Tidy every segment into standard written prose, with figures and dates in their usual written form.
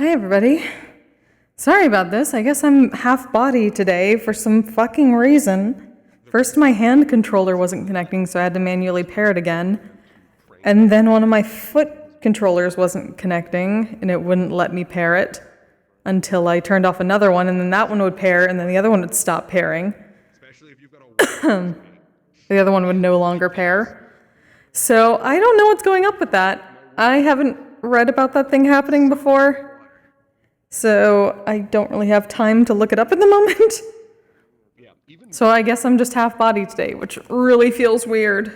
Hi, everybody. Sorry about this. I guess I'm half body today for some fucking reason. First, my hand controller wasn't connecting, so I had to manually pair it again. And then one of my foot controllers wasn't connecting, and it wouldn't let me pair it until I turned off another one, and then that one would pair, and then the other one would stop pairing. The other one would no longer pair. So I don't know what's going up with that. I haven't read about that thing happening before, so I don't really have time to look it up at the moment. So I guess I'm just half body today, which really feels weird. Do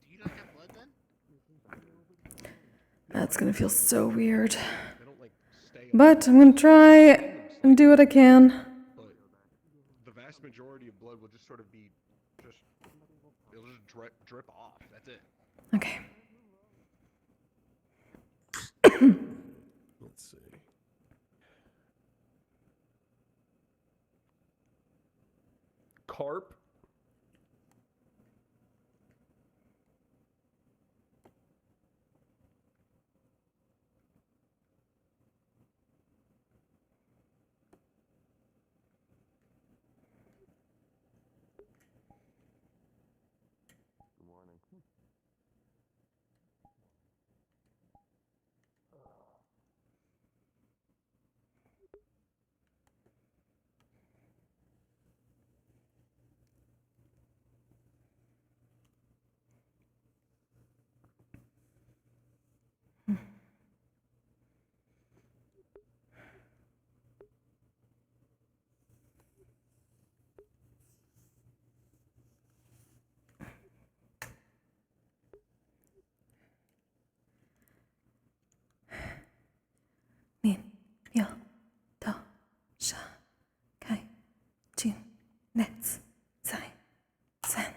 you not have blood then? That's gonna feel so weird. But I'm gonna try and do what I can. But the vast majority of blood will just sort of be it'll just drip off. That's it. Okay. Let's see. Carp. Good morning. Nin, yo, do, sha, kai, jin, nets, sai, san.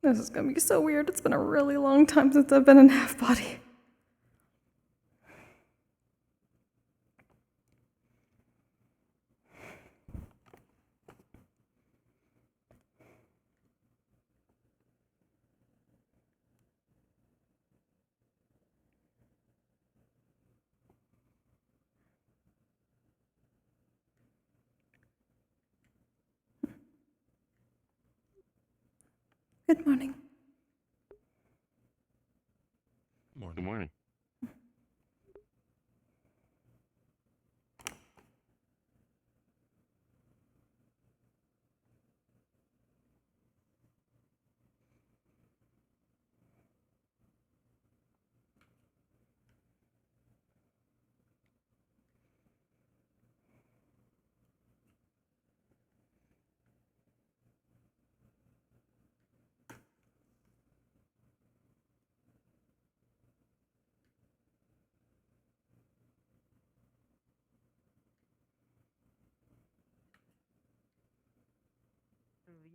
This is gonna be so weird. It's been a really long time since I've been in half body. Good morning. Good morning.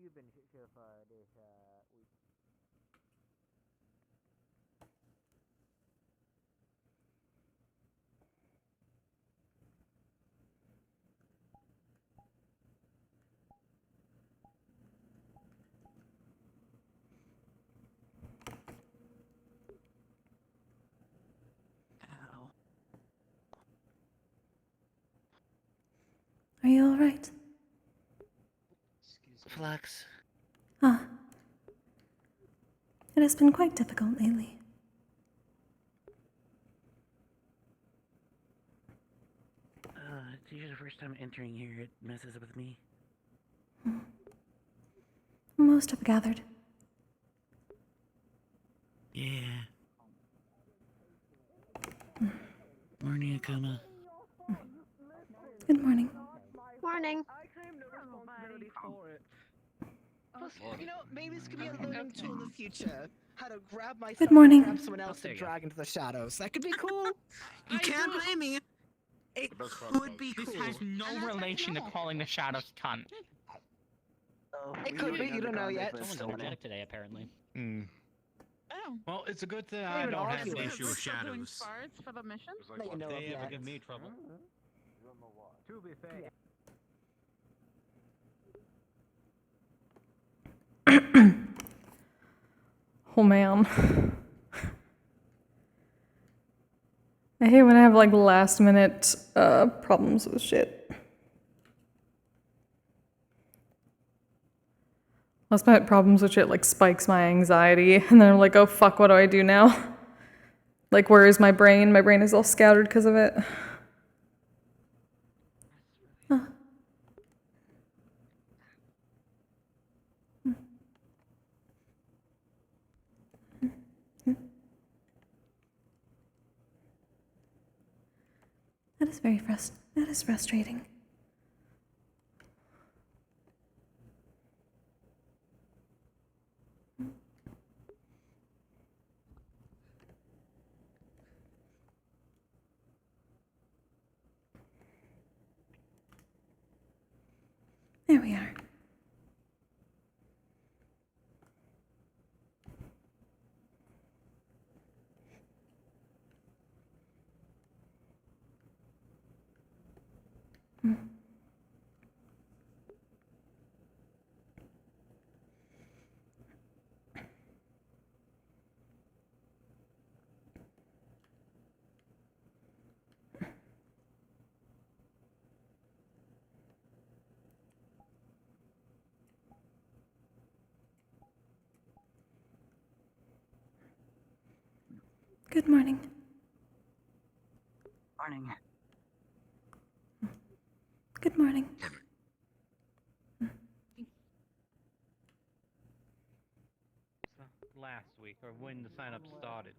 You've been here for this week. Ow. Are you all right? Excuse me. Flux. Ah. It has been quite difficult lately. It's usually the first time entering here. It messes with me. Most have gathered. Yeah. Morning, Akuma. Good morning. Morning. I claim no responsibility for it. You know, maybe this could be a learning tool in the future. How to grab myself morning. and grab someone else to drag into the shadows. That could be cool. You can't blame me. It The best part could about be this cool. This has no relation to calling the shadows cunt. It could be, you don't know yet. Someone's energetic today, apparently. Oh. Well, it's a good thing Not I even don't have arguing. an issue with Still doing shadows. stars for the mission? That you know They of ever yet. give me trouble. To be fair. Oh man. I hate when I have like last minute problems with shit. Last minute problems with shit like spikes my anxiety, and then I'm like, oh fuck, what do I do now? Like, where is my brain? My brain is all scattered because of it. That is frustrating. There we are. Good morning. Morning. Good morning. Last week, or when the sign up started.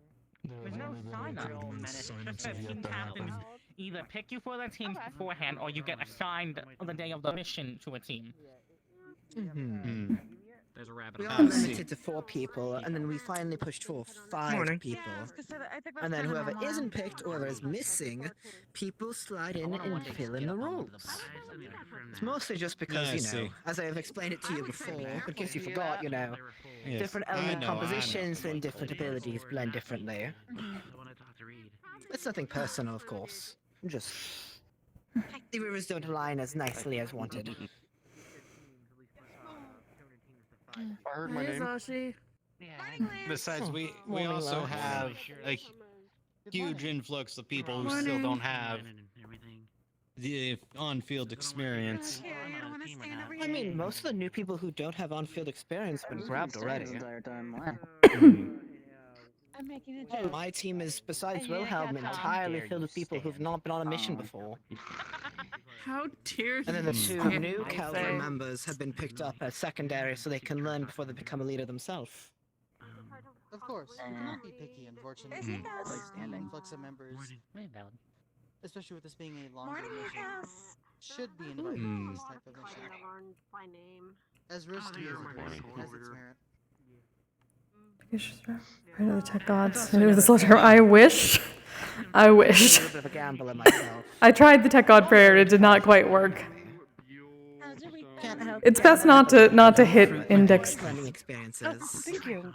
There's no sign up. Just that teams happen either pick you for the teams beforehand, or you get assigned on the day of the mission to a team. There's a rabbit. We hole. are limited to 4 people, and then we finally pushed for 5 people. And then whoever isn't picked, or whoever is missing, people slide in and fill in the rules. It's mostly just because, you know, as I have explained it to you before, in case you forgot, you know, different element compositions and different abilities blend differently. It's nothing personal, of course. Just the rivers don't align as nicely as wanted. I heard my name. Besides, we also have a huge influx of people who still don't have the on-field experience. I mean, most of the new people who don't have on-field experience have been grabbed already. I'm making a joke. My team is, besides Wilhelm, entirely filled with people who've not been on a mission before. How dare you? And then the 2 say- new Calvary members have been picked up as secondary so they can learn before they become a leader themselves. Of course, we cannot be picky, unfortunately. The influx of members, especially with this being a longer mission, should be invited to this type of mission. By name. As risky as it is, it has its merit. You should pray to the tech gods and do this letter. I wish. I wish. I'm a bit of a gambler myself. I tried the tech god prayer. It did not quite work. Can't help It's best not to hit index, learning experiences. Thank you.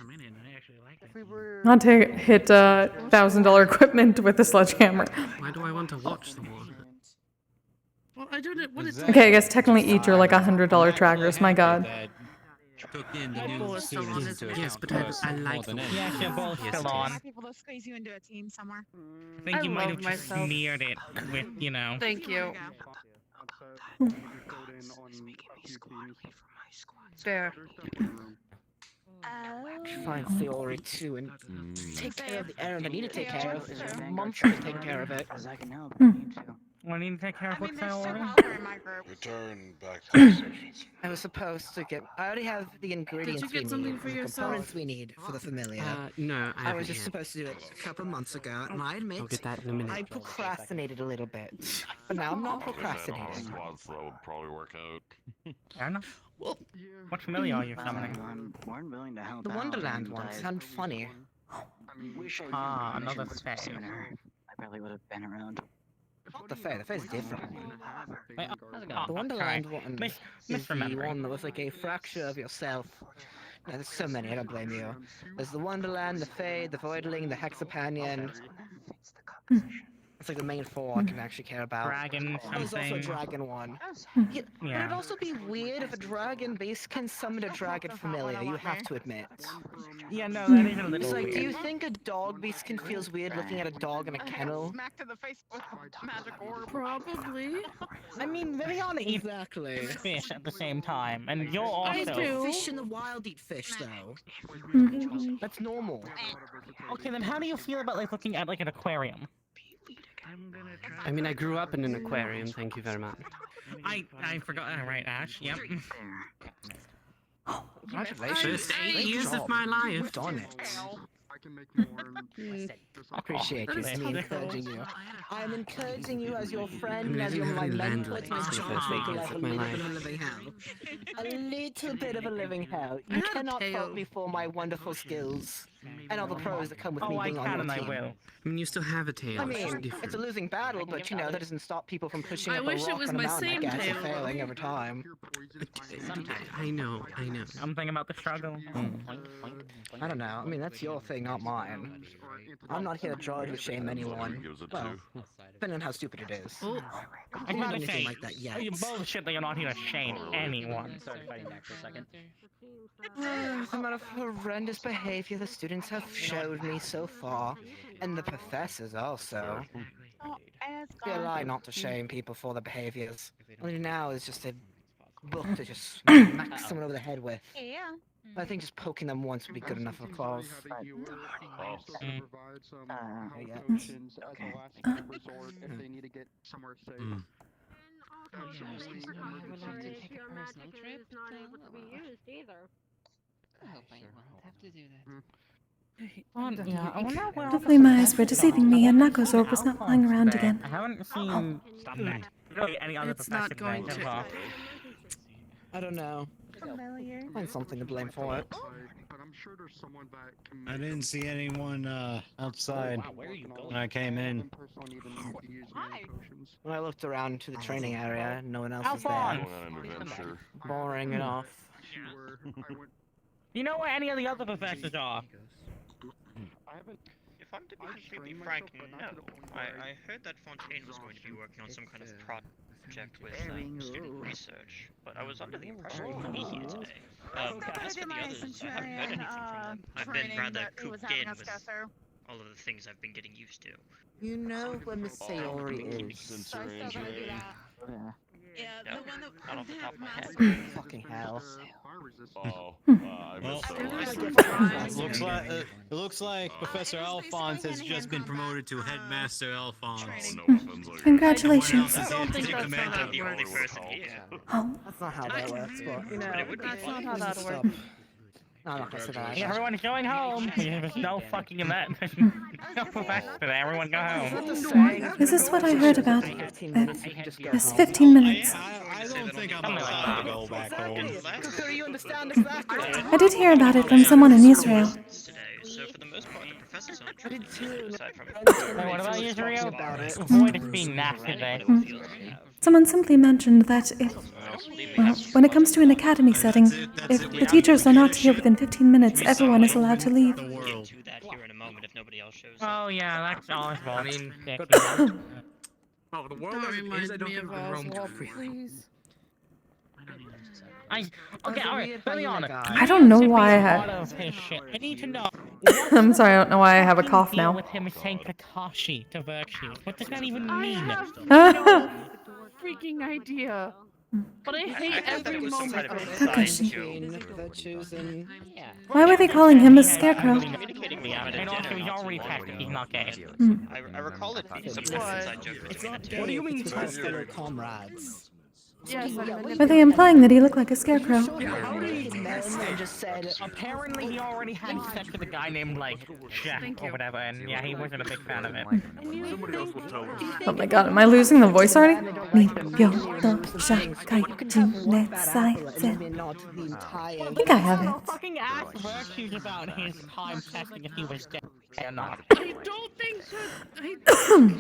If we were not to hit $1,000 equipment with a sledgehammer. Why do I want to watch the war? Well, I don't know what it's. Okay, I guess technically each are like $100 trackers. My God. Took in the new students into account. Yes, but I like more than the anything. Yes, you're both still on. People that squeeze you into a team somewhere. I think you might have just smeared it with, you know. Thank you. There. Find Theory too and take care of the errand I need to take care of. There's months to take care of it. I need to take care of what's there's order. several other in my group. Return back to the stations. I was supposed to get. I already have the ingredients get we something need, for the yourself? components we need for the familiar. No, I was just supposed to do it a couple months ago, and I admit I'll get that in a minute. I procrastinated a little bit, but now I'm not procrastinating. Squads that would probably work out. Fair enough. What familiar are you summoning? I'm more than willing to help The out Wonderland and one I- sounded funny. Ah, another fair. sooner. I probably would have been around. Not the fair. The fair's different. Wait, The Wonderland sorry. one Mis- is the misremembering. one that was like a fracture of yourself. Yeah, there's so many. I don't blame you. There's the Wonderland, the Fae, the Voidling, the Hexapanion. It's like the main four I can actually care about. Dragon There's also a something. dragon one. Yeah, But Yeah. it'd also be weird if a dragon base can summon a dragon familiar, you have to admit. Yeah, no, that is a little It's like, do weird. you think a dog beast can feels weird looking at a dog in a kennel? Smack to the face with a magic orb. Probably. I mean, Viviana eats Exactly. fish at the same time, and you're I also... do. Fish in the wild eat fish, though. Mhm. That's normal. Okay, then how do you feel about, like, looking at, like, an aquarium? I mean, I grew up in an aquarium, thank you very much. I forgot, right, Ash, yep. Congratulations. First 8 Great years job. of my life. You've done it. I appreciate you, That is me helpful. encouraging you. I'm encouraging you as your friend, I mean, I as didn't your have any my land mentor. It's my lights for the job first to 8 make years life a of my little life. bit of a living hell. A little bit of a living hell. I You had a cannot tail. fault me for my wonderful skills and all the pros that come with Oh, me I being on can your and I team. will. I mean, you still have a tail, I it's just mean, different. it's a losing battle, but you know, that doesn't stop people from pushing I up a wish it rock was on a my mountain, I same guess, and tail. failing every time. I know, I know. I'm thinking about the struggle. I don't know. I mean, that's your thing, not mine. I'm not here to judge or shame anyone. Well, depending on how stupid it is. Oh, I Not gotta anything say, like that yet. bullshit that you're not here to shame anyone. The amount of horrendous behavior the students have showed me so far, and the professors also. They lie not to shame people for their behaviors. Only now is just a book to just smack someone over the head with. yeah. I think just poking them once would be good enough for cause. Yeah, I wonder where all Hopefully the my eyes were professors deceiving are. me and I wonder Knuckles' orb was not flying around today. again. I haven't seen really any other It's not professor going today so to. far. I don't know. Find something to blame for it. I didn't see anyone outside when I came in. When I looked around to the training area, no one else was Alphonse! there. Boring and off. You know where any of the other professors are? If I'm to be completely frank, no. I heard that Fontaine was going to be working on some kind of project with student research, but I was under the impression he would be here today. As for the others, I haven't heard anything from them. I've been rather cooped in with all of the things I've been getting used to. You know where Miss Sayori is. Yeah, No, the one that not off the top of my head. Fucking hell. Oh, I Well, missed it looks like Professor Alphonse has just been promoted to Headmaster Alphonse. Congratulations. I don't think Take that's command how of that The only works. person here. Oh, That's not how that works, but you know, But it would be That's fun. not how that stop. works. No, I'm not gonna say that. Hey, everyone's going home. There's no fucking event. No professor today. Everyone go home. is this what I heard about? 15 minutes, you can just go It's home. 15 minutes. I don't think I'm allowed to go back home. Kokkuri, you understand exactly. I did hear about it from someone in Israel. Today, so for the most part, the professors aren't I did too. aside from Hey, what about Israel? About it. Avoid it being nasty today. Someone simply mentioned that if, well, when it comes to an academy setting, if the teachers are not here within 15 minutes, everyone is allowed to leave. The world. to that here in a moment if nobody else shows up. Oh yeah, that's all his fault. I mean, Ridiculous. Oh, the world Don't as it remind is, I don't me think of we've grown to Oswald, really. please. Okay, That's a alright, weird let me thing, on it. guy. I don't know why I Lot have. of his shit. I need to know. I'm sorry, I don't know why I have a cough Deal now. with him saying Kakashi to VRChat. What does that even I mean? have no freaking idea. But I hate every moment of Secret it. How could she? machine they're choosing. Why were they calling him a scarecrow? Communicating me out at And also, dinner he's not too already long tested. ago. He's not gay. I recall it being some sort of inside joke between the two. What do you mean It's with his tested? fellow comrades. Yes, Were they implying that he looked like a scarecrow? How do you And just said, Apparently, he already had sex with a guy named, like, Jack or whatever, and yeah, he wasn't a big fan of it. Somebody else will tell us. Oh my god, am I losing the voice already? Ni I I think I have it. Fucking ask Virtues about his time testing if he was gay or not. I don't think so.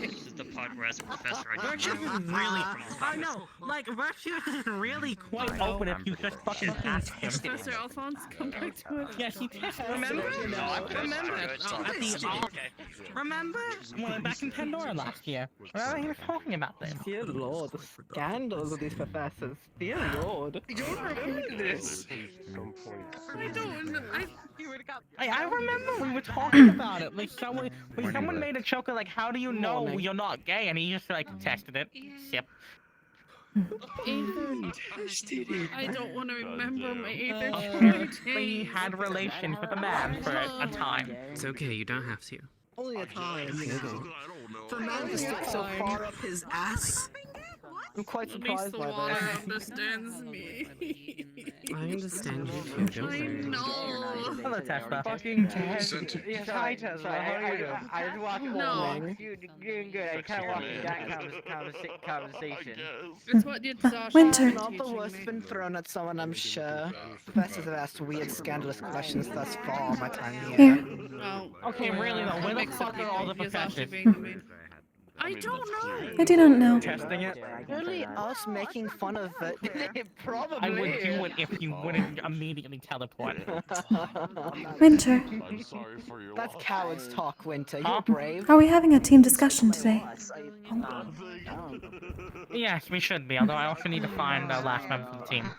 This is the part where as a professor I Virtues is really, I know, like, Virtues is really quite open if you just fucking ask him. Professor Alphonse, come back to us. Yes, he tested. Remember? Remember? Remember? When back in Pandora last year. Remember he was talking about this. dear lord, the scandals of these professors. Dear lord. I don't remember this. I don't. I remember we were talking about it. Like someone made a joke of like, how do you know you're not gay? And he just like tested it. Yep. Ethan tested it. I don't want to remember my Ether. He had relations with a man for a time. It's okay, you don't have to. Only a time. For a man to stick so far up his ass. I'm quite At least surprised the by water that. understands me. I understand you too, don't I worry. know. Hello, Tesla. Fucking Tesla. Yes, hi Tesla. How are you? I was watching. No. You're doing good. I kind of watching that conversation. It's what you thought. Winter. Not the worst been thrown at someone, I'm sure. Professors have asked weird, scandalous questions thus far my time here. Here. Well, Okay, really though, where the mix up fuck are all the behaviors after professors? being the main- I don't know. I do not know. Testing it? Really us making fun of it? Probably. I would do it if you wouldn't immediately teleport. Winter, I'm sorry for your That's loss. cowards talk, Winter. Huh? You're brave. are we having a team discussion today? Yes, we should be, although I also need to find the last member of the team.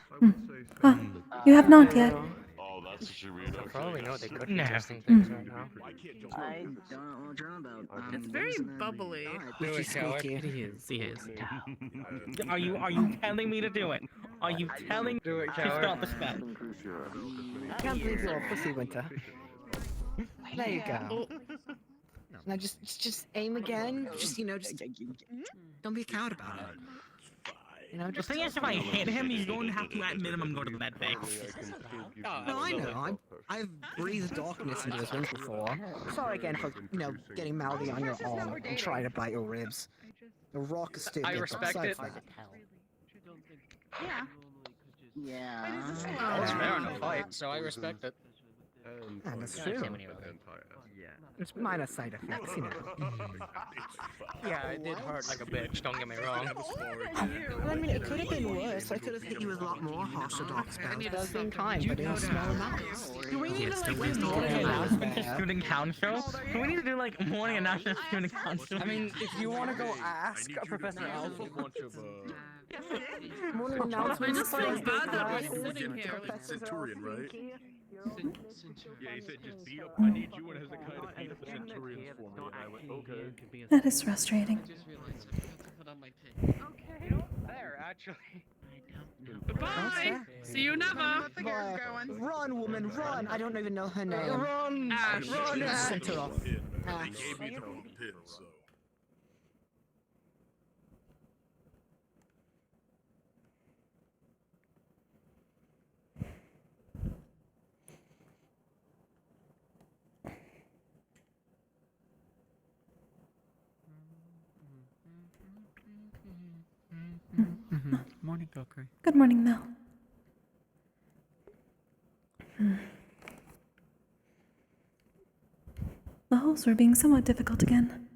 Ah, you have not yet. Oh, that's what you mean. Okay. Probably know they could be No. testing things right now. I don't know what you're on about. It's very bubbly. Do it, coward. squeaky. He is, he is. Are you telling me to do it? Are you telling me to start the spell? I can't believe you're a pussy, Winter. There you go. Oh, Now just aim again. Just don't be a coward about it. You know, The just thing is, if I hit him, he's going to have to at minimum go to the med bay. No, I know. I've breathed darkness into his wings before. Sorry again for getting mouthy on your arm and trying to bite your ribs. The rock is stupid. I respect besides it. that- yeah. Yeah. I was fair in a fight, so I respect it. Yeah, that's true. It's minor side effects, you know. Yeah, it did hurt like a bitch, don't get me wrong. I mean, it could have been worse. I could have hit you with a lot more harsher dark spells, but I was being kind, but in small amounts. Do we need Yes, to the like wisdom morning of the announcement to man. student council? Do we need to do like morning announcement to student council? I mean, if you want to go ask Professor Alpha, Morning announcements. I just feel Thursday bad that we're classes, sitting here. Centurion, right? Yeah, he said just beat up. I need you and Hezekiah to beat up the Centurions for me. And I went, okay. That is frustrating. There, actually. Goodbye. See you never. Boy, run, woman, run! I don't even know her name. run! Ash. Run! Sent her off. Ash. Gave me the wrong pin, so. Morning, Kokkuri. Good morning, Mel. The holes were being somewhat difficult again.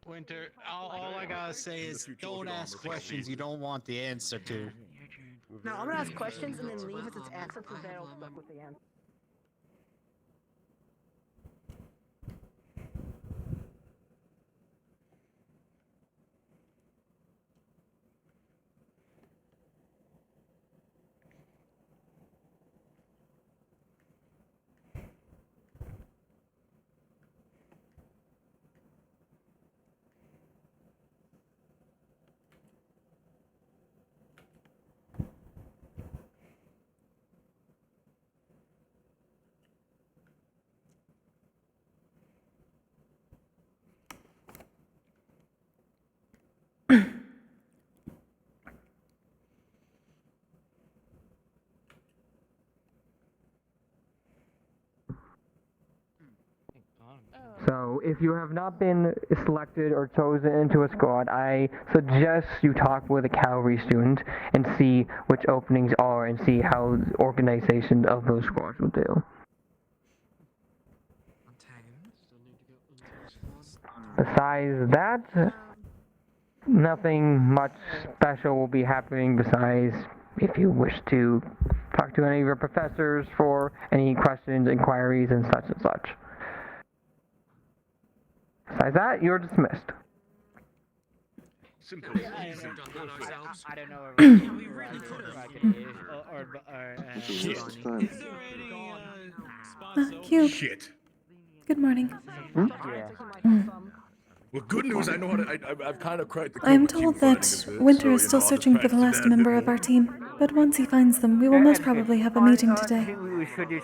Winter, all I gotta say is don't ask questions you don't want the answer to. No, I'm gonna ask questions and then leave with its answer because they're all stuck with the answer. So if you have not been selected or chosen into a squad, I suggest you talk with a cavalry student and see which openings are and see how the organization of those squads will do. Besides that, nothing much special will be happening besides if you wish to talk to any of your professors for any questions, inquiries, and such. Besides that, you're dismissed. Simple. I don't know if we really could have. Cube. Shit. Good morning. Well, good news. I know how to. I've kind of cracked the code. I am with told cube fighting that a bit, Winter so, is still I'll just searching for the practice last that a member bit of our more. team, but once he finds them, we will most probably have a meeting today. We should do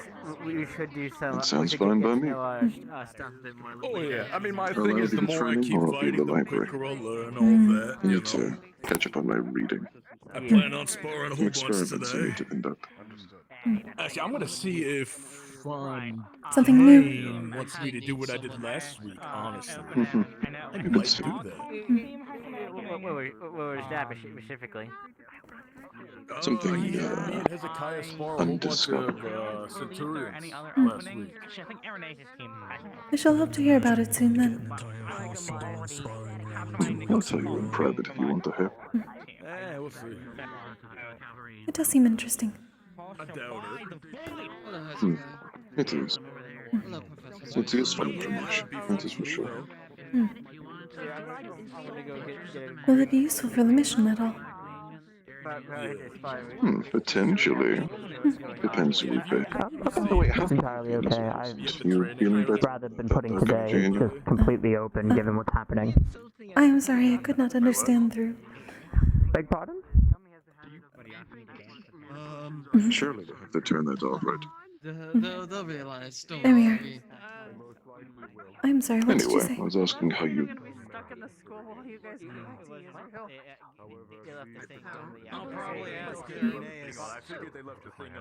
some. That sounds fine by me. Stuff a bit more. Oh yeah. I mean, my Well, thing I'll is, do the the more I training keep or I'll be in the fighting, the library. quicker I'll learn all that. I You need know. to catch up on my reading. I plan on sparring a Some whole bunch experiments I today. need to conduct. Actually, I'm gonna see if Something new. Dane wants me to do what I did last week. Honestly, I might Let's do see. that. What was that specifically? Something Me and Hezekiah spar a whole bunch of Centurions last week. Actually, I think Irenaeus came. I shall hope to hear about it soon then. I'll tell you in private if you want to hear. We'll see. It does seem interesting. I doubt Hmm. It is. It's useful information, that is for sure. Will it be useful for the mission at all? Potentially. Depends who we pick. By the way, how Entirely okay. you feeling better? Rather than putting today Okay, just completely open, given what's happening. I am sorry, I could not understand through. Beg pardon? Surely they have to turn that off, right? They'll realize. Don't There we are. worry. I'm sorry, what did you Anyway, say? I was asking how you... I'll probably ask Irenaeus. I figured they left the thing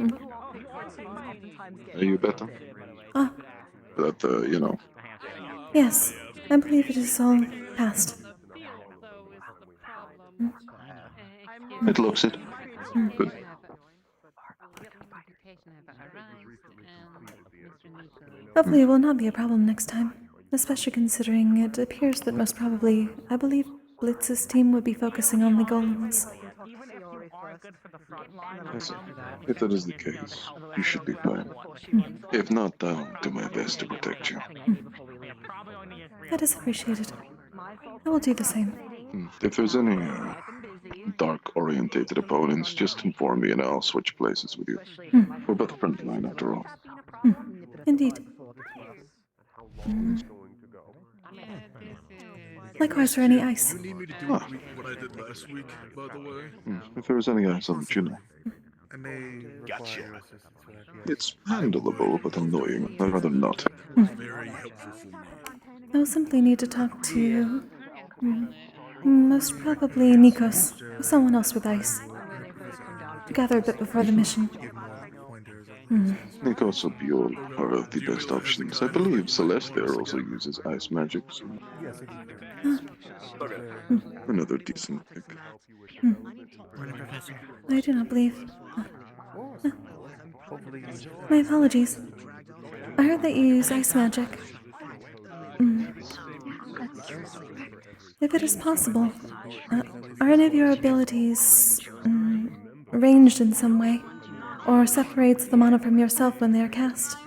on. Are you better? Ah, That, you know... yes. I believe it is all past. It looks it. Good. Hopefully it will not be a problem next time. Especially considering it appears that most probably, I believe Blitz's team would be focusing on the golems. Listen, if that is the case, you should be fine. If not, I'll do my best to protect you. That is appreciated. I will do the same. If there's any dark-orientated opponents, just inform me and I'll switch places with you. We're both frontline after all. Indeed. Likewise for any ice. You need me to do what I did last week, by the way? If there's any ice, I'll let you know. I may. Gotcha. It's handleable, but annoying. I'd rather not. Very helpful for me. I will simply need to talk to... most probably Nikos, or someone else with ice. To gather a bit before the mission. Nikos or Bjorn are the best options. I believe Celestia also uses ice magic, so... Another decent pick. I do not believe... My apologies. I heard that you use ice magic. If it is possible, are any of your abilities ranged in some way? Or separates the mana from yourself when they are cast?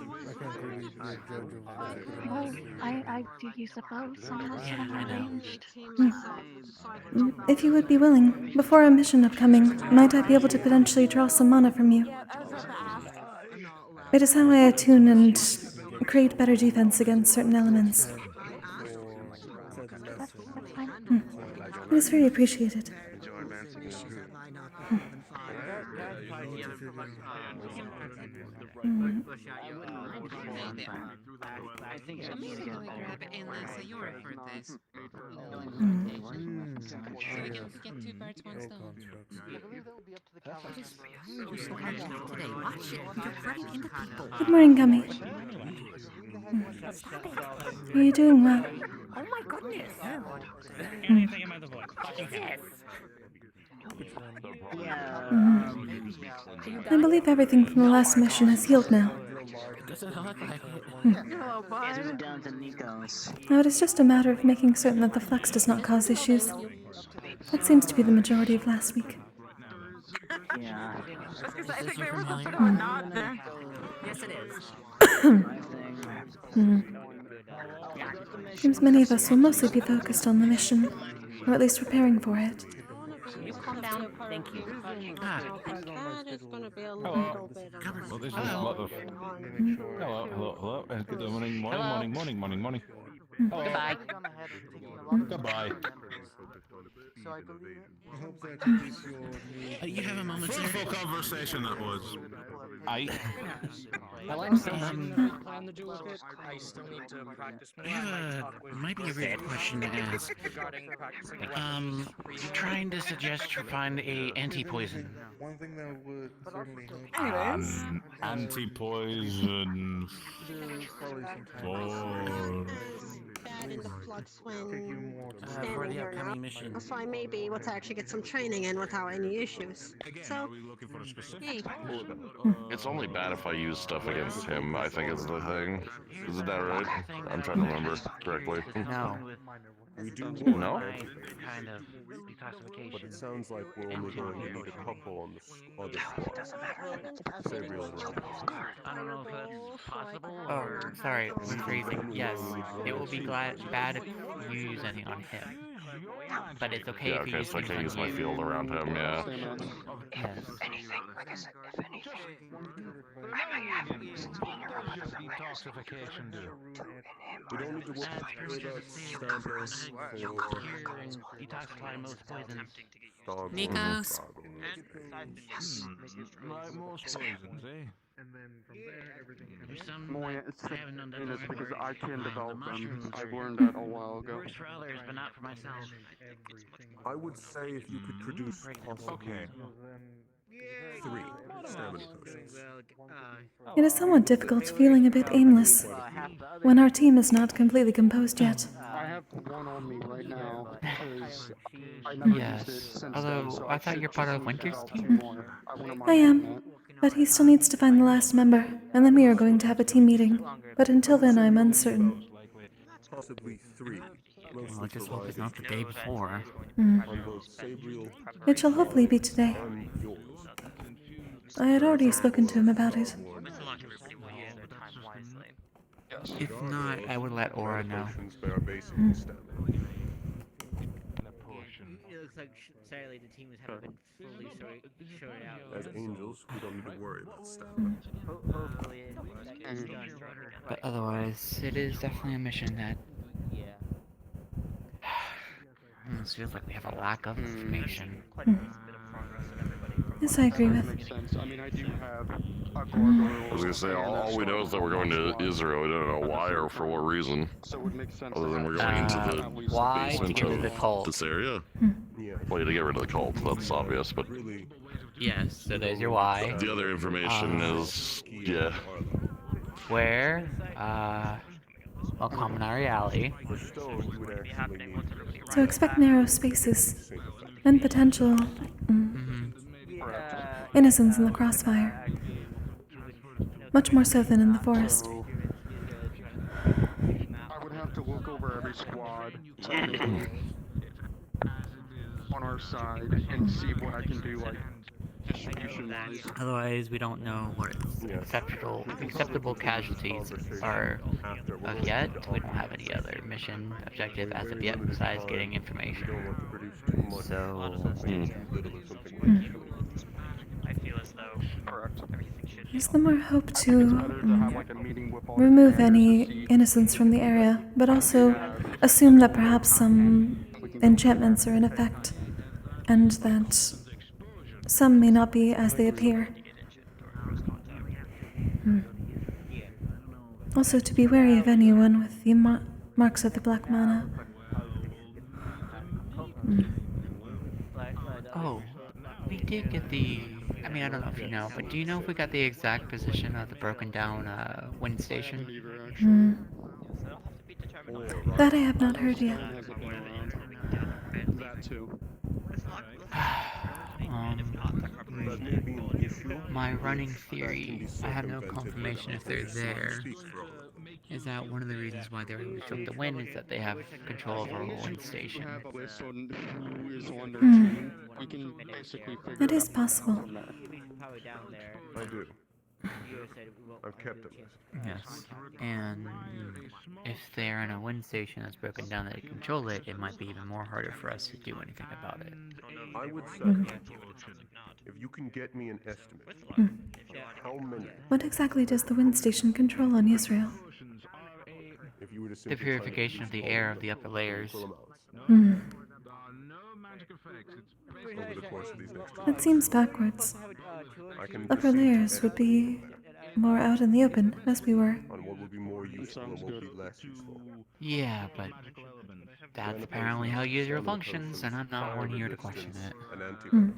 Well, I do use a bow, so I'm not sure I'm arranged. If you would be willing, before a mission upcoming, might I be able to potentially draw some mana from you? It is how I attune and create better defense against certain elements. It is very appreciated. I think I'm just gonna grab it in Sayora for this. So we can get 2 birds contracts once, though. I believe that will be up to the council. You're so unlucky today. Watch it. You're running into people. Good morning, Gummy. Are you doing well? Oh my goodness. Anything about the voice. Fucking hell. I believe everything from the last mission has healed now. Doesn't look like it. Hello, bud. Down to Nico's. Now it is just a matter of making certain that the flux does not cause issues. That seems to be the majority of last week. Yeah. I think they were supposed to put a nod there. Yes, it is. Seems many of us will mostly be focused on the mission, or at least preparing for it. You calm down. Thank you. That is going to be a little bit of Well, this is a lot of... Hello. Good morning. Goodbye. Goodbye. So I believe I hope that is your... You have a moment, sir? Fruitful conversation that was. I plan to do with it. I still need to practice more. I have might be a weird question to ask. Regarding practicing Trying to suggest to find a anti-poison. One thing that would certainly help. Anti-poison. bad in the flux when For standing the here now. upcoming mission. So I may be able to actually get some training in without any issues. So, hey, It's only bad if I use stuff against him, I think is the thing. Isn't that right? I'm trying to remember correctly. No. We do No? Kind of declassification. But it sounds like we're only going to need a couple on the other squad. I don't know if that's possible or... Oh, sorry, rephrasing. Yes, it will be bad if you use anything on him. But it's okay if you use so I can use my you. field around him, yeah. Yes. like I said, if anything, I may have him use detoxification do? We don't need to work standards Detoxify most poisons. Nikos. Like most poisons, eh? And then from there, everything can There's some more that it's I haven't done that it's because before. I can develop them. Mushrooms I've are learned that a while ago. worse for others, but not for myself. I would say if you could produce possibly 3 stamina potions. It is somewhat difficult feeling a bit aimless when our team is not completely composed yet. I have one on me right now. I never used it since then, Although, so I thought should you're part of just Winter's develop team. some more. wouldn't mind I doing am, that. but he still needs to find the last member, and then we are going to have a team meeting. But until then, I'm uncertain. Possibly 3. Well, I just hope it's not the day before. Hmm. On both Sabriel It shall hopefully be today. and yours. I had already spoken to him about it. If not, I would let Aura know. They are basically stamina. It looks like sadly the team haven't been fully sorted out. As angels, we don't need to worry about stamina. Hopefully that gets done. But otherwise, it is definitely a mission that... Yeah. It feels like we have a lack of information. Yes, I agree with. Makes sense. I mean, I do have a gargoyle. I was gonna say, all we know is that we're going to Israel. We don't know why or for what reason. So it would make sense. Other than we're going into the why? To basement get rid of the of cult. this area. Well, to get rid of the cult, that's obvious, but... Yes, so there's your why. The other information is... yeah. Where? Well, Commissary Alley. So expect narrow spaces and potential innocents in the crossfire. Much more so than in the forest. I would have to look over every squad on our side and see what I can do, like distribution-wise. Otherwise, we don't know what acceptable casualties are of yet. We don't have any other mission objective as of yet besides getting information. So... I feel as though everything should Is the more hope to remove any innocents from the area, but also assume that perhaps some enchantments are in effect, and that some may not be as they appear. Also to be wary of anyone with the marks of the black mana. Oh, we did get the. I mean, I don't know if you know, but do you know if we got the exact position of the broken down wind station? That I have not heard yet. That too. My running theory, I have no confirmation if they're there, is that one of the reasons why they're able to choke the wind is that they have control over a wind station. Have a list on who is on their team. We can basically figure That it is out possible. from there. I do. I've kept a list. Yes, and if they're in a wind station that's broken down that they control it, it might be even more harder for us to do anything about it. I would say, if you can get me an estimate Hmm. of how many, What exactly does the wind station control on Israel? if you were to The simply purification of the air of the upper layers. Hmm. over the course of these next 2 That seems backwards. I can Upper proceed to layers would be more out in the open, as we were. on what will be more useful and what will be less useful. Yeah, but that's apparently how Israel functions, and I'm not one here to question it. And anti Hmm.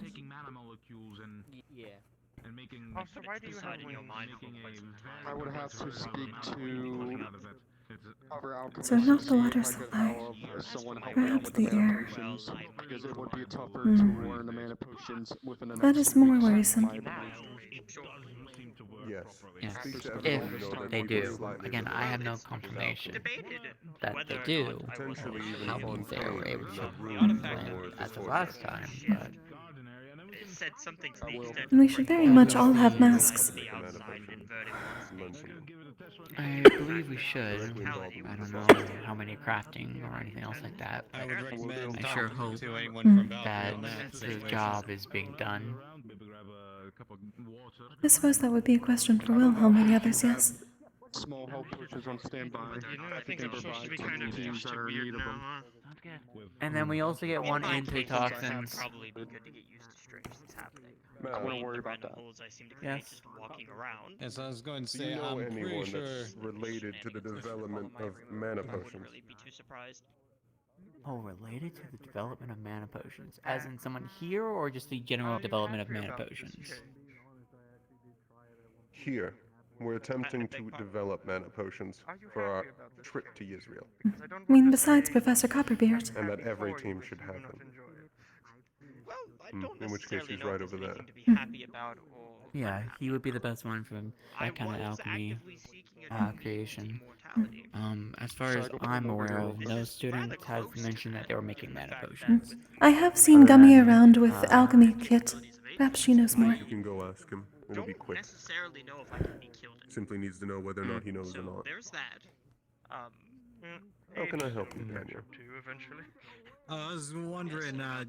Also, why do you have in your mind for quite some time? I would have to speak to other alchemists So not to the see water if I could supply, have someone help me out perhaps with the the mana air. potions, because it would be tougher Hmm. to learn the mana potions within the That next is 2 more weeks, worrisome. in my opinion. Yes. Yes, Speak to if everyone you know that they we will do. slightly Again, I have no without confirmation Debated that whether they or do, not I was potentially even how on they were pain able of to not win room for more as of before last that. time, but it said something to the extent And we should very much all have masks. the outside inverted one station. I believe we should. I don't know how many crafting or anything else like that. I would recommend I sure talking hope to anyone Hmm. from Valkyrie that in that the situation. job is being done. I suppose that would be a question for Wilhelm and the others, yes. Small help pushes on standby. You know, I things can are supposed to be provide kind to of the teams that are in need of them. And then we also get one antitoxins. Probably be good to get used to strange things happening. I wouldn't worry about that. Holes I seem to create Yes. just walking around. Yes, I was going to Do say, you know I'm pretty anyone sure. that's related to the development of mana I wouldn't potions? really be too surprised. Oh, related to the development of mana potions. As in someone here, or just the general development of mana potions? Here, we're attempting to develop mana potions for our trip to Israel, I mean, besides Professor Copperbeard. and that every team should have them. Well, I don't In which case necessarily he's know right if there's over there. anything to be happy about or... Yeah, he would be the best one from that kind of alchemy actively seeking a creation. immortality. As far as I'm aware of, no student has mentioned that they were making mana Hmm. potions. I have seen Gummy then, around with alchemy kit. Perhaps she knows more. You can go ask him. It'll be quick. Necessarily know if I can be killed. Simply needs to know whether or not he knows or So not. there's that. How can I help you, Daniel? I was wondering, I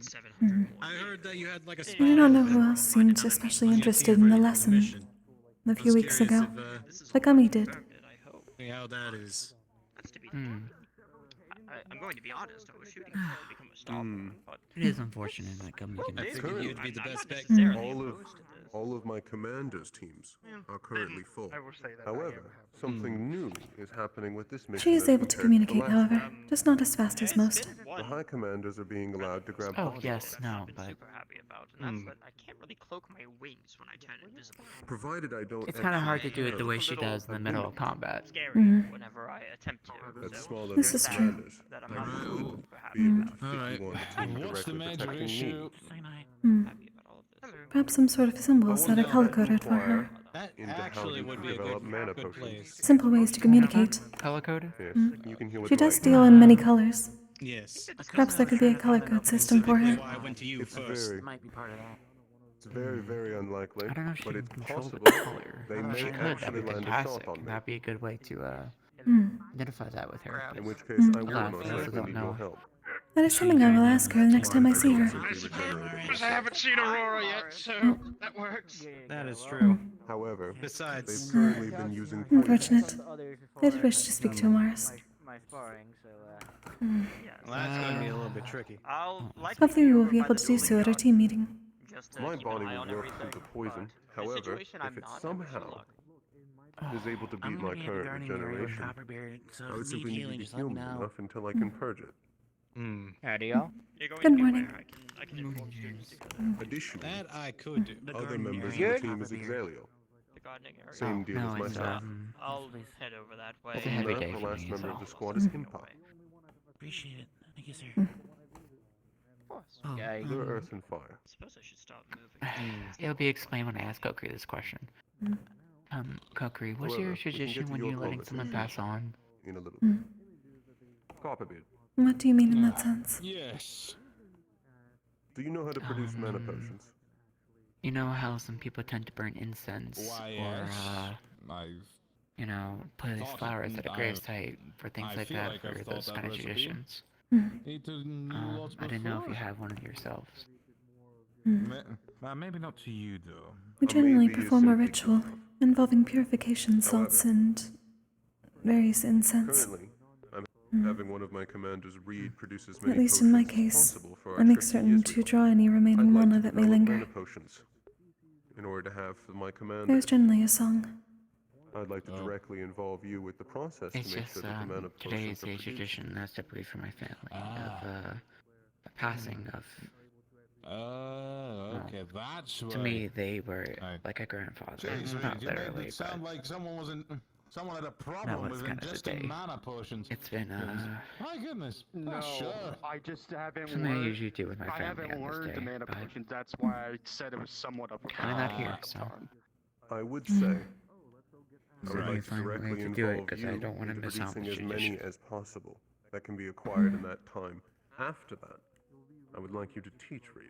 heard that you had like a I do not know who else seemed especially interested in the lesson a few weeks ago. The Gummy did. how that is. I'm going to be honest, I was shooting to become a star, but... It is unfortunate that Gummy can. I figured you'd be the best bet. All of my commanders' teams are currently full. However, something new is happening with this mission. She is as able to compared the communicate, last however, just not as fast as most. The high commanders are being allowed to grab. Oh, yes, no, but. Happy about, and that's that I can't really cloak my wings when I turn invisible. Provided I don't. It's kind of hard to do it the way she does in the middle of combat. Scary whenever I attempt to. That's smaller This than is true. commanders. That I'm not super happy Be able about. to pick one team What's the directly major protecting issue? Hmm. Happy about all of this. Perhaps some sort of symbols that are color-coded for her. That into how actually you would be a develop good, mana good potions. place. Simple ways to communicate. Color coded? Yes, you can hear She what does light. deal in many colors. Yes. Perhaps there could be a color code system for her. Why I went to you It's first. very, Might be part of that. it's very, very unlikely, I don't know if she but can it's control possible the color. they If may she could, that'd actually be land a fantastic. shot on me. That'd be a good way to identify that with her. In which case, I will Alas, most I also likely don't need know. your help. That is something I will ask her the next time I see her. I haven't seen Aurora yet, so that works. That is true. However, Besides, they've currently been using poison. Unfortunate. I did wish to speak to Amaris. My sparring, so well, that's going to be a little bit tricky. I'll like Hopefully we will be able to do so at our team meeting. My body will work through the poison. However, if it somehow is able to beat my current regeneration, I would simply need you to heal me enough until I can purge it. Howdy, y'all. Good morning. I can involve students together. Additionally, That I could do. other members of area. the team is Exalio. The gardening area. Same deal no, as it's, myself. I'll head over that way. It's a Other heavy than day that, for the last me, member so. of the squad is Impa. Appreciate it. Thank you, sir. Oh, They're Earth and Fire. I suppose I should start moving. It'll be explained when I ask Kokkuri this question. Kokkuri, what's However, your we can get tradition to when your you're letting someone pass on? In a little bit. Copper bit. What do you mean in that sense? Yes. Do you know how to produce mana potions? You know how some people tend to burn incense Why, or, I've you know, put thought flowers it- at a gravesite for things I like feel that like for I've thought those that kind of recipe. traditions. Eaten lots I didn't know if you before. have one of yourselves. Maybe not to you, though. We generally perform a ritual involving purification salts and various incense. Currently, I'm having one of my commanders read produce as many At least in my potions as case, possible for our I make trip to certain to Israel. draw any remaining I'd like mana to that may develop linger. mana potions in order to have for my commander. There's generally a song. I'd like to directly involve you with the process It's to make just, sure that the mana today potions is are a produced. tradition that's typically for my family of, a passing of. Okay, that's To me, they were like a grandfather. Not you made literally, it sound but like someone had a that problem was with kind of the ingesting day. mana potions. It's been, My goodness. No, Sure. I just haven't something I learned. usually do with my I family haven't on this learned the day, mana but potions. That's why I said it was somewhat of a kinda not here, so. I would say I So would you like to find a way directly to do it, involve 'cause you I don't wanna into miss out on producing this as many tradition. as possible that can be acquired in that time. After that, I would like you to teach read.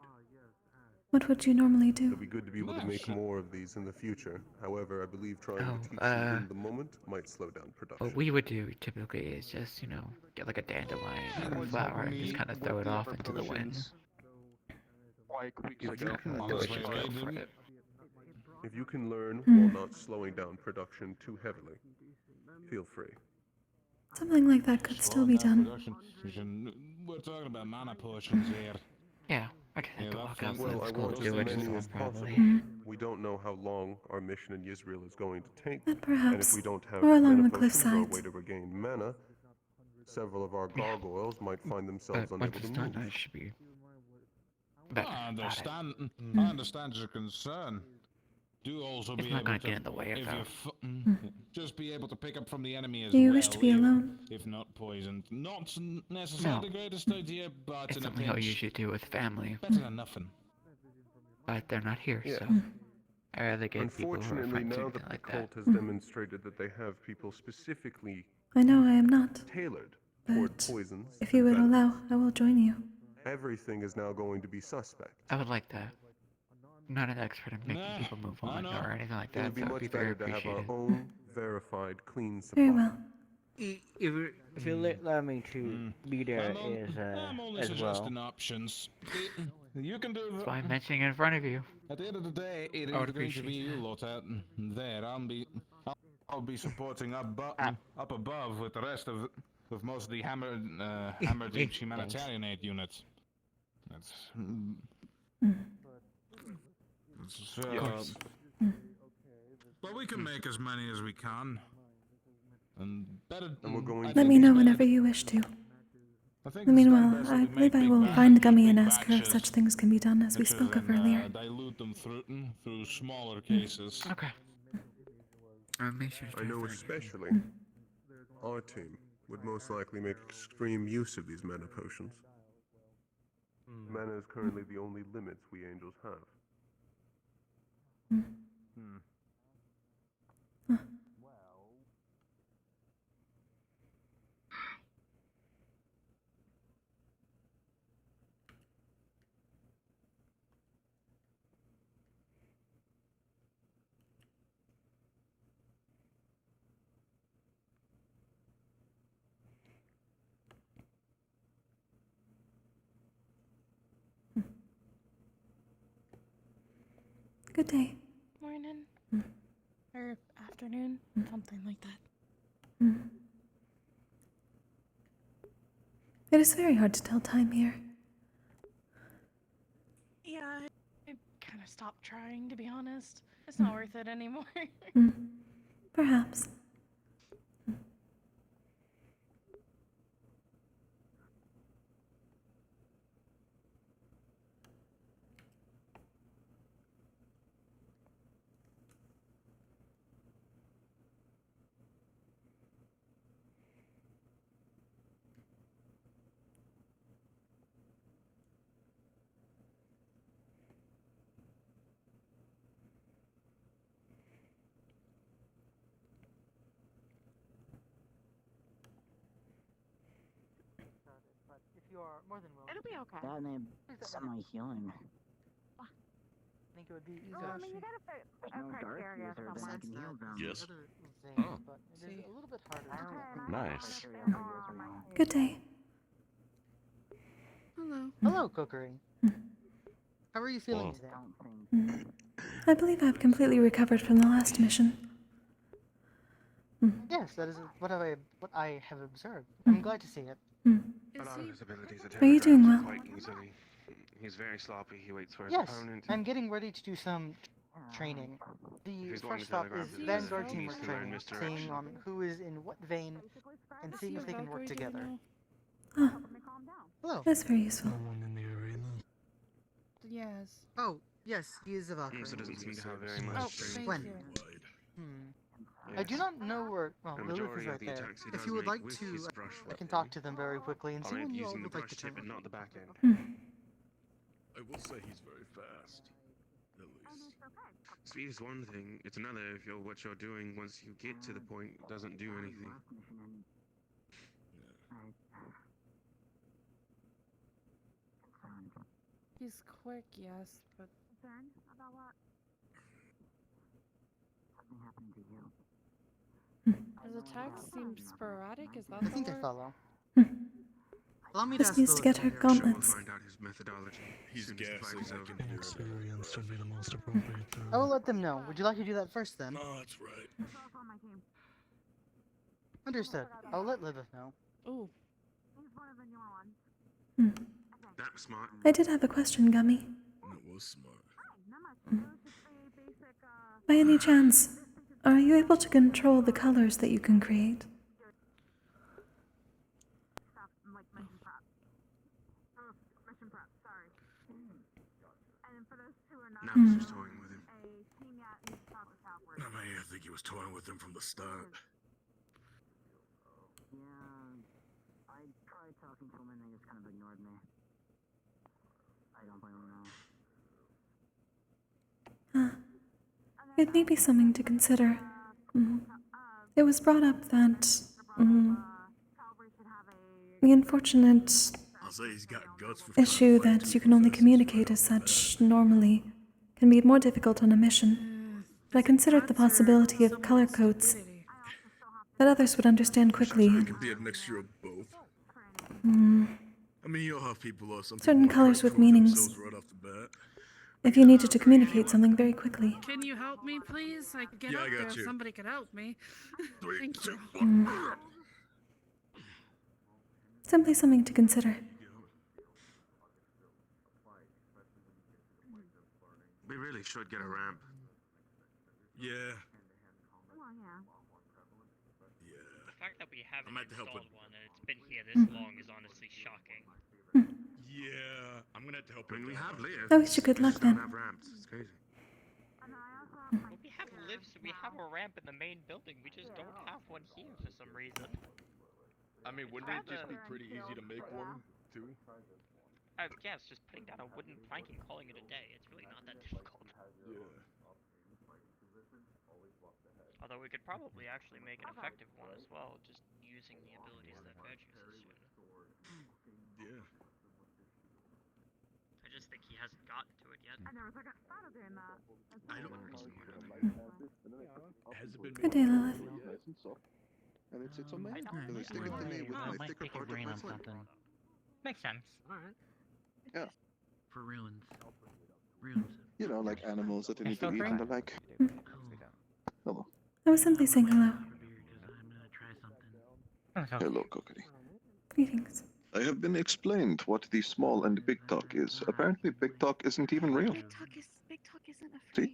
What would you normally It'll do? be good to be able to make more of these in the future. However, I believe trying Oh, to teach you in the moment might slow down production. What we would do typically is just, you know, get like a dandelion or a flower and just kind of throw it off into the wind. Like weeks If ago. you can The witches learn- go for it. If you can learn while not slowing down production too heavily, feel free. Something like that could still be done. We're talking about mana potions here. Yeah, I can have to walk outside Well, I school want to do as it many so as possible. probably. We don't know how long our mission in Israel is going to take, And perhaps, if we don't have or along mana the cliff potions or a sides. way to regain mana, several of our gargoyles might find themselves But once unable to it's done, move. I should be better I about it. understand your concern. Do also It's be not able gonna to, get in the way of if that. you just be able to pick up from the enemy as Do you well. wish to be if, alone? If not poisoned, not necessarily No. the greatest idea, but It's in a something I pinch, usually do with family, better than nothing. but they're not here, Yeah. so I rather get people who are Unfortunately, friends or now anything that the like that. cult has demonstrated that they have people specifically I know I am not, tailored toward but poisons, if you and would venoms, allow, I will join you. everything is now going to be suspect. I would like that. I'm not an expert in making Nah, people move I on know. or anything like It would that, be so it would much be very better to have our appreciated. own verified, clean supply. Very well. If you allow me to be there I'm only as well. suggesting options. You can do. That's why I'm mentioning it in front of you. At the end of the day, it is I would going to be appreciate you lot out there. I'll be supporting up above with the rest of most of the hammer deep humanitarian aid units. That's. Yes. But we can make as many as we can. And better. And we're going Let me know whenever you wish to. Meanwhile, I believe I will find Gummy and ask her if such things can be done as we spoke of earlier. Dilute them through smaller cases. Okay. Make sure to I know do it. especially our team would most likely make extreme use of these mana potions. Mana is currently the only limits we angels have. Good day. Morning. Or afternoon. Something like that. It is very hard to tell time here. Yeah, I kind of stopped trying, to be honest. It's not worth it anymore. Perhaps. you're more than welcome. It'll be okay. That name semi-healing. I think it would be easy. Well, I mean, you gotta fit a criteria Then I somewhere. can heal them. Yes. Other vein, Oh. but it is a little bit harder. Nice. Good day. Hello. Hello, Kokkuri. How are you feeling today? I believe I've completely recovered from the last mission. Yes, that is what I have observed. I'm glad to see it. A lot of his abilities Are you doing well? well? Quite easily. He's very sloppy. He waits for his Yes, opponent. I'm getting ready to do some training. The He's going first to stop telegraph is to the Vanguard he teamwork needs to learn training, misdirection. seeing on who is in what vein, and seeing if they can work together. Oh, Hello. that's very useful. Yes. Oh, yes, he is a Valkyrie. So doesn't seem to have very much Oh, strength. thank When? you. I do not know where. Well, The Lilith is majority of right the there. attacks he If does you would make like with to, his brush I can weapon. talk to them very quickly and see I'm when you all using the would like brush to tip turn. and not the back end. I will say he's very fast. At least. Speed is one thing. It's another if what you're doing once you get to the point doesn't do anything. He's quick, yes, but. About what? His attacks seem sporadic, is that I the think I word? follow. Allow me to Just ask needs to get Lilith her something. gauntlets. Find out his methodology. He's Soon as the gassing. fight is I over. can hear Experience would be the most appropriate term. I will let them know. Would you like to do that first then? No, that's right. On my team. Understood. I'll let Lilith know. Ooh. He's one of the newer ones. That was smart. I did have a question, Gummy. That was smart. Not much. It was just a basic, By any chance, are you able to control the colors that you can create? stuff like mission prep. Oh, mission prep, sorry. And for those who are not Now he's just toying with him. a team yet, needs to talk with Calvary. I mean, I think he was toying with him from the start. Yeah, I tried talking to him and they just kind of ignored me. I don't blame him now. It may be something to consider. It was brought up that the unfortunate I'll say he's got guts for issue that you can only communicate as such normally can be more difficult on a mission. But I considered the possibility of color codes that others would understand quickly. It could be a mixture of both. I mean, you'll have people or some Certain people colors with meanings. Right off the bat. If you needed to communicate something very quickly. Can you help me, please? I could get Yeah, up I got there if you. somebody could help me. Thank you. Simply something to consider. We really should get a ramp. Yeah. Well, yeah. The fact that we haven't I'm at the help installed with- one and it's been here this long is honestly shocking. Yeah. I'm gonna have to help. I mean, we have lifts. I wish you good we luck just don't then. have ramps. It's crazy. Well, we have lifts, we have a ramp in the main building, we just don't have one here for some reason. I mean, wouldn't it just be pretty easy to make one, too? Yeah, it's just putting down a wooden plank and calling it a day. It's really not that difficult. Yeah. Although we could probably actually make an effective one as well, just using the abilities that Veg uses soon. Yeah. I just think he hasn't gotten to it yet. I never thought of doing that. I don't. Has it been Good day, Lilith. And it's I amazing. know. They stick it to me with I my might thicker pick your part of brain my on foot. something. Makes sense. Yeah. For ruins. Ruins. You know, like animals that they need to eat and the like. Hello. I was simply saying hello. Hello, Kokkuri. Greetings. I have been explained what the small and big talk is. Apparently, big talk isn't even real. Big talk isn't a See,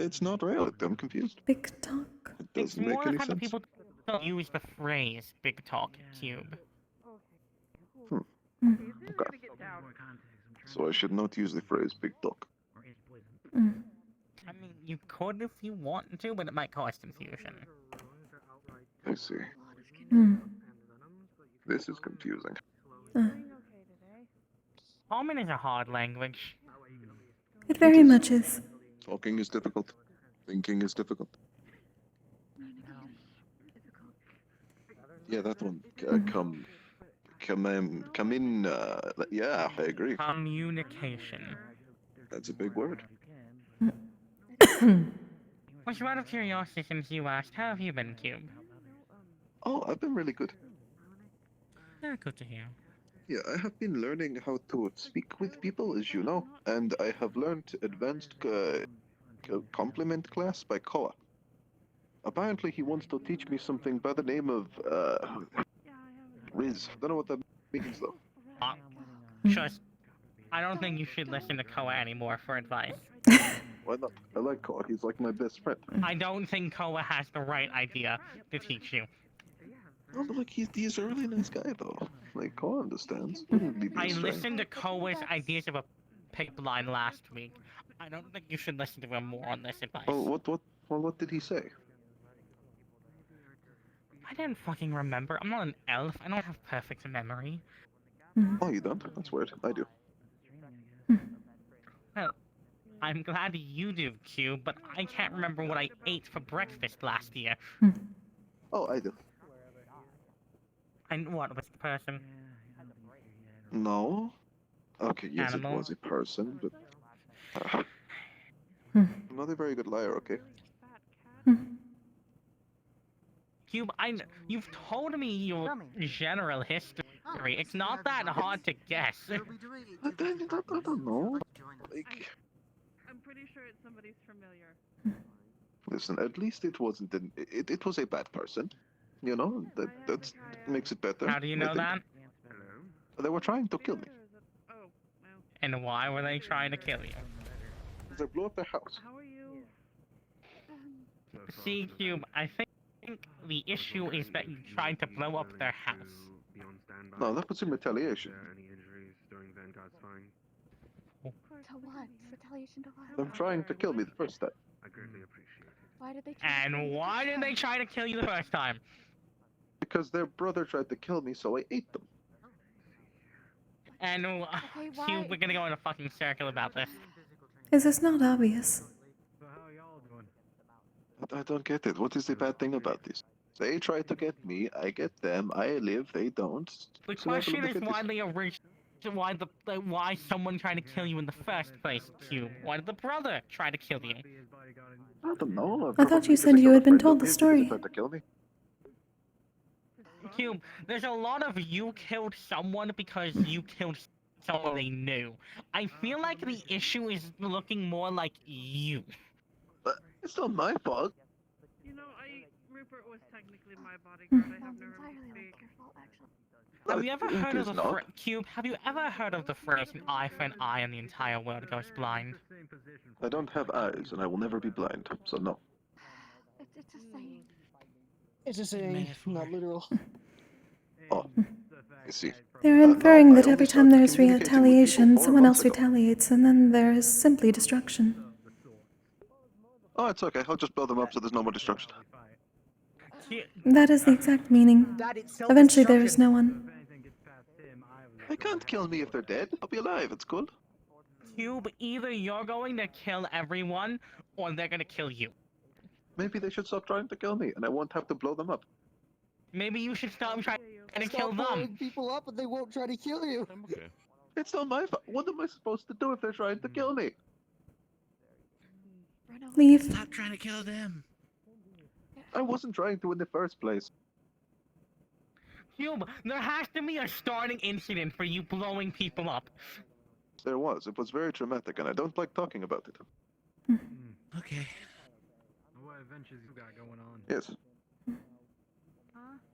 it's not real. I'm confused. Big talk. It It's doesn't make more any kind of sense. people don't use the phrase "big talk cube." Okay. So I should not use the phrase big talk. I mean, you could if you want to, but it might cause confusion. I see. This is confusing. Common is a hard language. It very much is. Talking is difficult. Thinking is difficult. Yeah, that one. come in. Yeah, I agree. Communication. That's a big word. Which, out of curiosity, since you asked, how have you been, Cube? Oh, I've been really good. Yeah, good to hear. Yeah, I have been learning how to speak with people, as you know, and I have learned advanced compliment class by Koa. Apparently, he wants to teach me something by the name of Riz. Don't know what that means though. Just, I don't think you should listen to Koa anymore for advice. Why not? I like Koa. He's like my best friend. I don't think Koa has the right idea to teach you. Oh, but like he's a really nice guy though. Like Koa understands. Wouldn't lead me I astray. listened to Koa's ideas of a pick line last week. I don't think you should listen to him more on this advice. Oh, what did he say? I didn't fucking remember. I'm not an elf. I don't have perfect memory. Oh, you don't? That's weird. I do. Well, I'm glad you do, Q, but I can't remember what I ate for breakfast last year. Oh, I do. And what was the person? No. Okay, yes, Animal. it was a person, but I'm not a very good liar. Okay. Cube, you've told me your general history. It's not that hard to guess. I don't know. Like, I'm pretty sure it's somebody's familiar. listen, at least it wasn't it was a bad person. You know, that makes it better. How do you know that? They were trying to kill me. And why were they trying to kill you? They blew up their house. How are you? See, Cube, I think the issue is that you tried to blow up their house. No, that was in retaliation. To what? Retaliation to what? Them trying to kill me the first time. Why did they try to kill And you the why first did they time? try to kill you the first time? Because their brother tried to kill me, so I ate them. And Cube, we're gonna go in a fucking circle about this. Is this not obvious? I don't get it. What is the bad thing about this? They try to get me, I get them, I live, they don't. The Survival of question the is fittest. why someone tried to kill you in the first place, Cube? Why did the brother try to kill you? I don't know. I thought you said you had been told the story. Tried to kill me. Cube, there's a lot of you killed someone because you killed someone they knew. I feel like the issue is looking more like you. But it's not my fault. You know, Rupert was technically my bodyguard. I have never speak. Have you ever heard of is the not. Cube? Have you ever heard of the phrase "an eye for an eye" and the entire world goes blind"? I don't have eyes, and I will never be blind, so no. It's a saying. It's a saying, not literal. Oh, I see. They're inferring that every time there's retaliation, someone else retaliates, and then there is simply destruction. Oh, it's okay. I'll just blow them up so there's no more destruction. That is the exact meaning. That itself Eventually there is no one. They can't kill me if they're dead. I'll be alive. It's cool. Cube, either you're going to kill everyone, or they're gonna kill you. Maybe they should stop trying to kill me, and I won't have to blow them up. Maybe you should stop trying to kill Stop them. blowing people up and they won't try to kill you. Okay. It's not my fault. What am I supposed to do if they're trying to kill me? Leave. Stop trying to kill them. I wasn't trying to in the first place. Cube, there has to be a starting incident for you blowing people up. There was. It was very traumatic, and I don't like talking about it. Okay. What adventures you got going on? Yes.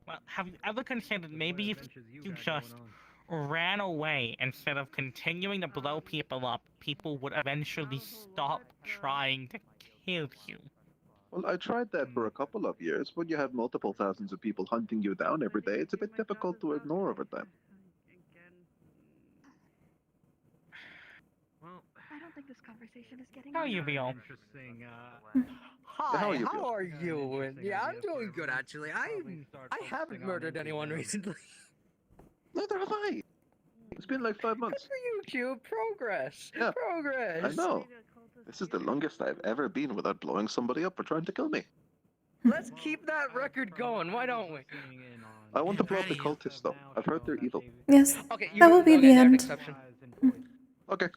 Well, have you ever considered maybe if you just ran away instead of continuing to blow people up, people would eventually stop trying to kill you? Well, I tried that for a couple of years. When you have multiple thousands of people hunting you down every day, it's a bit difficult to ignore over time. Well, I don't think this conversation is getting. How are you, Bill? interesting. Hi, how are you, Bill? are you? Yeah, I'm doing good actually. I haven't murdered anyone recently. Neither have I. It's been like 5 months. For you, Cube. Progress. Yeah, Progress. I know. This is the longest I've ever been without blowing somebody up for trying to kill me. Let's keep that record going. Why don't we? Tuning in on I want to blow up the cultists, though. I've heard they're evil. Yes, Okay, that will be the end. Exception. Okay.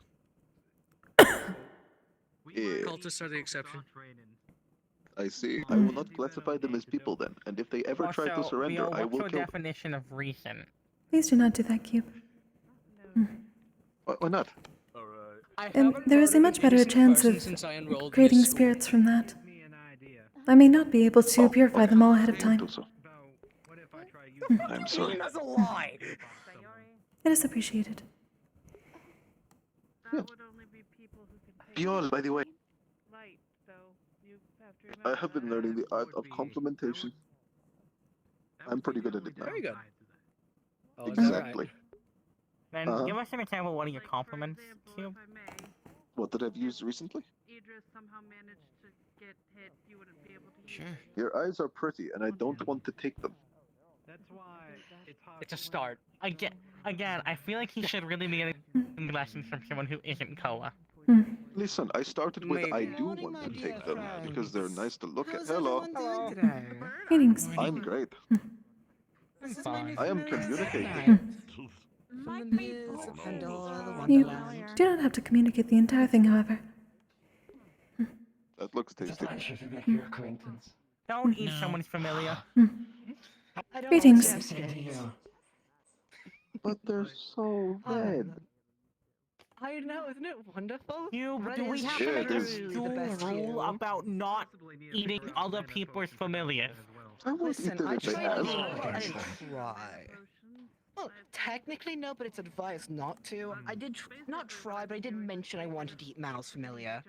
Cultists are the exception. I see. I will not classify them as people then, and if they ever try to Also, surrender, Leo, I what's will your kill them. definition of reason? Please do not do that, Cube. Why not? And there is a much better chance of creating spirits from that. I may not be able to purify them all ahead of time. I'm sorry. That's a lie. It is appreciated. Yeah. Bjorn, by the way, I have been learning the art of complimentation. I'm pretty good at it now. Very good. Oh, Exactly. Then give us an example of one of your compliments, Cube. What that I've used recently? Sure. Your eyes are pretty, and I don't want to take them. It's a start. Again, I feel like he should really be getting lessons from someone who isn't Koa. Listen, I started with I do want to take them because they're nice to look at. Hello. Greetings. I'm great. Fine. I am communicating. You do not have to communicate the entire thing, however. That looks tasty. Don't eat someone's familiar. Greetings. But they're so red. I know, isn't it wonderful? Do we have to make a school rule about not eating other people's familiars? I won't eat them I if they tried have. I didn't try. Well, technically no, but it's advised not to. I did not try, but I did mention I wanted to eat Mal's familiar.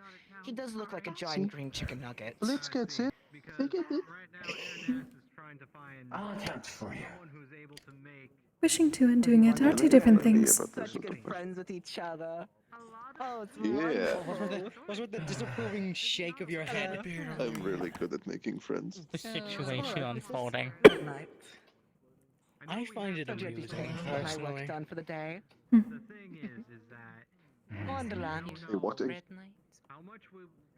He does look like a giant green chicken nugget. Let's get it. They get it. I'll attempt for you. Wishing to and doing it are two different things. Such good friends with each other. Oh, it's Yeah. What's with the disapproving shake of your head? I'm really good at making friends. The situation unfolding. Good night. I find it So do you have to amusing, get my work personally. done for the day? Mm. Wonderland. Hey, what is?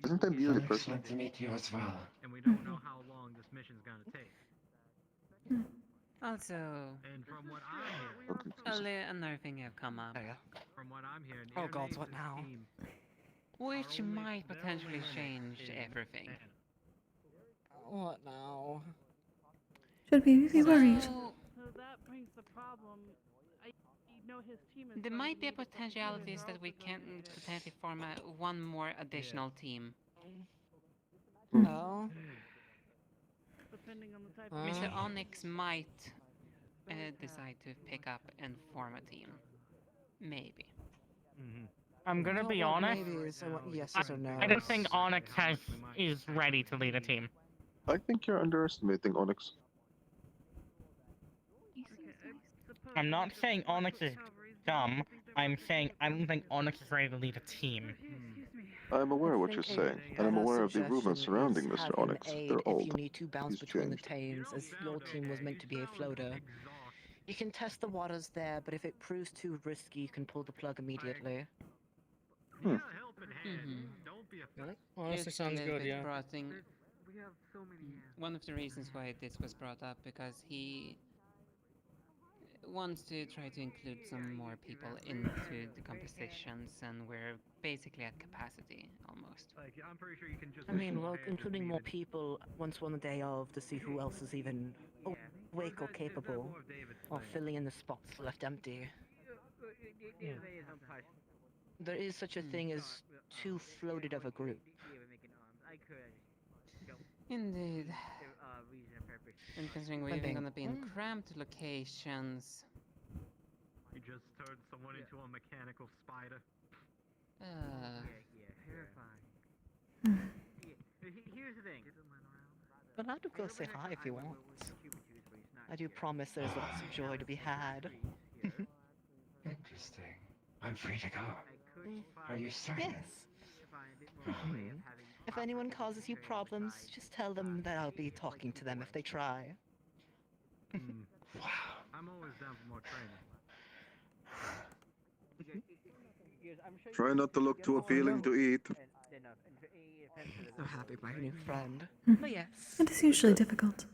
Isn't that beauty person? Excellent to meet you as well. And we don't know how long this mission's gonna take. Also, And from what I'm hearing, another thing have come up, from what I'm hearing, Oh god, what now? which might potentially change everything. What now? Should we be worried? So that brings the problem. I know his team is. There might be a potentialities that we can potentially form one more additional team. Oh? Depending on the type Mr. Onyx might decide to pick up and form a team. Maybe. I'm gonna be honest. Maybe so what yeses or no. I don't think Onyx is ready to lead a team. I think you're underestimating Onyx. I'm not saying Onyx is dumb. I'm saying I don't think Onyx is ready to lead a team. I'm aware of what you're saying, and I'm aware of the rumors surrounding Mr. Onyx. They're If old. you need to bounce He's between the changed. teams, as your team was meant to be a floater. You can test the waters there, but if it proves too risky, you can pull the plug immediately. Hmm. Honestly, Just sounds a little good, bit yeah. Broadening. One of the reasons why this was brought up because he wants to try to include some more people into the compositions, and we're basically at capacity almost. like, I'm pretty sure you can just. I mean, well, including more people once on the day of to see who else is even awake or capable, or filling in the spots left empty. There is such a thing as too floated of a group. Indeed. And considering we're even gonna be in cramped locations. You just turned someone into a mechanical spider. Here's the thing. But I'd go say hi if you want. I do promise there's lots of joy to be had. Interesting. I'm free to go. Are you certain? Yes. If anyone causes you problems, just tell them that I'll be talking to them if they try. Wow. I'm always down for more training. Try not to look too appealing to eat. So happy, my new friend. But yes. It is usually difficult.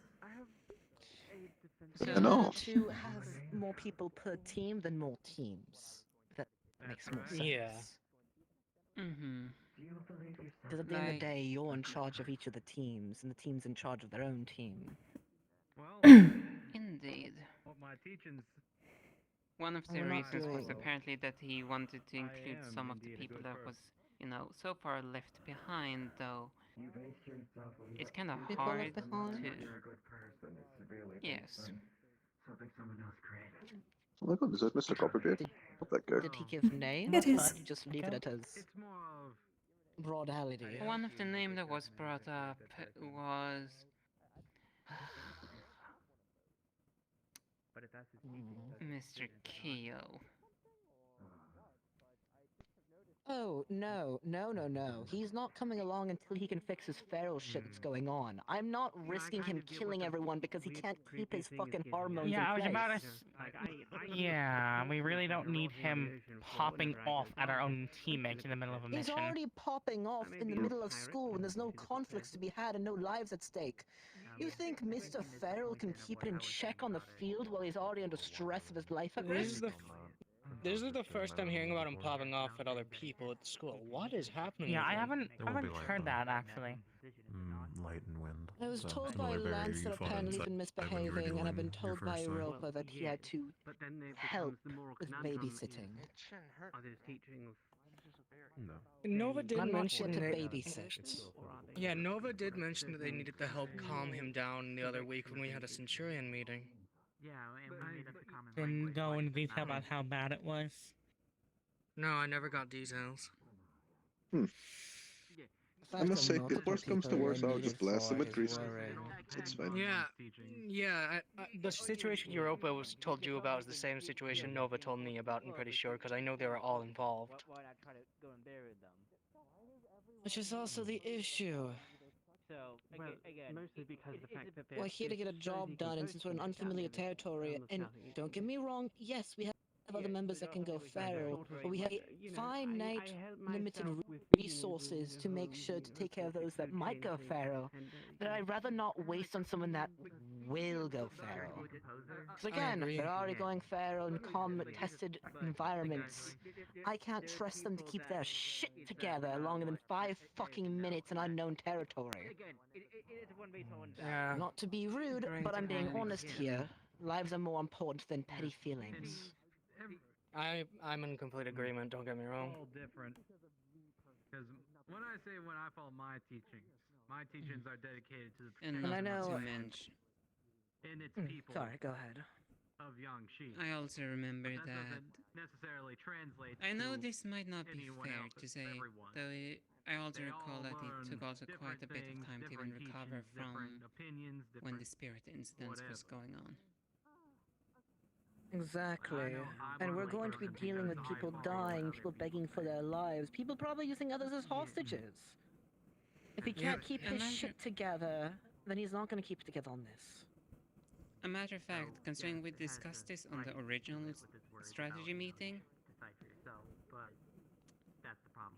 It's better to have more people per team than more teams. That makes more sense. Yeah. Mm-hmm. Because at the end of the day, you're in charge of each of the teams, and the team's in charge of their own team. Indeed. What my teachings. One of the We're not reasons was doing- apparently that he wanted to include am some of the indeed a people good that person. was, you know, so far left behind, though. It's kind of People hard left behind? to. Yes. Oh my god, is that Mr. Copperbeard? That guy. Did he give names? It Or is. did he just leave it as It's more of. broadality? One of the names that was brought up was. But if that's his Mr. Keo. Oh, no. He's not coming along until he can fix his feral shit that's going on. I'm not risking him killing everyone because he can't keep his fucking hormones Yeah, I in was place. about to. Yeah, we really don't need him popping off at our own teammates in the middle of a He's mission. already popping off in the middle of school when there's no conflicts to be had and no lives at stake. You think Mr. Feral can keep it in check on the field while he's already under stress of his life at risk? This is the first time hearing about him popping off at other people at school. What is happening? Yeah, with I him? haven't, It won't be haven't light heard though. that actually. Light and wind. I was So told it's by really very Lance that apparently he's been misbehaving, and I've been told by Europa that he had to help with babysitting. Are those teachings. No. Nova did I'm not mention here to that. babysit. Yeah, Nova did mention that they needed to help calm him down the other week when we had a Centurion meeting. Yeah, and we made up the common Didn't go into detail about how bad it was. No, I never got details. I must say, if worst comes to worst, I'll just blast them with grease. It's fine. Yeah. The situation Europa was told you about is the same situation Nova told me about. I'm pretty sure because I know they were all involved. Which is also the issue. Mostly because the fact that We're here to get a job done, and since we're in unfamiliar territory, and don't get me wrong, yes, we have other members that can go feral, but we have finite, limited resources to make sure to take care of those that might go feral, that I'd rather not waste on someone that will go feral. Because again, they're already going feral in tested environments. I can't trust them to keep their shit together longer than 5 fucking minutes in unknown territory. Yeah. Not to be rude, but I'm being honest here. Lives are more important than petty feelings. I'm in complete agreement. Don't get me wrong. all different. Because when I follow my teachings are dedicated to the And protection not I know- to mention. and its people Sorry, go ahead. of young sheep. I also remember But that. doesn't necessarily translate I know to this might not be anyone fair else, to say, everyone. though I also They recall all that it learn took also quite a different bit of things, time to even different recover teachings, different from opinions, when the different spirit incident was going on. Exactly. And we're going to be dealing with people dying, people begging for their lives, people probably using others as hostages. If he can't keep his shit together, then he's not going to keep it together on this. A matter of fact, considering we discussed this on the original strategy meeting,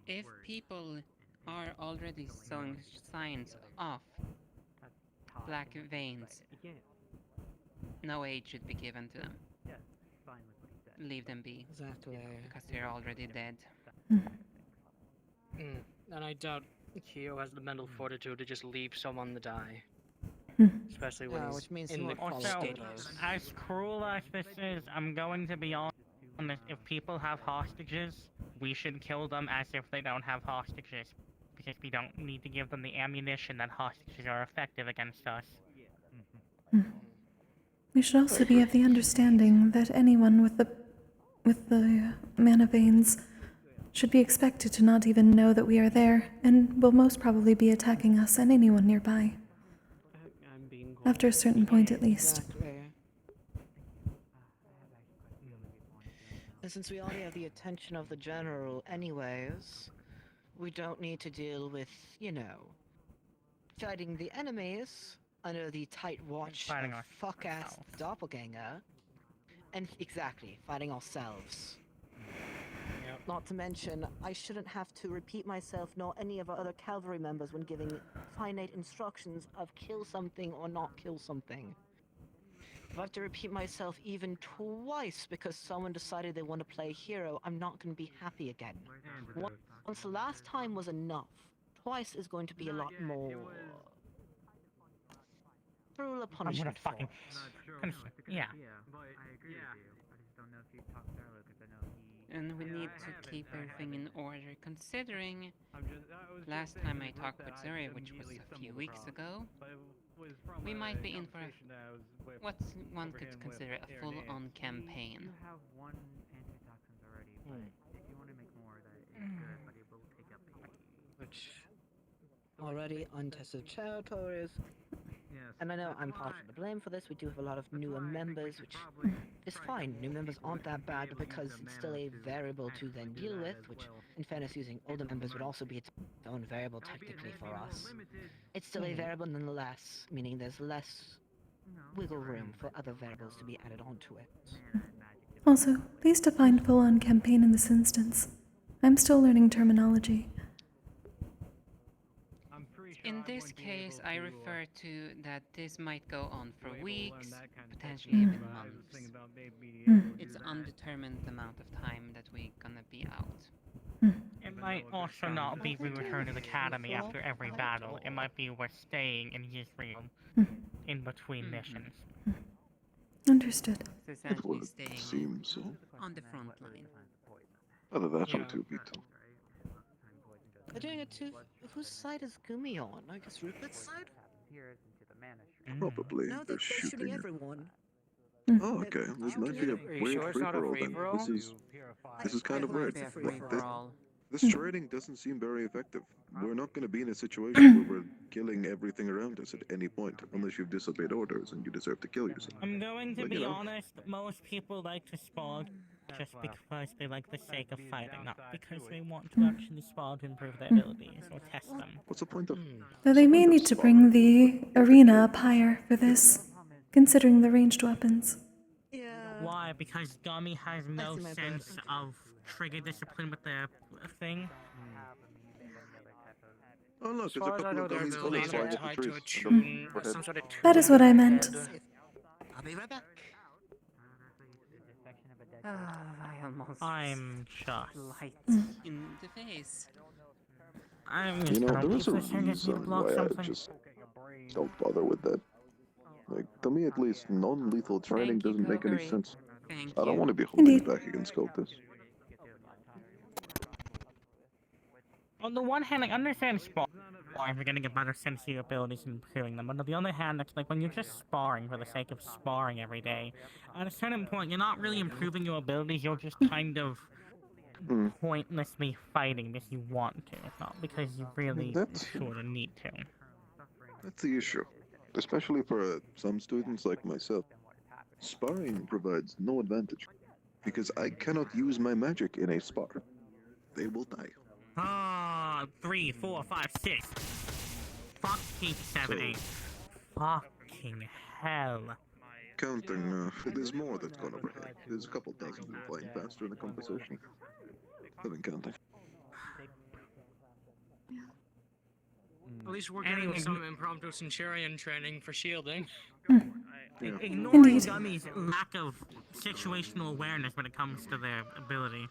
if people are already showing signs of black veins, no aid should be given to them. Leave them be. Exactly. Because they're already dead. And I doubt Kyo has the mental fortitude to just leave someone to die. Especially when he's which means in he the won't follow Also, status. as cruel as this is, I'm going to be honest. If people have hostages, we should kill them as if they don't have hostages. Because we don't need to give them the ammunition that hostages are effective against us. We should also be of the understanding that anyone with the mana veins should be expected to not even know that we are there, and will most probably be attacking us and anyone nearby. After a certain point, at least. Exactly. And since we already have the attention of the general anyways, we don't need to deal with, fighting the enemies under the tight watch Fighting of fuck-ass doppelganger. And exactly, fighting ourselves. Not to mention, I shouldn't have to repeat myself nor any of our other cavalry members when giving finite instructions of kill something or not kill something. If I have to repeat myself even twice because someone decided they want to play hero, I'm not going to be happy again. Once the last time was enough, twice is going to be a lot more. Cruel a I'm gonna punishment for fucking. Yeah. And we need to keep everything in order, considering last time I talked with Zuri, which was a few weeks ago, we might be in for what one could consider a full-on campaign. Which already untested territories. And I know I'm partially to blame for this. We do have a lot of newer members, which is fine. New members aren't that bad because it's still a variable to then deal with, which in fairness using older members would also be its own variable technically for us. It's still a variable nonetheless, meaning there's less wiggle room for other variables to be added onto it. Also, please define full-on campaign in this instance. I'm still learning terminology. In this case, I refer to that this might go on for weeks, potentially even months. It's undetermined amount of time that we're gonna be out. It might also not be we return to the academy after every battle. It might be we're staying in Israel in between missions. Understood. So essentially It staying seems so. on the front line. Other than that, I'm too beat. They're doing it too. Whose side is Gumi on? I guess Rupert's side? Probably No, they're they're shooting shooting it. everyone. Oh, okay. This might be a weird free-for-all then. This is kind of weird. This trading doesn't seem very effective. We're not going to be in a situation where we're killing everything around us at any point, unless you've disobeyed orders and you deserve to kill yourself. I'm going to But, be you know, honest, most people like to spawn just because they like the sake of fighting, not because they want to actually spawn to improve their abilities or test them. What's the point of... Though they may need to bring the arena up higher for this, considering the ranged weapons. Why? Because Gummy has no sense of trigger discipline with the thing? Oh look, there's a couple of dummies the laser flying at the tied to a trees. tune, some sort of That is what I meant. I'll be right back. I almost I'm just... light in the face. I'm You just know, gonna there is a leave this and just reason block why I something. just don't bother with that. Like, to me at least, non-lethal training Thank you, doesn't make any Kokkuri. sense. Thank I don't you. want to be holding Indeed. back against Cultists. On the one hand, I understand sparring for getting a better sense of your abilities and improving them, but on the other hand, it's like when you're just sparring for the sake of sparring every day, at a certain point, you're not really improving your abilities, you're just kind of pointlessly fighting because you want to, not because you really sort of need to. That's the issue. Especially for some students like myself. Sparring provides no advantage. Because I cannot use my magic in a spar. They will die. 3, 4, 5, 6. Fucking 7, 8. Fucking hell. Counting, there's more that's gone overhead. There's a couple dozen who are flying faster in the conversation. I've been counting. At least we're getting some impromptu Centurion training for shielding. Ignoring Gummy's lack of situational awareness when it comes to their ability.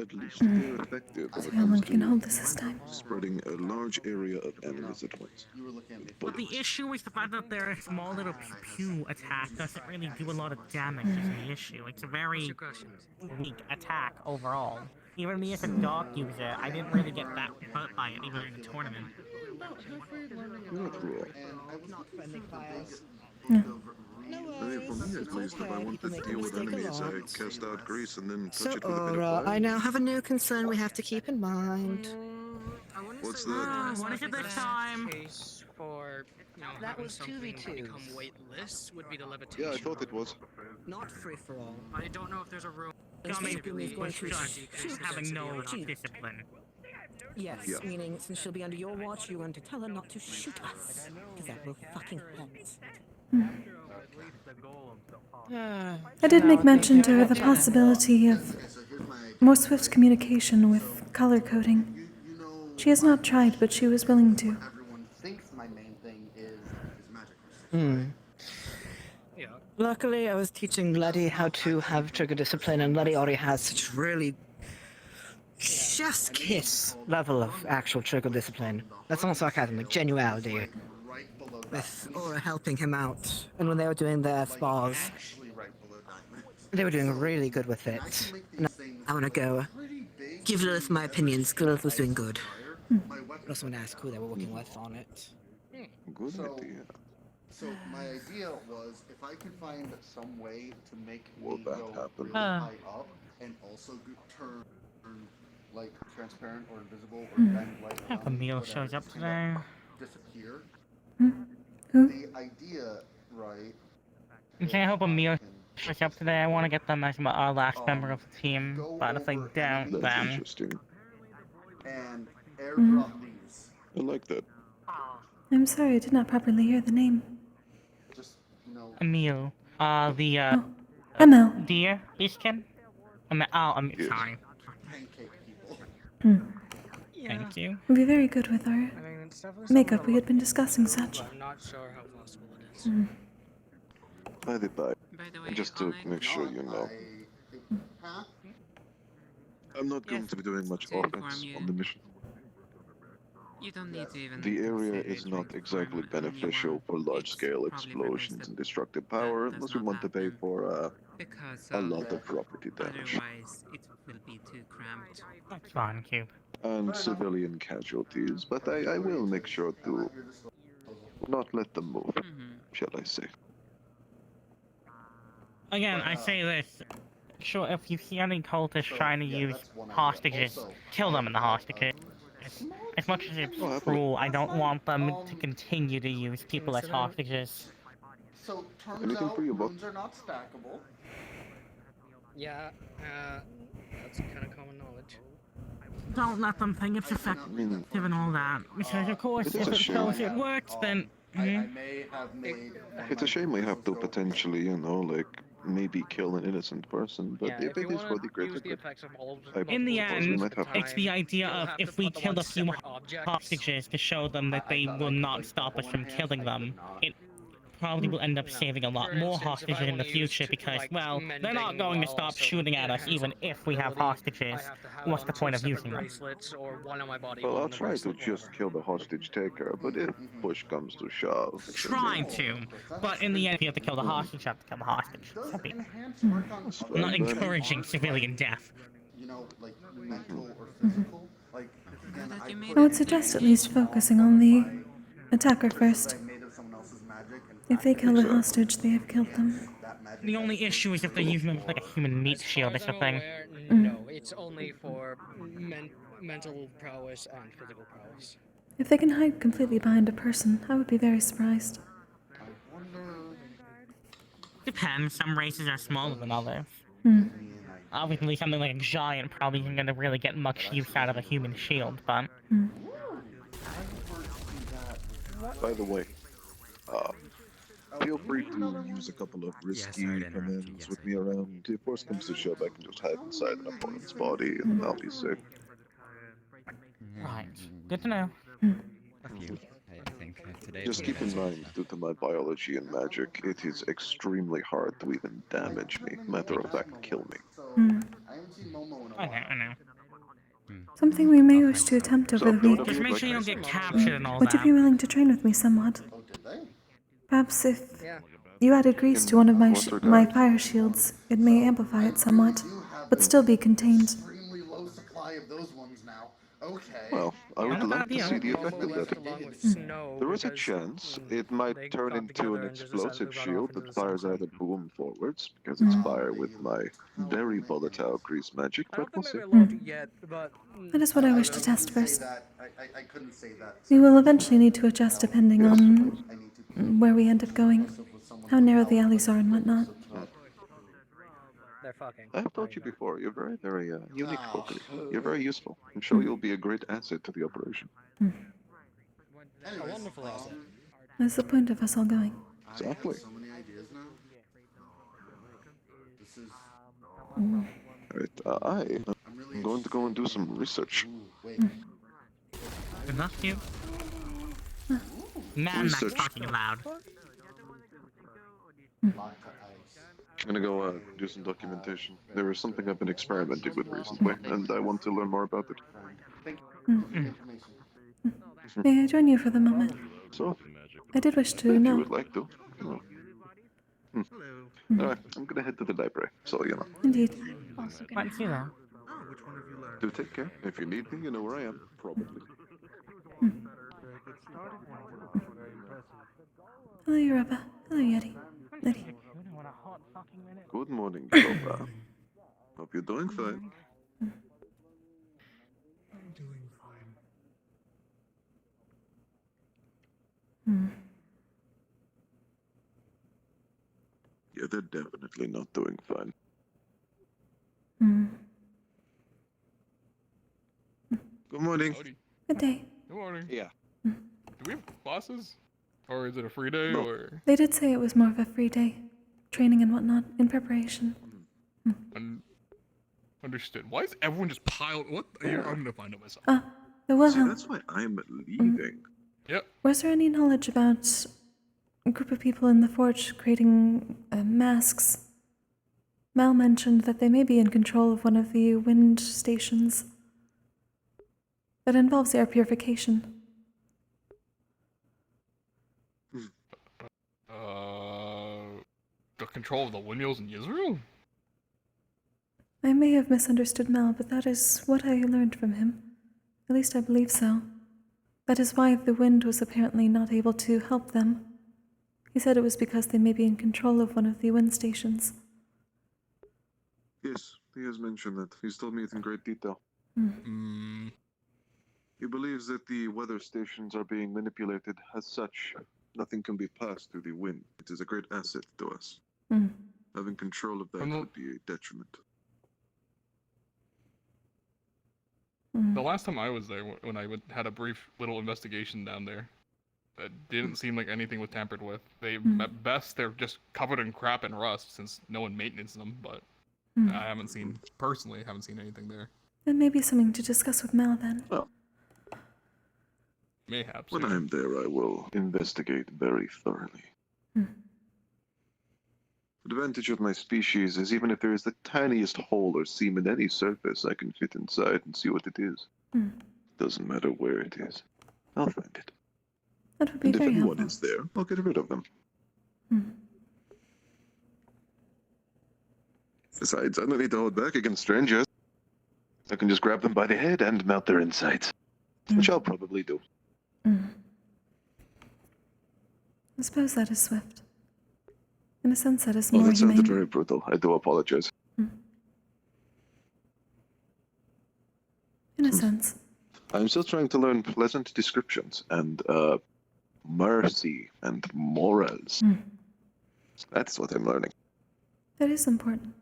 At least they're effective when it See how long comes you can to hold this time. spreading a large area of enemies at once. But the issue is the fact that their small little pew attack doesn't really do a lot of damage is the issue. It's a very weak attack overall. Even me as a dog user, I didn't really get that hurt by it even in the tournament. You're not raw. Yeah. I mean, for me at least, if I want to deal with enemies, I cast out grease and then touch So, it with a bit of Aura, fire. I now have a new concern we have to keep in mind. What's that? What is it this time? Case for, you know, That having was something 2v2s. become weightless would be the levitation. Yeah, I thought it was. Not free for all. I don't know if there's a room. Gummy Gummy was to just shoot. having no discipline. Yes, Yeah. meaning since she'll be under your watch, you're going to tell her not to shoot us. Because that will fucking hurt. I did make mention to her the possibility of more swift communication with color coding. She has not tried, but she was willing to. Everyone thinks my main thing is Luckily, I was teaching Letty how to have trigger discipline, and Letty already has such really chef's kiss level of actual trigger discipline. That's not sarcasm, like genuality. With Aura helping him out, and when they were doing their spars, they were doing really good with it. And I want to go give Lilith my opinions. Lilith was doing good. I also want to ask who they were working with on it. Good idea. So my idea was if I could find some way to make me go really high up and also turn like transparent or invisible or bend light I hope Emil shows up today. disappear. Who? The idea, right? Okay, I hope Emil shows up today. I want to get them as our last member of the team, but if they don't, then... Interesting. And airdrop these. I like that. I'm sorry, I did not properly hear the name. Emil. Emil. Dear Beastkin? I'm sorry. Thank you. Would be very good with our makeup. We had been discussing such. I'm not sure how possible it is. By the by, just to make sure you know, I'm not going to be doing much offense on the mission. You don't need to even... The area is not exactly beneficial for large-scale explosions and destructive power unless we want to pay for a lot of property damage. Otherwise, it will be too cramped. That's fine, Cube. And civilian casualties, but I will make sure to not let them move, shall I say. Again, I say this. Sure, if you see any cultists trying to use hostages, kill them in the hostages. As much as it's cruel, I don't want them to continue to use people as hostages. So, turns out wounds are not stackable. Yeah, that's kind of common knowledge. Don't let them think it's effective and all that. Because of course, if it shows it works, then... It's a shame we have to potentially, you know, like, maybe kill an innocent person, but if it is for the greater good, in the end, it's the idea of if we kill a few hostages to show them that they will not stop us from killing them, it probably will end up saving a lot more hostages in the future because, well, they're not going to stop shooting at us even if we have hostages. What's the point of using them? Well, I'll try to just kill the hostage taker, but if push comes to shove... Trying to, but in the end, if you have to kill the hostage, you have to kill the hostage. I'm not encouraging civilian death. You know, like, mental or physical, like... I would suggest at least focusing on the attacker first. If they kill the hostage, they have killed them. The only issue is if they're using them as like a human meat shield or something. No, it's only for mental prowess and physical prowess. If they can hide completely behind a person, I would be very surprised. Depends, some races are smaller than others. Obviously, something like a giant probably isn't going to really get much use out of a human shield, but... By the way, feel free to use a couple of risky commands with me around. If worse comes to shove, I can just hide inside an opponent's body and I'll be safe. Right. Good to know. Just keep in mind, due to my biology and magic, it is extremely hard to even damage me. Matter of fact, kill me. I know. Something we may wish to attempt over the week. Just make sure you don't get captured and all Would you that. be willing to train with me somewhat? Perhaps if you added grease to one of my fire shields, it may amplify it somewhat, but still be contained. Well, I would love to see the effect of that. There is a chance it might turn into an explosive shield that fires either boom forwards, because it's fire with my very volatile grease magic, but we'll see. That is what I wish to test first. We will eventually need to adjust depending on where we end up going, how narrow the alleys are and whatnot. I have told you before, you're very, very unique, Kokkuri. You're very useful. I'm sure you'll be a great asset to the operation. A wonderful asset. That's the point of us all going. Exactly. Alright, I'm going to go and do some research. Good luck to you. Man, that's fucking loud. I'm gonna go do some documentation. There was something I've been experimenting with recently, and I want to learn more about it. May I join you for the moment? So, I did wish to if you know. would like to. Oh. Alright, I'm gonna head to the library, so you know. Indeed. Might see that. Do take care. If you need me, you know where I am. Probably. Hello, Europa. Hello, Yeti. Yeti. Good morning, Europa. Hope you're doing fine. I'm doing fine. Yeah, they're definitely not doing fine. Good morning. Howdy. Good day. Good morning. Yeah. Do we have classes? Or is it a free day, or? They did say it was more of a free day. Training and whatnot, in preparation. Understood. Why is everyone just piled? What? I'm gonna find out myself. The Wilhelm. See, that's why I'm leaving. Yep. Was there any knowledge about a group of people in the forge creating masks? Mal mentioned that they may be in control of one of the wind stations. That involves air purification. The control of the windmills in Israel? I may have misunderstood Mal, but that is what I learned from him. At least I believe so. That is why the wind was apparently not able to help them. He said it was because they may be in control of one of the wind stations. Yes, he has mentioned that. He's told me it in great detail. He believes that the weather stations are being manipulated. As such, nothing can be passed through the wind. It is a great asset to us. Having control of that would be a detriment. The last time I was there, when I had a brief little investigation down there, it didn't seem like anything was tampered with. At best, they're just covered in crap and rust, since no one maintains them, but I haven't seen anything there. That may be something to discuss with Mal then. Well, mayhaps. When I'm there, I will investigate very thoroughly. The advantage of my species is even if there is the tiniest hole or seam in any surface, I can fit inside and see what it is. Doesn't matter where it is. I'll find it. That would be And if very anyone helpful. is there, I'll get rid of them. Besides, I don't need to hold back against strangers. I can just grab them by the head and melt their insides. Which I'll probably do. I suppose that is swift. In a sense, that is Oh, more that sounded humane. very brutal. I do apologize. In a sense. I'm still trying to learn pleasant descriptions and, mercy and morals. That's what I'm learning. That is important.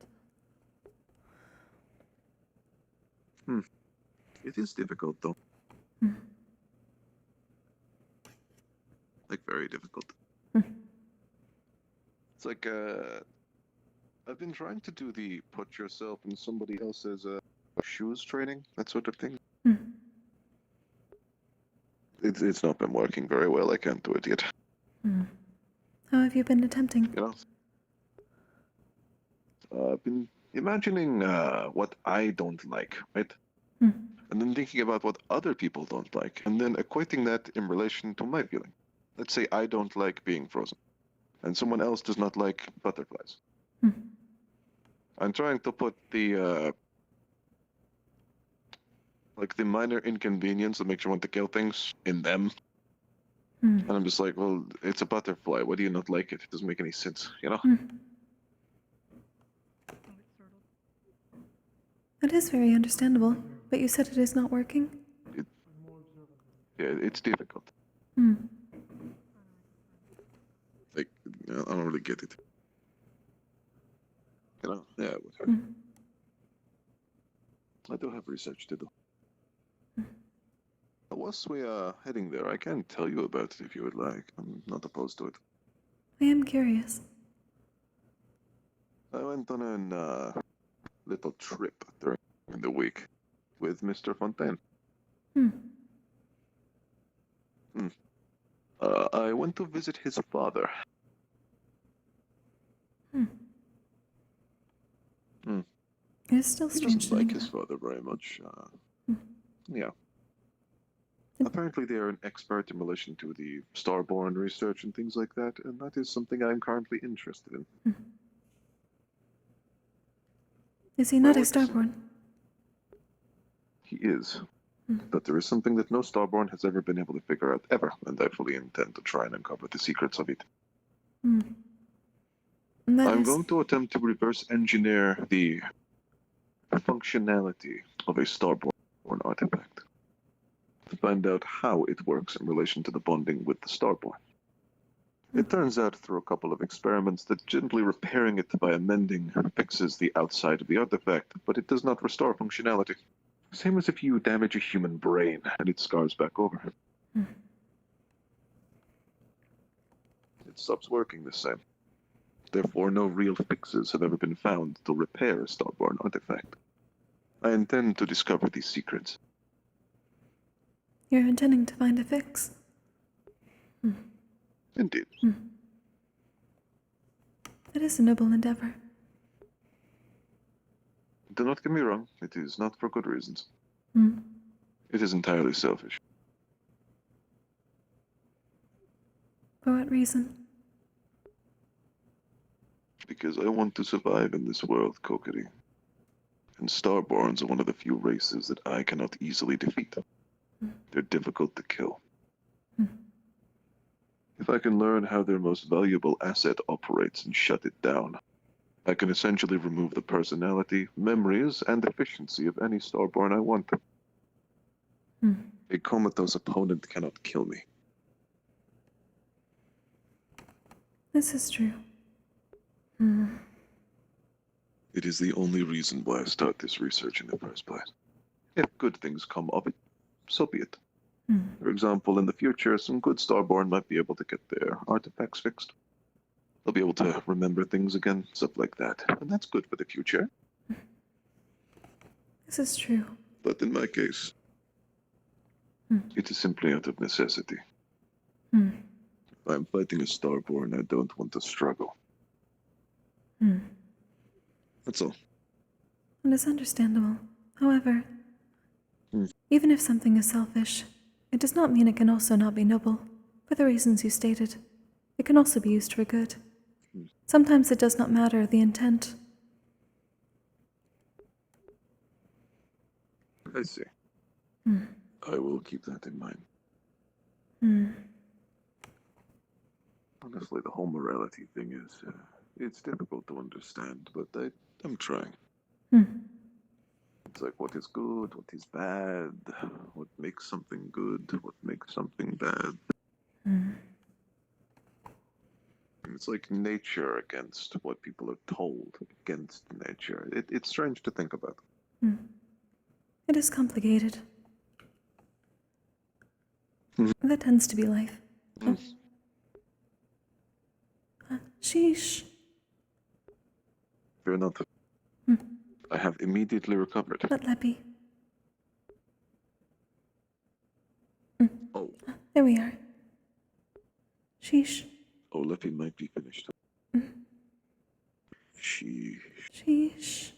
It is difficult, though. Like, very difficult. It's like, I've been trying to do the put yourself in somebody else's, shoes training, that sort of thing. It's not been working very well. I can't do it yet. How have you been attempting? You know? I've been imagining, what I don't like, right? And then thinking about what other people don't like, and then equating that in relation to my feeling. Let's say I don't like being frozen, and someone else does not like butterflies. I'm trying to put the, like the minor inconvenience that makes you want to kill things in them. And I'm just like, well, it's a butterfly. Why do you not like it? It doesn't make any sense, you know? That is very understandable, but you said it is not working? Yeah, it's difficult. Like, I don't really get it. You know? Yeah, whatever. I do have research to do. Once we are heading there, I can tell you about it if you would like. I'm not opposed to it. I am curious. I went on a little trip during the week with Mr. Fontaine. I went to visit his father. It's still strange Doesn't to like think his about. father very much. Yeah. Apparently, they are an expert in relation to the starborn research and things like that, and that is something I am currently interested in. Is he not a starborn? He is. But there is something that no starborn has ever been able to figure out, ever, and I fully intend to try and uncover the secrets of it. Hmm. That I'm is- going to attempt to reverse engineer the functionality of a starborn artifact to find out how it works in relation to the bonding with the starborn. It turns out through a couple of experiments that gently repairing it by amending fixes the outside of the artifact, but it does not restore functionality. Same as if you damage a human brain and it scars back over. It stops working the same. Therefore, no real fixes have ever been found to repair a starborn artifact. I intend to discover these secrets. You're intending to find a fix? Indeed. It is a noble endeavor. Do not get me wrong, it is not for good reasons. Hmm. It is entirely selfish. For what reason? Because I want to survive in this world, Kokkuri. And starborns are one of the few races that I cannot easily defeat. They're difficult to kill. If I can learn how their most valuable asset operates and shut it down, I can essentially remove the personality, memories, and efficiency of any starborn I want. A comatose opponent cannot kill me. This is true. It is the only reason why I start this research in the first place. If good things come of it, so be it. For example, in the future, some good starborn might be able to get their artifacts fixed. They'll be able to remember things again, stuff like that. And that's good for the future. This is true. But in my case, it is simply out of necessity. If I'm fighting a starborn, I don't want to struggle. That's all. It is understandable. However, even if something is selfish, it does not mean it can also not be noble, for the reasons you stated. It can also be used for good. Sometimes it does not matter the intent. I see. I will keep that in mind. Honestly, the whole morality thing is, it's difficult to understand, but I'm trying. It's like, what is good, what is bad, what makes something good, what makes something bad. It's like nature against what people are told against nature. It's strange to think about. It is complicated. That tends to be life. Sheesh. Fear not. I have immediately recovered. Let that be. Oh. There we are. Sheesh. Oh, Leppy might be finished. Sheesh. Sheesh.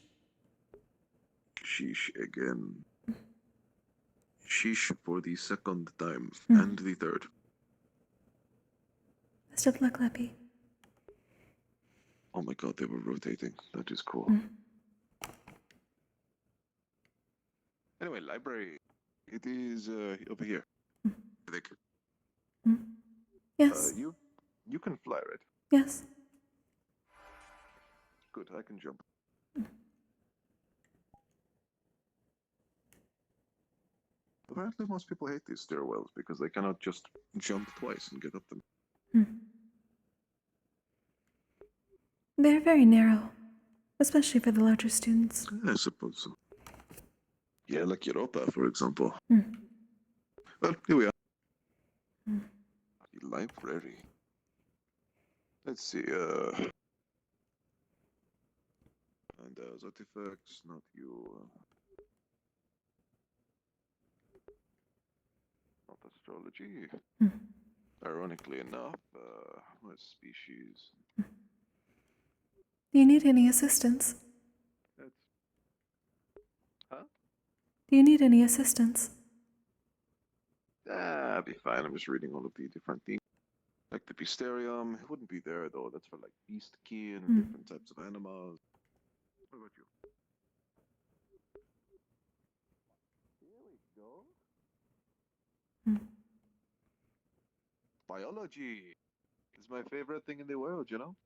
Sheesh again. Sheesh for the second time, and the third. Best of luck, Leppy. Oh my god, they were rotating. That is cool. Anyway, library. It is over here. I think. Yes. You can fly, right? Yes. Good, I can jump. Apparently most people hate these stairwells because they cannot just jump twice and get up them. They're very narrow, especially for the larger students. I suppose so. Yeah, like Europa, for example. Well, here we are. The library. Let's see, and artifacts, not you. Not astrology. Ironically enough, what species? Do you need any assistance? Do you need any assistance? I'll be fine. I'm just reading all of the different things. Like the Beasterium, it wouldn't be there though. That's for like beast kin, different types of animals. What about you? Here we go. Biology is my favorite thing in the world, you know?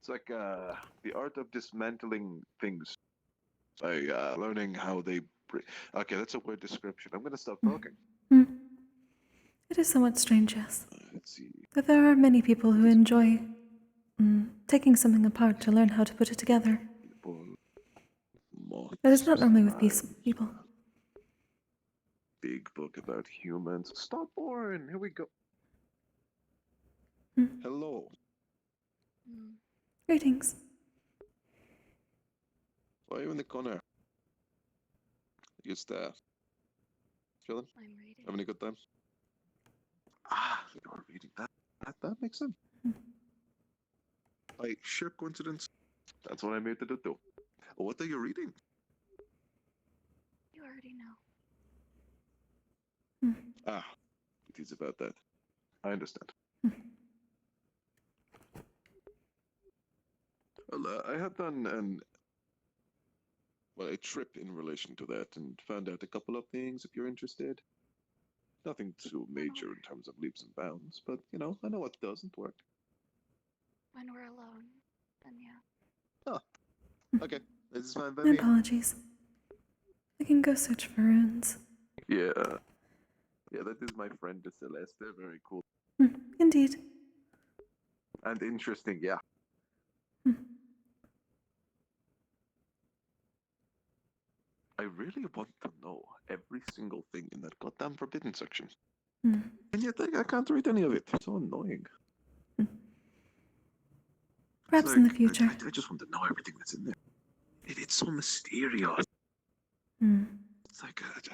It's like the art of dismantling things by learning how they. Okay, that's a weird description. I'm gonna stop talking. It is somewhat strange, yes. Let's see. But there are many people who enjoy taking something apart to learn how to put it together. That is not normally with people. Big book about humans. Stop born. Here we go. Hello. Greetings. Why are you in the corner? Just chilling. I'm reading. Having a good time. You are reading that. That makes sense. By sheer coincidence, that's what I'm here to do too. What are you reading? You already know. It is about that. I understand. Well, I have done a trip in relation to that and found out a couple of things if you're interested. Nothing too major in terms of leaps and bounds, but I know what doesn't work. When we're alone, then yeah. Okay, this is fine by My me. apologies. I can go search for runes. Yeah, that is my friend the Celeste. They're very cool. Indeed. And interesting, yeah. I really want to know every single thing in that goddamn forbidden section. And yet I can't read any of it. It's so annoying. Perhaps in the future. I just want to know everything that's in there. It's so mysterious. It's like, it's...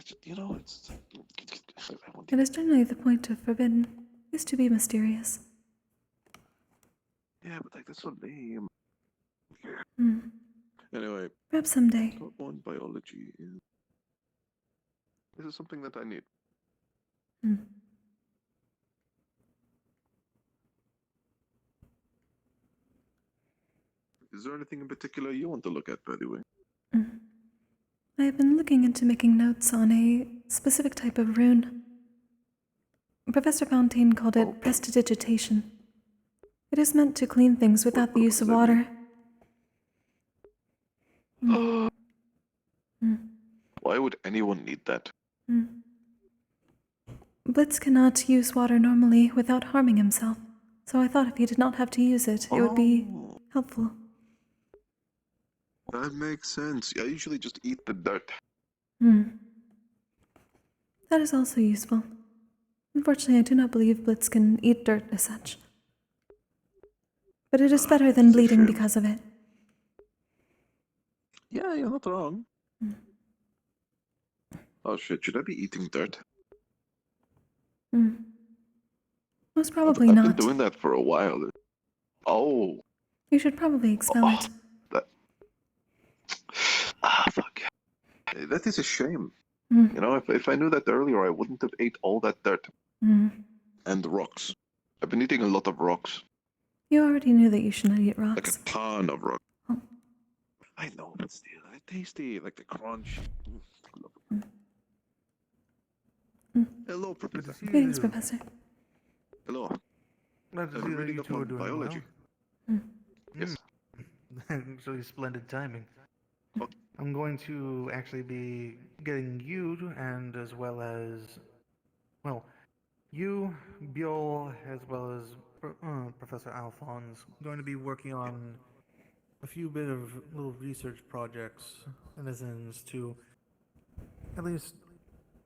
It is generally the point of forbidden, is to be mysterious. Yeah, but that's so lame. Anyway. Perhaps someday. Top 1 biology is... This is something that I need. Is there anything in particular you want to look at, by the way? I have been looking into making notes on a specific type of rune. Professor Fontaine called it prestidigitation. It is meant to clean things without the use of water. Why would anyone need that? Blitz cannot use water normally without harming himself, so I thought if he did not have to use it, it would be helpful. That makes sense. I usually just eat the dirt. That is also useful. Unfortunately, I do not believe Blitz can eat dirt as such. But it is better than bleeding because of it. Yeah, you're not wrong. Oh shit, should I be eating dirt? Most probably I've not. been doing that for a while. Oh. You should probably expel it. Fuck. That is a shame. If I knew that earlier, I wouldn't have ate all that dirt. And rocks. I've been eating a lot of rocks. You already knew that you should not eat rocks. Like a ton of rocks. I know, but still, they're tasty, like the crunch. Hello, Professor. Greetings, Professor. Hello. Glad to I've see been that reading you up two are on doing biology. Yes. Actually, splendid timing. I'm going to actually be getting you, and as well as, well, you, Biol, as well as Professor Alphonse, going to be working on a few bit of little research projects in a sense to at least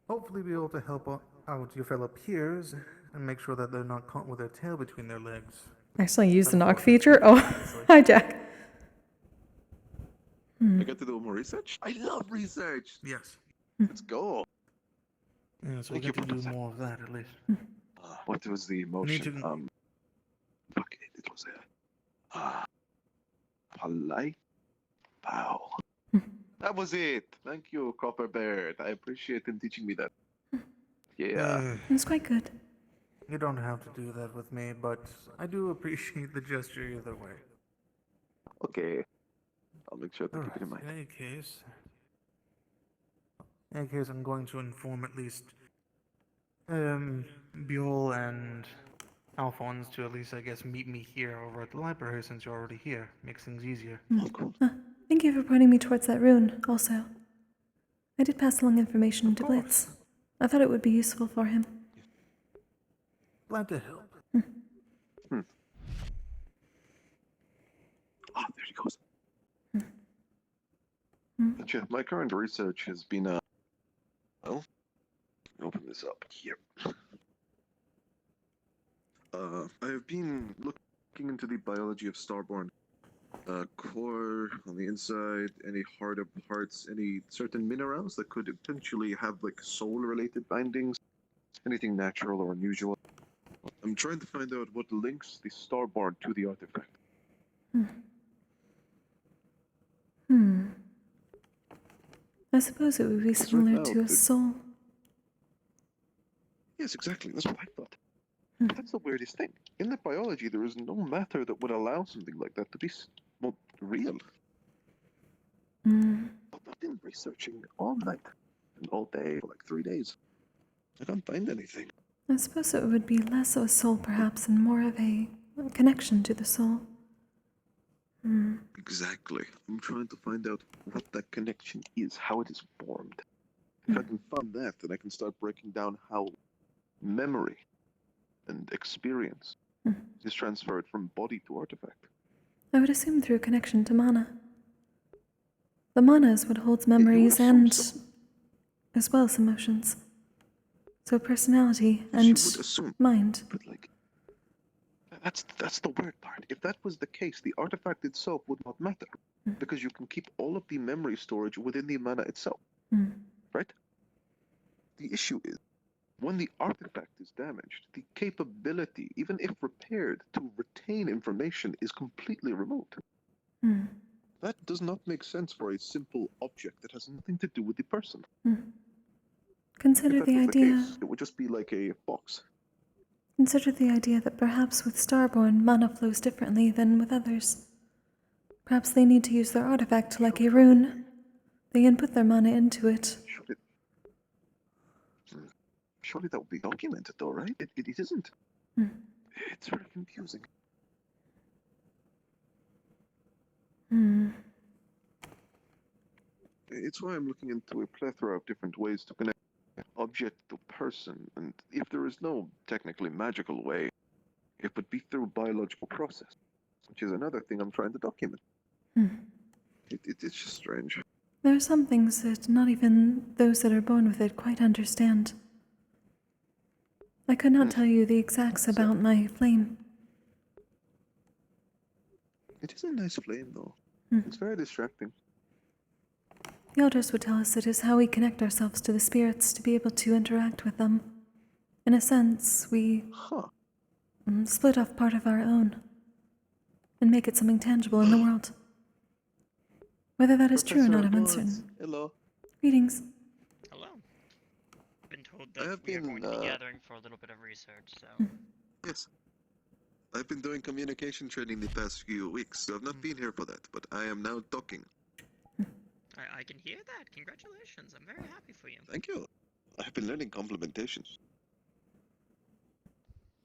hopefully be able to help out your fellow peers and make sure that they're not caught with their tail between their legs. Actually use the knock feature? Oh, hi, Jack. I get to do more research? I love research! Yes. Let's go. Yeah, so we get to do more of that at least. What was the motion? Fuck it, it was polite bow. That was it. Thank you, Copper Bear. I appreciate him teaching me that. Yeah. It's quite good. You don't have to do that with me, but I do appreciate the gesture either way. Okay. I'll make sure to keep it in mind. In any case, I'm going to inform at least Buell and Alphonse to at least, I guess, meet me here over at the library since you're already here. Makes things easier. Thank you for pointing me towards that rune, also. I did pass along information to Blitz. I thought it would be useful for him. Glad to help. Oh, there she goes. But yeah, my current research has been, well, open this up here. I have been looking into the biology of Starborn. Core on the inside, any heart of hearts, any certain minerals that could potentially have like soul-related bindings, anything natural or unusual. I'm trying to find out what links the Starborn to the artifact. I suppose it would be similar to a soul. Yes, exactly. That's what I thought. But that's the weirdest thing. In the biology, there is no matter that would allow something like that to be real. I've been researching all night and all day for like 3 days. I can't find anything. I suppose it would be less of a soul, perhaps, and more of a connection to the soul. Exactly. I'm trying to find out what that connection is, how it is formed. If I can find that, then I can start breaking down how memory and experience is transferred from body to artifact. I would assume through a connection to mana. The mana is what holds memories and, as well as emotions. So personality and mind. But like, that's the weird part. If that was the case, the artifact itself would not matter, because you can keep all of the memory storage within the mana itself, right? The issue is, when the artifact is damaged, the capability, even if repaired, to retain information is completely removed. That does not make sense for a simple object that has nothing to do with the person. Consider If that the was idea. the case, it would just be like a box. Consider the idea that perhaps with Starborn, mana flows differently than with others. Perhaps they need to use their artifact like a rune. They input their mana into it. Surely that would be documented, though, right? It isn't. It's very confusing. It's why I'm looking into a plethora of different ways to connect object to person, and if there is no technically magical way, it would be through biological process, which is another thing I'm trying to document. It's just strange. There are some things that not even those that are born with it quite understand. I could not tell you the exacts about my flame. It is a nice flame, though. It's very distracting. The elders would tell us it is how we connect ourselves to the spirits to be able to interact with them. In a sense, we split off part of our own and make it something tangible in the world. Whether that is true or not, I'm uncertain. Hello. Greetings. Hello. I've been told that we are going to be gathering for a little bit of research, so... Yes. I've been doing communication training the past few weeks, so I've not been here for that, but I am now talking. I can hear that. Congratulations. I'm very happy for you. Thank you. I've been learning complimentations.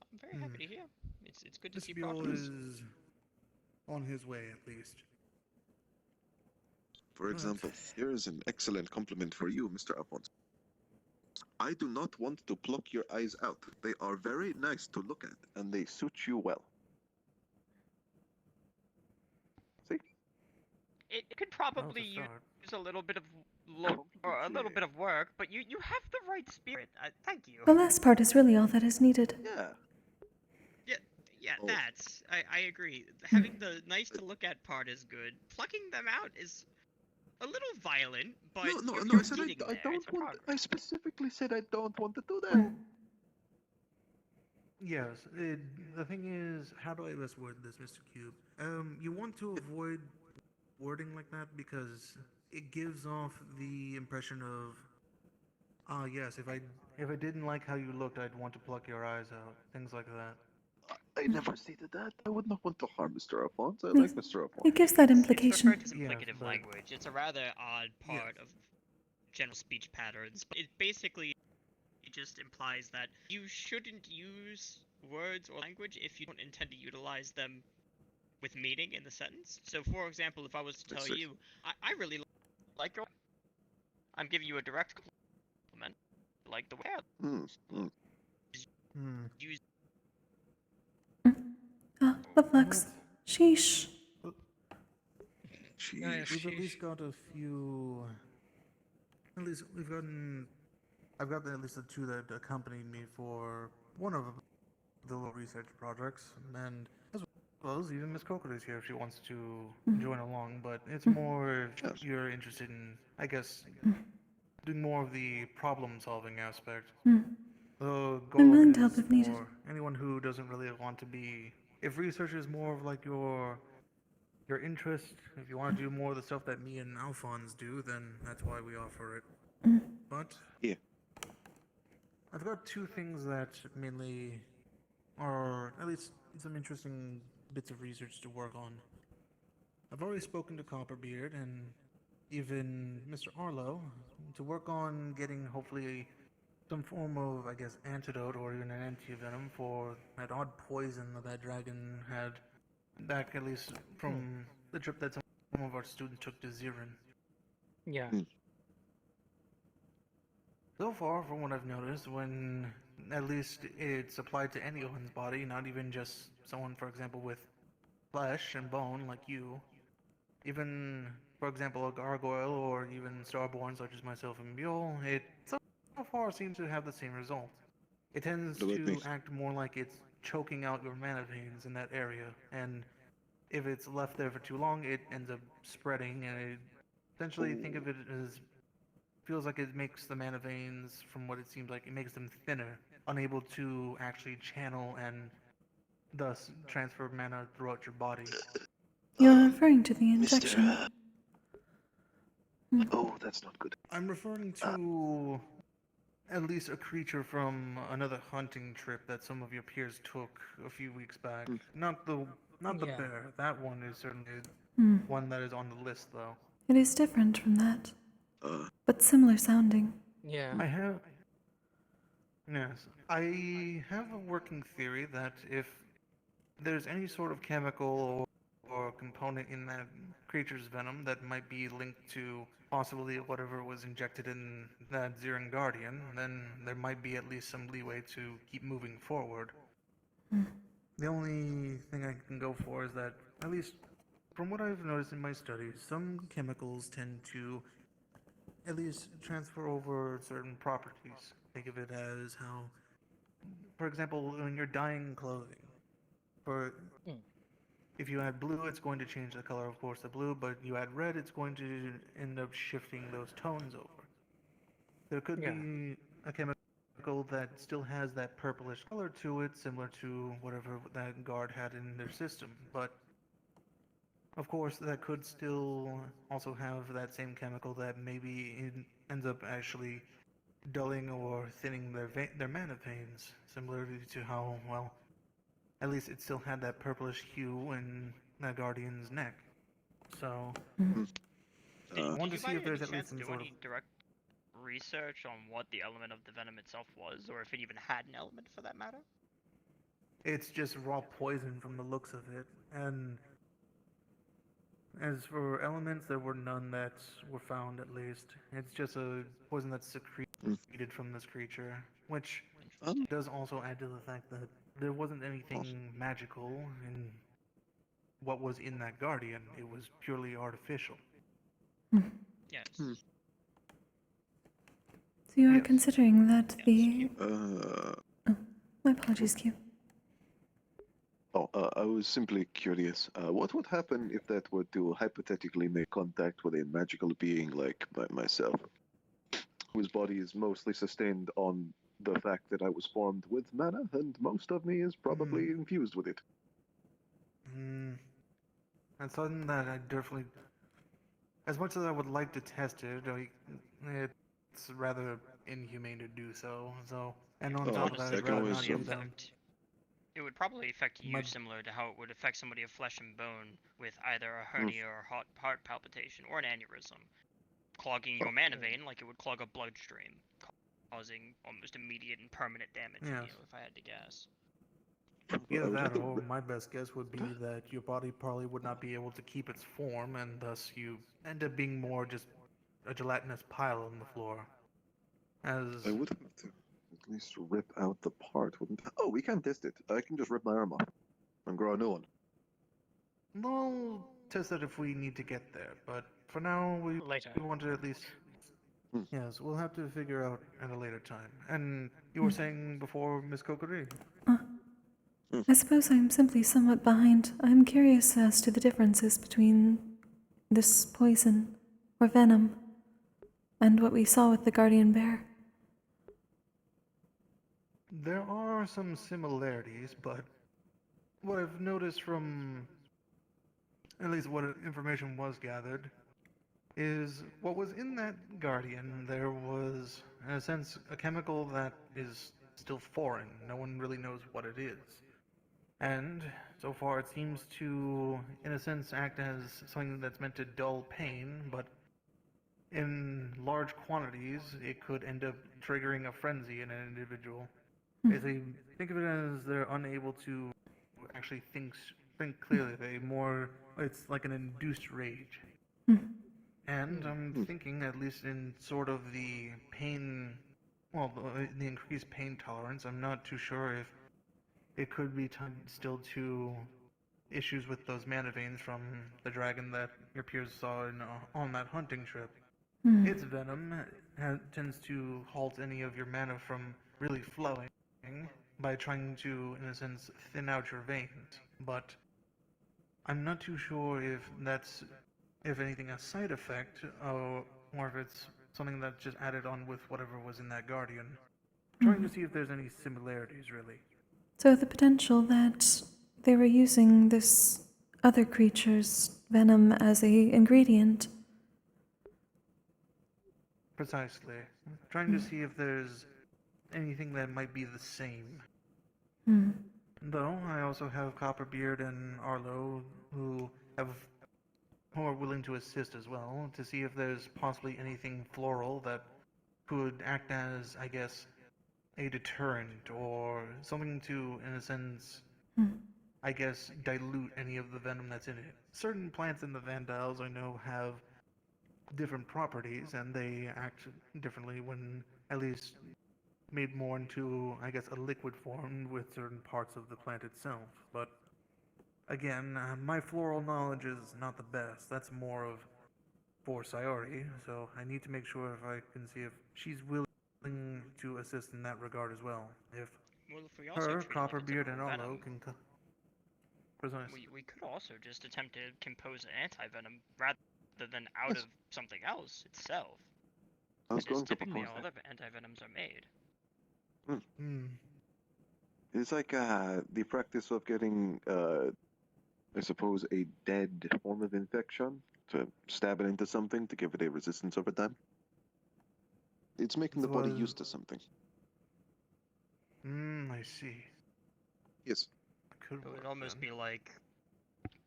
I'm very happy to hear. It's good to see Buell progress. is on his way, at least. For example, here is an excellent compliment for you, Mr. Alphonse. I do not want to pluck your eyes out. They are very nice to look at, and they suit you well. See? It could probably use a little bit of work, but you have the right spirit. Thank you. The last part is really all that is needed. Yeah, that's... I agree. Having the nice to look at part is good. Plucking them out is a little violent, but No, you're I said getting I there. don't It's want. progress. I specifically said I don't want to do that. Yes, the thing is, how do I best word this, Mr. Cube? You want to avoid wording like that because it gives off the impression of, ah, yes, if I didn't like how you looked, I'd want to pluck your eyes out, things like that. I never stated that. I would not want to harm Mr. Alphonse. I It- like Mr. Alphonse. It gives that It's implication. referred to as implicative language. It's a rather odd part of general speech patterns. But it basically just implies that you shouldn't use words or language if you don't intend to utilize them with meaning in the sentence. So, for example, if I was to tell you, I really like your, I'm giving you a direct compliment, like the way I use. The flux. Sheesh. We've at least got a few. At least we've gotten. I've got at least the two that accompanied me for one of the little research projects, and as well as even Miss Kokkuri is here if she wants to join along. But it's more if you're interested in, I guess, doing more of the problem-solving aspect. The goal I'm willing is to help if needed. for anyone who doesn't really want to be. If research is more of like your interest, if you want to do more of the stuff that me and Alphonse do, then that's why we offer it. But yeah, I've got two things that mainly are at least some interesting bits of research to work on. I've already spoken to Copperbeard and even Mr. Arlo to work on getting hopefully some form of, I guess, antidote or even an antivenom for that odd poison that dragon had back, at least from the trip that some of our students took to Zirin. Yeah. So far, from what I've noticed, when at least it's applied to anyone's body, not even just someone, for example, with flesh and bone like you, even, for example, a gargoyle or even starborn such as myself and Mule, it so far seems to have the same result. It tends to act more like it's choking out your mana veins in that area, and if it's left there for too long, it ends up spreading, and it essentially think of it as feels like it makes the mana veins, from what it seems like, it makes them thinner, unable to actually channel and thus transfer mana throughout your body. You're referring to the injection. Oh, that's not good. I'm referring to at least a creature from another hunting trip that some of your peers took a few weeks back. Not the bear. That one is certainly one that is on the list, though. It is different from that, but similar sounding. Yeah. Yes. I have a working theory that if there's any sort of chemical or component in that creature's venom that might be linked to possibly whatever was injected in that Zirin Guardian, then there might be at least some leeway to keep moving forward. The only thing I can go for is that, at least from what I've noticed in my studies, some chemicals tend to at least transfer over certain properties. Think of it as how, for example, when you're dyeing clothing, if you add blue, it's going to change the color, of course, the blue, but you add red, it's going to end up shifting those tones over. There could be a chemical that still has that purplish color to it, similar to whatever that guard had in their system, but of course, that could still also have that same chemical that maybe it ends up actually dulling or thinning their mana veins, similarly to how, well, at least it still had that purplish hue in that Guardian's neck. So, I want to see if there's at least some sort of... direct research on what the element of the venom itself was, or if it even had an element for that matter? It's just raw poison from the looks of it, and as for elements, there were none that were found, at least. It's just a poison that's secreted from this creature, which does also add to the fact that there wasn't anything magical in what was in that Guardian. It was purely artificial. Yes. So you are considering that the... Oh, my apologies, Q. Oh, I was simply curious. What would happen if that were to hypothetically make contact with a magical being like myself, whose body is mostly sustained on the fact that I was formed with mana, and most of me is probably infused with it? That's something that I definitely as much as I would like to test it, it's rather inhumane to do so. So, and on top of that, Honestly, I'd it would rather not probably give them. affect. It would probably affect you My- similar to how it would affect somebody of flesh and bone with either a hernia or heart palpitation or an aneurysm, clogging your mana vein like it would clog a bloodstream, causing almost immediate and permanent damage to Yes. you, if I had to guess. Either would that, have to or re- my best guess would be that your body probably would not be able to keep its form, and thus you end up being more just a gelatinous pile on the floor. As I would have to at least rip out the part, wouldn't I? Oh, we can test it. I can just rip my arm off and grow a new one. we'll test that if we need to get there, but for now, we want to at least. Yes, we'll have to figure out at a later time. And you were saying before, Miss Kokkuri? I suppose I'm simply somewhat behind. I'm curious as to the differences between this poison or venom and what we saw with the guardian bear. There are some similarities, but what I've noticed from at least what information was gathered is what was in that guardian. There was, in a sense, a chemical that is still foreign. No one really knows what it is. And so far it seems to, in a sense, act as something that's meant to dull pain, but in large quantities, it could end up triggering a frenzy in an individual. Basically, think of it as they're unable to actually think clearly. It's like an induced rage. And I'm thinking, at least in sort of the pain, well, the increased pain tolerance, I'm not too sure if it could be tied still to issues with those mana veins from the dragon that your peers saw on that hunting trip. Its venom tends to halt any of your mana from really flowing by trying to, in a sense, thin out your veins. But I'm not too sure if that's, if anything, a side effect, or if it's something that's just added on with whatever was in that guardian. Trying to see if there's any similarities, really. So the potential that they were using this other creature's venom as a ingredient. Precisely. Trying to see if there's anything that might be the same. Though I also have Copperbeard and Arlo who are willing to assist as well, to see if there's possibly anything floral that could act as, I guess, a deterrent or something to, in a sense, I guess, dilute any of the venom that's in it. Certain plants in the Vandals I know have different properties, and they act differently when at least made more into, I guess, a liquid form with certain parts of the plant itself. But again, my floral knowledge is not the best. That's more of for Sayori, so I need to make sure if I can see if she's willing to assist in that regard as well. If we also her, treat it like a Copperbeard, and typical Arlo venom, can precise. we could also just attempt to compose an anti-venom rather than out of something else itself. I was going to Typically propose how that. other anti-venoms are made. It's like the practice of getting, I suppose, a dead form of infection to stab it into something to give it a resistance over time. It's making the body used to something. I see. Yes. Could It would work, almost then. be like,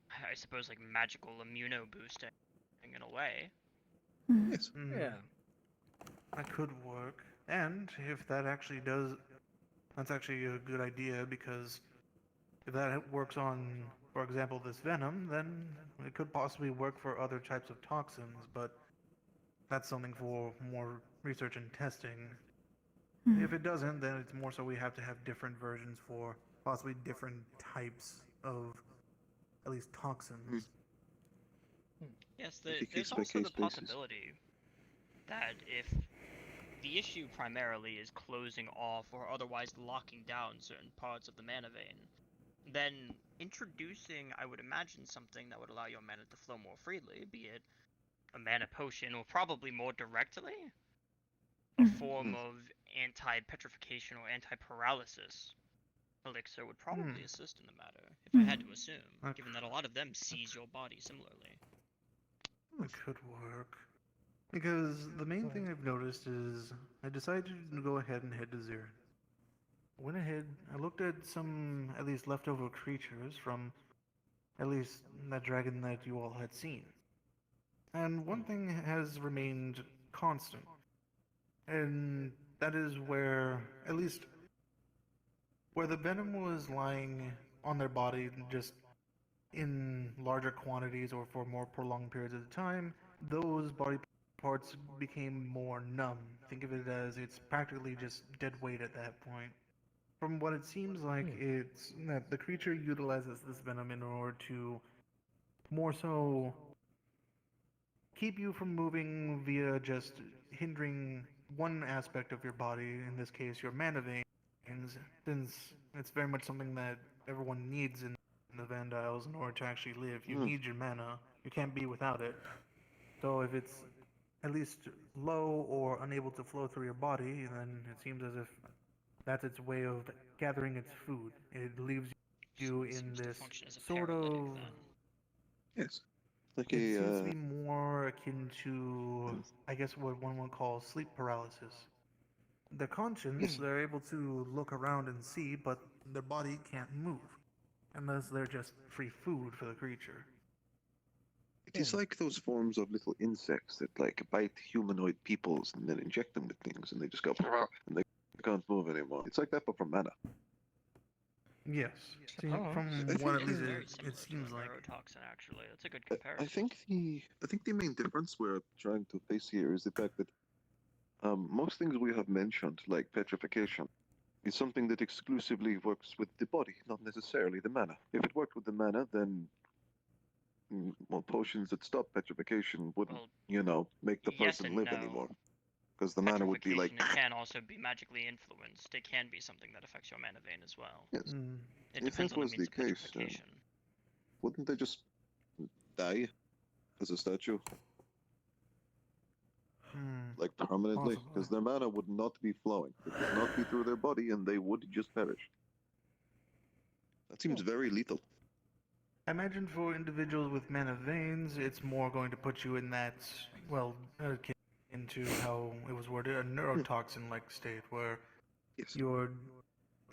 I suppose, like magical immuno boosting in a way. Yes. Yeah. That could work. And if that actually does, that's actually a good idea, because if that works on, for example, this venom, then it could possibly work for other types of toxins, but that's something for more research and testing. If it doesn't, then it's more so we have to have different versions for possibly different types of, at least, toxins. Yes, I think there's it's by also the case basis. possibility that if the issue primarily is closing off or otherwise locking down certain parts of the mana vein, then introducing, I would imagine, something that would allow your mana to flow more freely, be it a mana potion or probably more directly, a form of anti-petrification or anti-paralysis elixir would probably assist in the matter, if I had to assume, given that a lot of them seize your body similarly. It could work. Because the main thing I've noticed is I decided to go ahead and head to Zero. Went ahead, I looked at some at least leftover creatures from at least that dragon that you all had seen. And one thing has remained constant. And that is where, at least, where the venom was lying on their body just in larger quantities or for more prolonged periods of time, those body parts became more numb. Think of it as it's practically just dead weight at that point. From what it seems like, it's that the creature utilizes this venom in order to more so keep you from moving via just hindering one aspect of your body, in this case your mana veins, since it's very much something that everyone needs in the Vandiles in order to actually live. You need your mana, you can't be without it. So if it's at least low or unable to flow through your body, then it seems as if that's its way of gathering its food. It leaves you in this sort of... Yes. Like It seems to be more akin to, I guess, what one would call sleep paralysis. Their conscience, they're able to look around and see, but their body can't move, unless they're just free food for the creature. It is like those forms of little insects that like bite humanoid peoples and then inject them with things, and they just go and they can't move anymore. It's like that, but for mana. Yes. See, from what at least it seems like. Neurotoxin, actually. That's a good comparison. I think the main difference we're trying to face here is the fact that most things we have mentioned, like petrification, is something that exclusively works with the body, not necessarily the mana. If it worked with the mana, then well, potions that stop petrification wouldn't, make the person live anymore. Because the mana would be like... It can also be magically influenced. It can be something that affects your mana vein as well. Yes. It If depends that on was the means the of case, petrification. wouldn't they just die as a statue? Like permanently? Because their mana would not be flowing. It would not be through their body, and they would just perish. That seems very lethal. I imagine for individuals with mana veins, it's more going to put you in that, well, into how it was worded, a neurotoxin-like state where you're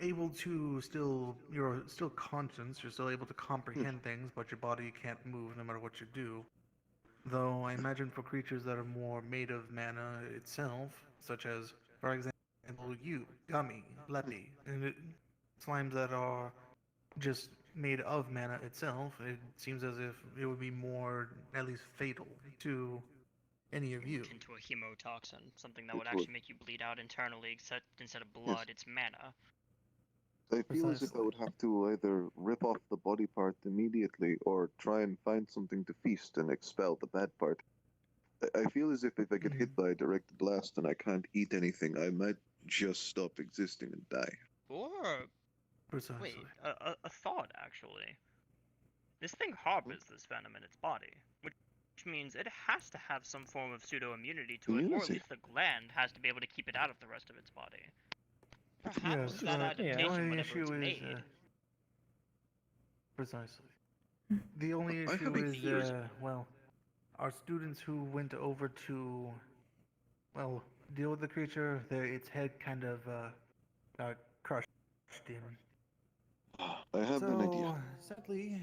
able to you're still conscious, you're still able to comprehend things, but your body can't move no matter what you do. Though I imagine for creatures that are more made of mana itself, such as, for example, you, Gummy, Leppy, and slimes that are just made of mana itself, it seems as if it would be more, at least fatal, to any of you. Into a hemotoxin, something that would actually make you bleed out internally, except instead of blood, it's mana. I feel as if I would have to either rip off the body part immediately or try and find something to feast and expel the bad part. I feel as if I get hit by a direct blast and I can't eat anything, I might just stop existing and die. Or... Precisely. Wait, a thought, actually. This thing harbors this venom in its body, which means it has to have some form of pseudo-immunity to it, or at least the gland has to be able to keep it out of the rest of its body. Perhaps that adaptation, whenever it's made... Precisely. The only issue is, well, our students who went over to, well, deal with the creature, its head kind of got crushed in. I have an idea. Sadly,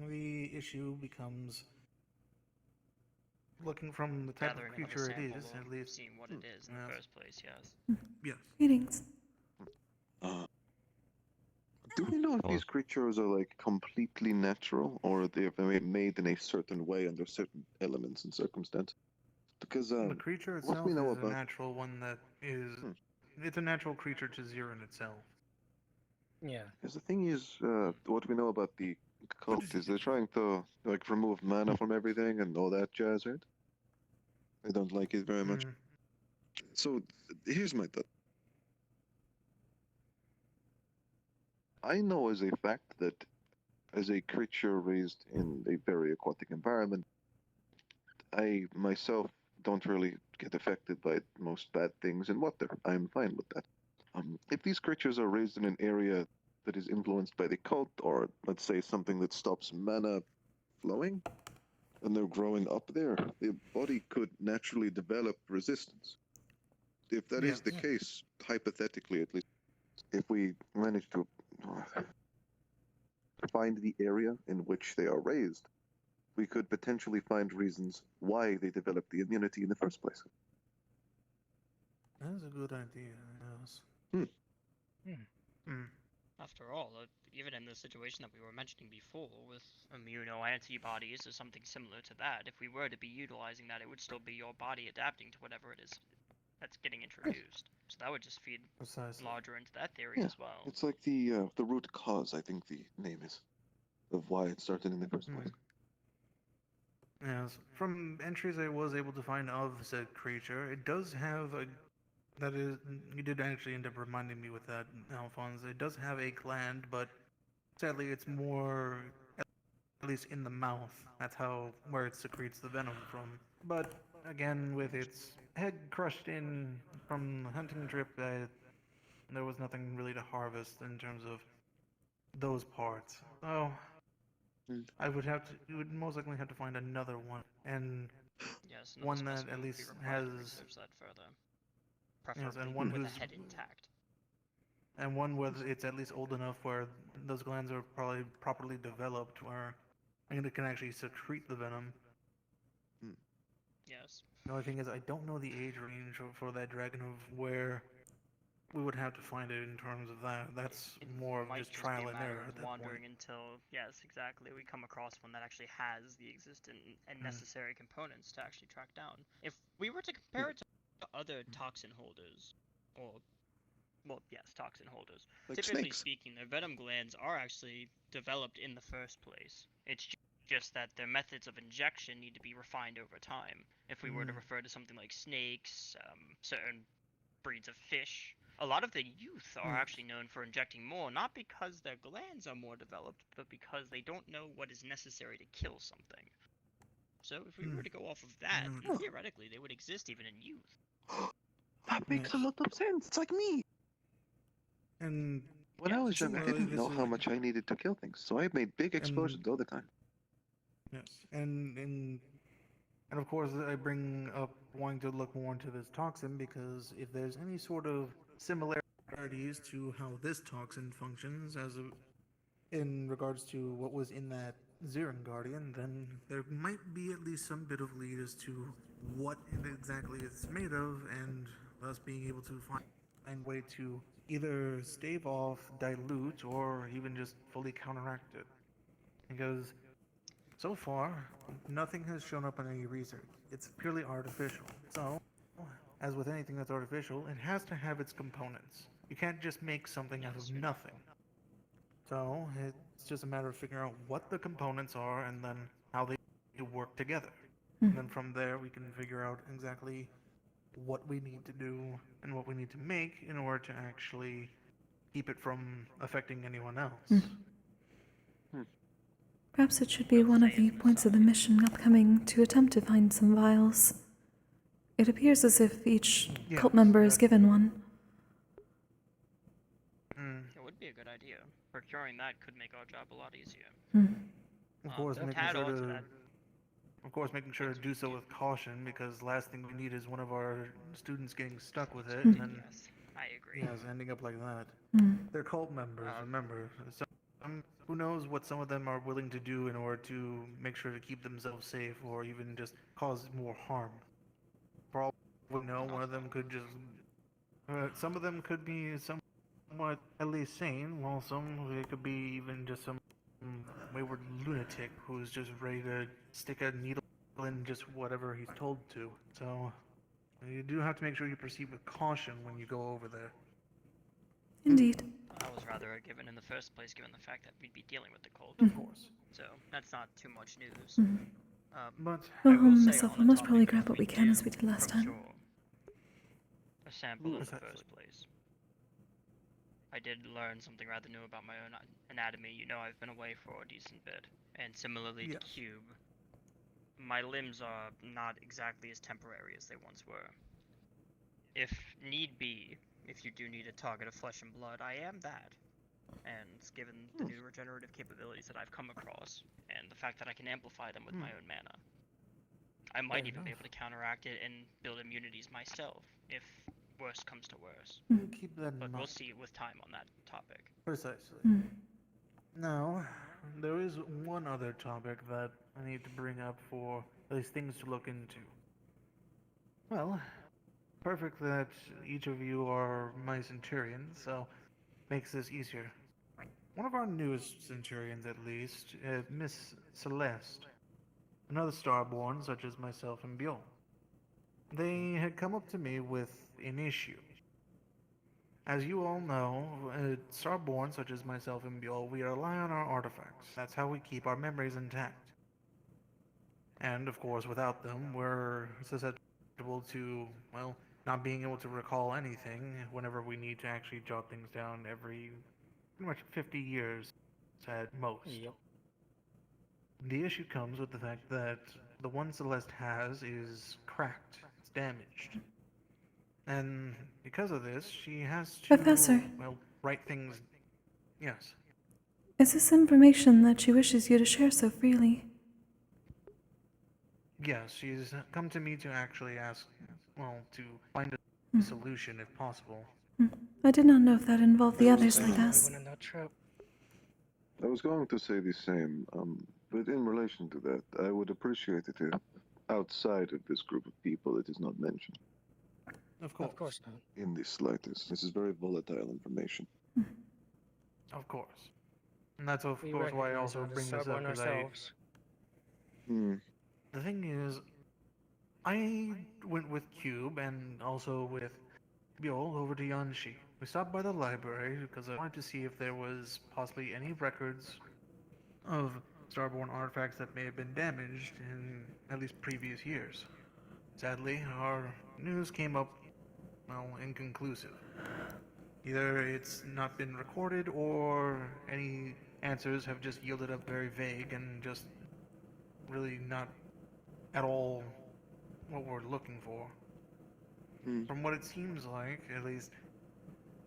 the issue becomes looking from the type of creature it is, at least. Seeing what it is in the first place, yes. Yes. Greetings. Do we know if these creatures are like completely natural, or they're made in a certain way under certain elements and circumstances? Because the creature itself what we know is about... a natural one that is. It's a natural creature to zero in itself. Yeah. Because the thing is, what we know about the cult is they're trying to like remove mana from everything and all that jazz, right? I don't like it very much. So here's my thought. I know as a fact that as a creature raised in a very aquatic environment, I myself don't really get affected by most bad things in water. I'm fine with that. If these creatures are raised in an area that is influenced by the cult, or let's say something that stops mana flowing, and they're growing up there, the body could naturally develop resistance. If that is the case, hypothetically at least, if we manage to find the area in which they are raised, we could potentially find reasons why they developed the immunity in the first place. That's a good idea, yes. After all, even in the situation that we were mentioning before with immunoantibodies or something similar to that, if we were to be utilizing that, it would still be your body adapting to whatever it is that's getting introduced. So that would just feed larger into that theory as well. It's like the root cause, I think the name is, of why it started in the first place. Yes, from entries I was able to find of said creature, it does have a... That is, you did actually end up reminding me with that, Alphonse. It does have a gland, but sadly it's more, at least in the mouth. That's where it secretes the venom from. But again, with its head crushed in from the hunting trip, there was nothing really to harvest in terms of those parts. So you would most likely have to find another one, and yes, one that at least has that further. Yes, Preferably and one with who's the head intact. And one where it's at least old enough where those glands are probably properly developed, where it can actually secrete the venom. Yes. The only thing is, I don't know the age range for that dragon of where we would have to find it in terms of that. That's more of just trial and error at that wandering point. until, yes, exactly, we come across one that actually has the existent and necessary components to actually track down. If we were to compare it to other toxin holders, toxin holders. Like typically snakes. speaking, their venom glands are actually developed in the first place. It's just that their methods of injection need to be refined over time. If we were to refer to something like snakes, certain breeds of fish, a lot of the youth are actually known for injecting more, not because their glands are more developed, but because they don't know what is necessary to kill something. So if we were to go off of that, theoretically they would exist even in youth. That makes a lot of sense. It's like me. And when I was young, I didn't know how much I needed to kill things, so I made big explosions all the time. Yes, and of course I bring up wanting to look more into this toxin because if there's any sort of similarities to how this toxin functions in regards to what was in that Zirin Guardian, then there might be at least some bit of lead as to what exactly it's made of, and thus being able to find a way to either stave off, dilute, or even just fully counteract it. Because so far, nothing has shown up in any research. It's purely artificial. So, as with anything that's artificial, it has to have its components. You can't just make something out of nothing. So, it's just a matter of figuring out what the components are and then how they work together. And then from there, we can figure out exactly what we need to do and what we need to make in order to actually keep it from affecting anyone else. Perhaps it should be one of the points of the mission upcoming to attempt to find some vials. It appears as if each cult member is given one. It would be a good idea. Procuring that could make our job a lot easier. Of course, making sure to do so with caution, because last thing we need is one of our students getting stuck with it and then I agree. ending up like that. They're cult members, remember. Who knows what some of them are willing to do in order to make sure to keep themselves safe or even just cause more harm. For all we know, one of them could just... some of them could be somewhat at least sane, while some it could be even just some wayward lunatic who's just ready to stick a needle in just whatever he's told to. So you do have to make sure you proceed with caution when you go over there. Indeed. That was rather a given in the first place, given the fact that we'd be dealing with the cult. Of course. So that's not too much news. But Go home myself. We'll most probably grab what we can as we did last time. A sample in the first place. I did learn something rather new about my own anatomy. You know, I've been away for a decent bit. And similarly to Cube, my limbs are not exactly as temporary as they once were. If need be, if you do need a target of flesh and blood, I am that. And given the new regenerative capabilities that I've come across, and the fact that I can amplify them with my own mana, I might Fair even be enough. able to counteract it and build immunities myself, if worst comes to worst. Keep that in But mind. we'll see with time on that topic. Precisely. Hmm. Now, there is one other topic that I need to bring up for these things to look into. Well, perfect that each of you are my centurions, so makes this easier. One of our newest centurions, at least, Miss Celeste, another starborn such as myself and Bjorn. They had come up to me with an issue. As you all know, starborn such as myself and Bjorn, we rely on our artifacts. That's how we keep our memories intact. And, of course, without them, we're susceptible to, well, not being able to recall anything whenever we need to actually jot things down every pretty much 50 years at most. Yep. The issue comes with the fact that the one Celeste has is cracked, it's damaged. And because of this, she has to, Professor. well, write things. Yes. Is this information that she wishes you to share so freely? Yes, she's come to me to actually ask, well, to find a solution if possible. I did not know if that involved the others like I us. went on that trip. I was going to say the same, but in relation to that, I would appreciate it if outside of this group of people it is not mentioned. Of course. Of course not. In the slightest. This is very volatile information. Of course. And that's, of We course, why I recognize also how to bring this up, Starborn because ourselves. The thing is, I went with Cube and also with Bjol over to Yanshi. We stopped by the library because I wanted to see if there was possibly any records of Starborn artifacts that may have been damaged in at least previous years. Sadly, our news came up, well, inconclusive. Either it's not been recorded or any answers have just yielded up very vague and just really not at all what we're looking for. From what it seems like, at least,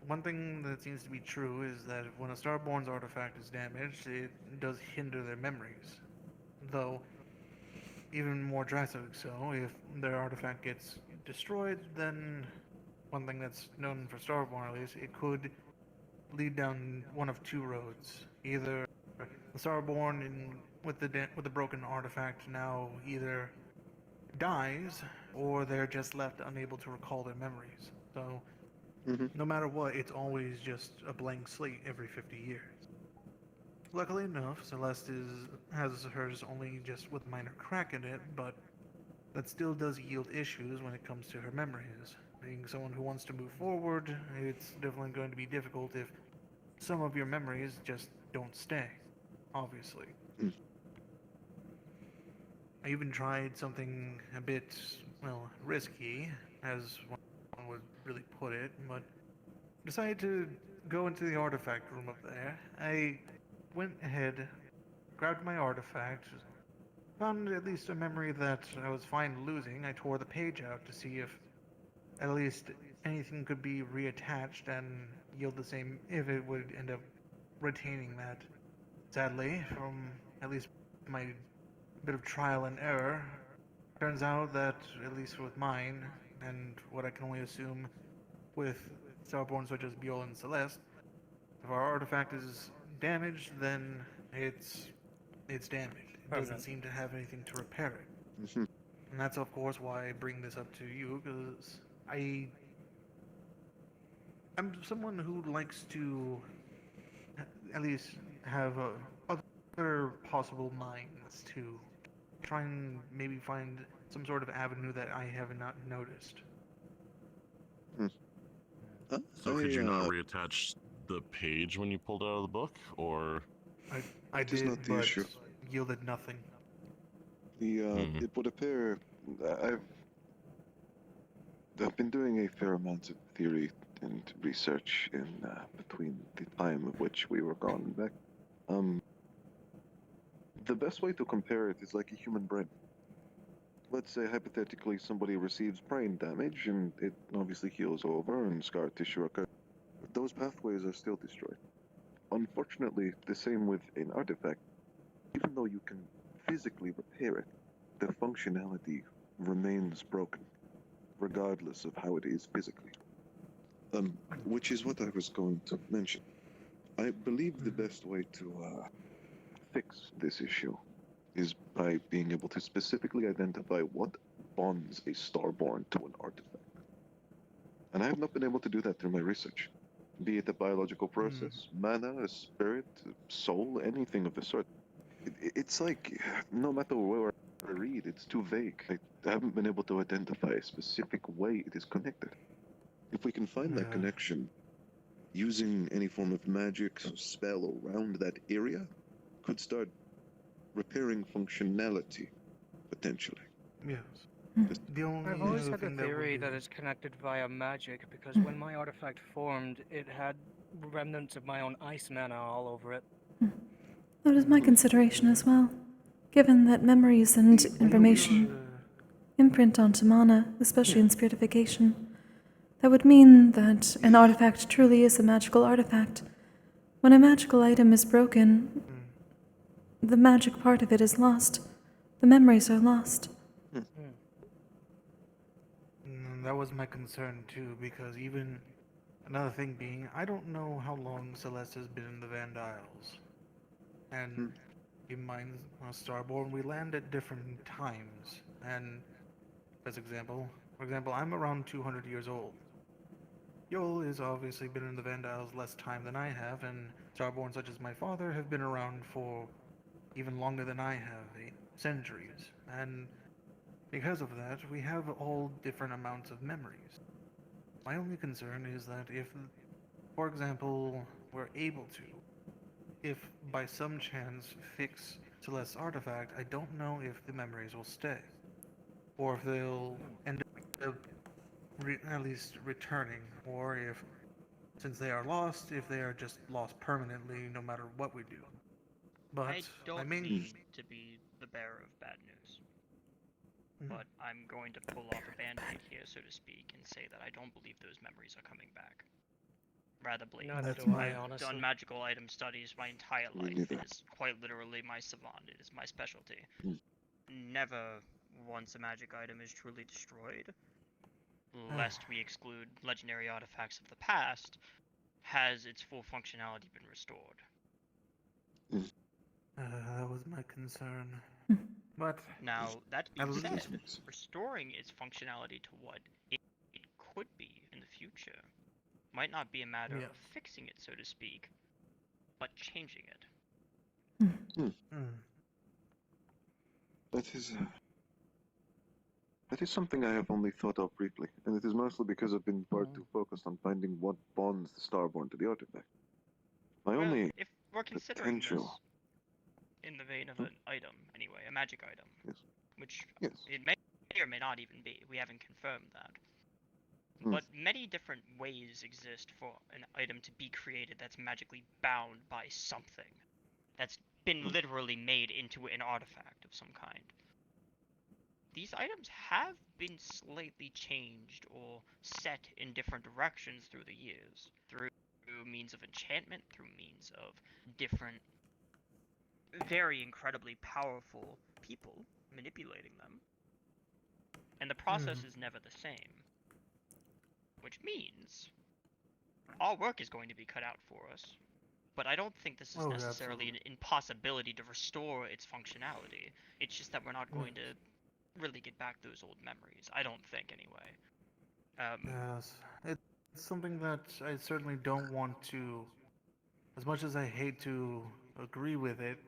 one thing that seems to be true is that when a Starborn's artifact is damaged, it does hinder their memories. Though, even more drastic so, if their artifact gets destroyed, then one thing that's known for Starborn at least, it could lead down one of two roads. Either the Starborn with the broken artifact now either dies, or they're just left unable to recall their memories. So, no matter what, it's always just a blank slate every 50 years. Luckily enough, Celeste has hers only just with minor crack in it, but that still does yield issues when it comes to her memories. Being someone who wants to move forward, it's definitely going to be difficult if some of your memories just don't stay, obviously. I even tried something a bit, well, risky, as one would really put it, but decided to go into the artifact room up there. I went ahead, grabbed my artifact, found at least a memory that I was fine losing. I tore the page out to see if at least anything could be reattached and yield the same, if it would end up retaining that. Sadly, from at least my bit of trial and error, turns out that, at least with mine, and what I can only assume with Starborn such as Bjol and Celeste, if our artifact is damaged, then it's damaged. It doesn't seem to have anything to repair it. And that's, of course, why I bring this up to you, because I'm someone who likes to at least have other possible minds to try and maybe find some sort of avenue that I have not noticed. So could you not reattach the page when you pulled it out of the book, or? I It is did, not the but issue. yielded nothing. It would appear I've been doing a fair amount of theory and research in between the time of which we were gone back. The best way to compare it is like a human brain. Let's say hypothetically somebody receives brain damage and it obviously heals over and scar tissue occurs. Those pathways are still destroyed. Unfortunately, the same with an artifact. Even though you can physically repair it, their functionality remains broken, regardless of how it is physically. Which is what I was going to mention. I believe the best way to fix this issue is by being able to specifically identify what bonds a starborn to an artifact. And I have not been able to do that through my research. Be it a biological process, mana, a spirit, a soul, anything of the sort. It's like, no matter where I read, it's too vague. I haven't been able to identify a specific way it is connected. If we can find that connection, using any form of magic or spell around that area could start repairing functionality, potentially. Yes. The only I've always other had the thing that would theory be- that it's connected via magic because when my artifact formed, it had remnants of my own ice mana all over it. That is my consideration as well. Given that memories and information imprint onto mana, especially in spiritification, that would mean that an artifact truly is a magical artifact. When a magical item is broken, the magic part of it is lost. The memories are lost. That was my concern too, because even another thing being, I don't know how long Celeste has been in the Van Isles. And in mine, Starborn, we land at different times. And for example, I'm around 200 years old. Yoel has obviously been in the Van Isles less time than I have, and Starborn such as my father have been around for even longer than I have, 8 centuries. And because of that, we have all different amounts of memories. My only concern is that if, for example, we're able to, if by some chance fix Celeste's artifact, I don't know if the memories will stay. Or if they'll end up at least returning, or if, since they are lost, if they are just lost permanently no matter what we do. But I don't mean to be the bearer of bad news, but I'm going to pull off a band-aid here, so to speak, and say that I don't believe those memories are coming back. Rather blatantly. I've done magical item studies my entire life. It is quite literally my savant. It is my specialty. Never once a magic item is truly destroyed, lest we exclude legendary artifacts of the past, has its full functionality been restored. That was my concern. But now, that being said, restoring its functionality to what it could be in the future might not be a matter of fixing it, so to speak, but changing it. That is something I have only thought of briefly, and it is mostly because I've been far too focused on finding what bonds the Starborn to the artifact. My only if we're considering potential... this in the vein of an item, anyway, a magic item, which Yes. it may or may not even be, we haven't confirmed that. But many different ways exist for an item to be created that's magically bound by something that's been literally made into an artifact of some kind. These items have been slightly changed or set in different directions through the years, through means of enchantment, through means of different, very incredibly powerful people manipulating them. And the process is never the same. Which means our work is going to be cut out for us. But I don't think this is necessarily an impossibility to restore its functionality. It's just that we're not going to really get back those old memories. I don't think, anyway. Yes, it's something that I certainly don't want to, as much as I hate to agree with it,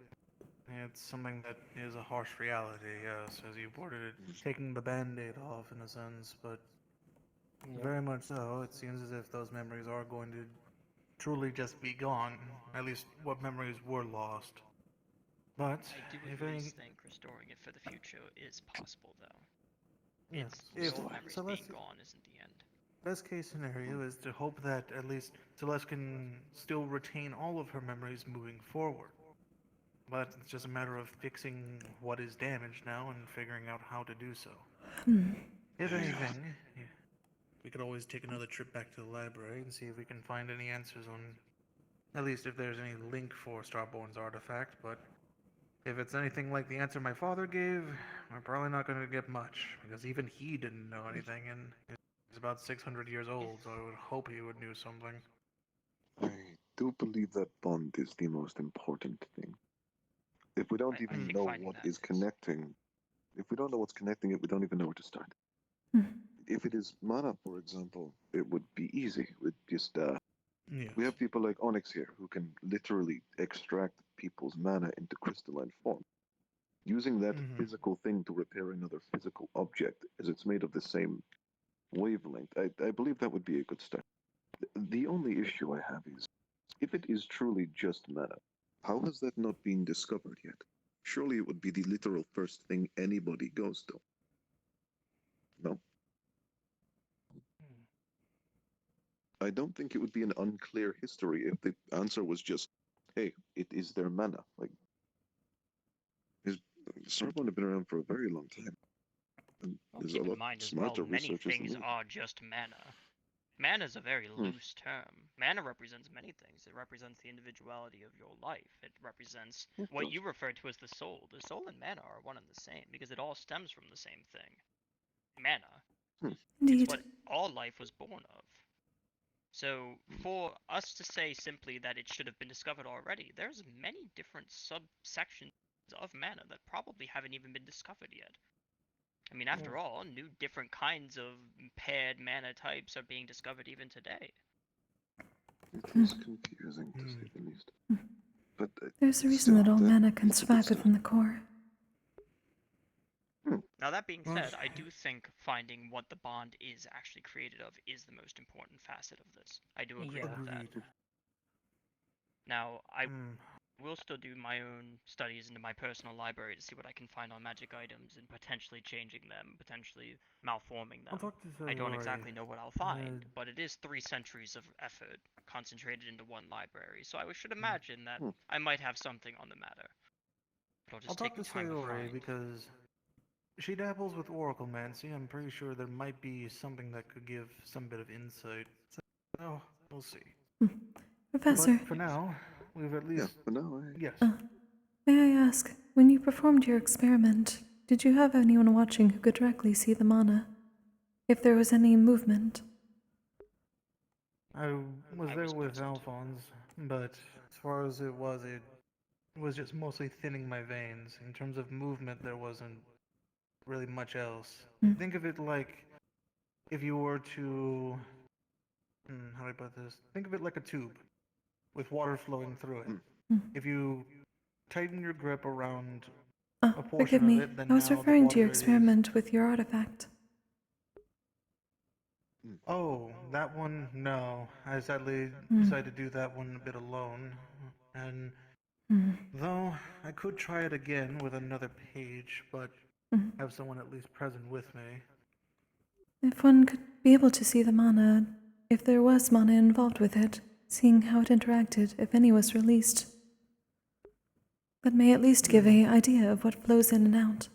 it's something that is a harsh reality, yes, as you worded it, taking the band-aid off in a sense, but very much so, it seems as if those memories are going to truly just be gone, at least what memories were lost. But I do at least think restoring it for the future is possible, though. Yes, It's the old memories being gone isn't the end. Best case scenario is to hope that at least Celeste can still retain all of her memories moving forward. But it's just a matter of fixing what is damaged now and figuring out how to do so. If anything, we could always take another trip back to the library and see if we can find any answers on, at least if there's any link for Starborn's artifact, but if it's anything like the answer my father gave, I'm probably not going to get much, because even he didn't know anything, and he's about 600 years old, so I would hope he would know something. I do believe that bond is the most important thing. If we don't even know what is connecting, if we don't know what's connecting it, we don't even know where to start. If it is mana, for example, it would be easy. With just we have people like Onyx here who can literally extract people's mana into crystalline form. Using that physical thing to repair another physical object, as it's made of the same wavelength, I believe that would be a good start. The only issue I have is, if it is truly just mana, how has that not been discovered yet? Surely it would be the literal first thing anybody goes to. No? I don't think it would be an unclear history if the answer was just, hey, it is their mana. Like, Starbound have been around for a very long time. And Well, there's keep a in lot mind as well, smarter many researchers than things me. are just mana. Mana is a very loose term. Mana represents many things. It represents the individuality of your life. It represents what you refer to as the soul. The soul and mana are one and the same because it all stems from the same thing. Mana. Indeed. It's what all life was born of. So for us to say simply that it should have been discovered already, there's many different subsections of mana that probably haven't even been discovered yet. I mean, after all, new different kinds of paired mana types are being discovered even today. It is confusing, to say the least. But There's a reason that all mana can survive within the core. Now that being said, I do think finding what the bond is actually created of is the most important facet of this. I do agree with that. Now, I will still do my own studies into my personal library to see what I can find on magic items and potentially changing them, potentially malforming them. I don't exactly know what I'll find, but it is 3 centuries of effort concentrated into one library, so I should imagine that I might have something on the matter. It'll just I'll take talk me to time to Sayori find. because she dabbles with oraclemancy. I'm pretty sure there might be something that could give some bit of insight. So, we'll see. Professor. But for now, we've at least... for now, Yes. May I ask, when you performed your experiment, did you have anyone watching who could directly see the mana? If there was any movement? I was there with Alphonse, but as far as it was just mostly thinning my veins. In terms of movement, there wasn't really much else. Think of it like if you were to... how do I put this? Think of it like a tube with water flowing through it. If you tighten your grip around a portion Forgive of me, it, then I was now referring the to your water experiment with your artifact. Oh, that one? No. I sadly decided to do that one a bit alone. And though I could try it again with another page, but have someone at least present with me. If one could be able to see the mana, if there was mana involved with it, seeing how it interacted, if any was released, that may at least give an idea of what flows in and out.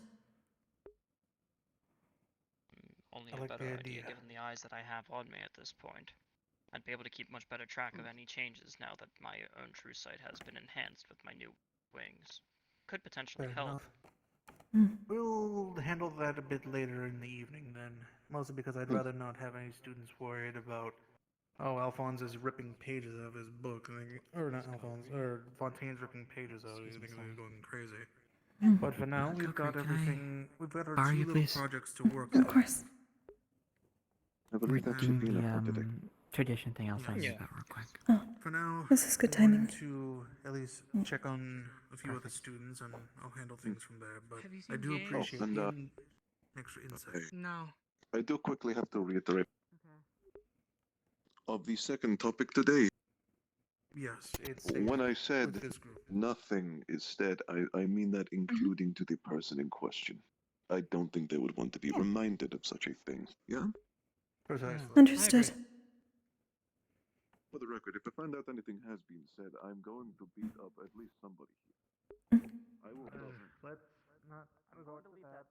Only a better idea given the eyes that I have on me at this point. I'd be able to keep much better track of any changes now that my own true sight has been enhanced with my new wings. Could potentially help. We'll handle that a bit later in the evening then. Mostly because I'd rather not have any students worried about, oh, Alphonse is ripping pages out of his book. Or not Alphonse, or Fontaine's ripping pages out. You think he's going crazy. But for now, we've got everything. We've got our 2 little projects to work on. Of course. I believe that should be enough for today. Tradition thing I'll sign about real quick. Oh, For now, this is good I'm timing. going to at least check on a few other students, and I'll handle things from there. But I do appreciate the extra insight. No. I do quickly have to reiterate of the second topic today. Yes, it's when I said with this group. nothing is said, I mean that including to the person in question. I don't think they would want to be reminded of such a thing. Yeah? Precisely. Understood. For the record, if I find out anything has been said, I'm going to beat up at least somebody here. I will. Let's not resort to that.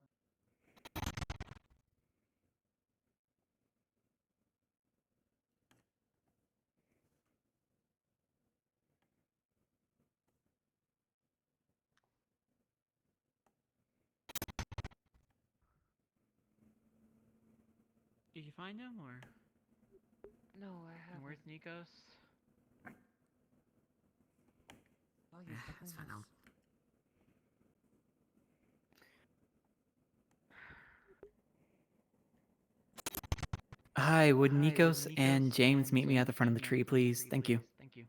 Did you find him, or? No, I And haven't. where's Nikos? Oh, yes, That's fine. Hi, would Nikos and James meet me at the front of the tree, please? Thank you. Thank you.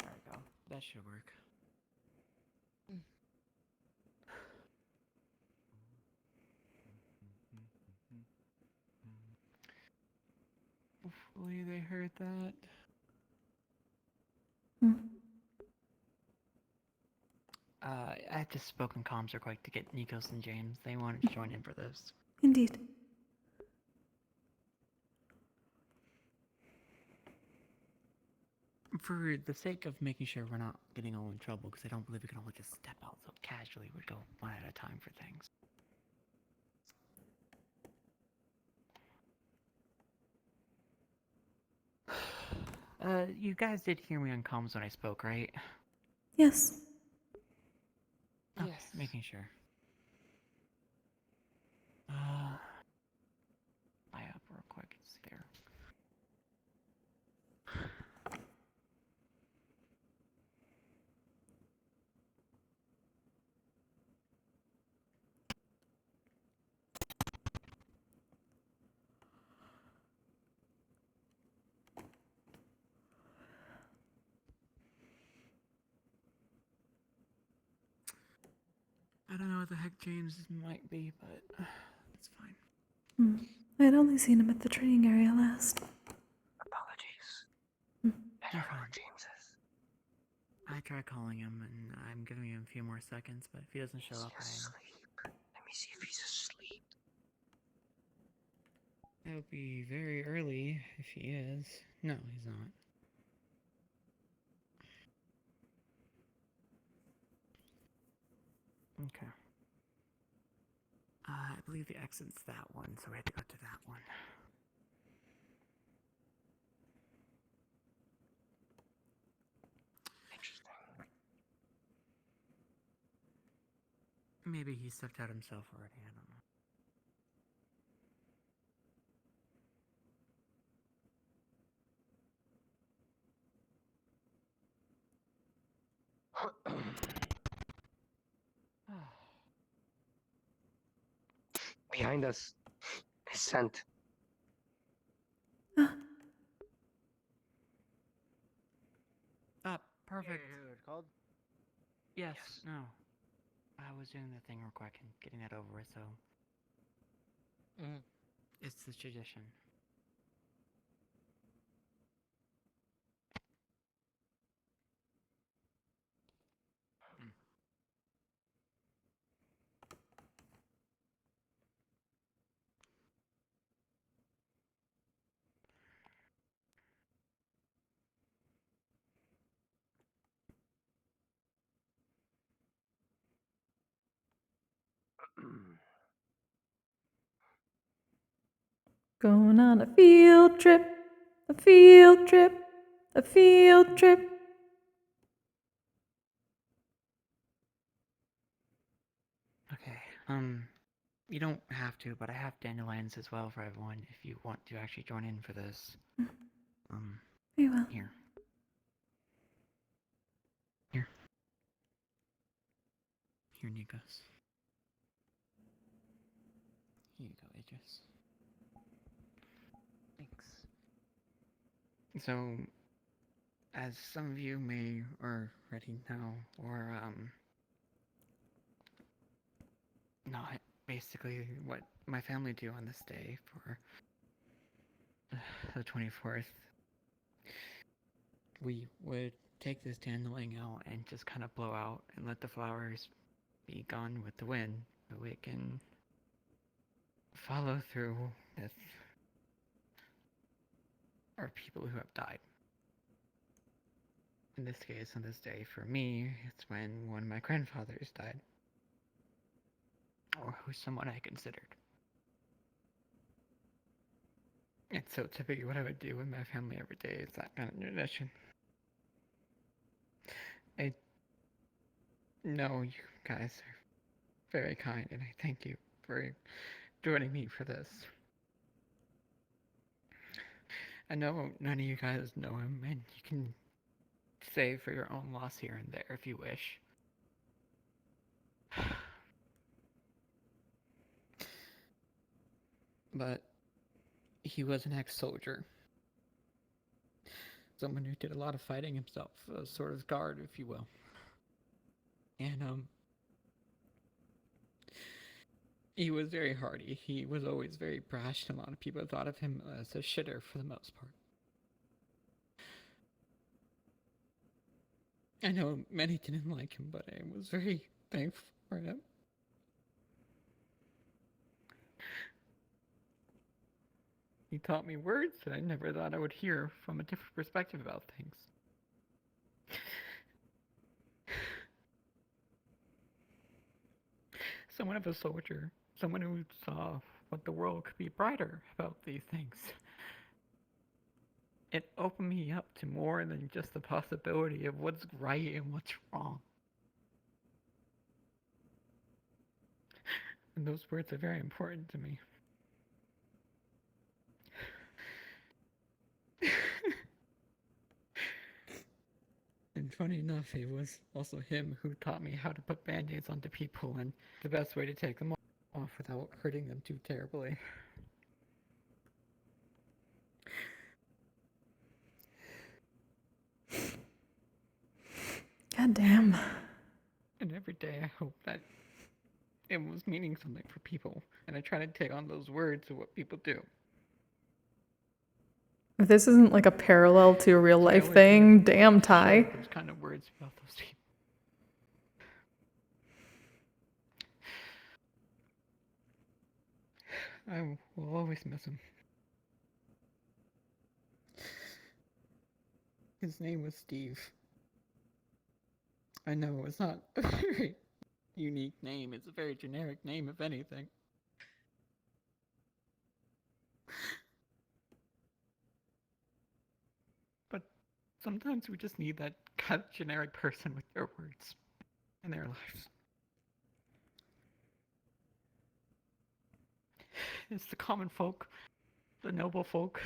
There we go. That should work. Hopefully they heard that. I had just spoken comms real quick to get Nikos and James. They wanted to join in for this. Indeed. For the sake of making sure we're not getting all in trouble, because I don't believe we can all just step out so casually. We'd go one at a time for things. You guys did hear me on comms when I spoke, right? Yes. Okay, making sure. Fly up real quick and see there. I don't know what the heck James might be, but it's fine. I'd only seen him at the training area last. Apologies. Hmm. I don't know where James is. I tried calling him, and I'm giving him a few more seconds, but if he doesn't show up, Let me see if he's asleep. It would be very early if he is. No, he's not. Okay. I believe the exit's that one, so we had to go to that one. Interesting. Maybe he stepped out himself already, I don't know. Behind us. His scent. Perfect. Called? Yes, no. I was doing the thing real quick and getting that over with, so... It's the tradition. Going on a field trip, a field trip, a field trip. Okay, you don't have to, but I have dandelions as well for everyone if you want to actually join in for this. Very well. Here. Here. Here, Nikos. Here you go, Idris. Thanks. So, as some of you may already know, or, not basically what my family do on this day for the 24th, we would take this dandelion out and just kind of blow out and let the flowers be gone with the wind so we can follow through with our people who have died. In this case, on this day, for me, it's when one of my grandfathers died. Or who's someone I considered. And so typically what I would do with my family every day is that kind of tradition. I know you guys are very kind, and I thank you for joining me for this. I know none of you guys know him, and you can say for your own loss here and there if you wish. But he was an ex-soldier. Someone who did a lot of fighting himself, a sort of guard, if you will. And, he was very hardy. He was always very brash, and a lot of people thought of him as a shitter for the most part. I know many didn't like him, but I was very thankful for him. He taught me words that I never thought I would hear from a different perspective about things. Someone of a soldier, someone who saw what the world could be brighter about these things. It opened me up to more than just the possibility of what's right and what's wrong. And those words are very important to me. And funny enough, it was also him who taught me how to put band-aids onto people and the best way to take them off without hurting them too terribly. God damn. And every day I hope that it was meaning something for people, and I try to take on those words of what people do. If this isn't like a parallel to a real life thing, damn, Ty. Those kind of words about those people. I will always miss him. His name was Steve. I know it's not a very unique name, it's a very generic name, if anything. But sometimes we just need that kind of generic person with their words in their lives. It's the common folk, the noble folk,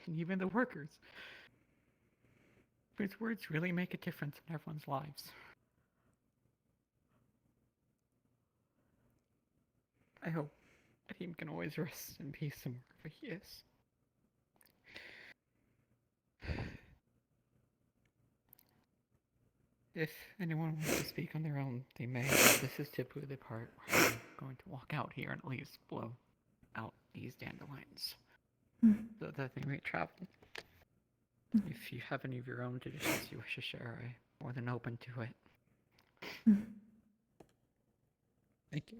and even the workers. His words really make a difference in everyone's lives. I hope that he can always rest in peace and wherever he is. If anyone wants to speak on their own, they may. This is typically the part where I'm going to walk out here and at least blow out these dandelions so that they may travel. If you have any of your own traditions you wish to share, I'm more than open to it. Thank you.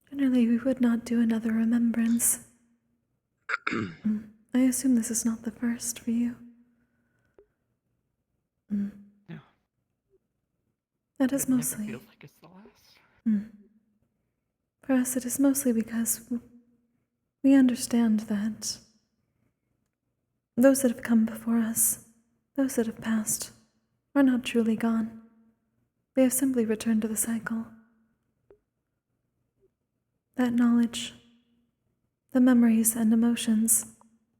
Generally, we would not do another remembrance. I assume this is not the first for you. No. That is It never mostly. feels like it's the last. For us, it is mostly because we understand that those that have come before us, those that have passed, are not truly gone. They have simply returned to the cycle. That knowledge, the memories and emotions,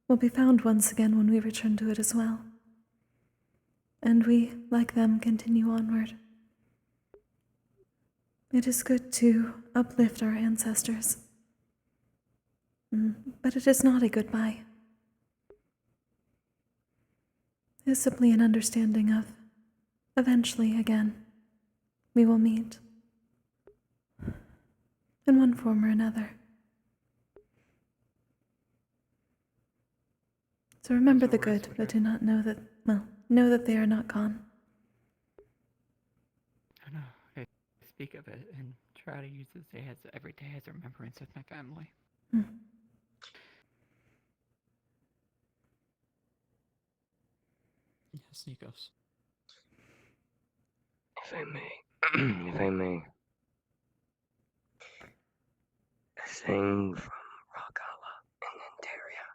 will be found once again when we return to it as well. And we, like them, continue onward. It is good to uplift our ancestors. But it is not a goodbye. It is simply an understanding of, eventually again, we will meet. In one form or another. So remember the good, but do not know that, know that they are not gone. I know. I speak of it and try to use this day as every day as a remembrance of my family. Yes, Nikos. If I may, if I may. Sing from Rogala and Nanteria.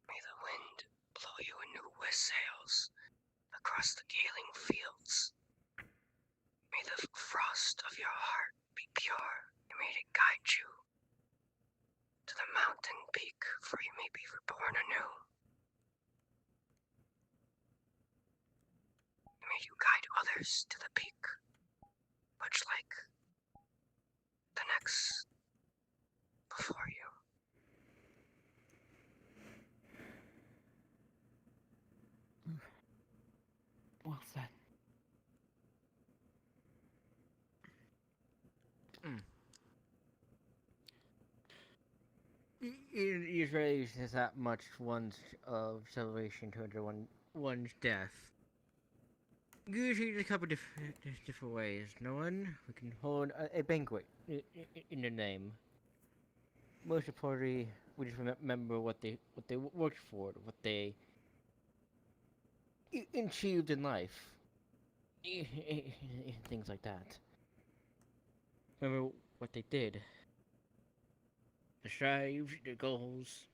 May the wind blow you in new west sails across the galing fields. frost of your heart be pure, and may it guide you to the mountain peak, for you may be reborn anew. May you guide others to the peak, much like the next before you. Well said. Usually there's not much of celebration to one's death. Usually there's a couple different ways. We can hold a banquet in the name. Most importantly, we just remember what they worked for, what they achieved in life, things like that. Remember what they did, the strives, the goals.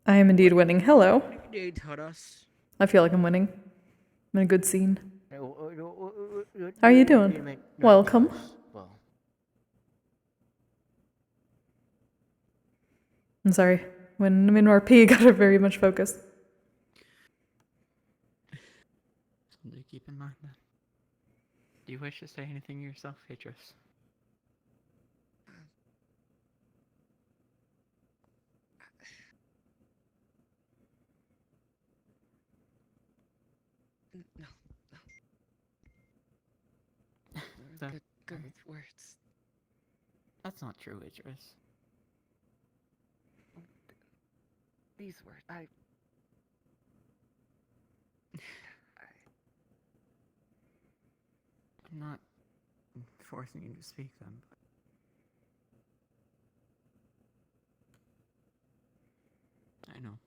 I am indeed winning. Hello. They taught us. I feel like I'm winning. I'm in a good scene. How are you doing? Welcome. Well, I'm sorry. When I'm in RP, gotta very much focus. Something to keep in mind then. Do you wish to say anything yourself, Idris? no. So- Good words. That's not true, Idris. These words, I'm not forcing you to speak them, but I know.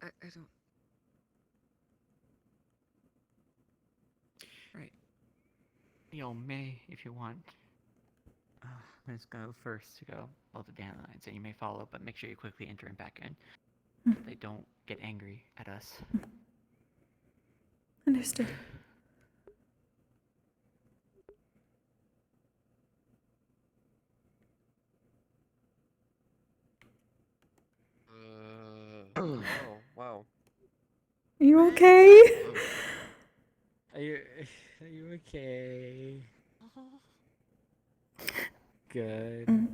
I don't. Right. You may, if you want. Let's go first to go all the dandelions, and you may follow, but make sure you quickly enter him back in. So they don't get angry at us. Understood. Oh, wow. Are you okay? Are you okay? Good.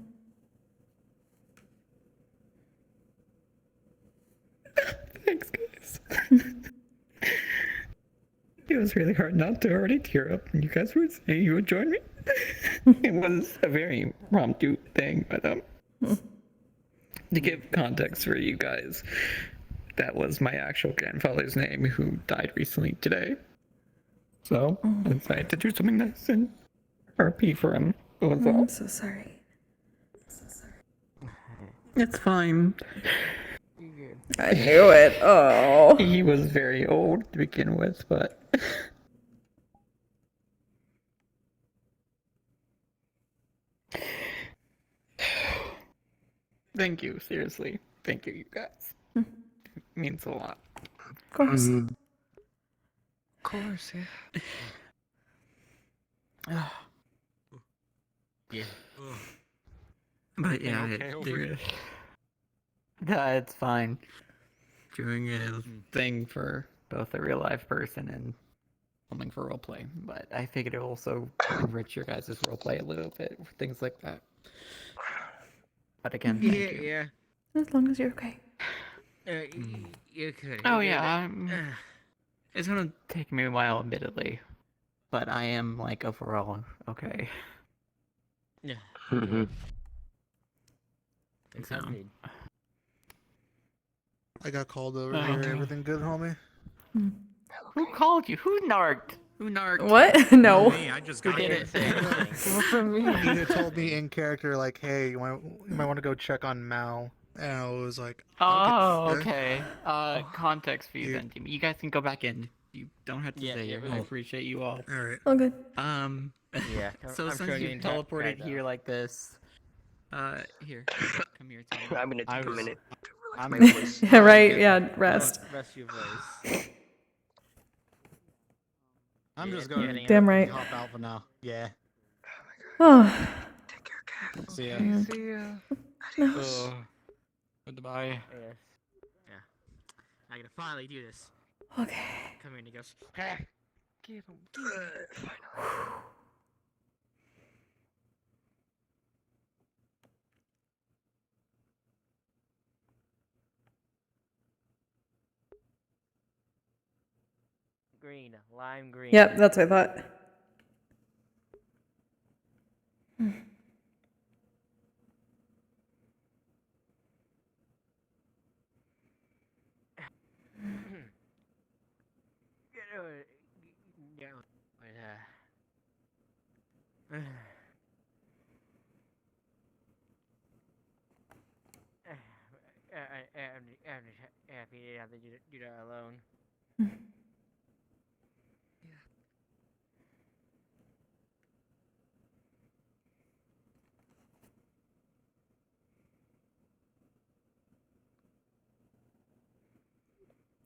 Thanks, guys. It was really hard not to already tear up when you guys were saying you would join me. It was a very impromptu thing, but to give context for you guys, that was my actual grandfather's name who died recently today. So I decided to do something nice and RP for him. I'm so sorry. It's fine. I knew it. Oh. He was very old to begin with, but thank you, seriously. Thank you, you guys. It means a lot. Of course. Of course, yeah. Yeah. But yeah, it's fine. Doing a thing for both a real life person and something for roleplay, but I figured it will also enrich your guys' roleplay a little bit, things like that. But again, thank you. Yeah. As long as you're okay. You could. Oh yeah, it's gonna take me a while, admittedly, but I am like overall okay. Yeah. So, I got called over here. Everything good, homie? who called you? Who narked? Who narked? What? No. Me, I just Who got did here. it? From me. He told me in character, like, hey, you might want to go check on Mal. And I was like, Oh, okay. Context for you then, team. You guys can go back in. You don't have to stay here. I appreciate you all. All right. All good. Yeah. So I'm since sure you getting teleported back here up. like this, here, come here. Tom. I'm gonna take a minute to relax I'm my gonna- voice. Yeah, right. Yeah, rest. Rest your voice. I'm just going to Damn right. hop out for now. Yeah. Oh. See ya. Mm. See ya. Adios. Goodbye. Yes. Yeah. I gotta finally do this. Okay. Come here, and he goes. Get him. Green, lime green. Yep, that's what I thought. I'm happy to have to do that alone.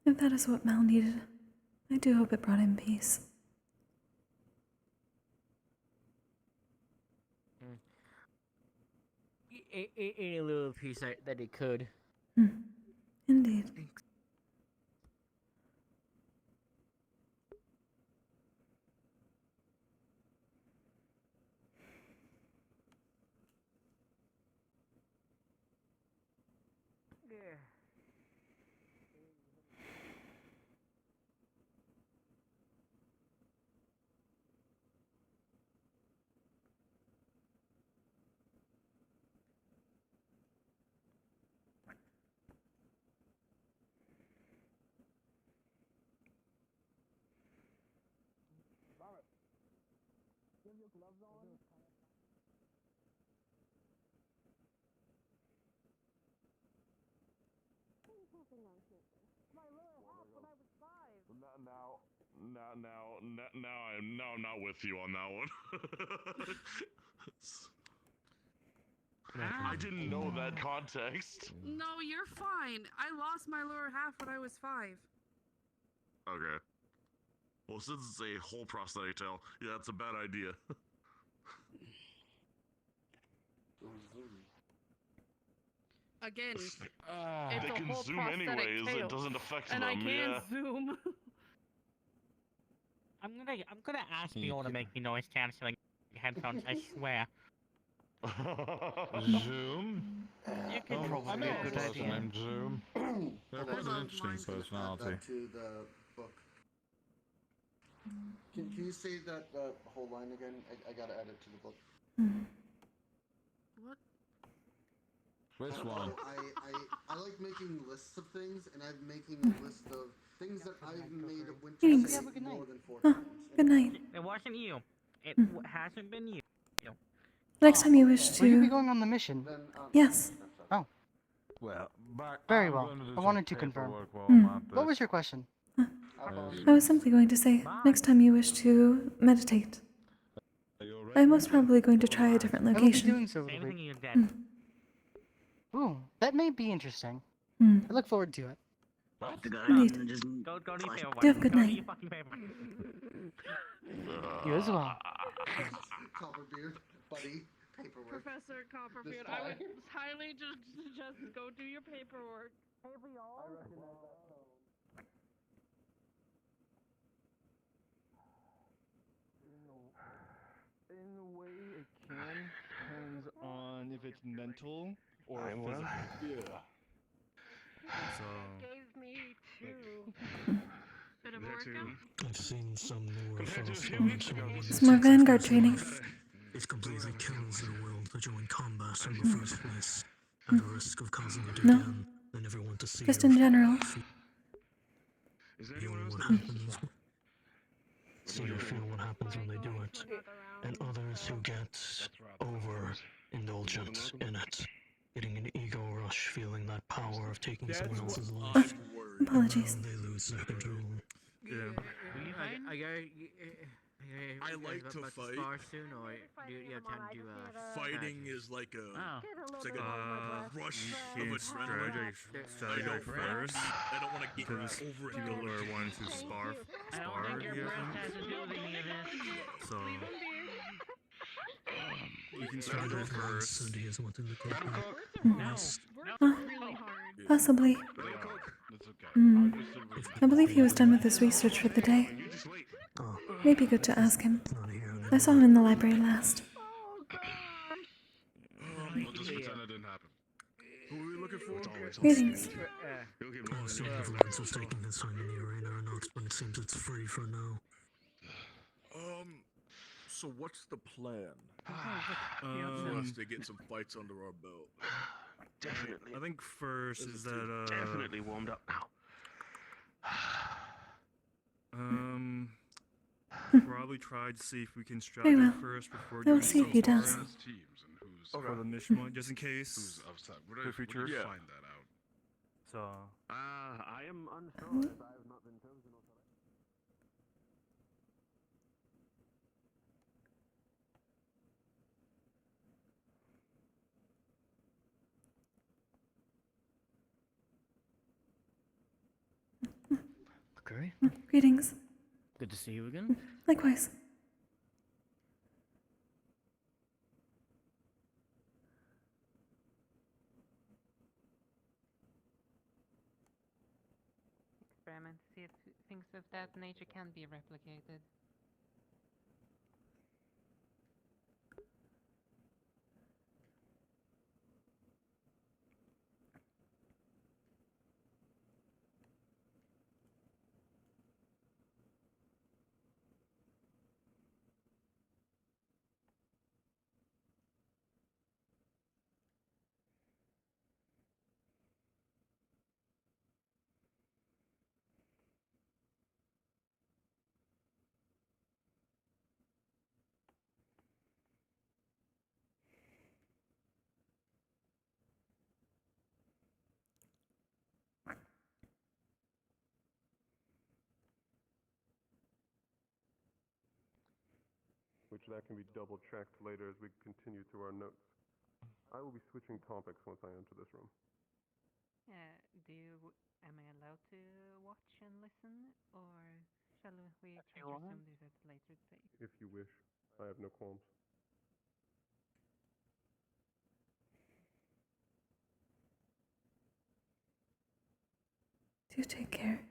If that is what Mel needed, I do hope it brought him peace. Any little piece that he could. Indeed. Now I'm not with you on that one. I didn't know that context. No, you're fine. I lost my lower half when I was 5. Okay. Well, since it's a whole prosthetic tail, yeah, that's a bad idea. Again, it's they a can whole zoom prosthetic anyways. tail, It doesn't affect and them. I can't Yeah. zoom. I'm gonna ask Fiona to make me noise canceling headphones. I swear. Zoom? You can probably be a good idea. Named Zoom. They're quite an interesting personality. To the book. Can you say that whole line again? I gotta add it to the book. What? Which one? I like making lists of things, and I'm making a list of things that I've made a winter Thanks. say more than 4 Oh, times. good night. It wasn't you. It hasn't been you. Next time you wish Will you be to. going on the mission? Yes. Oh, Well, very I'm well. going to do I some wanted to confirm. paperwork while I'm at What was this. your question? I was simply going to say, next time you wish to meditate, I'm most probably going to try a different I will be location. doing so. Same thing you did. Ooh, that may be interesting. Hmm. I look forward to it. Indeed. Go do your paperwork. You have a good Go do night. your fucking paperwork. You as well. Copperbeard, buddy, paperwork. Professor Copperfield, I would highly just suggest go do your paperwork. In a way, it can. Depends on if it's mental or physical. Yeah. So. Gave me 2. Bit of a workout. I've seen some newer Some more Vanguard training. It completely kills their will to join combat in the first place, at a risk of causing it No. again, and everyone to see Just your in general. feel what happens. See or feel what happens when they do it, and others who get overindulgent in it, getting an ego rush, feeling that power of taking someone else's life. Apologies. And they lose their control. Yeah. I I like to fight. Soon, or do you have time to do Fighting is like a it's like a rush of adrenaline. I don't first. I don't want to get Because over people are wanting to spar together. So we can start off first. And he doesn't want to look at me. Yes. Possibly. I believe he was done with his research for the day. Maybe good to ask him. I saw him in the library last. We'll just pretend that didn't happen. Who are we looking for? Greetings. I'll see if Lancer's taking his time in the arena or not, but it seems it's free for now. So what's the plan? For us to get some fights under our belt. Definitely. I think first is that Definitely warmed up now. Probably try to see if we can Very strategize well. first before I will doing see if he does. for the mission one, just in case. Who's upset? For future. Would you Yeah. find that out? So. I am unsure as I have not been chosen or Kokkuri? Greetings. Good to see you again. Likewise. Experiment to see if things of that nature can be replicated. Which that can be double-checked later as we continue through our notes. I will be switching topics once I enter this room. Am I allowed to watch and listen, or shall we try to resume this at a later date? If you wish, I have no qualms. Do take care.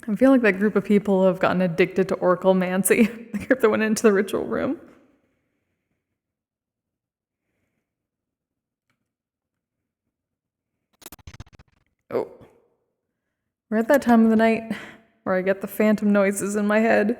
I feel like that group of people have gotten addicted to Oraclemancy. The group that went into the ritual room. Oh. We're at that time of the night Or I get the phantom noises in my head.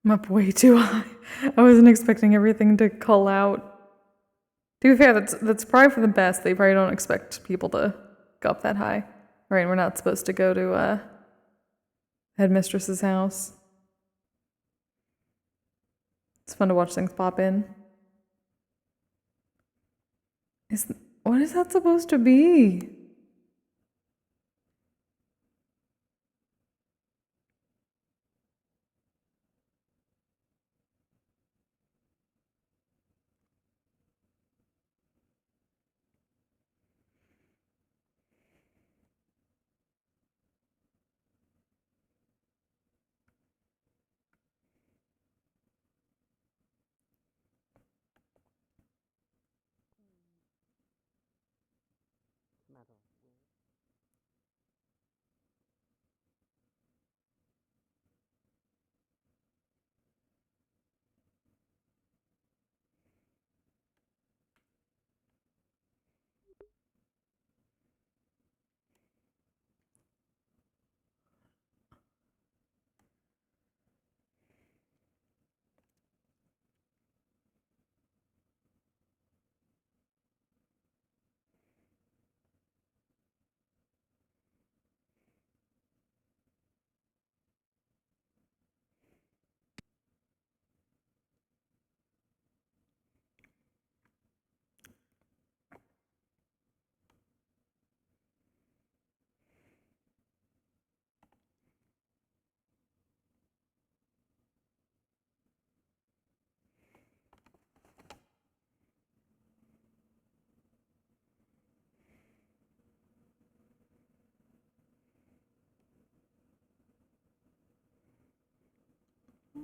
I'm up way too high. I wasn't expecting everything to call out. To be fair, that's probably for the best. They probably don't expect people to go up that high. Right, we're not supposed to go to headmistress's house. It's fun to watch things pop in. What is that supposed to be? Metal.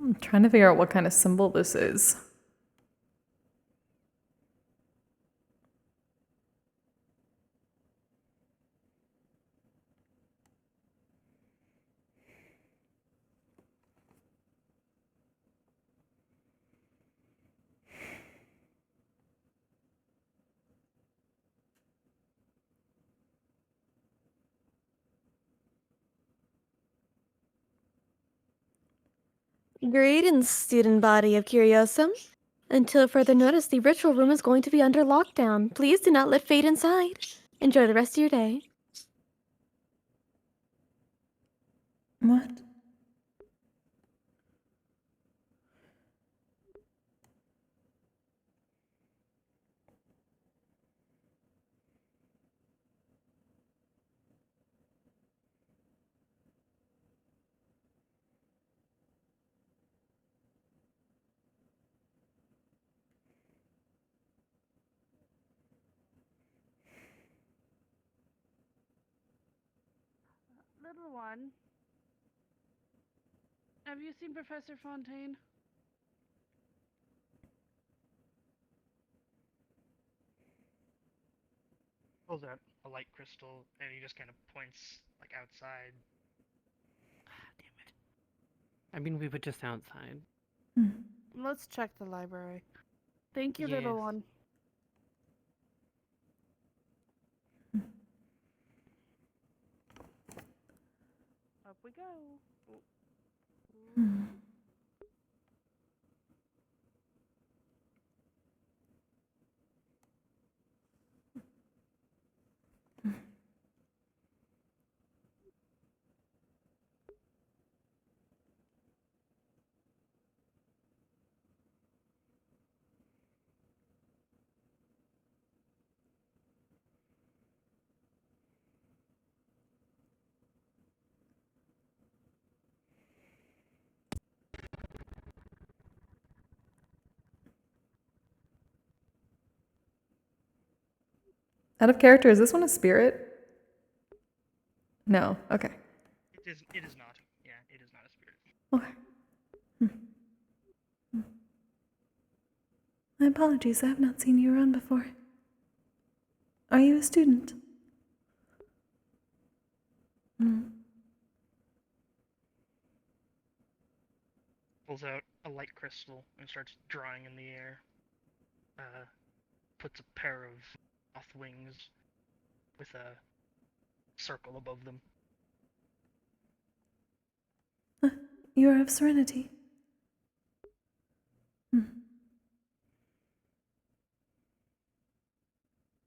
I'm trying to figure out what kind of symbol this is. Greetings, student body of Curiosum. Until further notice, the ritual room is going to be under lockdown. Please do not let fate inside. Enjoy the rest of your day. What? Little one. Have you seen Professor Fontaine? Pulls out a light crystal and he just kind of points like outside. I mean, we were just outside. Let's check the library. Thank you, little Yes. one. Up we go. Out of character, is this one a spirit? No. Okay. It is not. Yeah, it is not a spirit. Okay. My apologies, I have not seen you around before. Are you a student? Pulls out a light crystal and starts drawing in the air. Puts a pair of moth wings with a circle above them. You are of serenity.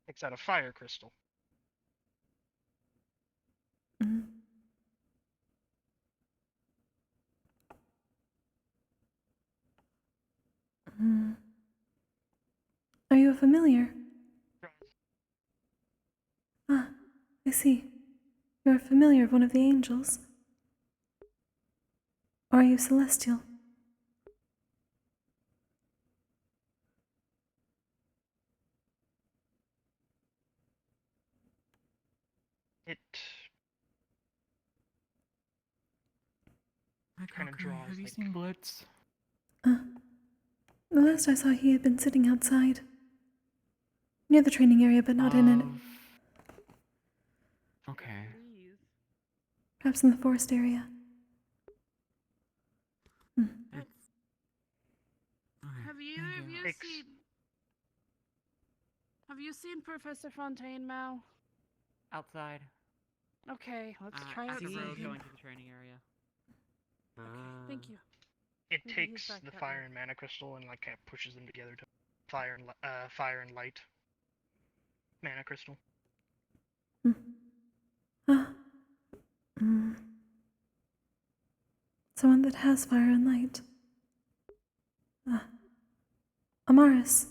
Takes out a fire crystal. Are you a familiar? Ah, I see. You are familiar of one of the angels. Or are you celestial? It kind of draws. Have you like, seen Blitz? The last I saw, he had been sitting outside. Near the training area, but not in it. Okay. Perhaps in the forest area. Have you seen Professor Fontaine, Mal? Outside. Okay, let's try At it. the road going to the training area. Thank you. It Maybe he's takes back the that fire way. and mana crystal and like kind of pushes them together to fire and light mana crystal. Someone that has fire and light. Amaris.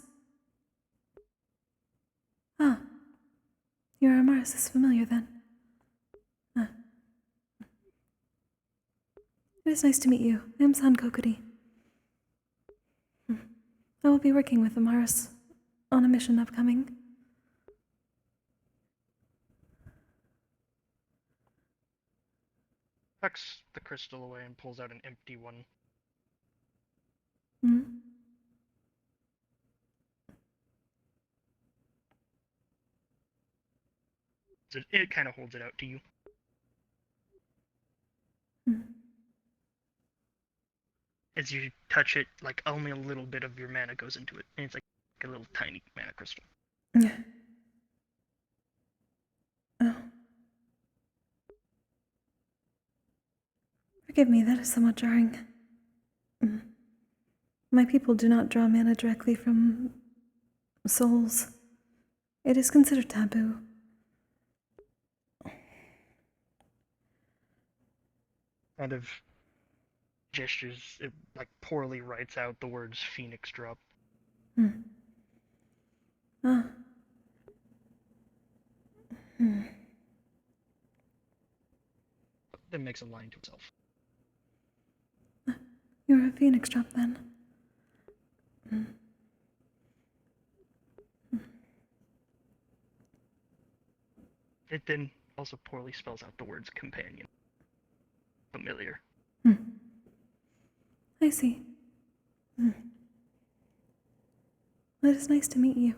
Your Amaris is familiar then. It is nice to meet you. I am San Kokkuri. I will be working with Amaris on a mission upcoming. Tucks the crystal away and pulls out an empty one. Hmm? It kind of holds it out to you. Hmm. As you touch it, like only a little bit of your mana goes into it, and it's like a little tiny mana crystal. Yeah. Oh. Forgive me, that is somewhat jarring. My people do not draw mana directly from souls. It is considered taboo. Kind of gestures, it like poorly writes out the words Phoenix Drop. Hmm. Ah. Hmm. Then makes a line to itself. You're a phoenix drop then. Hmm. It then also poorly spells out the words companion. Familiar. Hmm. I see. Hmm. Well, it is nice to meet you.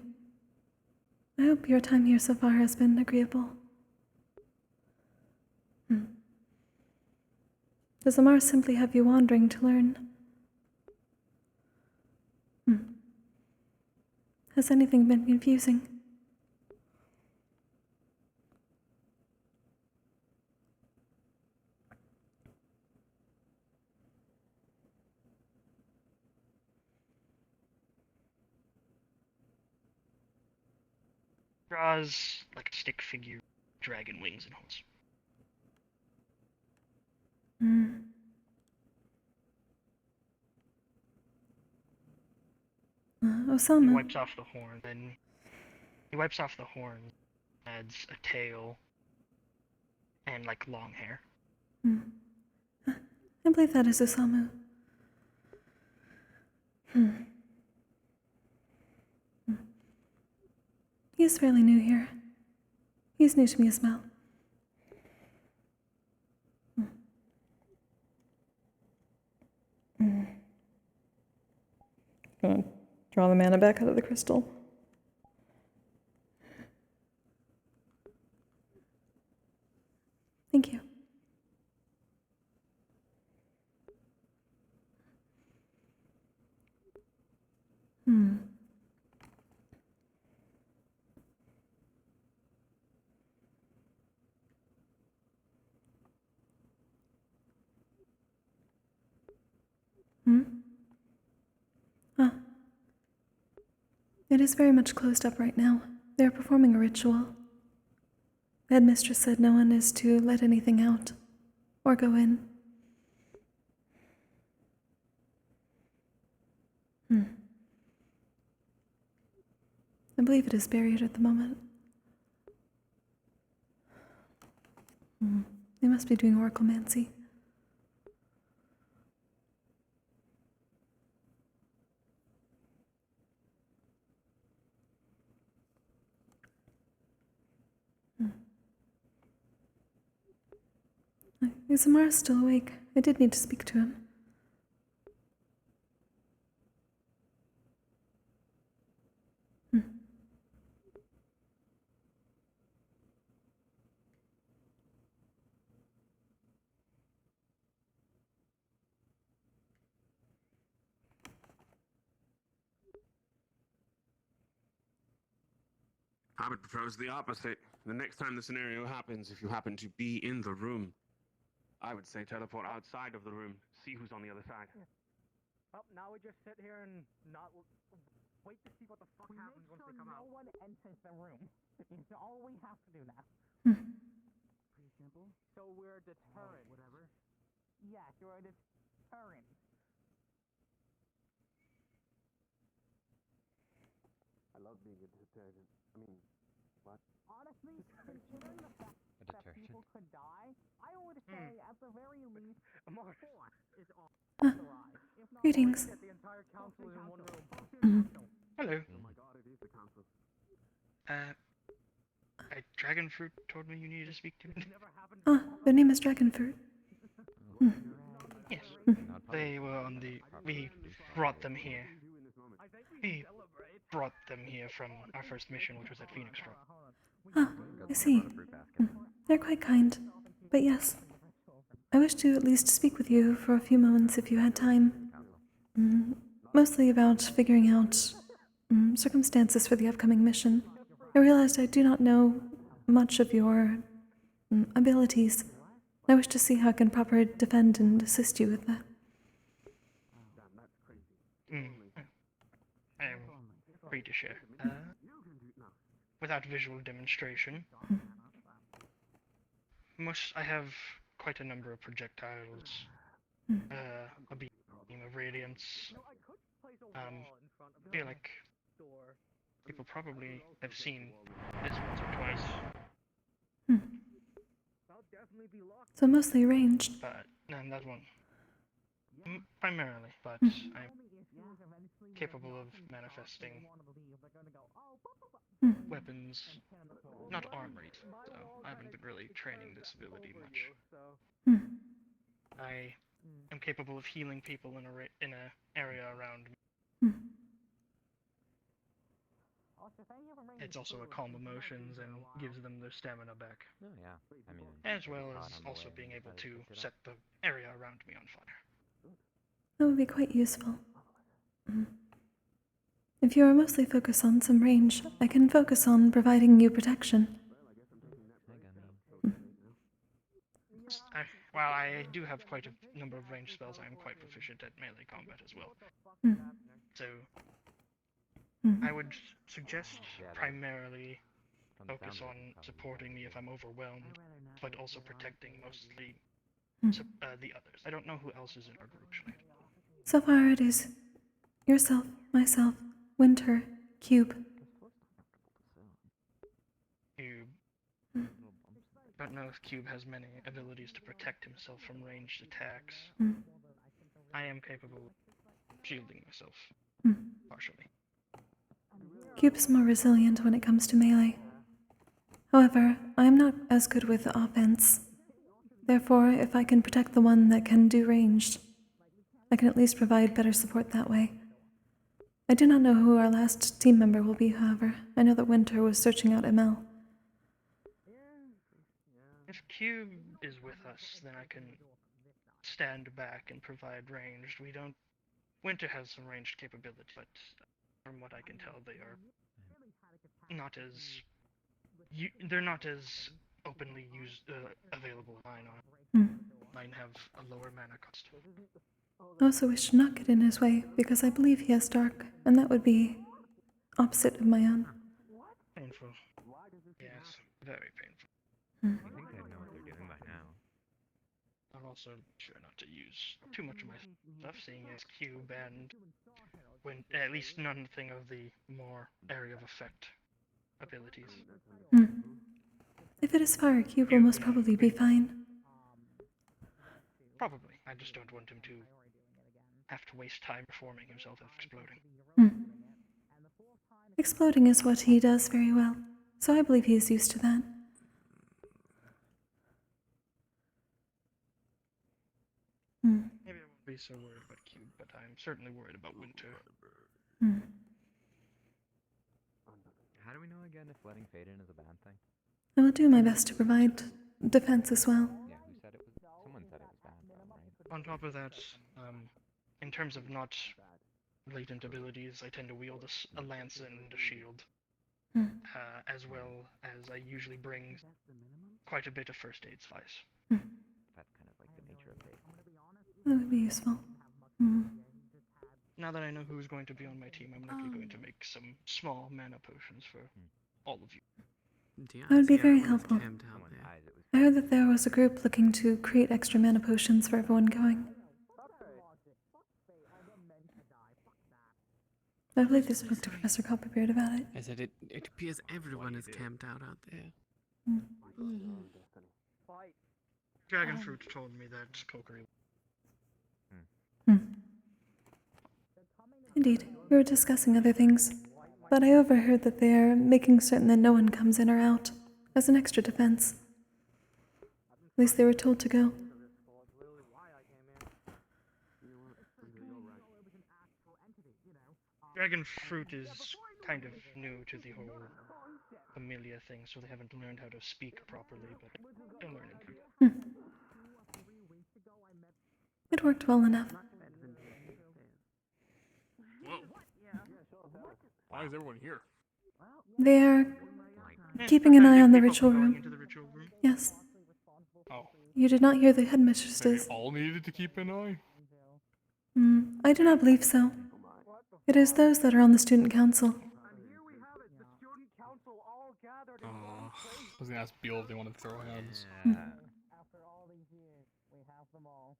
I hope your time here so far has been agreeable. Hmm. Does Amar simply have you wandering to learn? Hmm. Has anything been confusing? Draws like a stick figure, dragon wings and horns. Hmm. He Osama. wipes off the horn, then he wipes off the horn, adds a tail, and like long hair. Hmm. I believe that is Osamu. Hmm. Hmm. He is fairly new here. He's new to me as well. Hmm. Hmm. Gonna draw the mana back out of the crystal. Thank you. Hmm. Hmm? Ah. It is very much closed up right now. They are performing a ritual. The headmistress said no one is to let anything out or go in. Hmm. I believe it is buried at the moment. Hmm. They must be doing oraclemancy. Is Amara still awake? I did need to speak to him. Hmm. I would propose the opposite. The next time the scenario happens, if you happen to be in the room, I would say teleport outside of the room, see who's on the other side. Oh, now we just sit here and not wait to see what the fuck happens once they come out. No one enters the room. All we have to do now. Pretty simple. So we're a deterrent. Whatever. Yes, you're a deterrent. I love being a detergent. I mean, what? Honestly, considering the fact that people could die, I would say at the very least, force is authorized. If not, Greetings. the entire council is in one room. Hello. Oh my god, it is the council. A dragon fruit told me you needed to speak to me. Ah, their name is Dragonfruit. Hmm. Yes. They were on the. We brought them here. We brought them here from our first mission, which was at Phoenix Rock. Ah, I see. They're quite kind. But yes, I wish to at least speak with you for a few moments if you had time. Mostly about figuring out circumstances for the upcoming mission. I realized I do not know much of your abilities. I wish to see how I can properly defend and assist you with that. I am free to share. Without visual demonstration, I have quite a number of projectiles. A beam of radiance. Feel like people probably have seen this once or twice. So mostly ranged. But that one. Primarily, but I'm capable of manifesting weapons, not armored, so I haven't been really training this ability much. I am capable of healing people in a area around me. It's also a calm emotions and gives them their stamina back. Oh yeah, I mean, as well as also being able to set the area around me on fire. That would be quite useful. If you are mostly focused on some range, I can focus on providing you protection. While I do have quite a number of ranged spells, I am quite proficient at melee combat as well. So, I would suggest primarily focus on supporting me if I'm overwhelmed, but also protecting mostly the others. I don't know who else is in our group tonight. So far it is yourself, myself, Winter, Cube. Cube. I don't know if Cube has many abilities to protect himself from ranged attacks. I am capable of shielding myself, partially. Cube is more resilient when it comes to melee. However, I am not as good with offense. Therefore, if I can protect the one that can do ranged, I can at least provide better support that way. I do not know who our last team member will be, however. I know that Winter was searching out ML. If Cube is with us, then I can stand back and provide ranged. Winter has some ranged capability, but from what I can tell, they are not as... they're not as openly available as mine are. Mine have a lower mana cost. I also wish to not get in his way, because I believe he has dark, and that would be opposite of my own. Painful. Yes, very painful. I think they know what they're doing by now. I'm also sure not to use too much of my stuff, seeing as Cube and at least nothing of the more area of effect abilities. If it is fire, Cube will most probably be fine. Probably. I just don't want him to have to waste time performing himself after exploding. Exploding is what he does very well, so I believe he is used to that. Maybe I won't be so worried about Cube, but I'm certainly worried about Winter. How do we know again if letting Fade in is a bad thing? I will do my best to provide defense as well. Yeah, who said it was? Someone said it was bad, though, right? On top of that, in terms of not latent abilities, I tend to wield a lance and a shield, as well as I usually bring quite a bit of first aid supplies. That's kind of like the nature of Fade. That would be useful. Now that I know who's going to be on my team, I'm likely going to make some small mana potions for all of you. That would be very helpful. I heard that there was a group looking to create extra mana potions for everyone going. I believe they spoke to Professor Copperbeard about it. I said it appears everyone is camped out there. Dragonfruit told me that Kokkuri. Indeed, we were discussing other things, but I overheard that they are making certain that no one comes in or out, as an extra defense. At least they were told to go. Dragon fruit is kind of new to the whole familia thing, so they haven't learned how to speak properly, but they're learning. It worked well enough. Whoa. Why is everyone here? They are keeping an eye on the ritual room. Yes. Oh. You did not hear the headmistress. They all needed to keep an eye? I do not believe so. It is those that are on the student council. I was gonna ask Beal if they wanted to throw hands. After all these years, we have them all.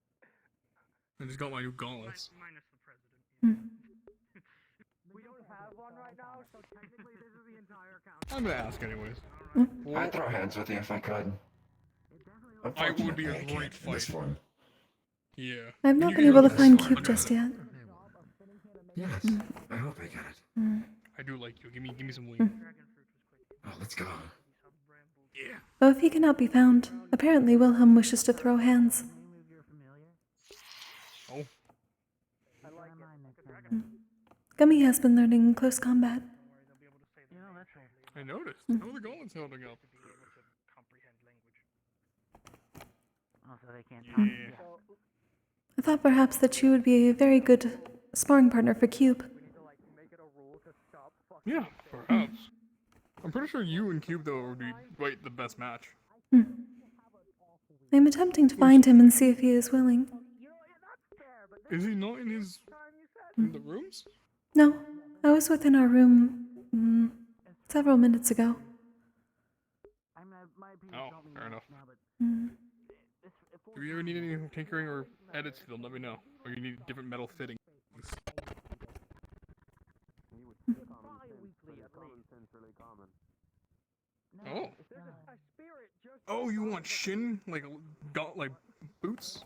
I just got my new gauntlets. Minus the president. We don't have one right now, so technically this is the entire council. I'm gonna ask anyways. I'd throw hands with you if I could. It would be a great In this fight. form. Yeah. I've not been able to find Cube just yet. Yes, I hope I get it. I do like you. Give me some weed. Oh, let's go. Yeah. Though if he cannot be found, apparently Wilhelm wishes to throw hands. Oh. Gummy has been learning close combat. I noticed. How are the golems holding up? Also, they can't Yeah. I thought perhaps that you would be a very good sparring partner for Cube. Yeah, perhaps. I'm pretty sure you and Cube, though, would be the best match. I'm attempting to find him and see if he is willing. Is he not in the rooms? No, I was within our room several minutes ago. Oh, fair enough. Mm. If you ever need any tinkering or edits to them, let me know. Or you need different metal fittings. Oh. Oh, you want shin? Like boots?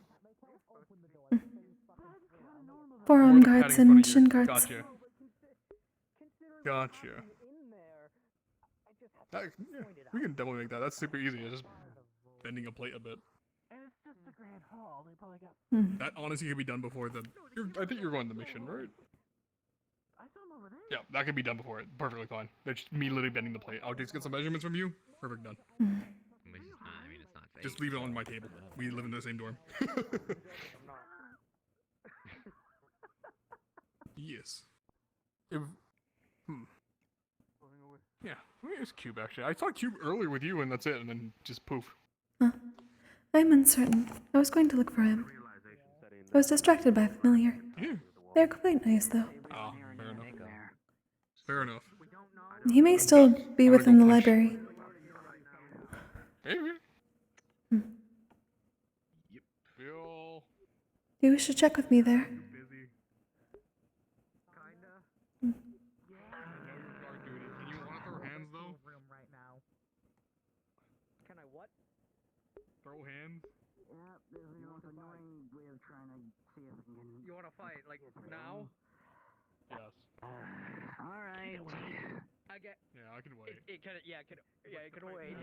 Forearm Or the guards padding in and front of shin your- guards. Gotcha. Yeah, we can double make that. That's super easy. It's just bending a plate a bit. That honestly could be done before the. I think you're going to the mission, right? Yeah, that could be done before it. Perfectly fine. That's just me literally bending the plate. I'll just get some measurements from you. Perfect, done. Just leave it on my table. We live in the same dorm. Yes. Yeah, where's Cube actually? I saw Cube earlier with you and that's it, and then just poof. I'm uncertain. I was going to look for him. I was distracted by a familiar. Yeah. They're quite nice, though. Ah, fair enough. Fair enough. He may still be within the library. Maybe. Hmm. Bill. Do you wish to check with me there? Busy. Hmm. Guard duty. Can you want to throw hands though? Can I what? Throw hands? Yeah, there's the most annoying way of trying to see if we can. You want to fight like now? Yes. All right. I get. Yeah, I can wait. It can. Yeah, it can. Yeah, it can wait.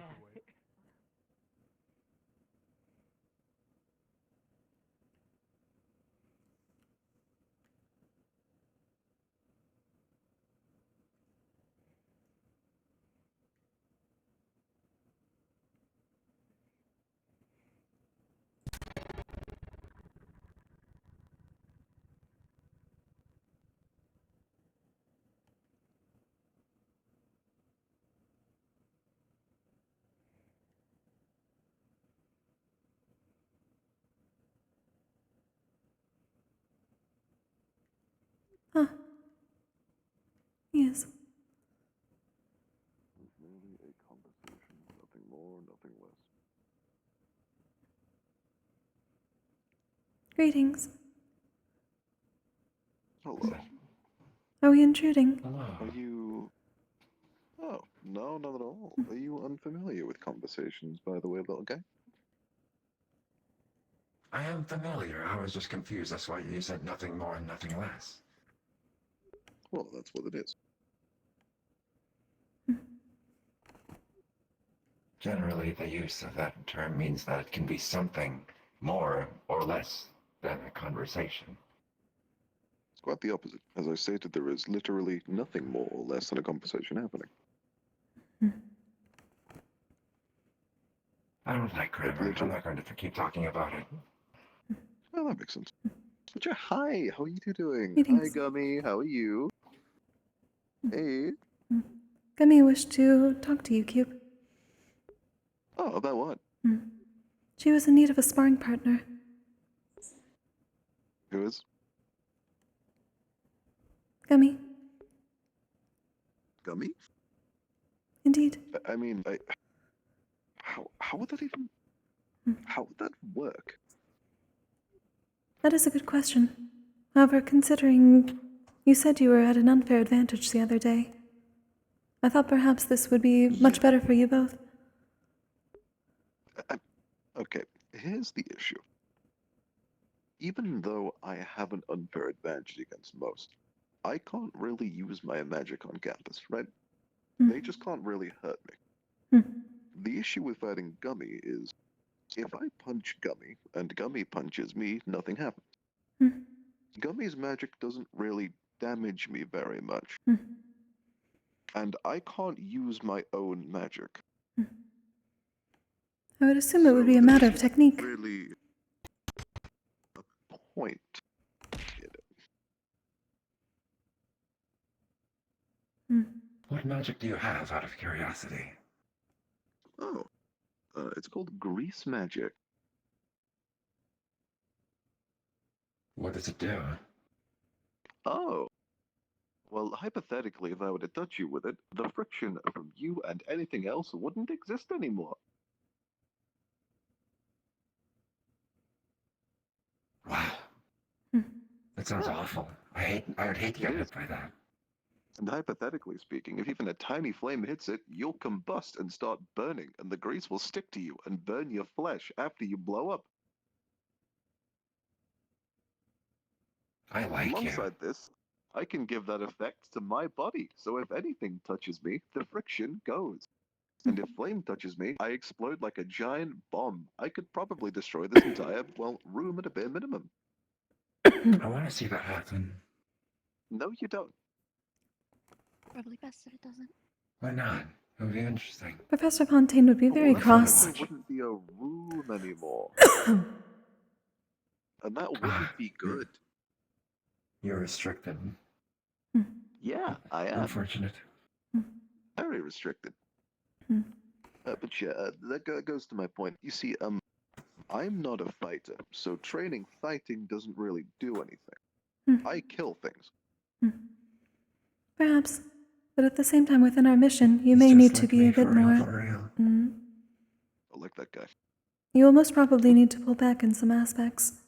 Huh. Yes. It's merely a conversation, nothing more, nothing less. Greetings. Hello. Are we intruding? Are you... Oh, no, not at all. Are you unfamiliar with conversations, by the way, little guy? I am familiar. I was just confused. That's why you said nothing more and nothing less. Well, that's what it is. Generally, the use of that term means that it can be something more or less than a conversation. It's quite the opposite. As I stated, there is literally nothing more or less than a conversation happening. I don't like grammar. I'm not going to keep talking about it. Well, that makes sense. But yeah, hi, how are you two doing? Greetings. Hi, Gummy, how are you? Hey. Gummy wished to talk to you, Cube. Oh, about what? She was in need of a sparring partner. Who is? Gummy. Gummy? Indeed. I mean, how would that even... How would that work? That is a good question. However, considering you said you were at an unfair advantage the other day, I thought perhaps this would be much better for you both. Okay, here's the issue. Even though I have an unfair advantage against most, I can't really use my magic on campus, right? They just can't really hurt me. The issue with fighting Gummy is, if I punch Gummy, and Gummy punches me, nothing happens. Gummy's magic doesn't really damage me very much. And I can't use my own magic. I would assume it would be a matter of technique. Really a point. What magic do you have, out of curiosity? Oh, it's called grease magic. What does it do? Oh. Well, hypothetically, if I were to touch you with it, the friction from you and anything else wouldn't exist anymore. Wow. That sounds awful. I would hate to get hit by that. And hypothetically speaking, if even a tiny flame hits it, you'll combust and start burning, and the grease will stick to you and burn your flesh after you blow up. I like you. Alongside this, I can give that effect to my body, so if anything touches me, the friction goes. And if flame touches me, I explode like a giant bomb. I could probably destroy this entire, well, room at a bare minimum. I want to see that happen. No, you don't. Probably best that it doesn't. Why not? It would be interesting. Professor Fontaine would be very cross. There wouldn't be a room anymore. And that wouldn't be good. You're restricted. Yeah, I am. Unfortunate. Very restricted. But yeah, that goes to my point. You see, I'm not a fighter, so training fighting doesn't really do anything. I kill things. Perhaps. But at the same time, within our mission, you may need to be a bit more... I like that guy. You will most probably need to pull back in some aspects.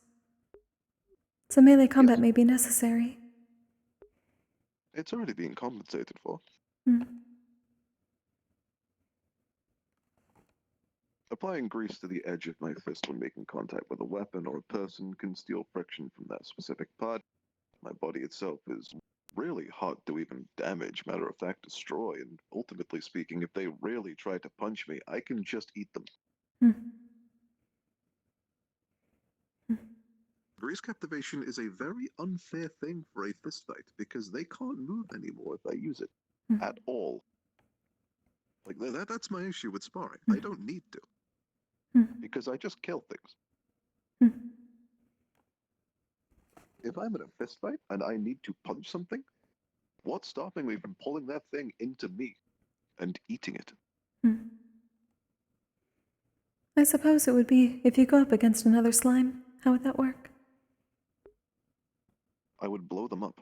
Some melee combat may be necessary. It's already being compensated for. Applying grease to the edge of my fist when making contact with a weapon or a person can steal friction from that specific part. My body itself is really hard to even damage, matter of fact, destroy, and ultimately speaking, if they really try to punch me, I can just eat them. Grease captivation is a very unfair thing for a fistfight, because they can't move anymore if I use it. At all. Like, that's my issue with sparring. I don't need to. Because I just kill things. If I'm in a fistfight and I need to punch something, what's stopping me from pulling that thing into me and eating it? I suppose it would be if you go up against another slime. How would that work? I would blow them up.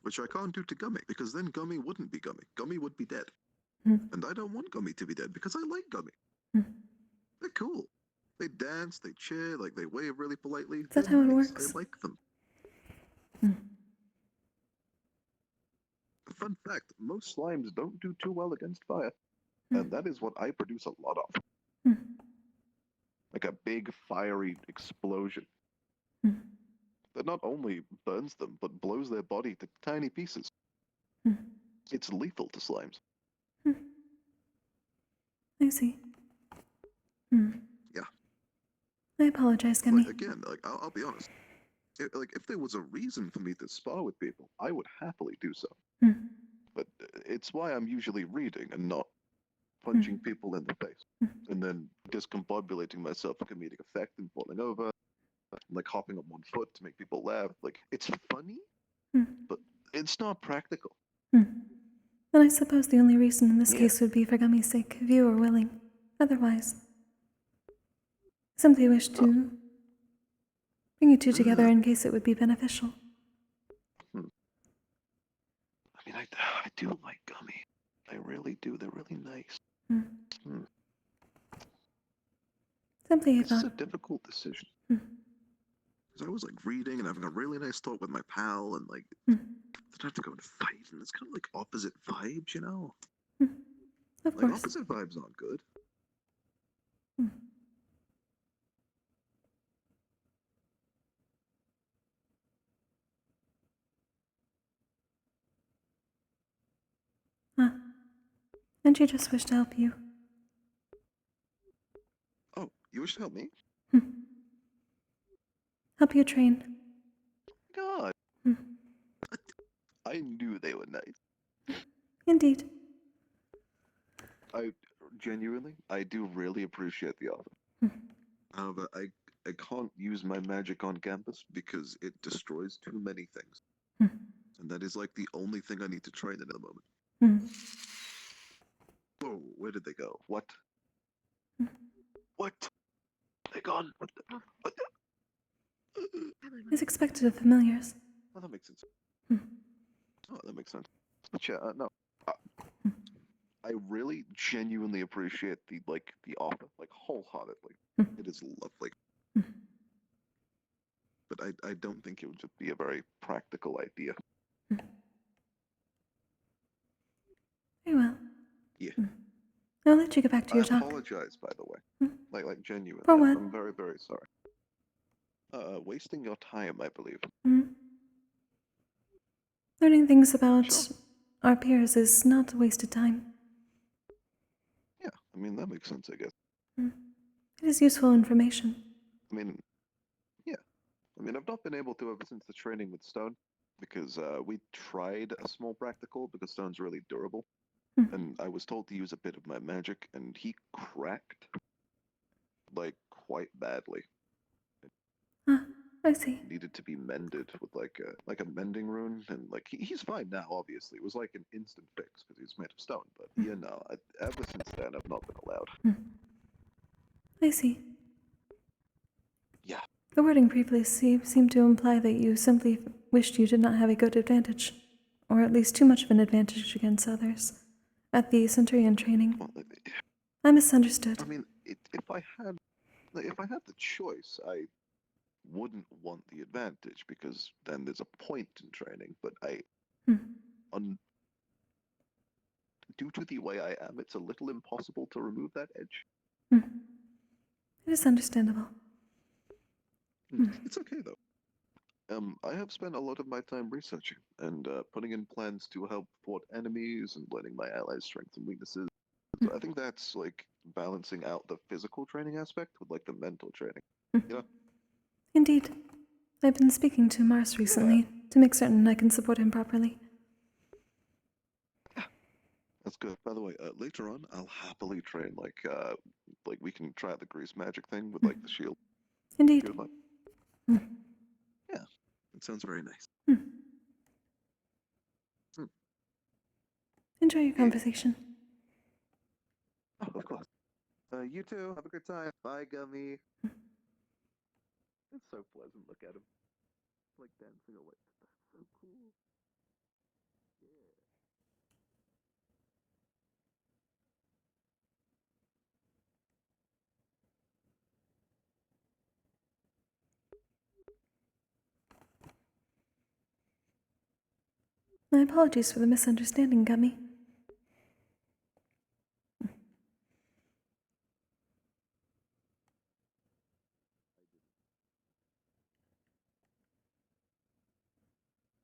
Which I can't do to Gummy, because then Gummy wouldn't be Gummy. Gummy would be dead. And I don't want Gummy to be dead, because I like Gummy. They're cool. They dance, they cheer, like they wave really politely. Is that how it nice. works? I like them. Fun fact, most slimes don't do too well against fire. And that is what I produce a lot of. Like a big fiery explosion. That not only burns them, but blows their body to tiny pieces. It's lethal to slimes. I see. Yeah. I apologize, Gummy. Like, again, like I'll be honest. If there was a reason for me to spar with people, I would happily do so. But it's why I'm usually reading and not punching people in the face, and then discombobulating myself for comedic effect and falling over, like hopping on one foot to make people laugh. Like, it's funny, but it's not practical. Then I suppose the only reason in this case would be for Gummy's sake, if you were willing. Otherwise, simply wish to bring you two together in case it would be beneficial. I mean, I do like Gummy. I really do. They're really nice. Simply This is thought. a difficult decision. Because I was like reading and having a really nice talk with my pal, and like, then I have to go and fight, and it's kind of like opposite vibes, you know? Of Like, course. opposite vibes aren't good. And she just wished to help you. Oh, you wish to help me? Help you train. God. I knew they were nice. Indeed. I genuinely, I do really appreciate the offer. However, I can't use my magic on campus because it destroys too many things. And that is like the only thing I need to train in at the moment. Whoa, where did they go? What? What? They gone? What the? Is expected of familiars. Oh, that makes sense. Oh, that makes sense. But yeah, no. I really genuinely appreciate the offer, like wholeheartedly. It is lovely. But I don't think it would just be a very practical idea. Very well. Yeah. I'll let you get back to your I talk. apologize, by the way. Like genuinely. For what? I'm very, very sorry. Wasting your time, I believe. Learning things about our peers is not a wasted time. Yeah, I mean, that makes sense, I guess. It is useful information. I mean, yeah. I mean, I've not been able to ever since the training with Stone, because we tried a small practical because Stone's really durable. And I was told to use a bit of my magic, and he cracked, like, quite badly. I see. Needed to be mended with like a mending rune, and like he's fine now. Obviously, it was like an instant fix because he's made of stone. But you know, ever since then, I've not been allowed. I see. Yeah. The wording previously seemed to imply that you simply wished you did not have a good advantage, or at least too much of an advantage against others, at the Centurion training. I misunderstood. I mean, if I had the choice, I wouldn't want the advantage because then there's a point in training. But due to the way I am, it's a little impossible to remove that edge. It is understandable. It's okay though. I have spent a lot of my time researching and putting in plans to help thwart enemies and learning my allies' strengths and weaknesses. So I think that's like balancing out the physical training aspect with like the mental training. You know? Indeed. I've been speaking to Mars recently to make certain I can support him properly. That's good. By the way, later on, I'll happily train like we can try out the grease magic thing with like the shield. Indeed. Yeah, it sounds very nice. Enjoy your conversation. Oh, of course. You too. Have a good time. Bye, Gummy. It's so pleasant. Look at him. Like dancing away. That's so cool. My apologies for the misunderstanding, Gummy.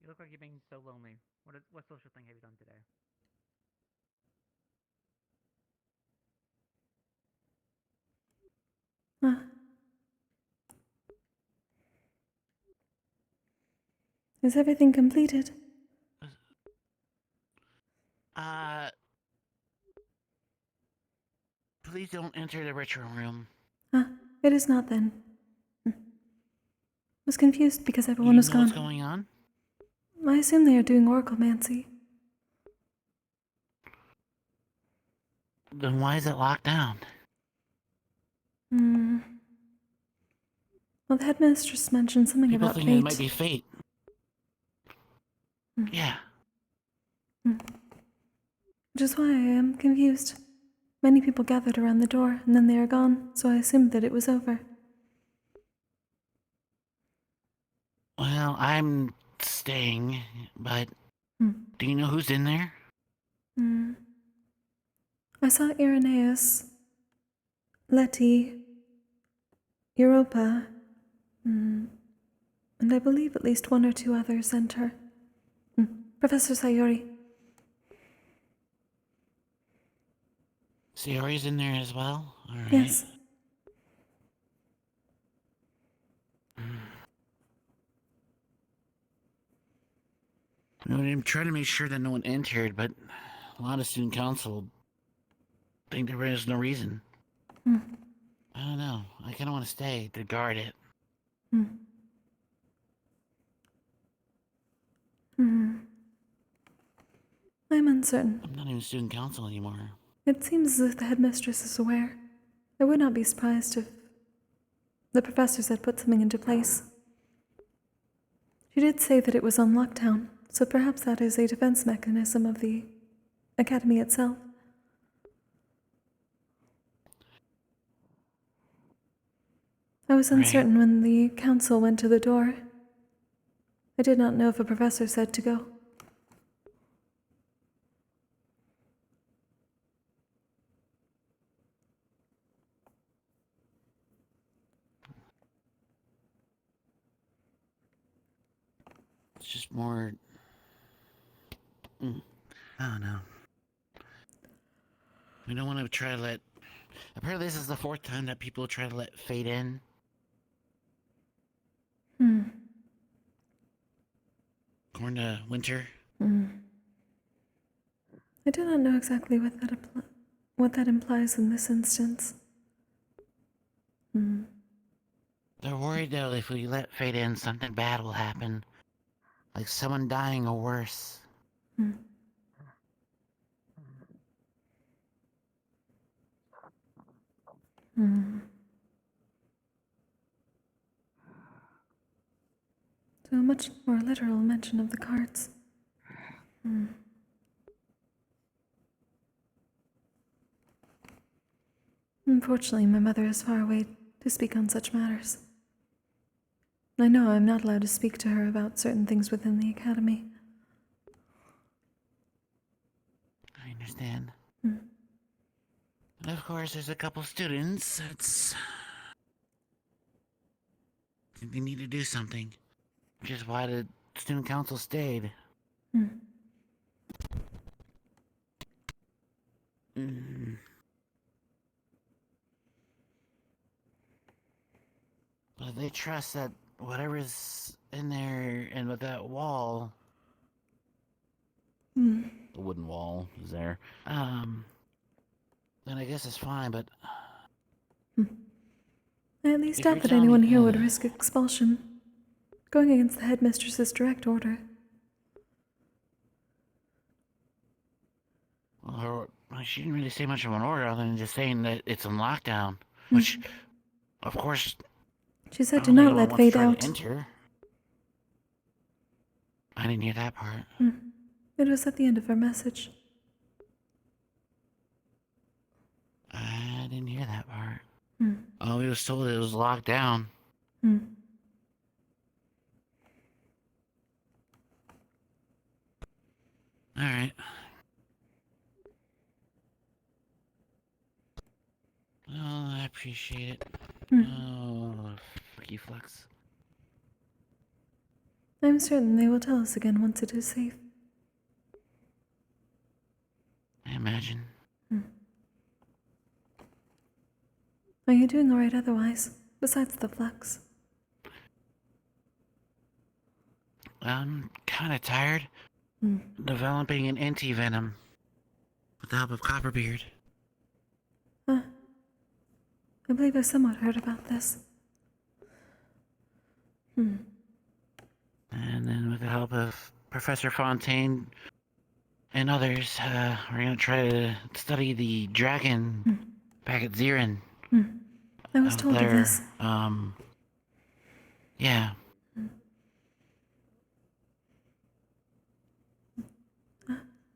You look like you're being so lonely. What social thing have you done today? Is everything completed? Please don't enter the ritual room. Ah, it is not then. Was confused because everyone You was know gone. what's going on? I assume they are doing oraclemancy. Then why is it locked down? Well, the headmistress mentioned something People about think fate. it might be fate. Yeah. Which is why I am confused. Many people gathered around the door, and then they are gone, so I assumed that it was over. Well, I'm staying, but do you know who's in there? I saw Irenaeus, Letty, Europa, and I believe at least one or two others enter. Professor Sayori. Sayori's in there as well? Alright. Yes. I'm trying to make sure that no one entered, but a lot of student council think there is no reason. I don't know. I kind of want to stay to guard it. I'm uncertain. I'm not even student council anymore. It seems as if the headmistress is aware. I would not be surprised if the professors had put something into place. She did say that it was on lockdown, so perhaps that is a defense mechanism of the academy itself. I was uncertain when the council went to the door. I did not know if a professor said to go. It's just more... I don't know. We don't want to try to let... Apparently this is the 4th time that people try to let fate in. According to Winter. I do not know exactly what that implies in this instance. They're worried though if we let fate in, something bad will happen. Like someone dying or worse. So a much more literal mention of the cards. Unfortunately, my mother is far away to speak on such matters. I know I'm not allowed to speak to her about certain things within the academy. I understand. And of course, there's a couple students that's... They need to do something. Which is why the student council stayed. But they trust that whatever's in there and with that wall... The wooden wall is there. Then I guess it's fine, but... I at least If doubt you're that telling anyone me- here would risk expulsion. Going against the headmistress's direct order. Well, she didn't really say much of an order other than just saying that it's on lockdown. Which, of course... She said I do don't think not anyone let wants to fate try to out. enter. I didn't hear that part. It was at the end of her message. I didn't hear that part. Oh, we was told it was locked down. Alright. Well, I appreciate it. Oh, fuck you, Flux. I'm certain they will tell us again once it is safe. I imagine. Are you doing alright otherwise, besides the flux? I'm kind of tired. Developing an anti-venom with the help of Copperbeard. I believe I've somewhat heard about this. And then with the help of Professor Fontaine and others, we're gonna try to study the dragon back at Zirin. I was out told of there. this. Yeah.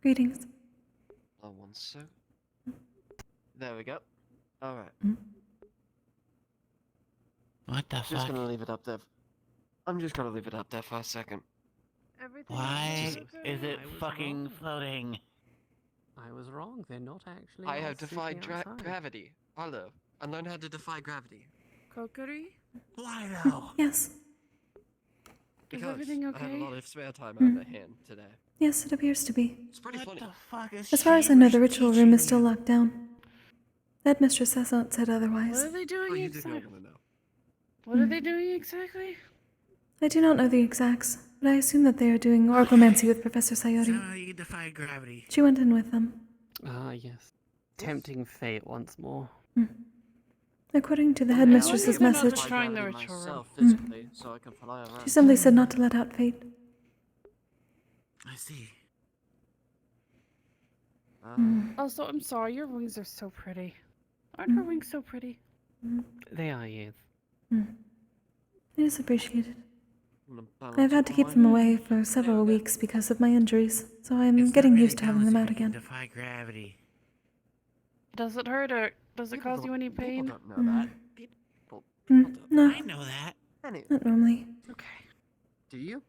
Greetings. Oh, one sec. There we go. Alright. What the Just fuck? gonna leave it up there. I'm just gonna leave it up there for a second. Why is it fucking floating? I was wrong. They're not actually. I all have defied sitting outside. gravity. Hello. I learned how to defy gravity. Kokkuri? Why though? Yes. Because everything I have a okay? lot of spare time on my hand today. Yes, it appears to be. It's pretty funny. What the fuck is As far as I know, the ritual room is still locked down. Headmistress has not said otherwise. What are they doing Oh, you did not exactly? want to know. What are they doing exactly? I do not know the exacts, but I assume that they are doing oraclemancy with Professor Sayori. So you defy gravity. She went in with them. Ah, yes. Tempting fate once more. According to the How headmistress's come they're not message, destroying the Gravity ritual room? myself physically, so I can fly around. she simply said not to let out fate. I see. Also, I'm sorry, your wings are so pretty. Aren't her wings so pretty? They are, yes. It is appreciated. I've had to keep them away for several weeks because of my injuries, so I'm getting used to having them out again. Defy gravity. Does it hurt or does it cause you any pain? People don't know that. No, I know that. Anyway, not normally. Okay. do you?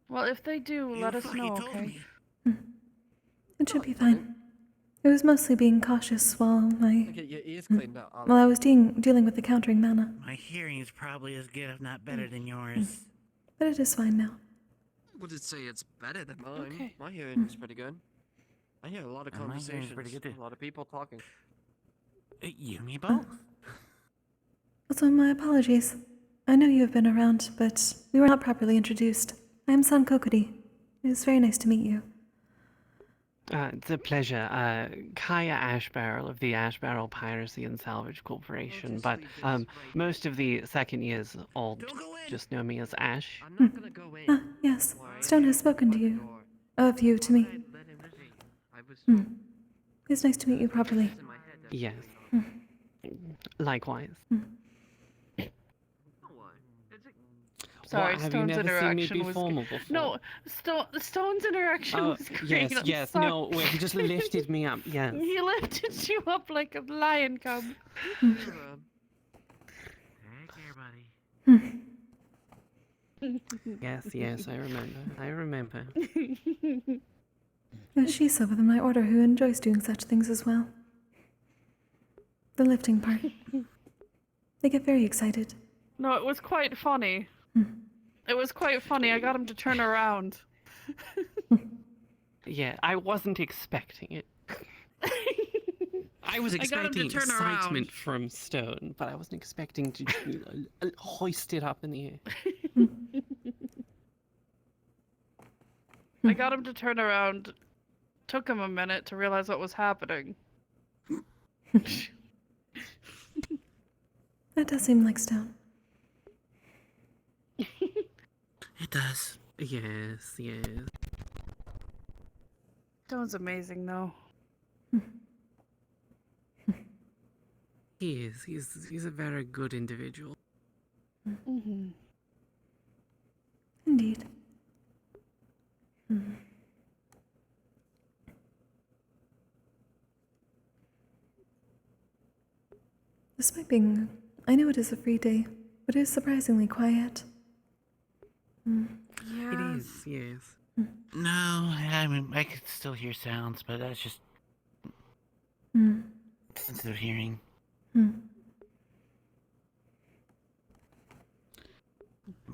Well, if they do, let us know, told okay? me. It should be fine. It was mostly being cautious while Get your ears cleaned out. while I was dealing with the countering mana, My hearing is probably as good, if not better, than yours. but it is fine now. I wouldn't say it's better than mine. Okay. My hearing is pretty good. I hear a lot of And my hearing's conversations, pretty good, too. a lot of people talking. You and me both? Also, my apologies. I know you have been around, but we were not properly introduced. I am San Kokkuri. It is very nice to meet you. It's a pleasure. Kaya Ashbarrel of the Ashbarrel Piracy and Salvage Corporation, but most of the second years old just know me as Ash. I'm not gonna go in. Ah, yes. Stone has spoken to you. Of you to me. It's nice to meet you properly. Yes. Likewise. Sorry, What, have you Stone's never seen me interaction be was formal before? No, Stone's interaction Oh, was great. yes, I'm yes. sorry. No, wait, he just lifted me up. Yes. He lifted you up like a lion cub. Take care, buddy. Yes, yes, I remember. I remember. There's Shisa within my order who enjoys doing such things as well. The lifting part. They get very excited. No, it was quite funny. It was quite funny. I got him to turn around. Yeah, I wasn't expecting it. I was I got him to expecting turn excitement around. from Stone, but I wasn't expecting to hoist it up in the air. I got him to turn around. Took him a minute to realize what was happening. That does seem like Stone. It does. Yes, yes. Stone's amazing, though. He is. He's a very good individual. Mm-hmm. Indeed. Despite being... I know it is a free day, but it is surprisingly quiet. It is, yes. No, I mean, I could still hear sounds, but that's just sensitive hearing. I'm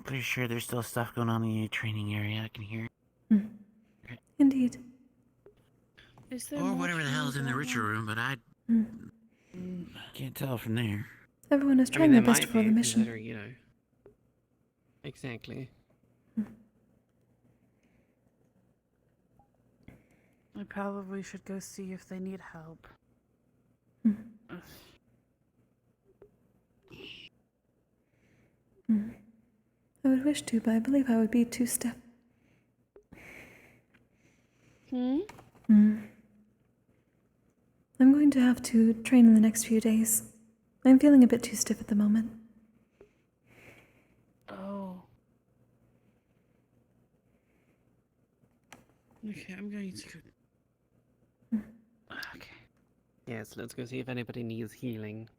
pretty sure there's still stuff going on in the training area I can hear. Indeed. Is there Or more whatever the hell is in the training ritual room, but I can't tell from there. Everyone is I trying mean, their there best might for the be, mission. consider, you know. Exactly. I probably should go see if they need help. I would wish to, but I believe I would be two-step. I'm going to have to train in the next few days. I'm feeling a bit too stiff at the moment. Oh. Okay, I'm going to go. Okay. Yes, let's go see if anybody needs healing.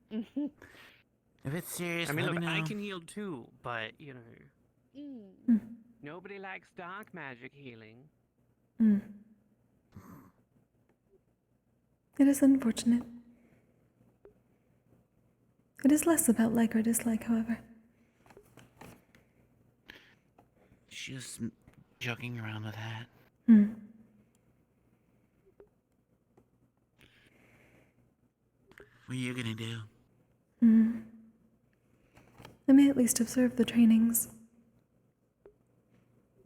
If it's serious, I mean, let look, me know. I can heal too, but, you know. Nobody likes dark magic healing. It is unfortunate. It is less about like or dislike, however. Just joking around with that. What are you gonna do? I may at least observe the trainings.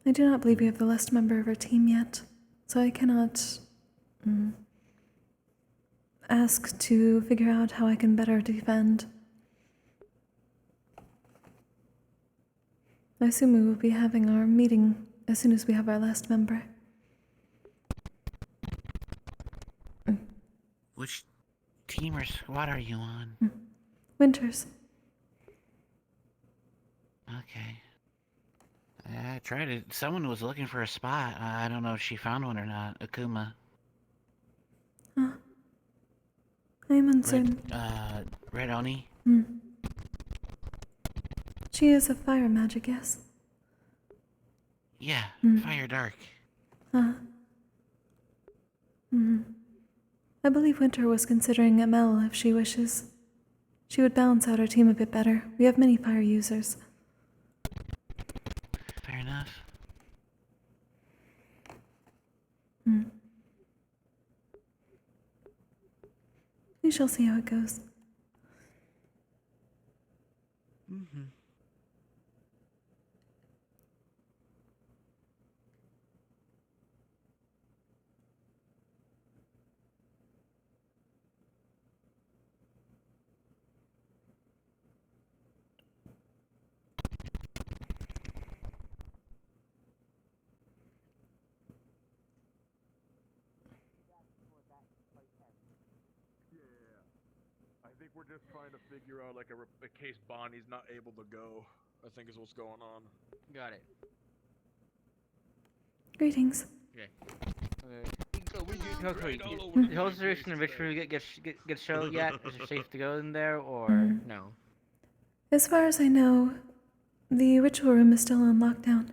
I do not believe we have the last member of our team yet, so I cannot ask to figure out how I can better defend. I assume we will be having our meeting as soon as we have our last member. Which team or squad are you on? Winters. Okay. I tried it. Someone was looking for a spot. I don't know if she found one or not. Akuma. I am uncertain. Red Oni? She is a fire magic, yes? Yeah, Fire Dark. I believe Winter was considering ML if she wishes. She would balance out our team a bit better. We have many fire users. Fair enough. We shall see how it goes. I think we're just trying to figure out like a case Bonnie's not able to go. I think is what's going on. Got it. Greetings. Okay. Kokkuri, the whole situation in which we get shown yet? Is it safe to go in there or no? As far as I know, the ritual room is still on lockdown.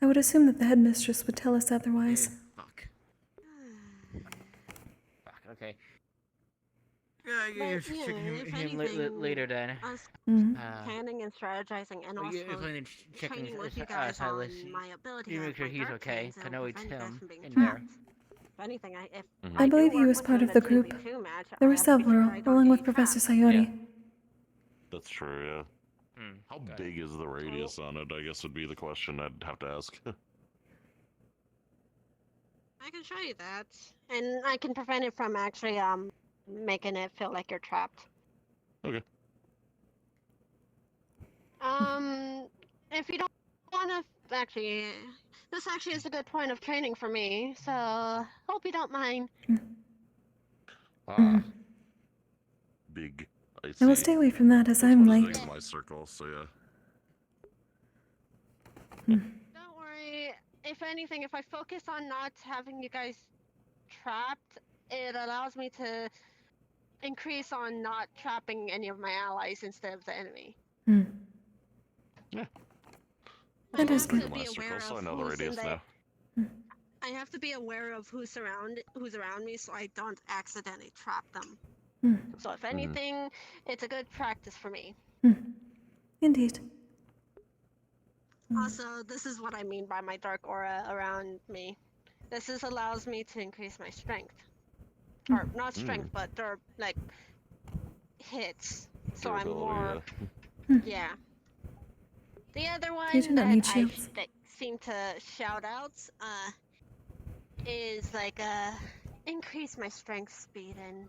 I would assume that the headmistress would tell us otherwise. Fuck. Fuck, okay. Yeah, check him later then. Us planning and strategizing and also training with you guys on my ability. You make sure he's okay. I know it's him him in there. If anything, if I believe he was part of the group. There were several, along with Professor Sayori. That's true, yeah. How big is the radius on it, I guess would be the question I'd have to ask. I can show you that. And I can prevent it from actually making it feel like you're trapped. Okay. If you don't want to actually, this actually is a good point of training for me, so hope you don't mind. Big. I will stay away from that as I'm late. My circle, so yeah. Don't worry. If anything, if I focus on not having you guys trapped, it allows me to increase on not trapping any of my allies instead of the enemy. Yeah. That is good. Be aware So I of know the who's in radius the- now. I have to be aware of who's around me, so I don't accidentally trap them. So if anything, it's a good practice for me. Indeed. Also, this is what I mean by my dark aura around me. This allows me to increase my strength. Or not strength, but like hits. So I'm more yeah. The other one You do not that need I shields. seem to shout out, is like increase my strength speed and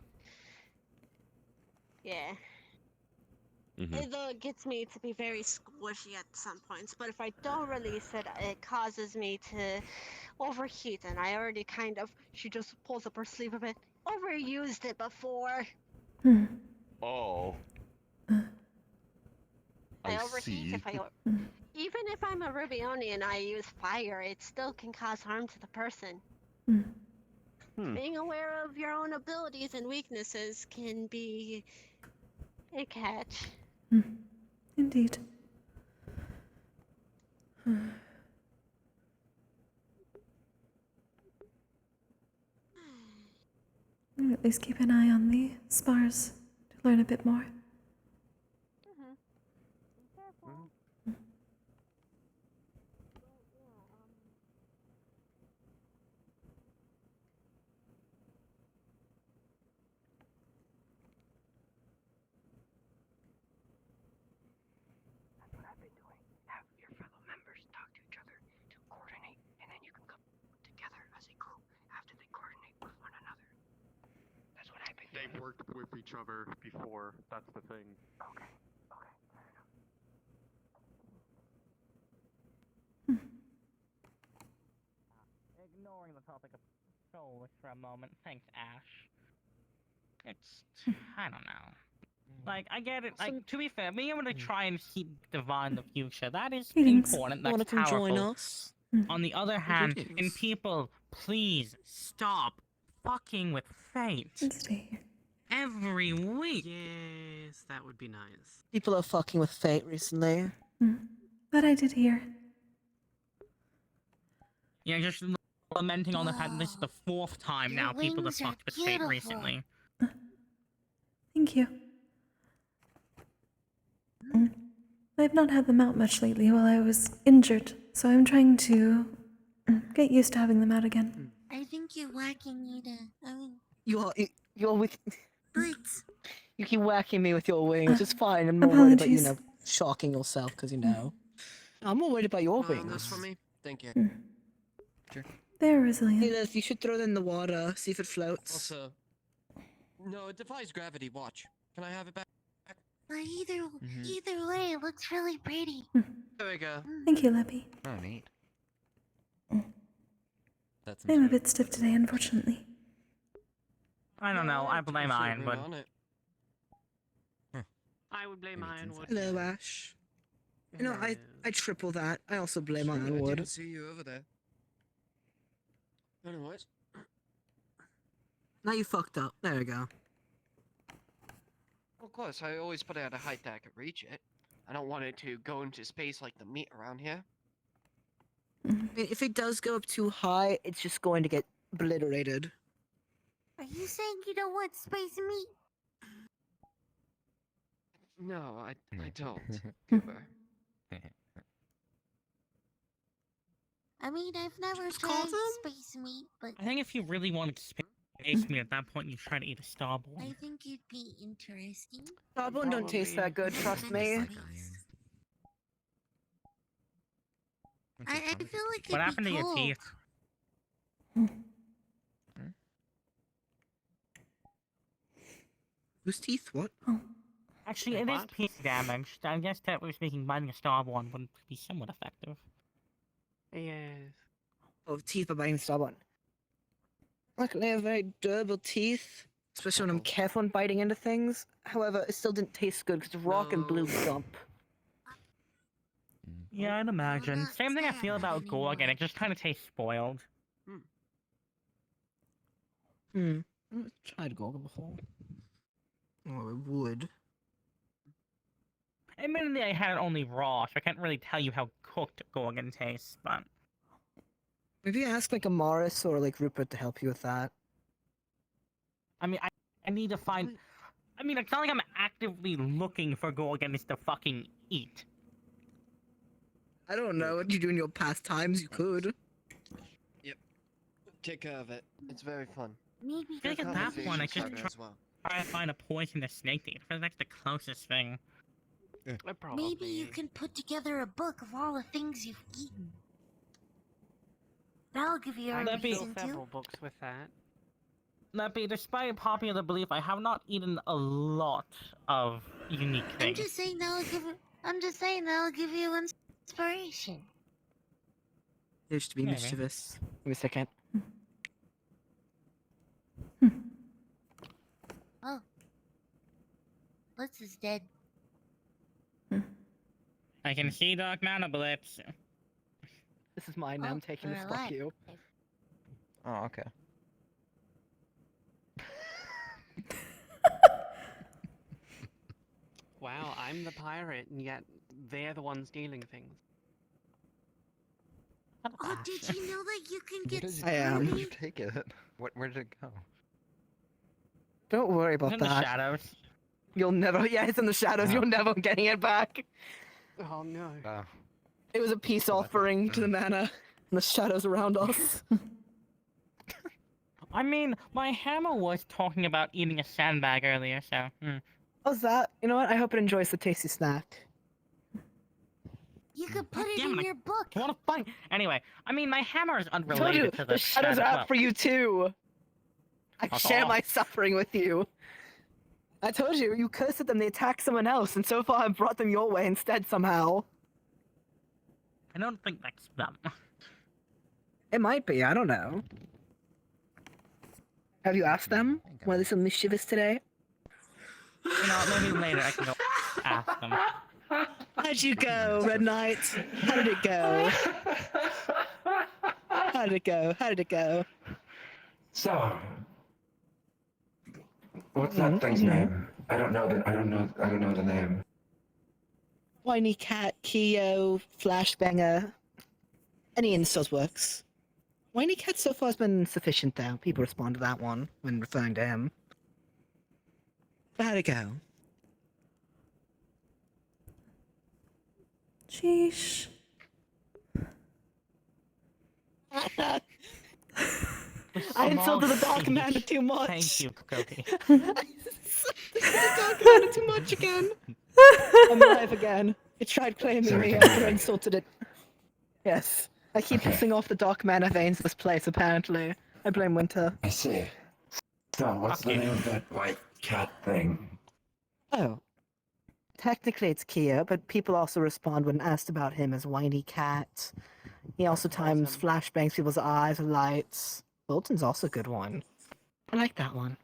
yeah. Though it gets me to be very squishy at some points, but if I don't release it, it causes me to overheat, and I already kind of, she just pulls up her sleeve a bit, overused it before. Oh. I overheat if I, even if I'm a Rubioni and I use fire, it still can cause harm to the person. Being aware of your own abilities and weaknesses can be a catch. Indeed. I'll at least keep an eye on the spars to learn a bit more. That's what I've been doing. Have your fellow members talk to each other to coordinate, and then you can come together as a group after they coordinate with one another. That's what I've been doing. They've worked with each other before. That's the thing. Okay. Fair enough. Ignoring the topic of souls for a moment, thanks, Ash. It's, I don't know. Like, I get it. Like, to be fair, being able to try and keep divine the future, that is important. That's Wanna come powerful. join us? On the other hand, it can is. people please stop fucking with fate? Every week. Yes, that would be nice. People are fucking with fate recently. But I did hear. Yeah, just lamenting on the fact that this is the 4th time now people have fucked with fate recently. Thank you. I've not had them out much lately while I was injured, so I'm trying to get used to having them out again. I think you're whacking me to. I mean, You're with. but You keep whacking me with your wings. It's fine. I'm more worried about apologies. shocking yourself because I'm more worried about your wings. This for me? Thank you. Sure. They're resilient. Hey, Liz, you should throw them in the water. See if it floats. Also, no, it defies gravity. Watch. Can I have it back? either way, it looks really pretty. There we go. Thank you, Leppy. Oh, neat. That's I'm a bit stiff today, unfortunately. I don't know. I blame Ironwood. I would blame Ironwood. Hello, Ash. You know, I triple that. I also blame Ironwood. I didn't see you over there. Anyways. Now you fucked up. There we go. Of course, I always put it at a height that I could reach it. I don't want it to go into space like the meat around here. I mean, if it does go up too high, it's just going to get obliterated. Are you saying you don't want space meat? No, I don't. Cooper. I mean, I've never tried space meat, but I think if you really wanted space meat at that point, you try to eat a starborn. I think it'd be interesting. Starborn don't taste that good, trust me. I feel like it'd What happened be to your cool. teeth? Whose teeth? What? Actually, it is piece damaged. I guess that was making biting a starborn would be somewhat effective. Yes. Oh, teeth are biting Starborn. Luckily, I have very durable teeth, especially when I'm careful when biting into things. However, it still didn't taste good because rock and blue gump. Yeah, I'd imagine. Same thing I feel about Gorgon. It just kind of tastes spoiled. I've tried Gorgon before. Oh, I would. Admittedly, I had it only raw, so I can't really tell you how cooked Gorgon tastes, but... Maybe ask like Amaris or like Rupert to help you with that. I mean, I need to find... I mean, it's not like I'm actively looking for Gorgons to fucking eat. I don't know what you do in your pastimes. You could. Yep. Take care of it. It's very fun. Maybe I feel like at that point, I should try as well. to find a poisonous snake to eat. I feel like that's the closest thing. Maybe you can put together a book of all the things you've eaten. That I'll give you a I reason fill several to. books with that. Leppy, despite popular belief, I have not eaten a lot of unique I'm things. just saying that'll give you inspiration. There's to be Maybe. mischievous. Give me a second. Oh. Blitz is dead. I can see Dark Mana Blips. This is mine now. I'm taking this. Fuck you. Oh, okay. Wow, I'm the pirate, and yet they're the ones stealing things. Oh, did you know that you can get I am. Where did you take it? Where did it go? Don't worry about in that. the shadows. You'll never. Yeah, it's in the shadows. You'll never getting it back. Oh no. It was a peace offering to the mana and the shadows around us. I mean, my hammer was talking about eating a sandbag earlier, so. How's that? You know what? I hope it enjoys the tasty snack. You could put it damn in it, your book. What a fun. Anyway, I mean, my hammer is I told you, unrelated to the shadows are out for you too. I share my suffering with you. I told you, you cursed at them, they attacked someone else, and so far I've brought them your way instead somehow. I don't think that's them. It might be, I don't know. Have you asked them why they're so mischievous today? You know, maybe later I can go ask them. How'd you go, Red Knight? How did it go? How did it go? How did it go? So, what's that thing's name? I don't know the name. Whiny Cat, Keo, Flashbanger. Any insult works. Whiny Cat so far has been sufficient though. People respond to that one when referring to him. How'd it go? Sheesh. I insulted the Dark Mana too much. Thank you, Kokkuri. The Dark Mana too much again. I'm alive again. It tried claiming me after I insulted it. Yes. I keep pissing off the Dark Mana veins of this place, apparently. I blame Winter. I see. So, what's the name of that white cat thing? Oh. Technically it's Kia, but people also respond when asked about him as Whiny Cat. He also times flashbangs people's eyes with lights. Bolton's also a good one. I like that one.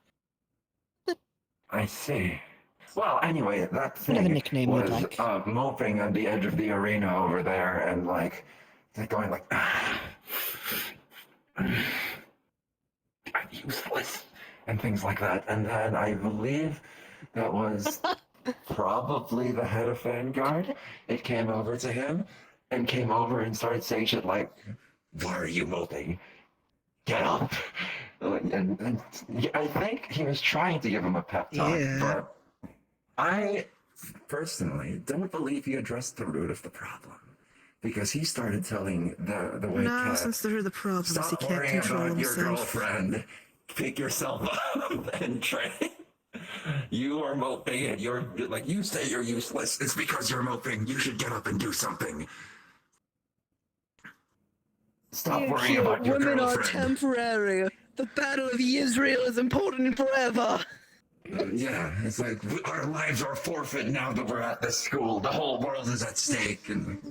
I see. Well, anyway, that Whatever thing nickname you'd was like. moping on the edge of the arena over there and like going like I'm useless and things like that. And then I believe that was probably the head of Vanguard. It came over to him and came over and started saying shit like, "Why are you moping? Get up!" And I think he was trying to give him a pep talk, but I personally don't believe he addressed the root of the problem. Because he started telling the white cat, since they're the problems, he "Stop can't worrying control about your himself." girlfriend. Pick yourself up and train. You are moping and you're like, you say you're useless. It's because you're moping. You should get up and do something. Stop worrying about your Women are girlfriend." temporary. The Battle of Israel is important forever. Yeah, it's like our lives are forfeit now that we're at this school. The whole world is at stake. And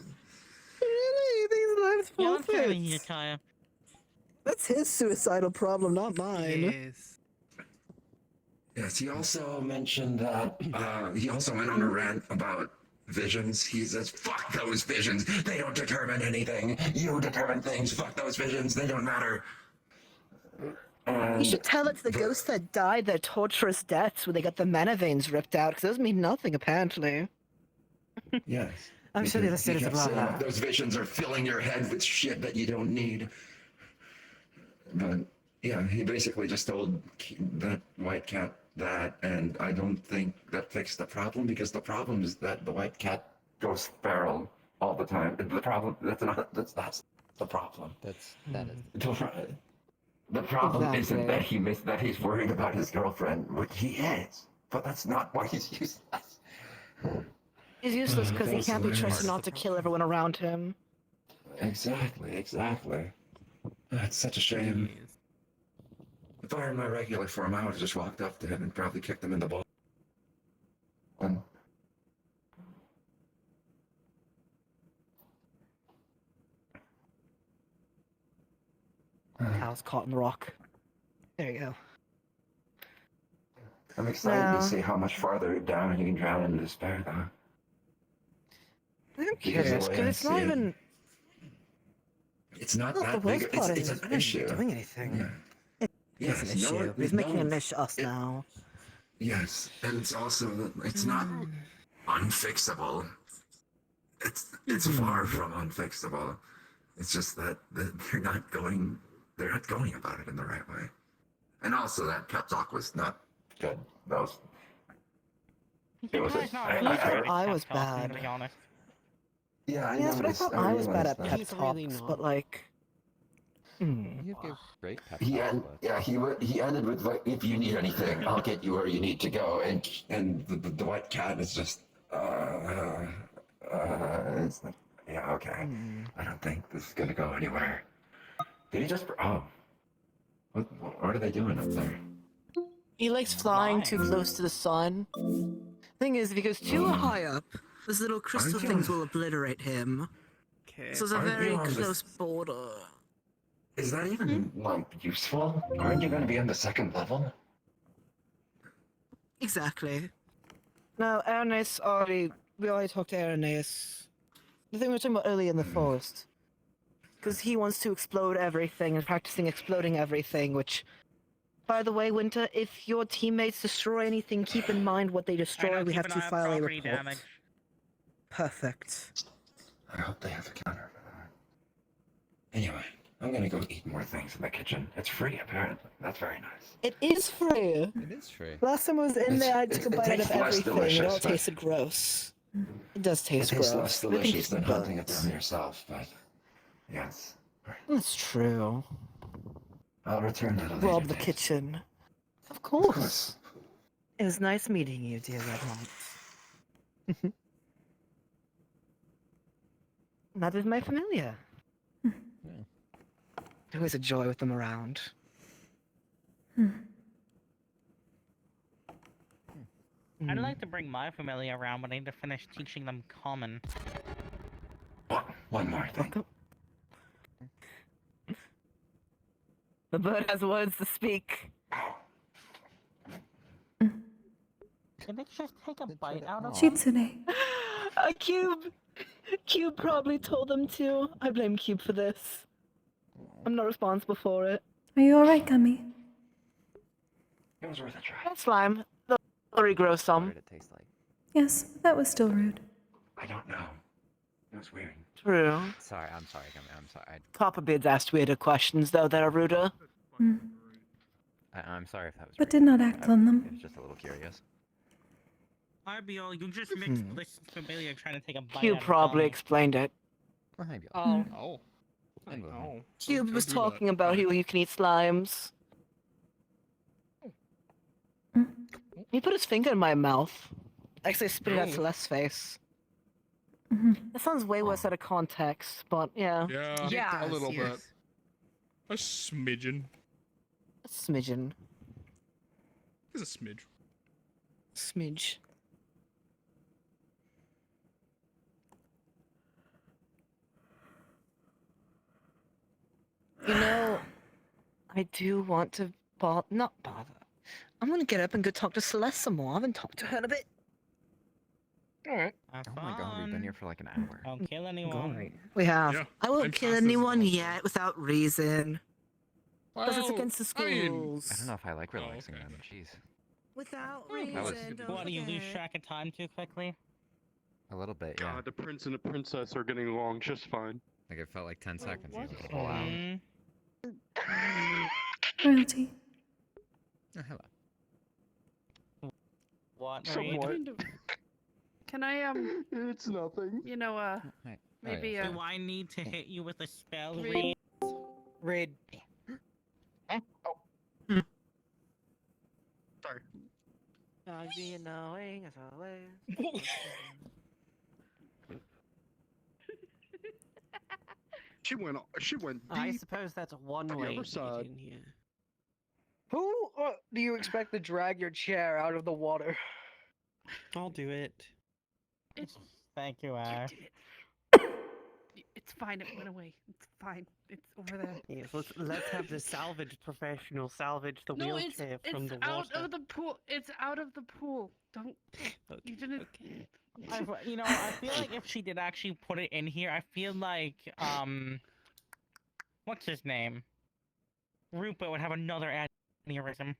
Really? These lives Yeah, I'm forfeit? feeling you, Kaya. That's his suicidal problem, not mine. Yes. yes, he also mentioned that he also went on a rant about visions. He says, "Fuck those visions. They don't determine anything. You determine things. Fuck those visions. They don't matter." You should tell it to the ghosts that died their torturous deaths when they got the mana veins ripped out, because those mean nothing, apparently. Yes. I'm sure the other He cities kept are saying, blah. "Those visions are filling your head with shit that you don't need." But yeah, he basically just told that white cat that, and I don't think that fixed the problem, because the problem is that the white cat goes feral all the time. The problem that's the problem. That is. The problem Exactly. isn't that he's worried about his girlfriend, which he is, but that's not why he's useless. He's useless because he That's can't be what it trusted is. not to kill everyone around him. Exactly. That's such a shame. If I were in my regular form, I would have just walked up to him and probably kicked him in the ball. Cow's caught in the rock. There you go. I'm excited No. to see how much farther down he can drown in despair, though. I'm Because the curious, way because I it's see not it, even. It's not Look, the that big. worst part It's is an I don't issue. think doing anything. Yeah. It's an Yes, no issue. one- He's no making one- an issue us now. Yes, and it's also it's not unfixable. It's far from unfixable. It's just that they're not going about it in the right way. And also that pep talk was not good. That was. It was. I thought I was bad. To be honest. Yeah, I Yes, but I noticed. thought I was bad realized at that. pep He's really talks, not. but like. You give great pep He talks, end, but yeah he ended with like, if you need anything, I'll get you where you need to go. And the white cat is just it's like, yeah, okay. I don't think this is gonna go anywhere. Did he just what are they doing up there? He likes flying too close to the sun. Thing is, if he goes too high up, those little crystal Aren't you things on- will obliterate him. So it's a Aren't you very on the- close border. Is that even like useful? Aren't you gonna be on the second level? Exactly. No, Ernest we already talked to Ernest. The thing we were talking about earlier in the forest. Because he wants to explode everything and practicing exploding everything, which, by the way, Winter, if your teammates destroy anything, keep in mind what they destroy. We have to file a report. Damage. Perfect. I hope they have a counter for that. Anyway, I'm gonna go eat more things in the kitchen. It's free, apparently. That's very nice. It is free. it is free. Last time I was in there, I took a it bite out tastes of less everything. delicious, It all but- tasted gross. It does It taste tastes gross. less I think delicious it's than hunting it burnt. down yourself, but yes. That's true. I'll return at a later Rob the date. kitchen. Of course. It was nice meeting you, dear Red Knight. That is my familiar. Always a joy with them around. I'd like to bring my familiar around, but I need to finish teaching them common. One more thing. The bird has words to speak. Can they just take a bite out of it? Chitsune. A Cube! Cube probably told them to. I blame Cube for this. I'm not responsible for it. Are you alright, Gummy? It was worth a try. That's slime. They'll regrow some. What did it taste like? Yes, but that was still rude. I don't know. It was weird. True. Sorry, I'm sorry, I'm sorry. Copperbeard's asked weirder questions, though, that are ruder. I'm sorry if that was But rude. did not act on them. I was just a little curious. RBO, you just mixed this familiar trying to take a bite Cube out of probably Gummy. explained it. Well, maybe Oh. I know. Cube was talking about how you can eat slimes. He put his finger in my mouth. Actually, I spit it at Celeste's face. That sounds way worse out of context, but yeah. Yeah, a little bit. A smidgen. A smidgen. It's a smidge. Smidge. You know, I do want to not bother. I'm gonna get up and go talk to Celeste some more. I haven't talked to her in a bit. Alright. Oh my god, we've been here for like an hour. Don't kill anyone. We have. Yeah, I won't I'm kill fast as anyone possible. yet without reason. Because it's Well, against the I mean- schools. I don't know if I like relaxing then, jeez. Without That was- What, do you lose track of time too quickly? A little bit, yeah. God, the prince and the princess are getting along just fine. Like it felt like 10 seconds. what? It was a whole hour. Royalty. Oh, hello. What, Somewhat. Reed? Can I, It's nothing. you know, Hi. maybe, Do I need to hit you with a spell, Reed. Reed? Raid. Sorry. I'll be annoying as always. She went deep. I suppose that's one the way other to side. get in here. Who do you expect to drag your chair out of the water? I'll do it. It's Thank you, Ash. it's fine. It went away. It's fine. It's over there. Yes, let's have the salvage professional salvage the No, wheelchair from it's the out water. of the pool. It's out of the pool. Don't. You didn't. I feel like if she did actually put it in here, I feel like what's his name? Rupert would have another aneurysm.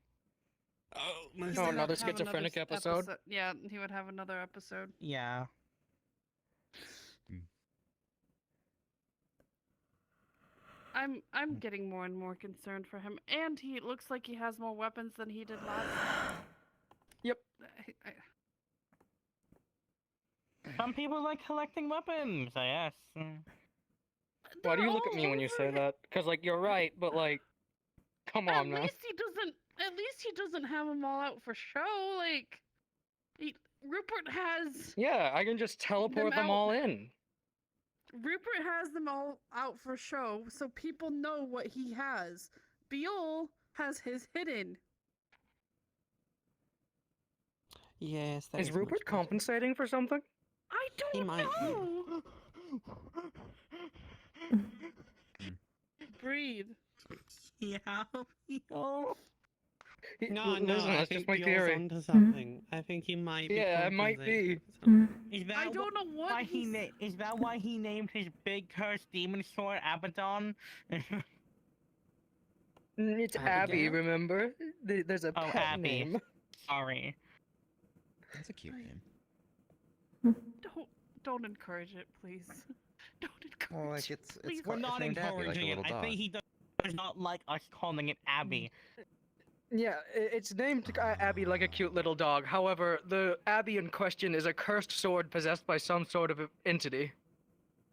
Oh, another schizophrenic episode? Yeah, he would have another episode. Yeah. I'm getting more and more concerned for him, and he looks like he has more weapons than he did last time. Yep. Some people like collecting weapons, I guess. Why do you look at me when you say that? Because, like, you're right, but, like, come on, man. At least he doesn't have them all out for show. Like, Rupert has. Yeah, I can just teleport them all in. Rupert has them all out for show, so people know what he has. Beol has his hidden. Yes, that Is Rupert compensating for something? I don't know. Breathe. Yeah. Oh. No, Listen, I that's think just my Beal's theory. onto something. I think he might be. Yeah, it might be. Is that I don't know what why is that why he named his big cursed demon sword Abaddon? It's Abby, remember? There's a pet Abby. name. Sorry. That's a cute name. Don't encourage it, please. Don't encourage. Well, like it's We're not named Abby, like a encouraging it. little I dog. think he does not like us calling it Abby. Yeah, it's named Abby like a cute little dog. However, the Abby in question is a cursed sword possessed by some sort of entity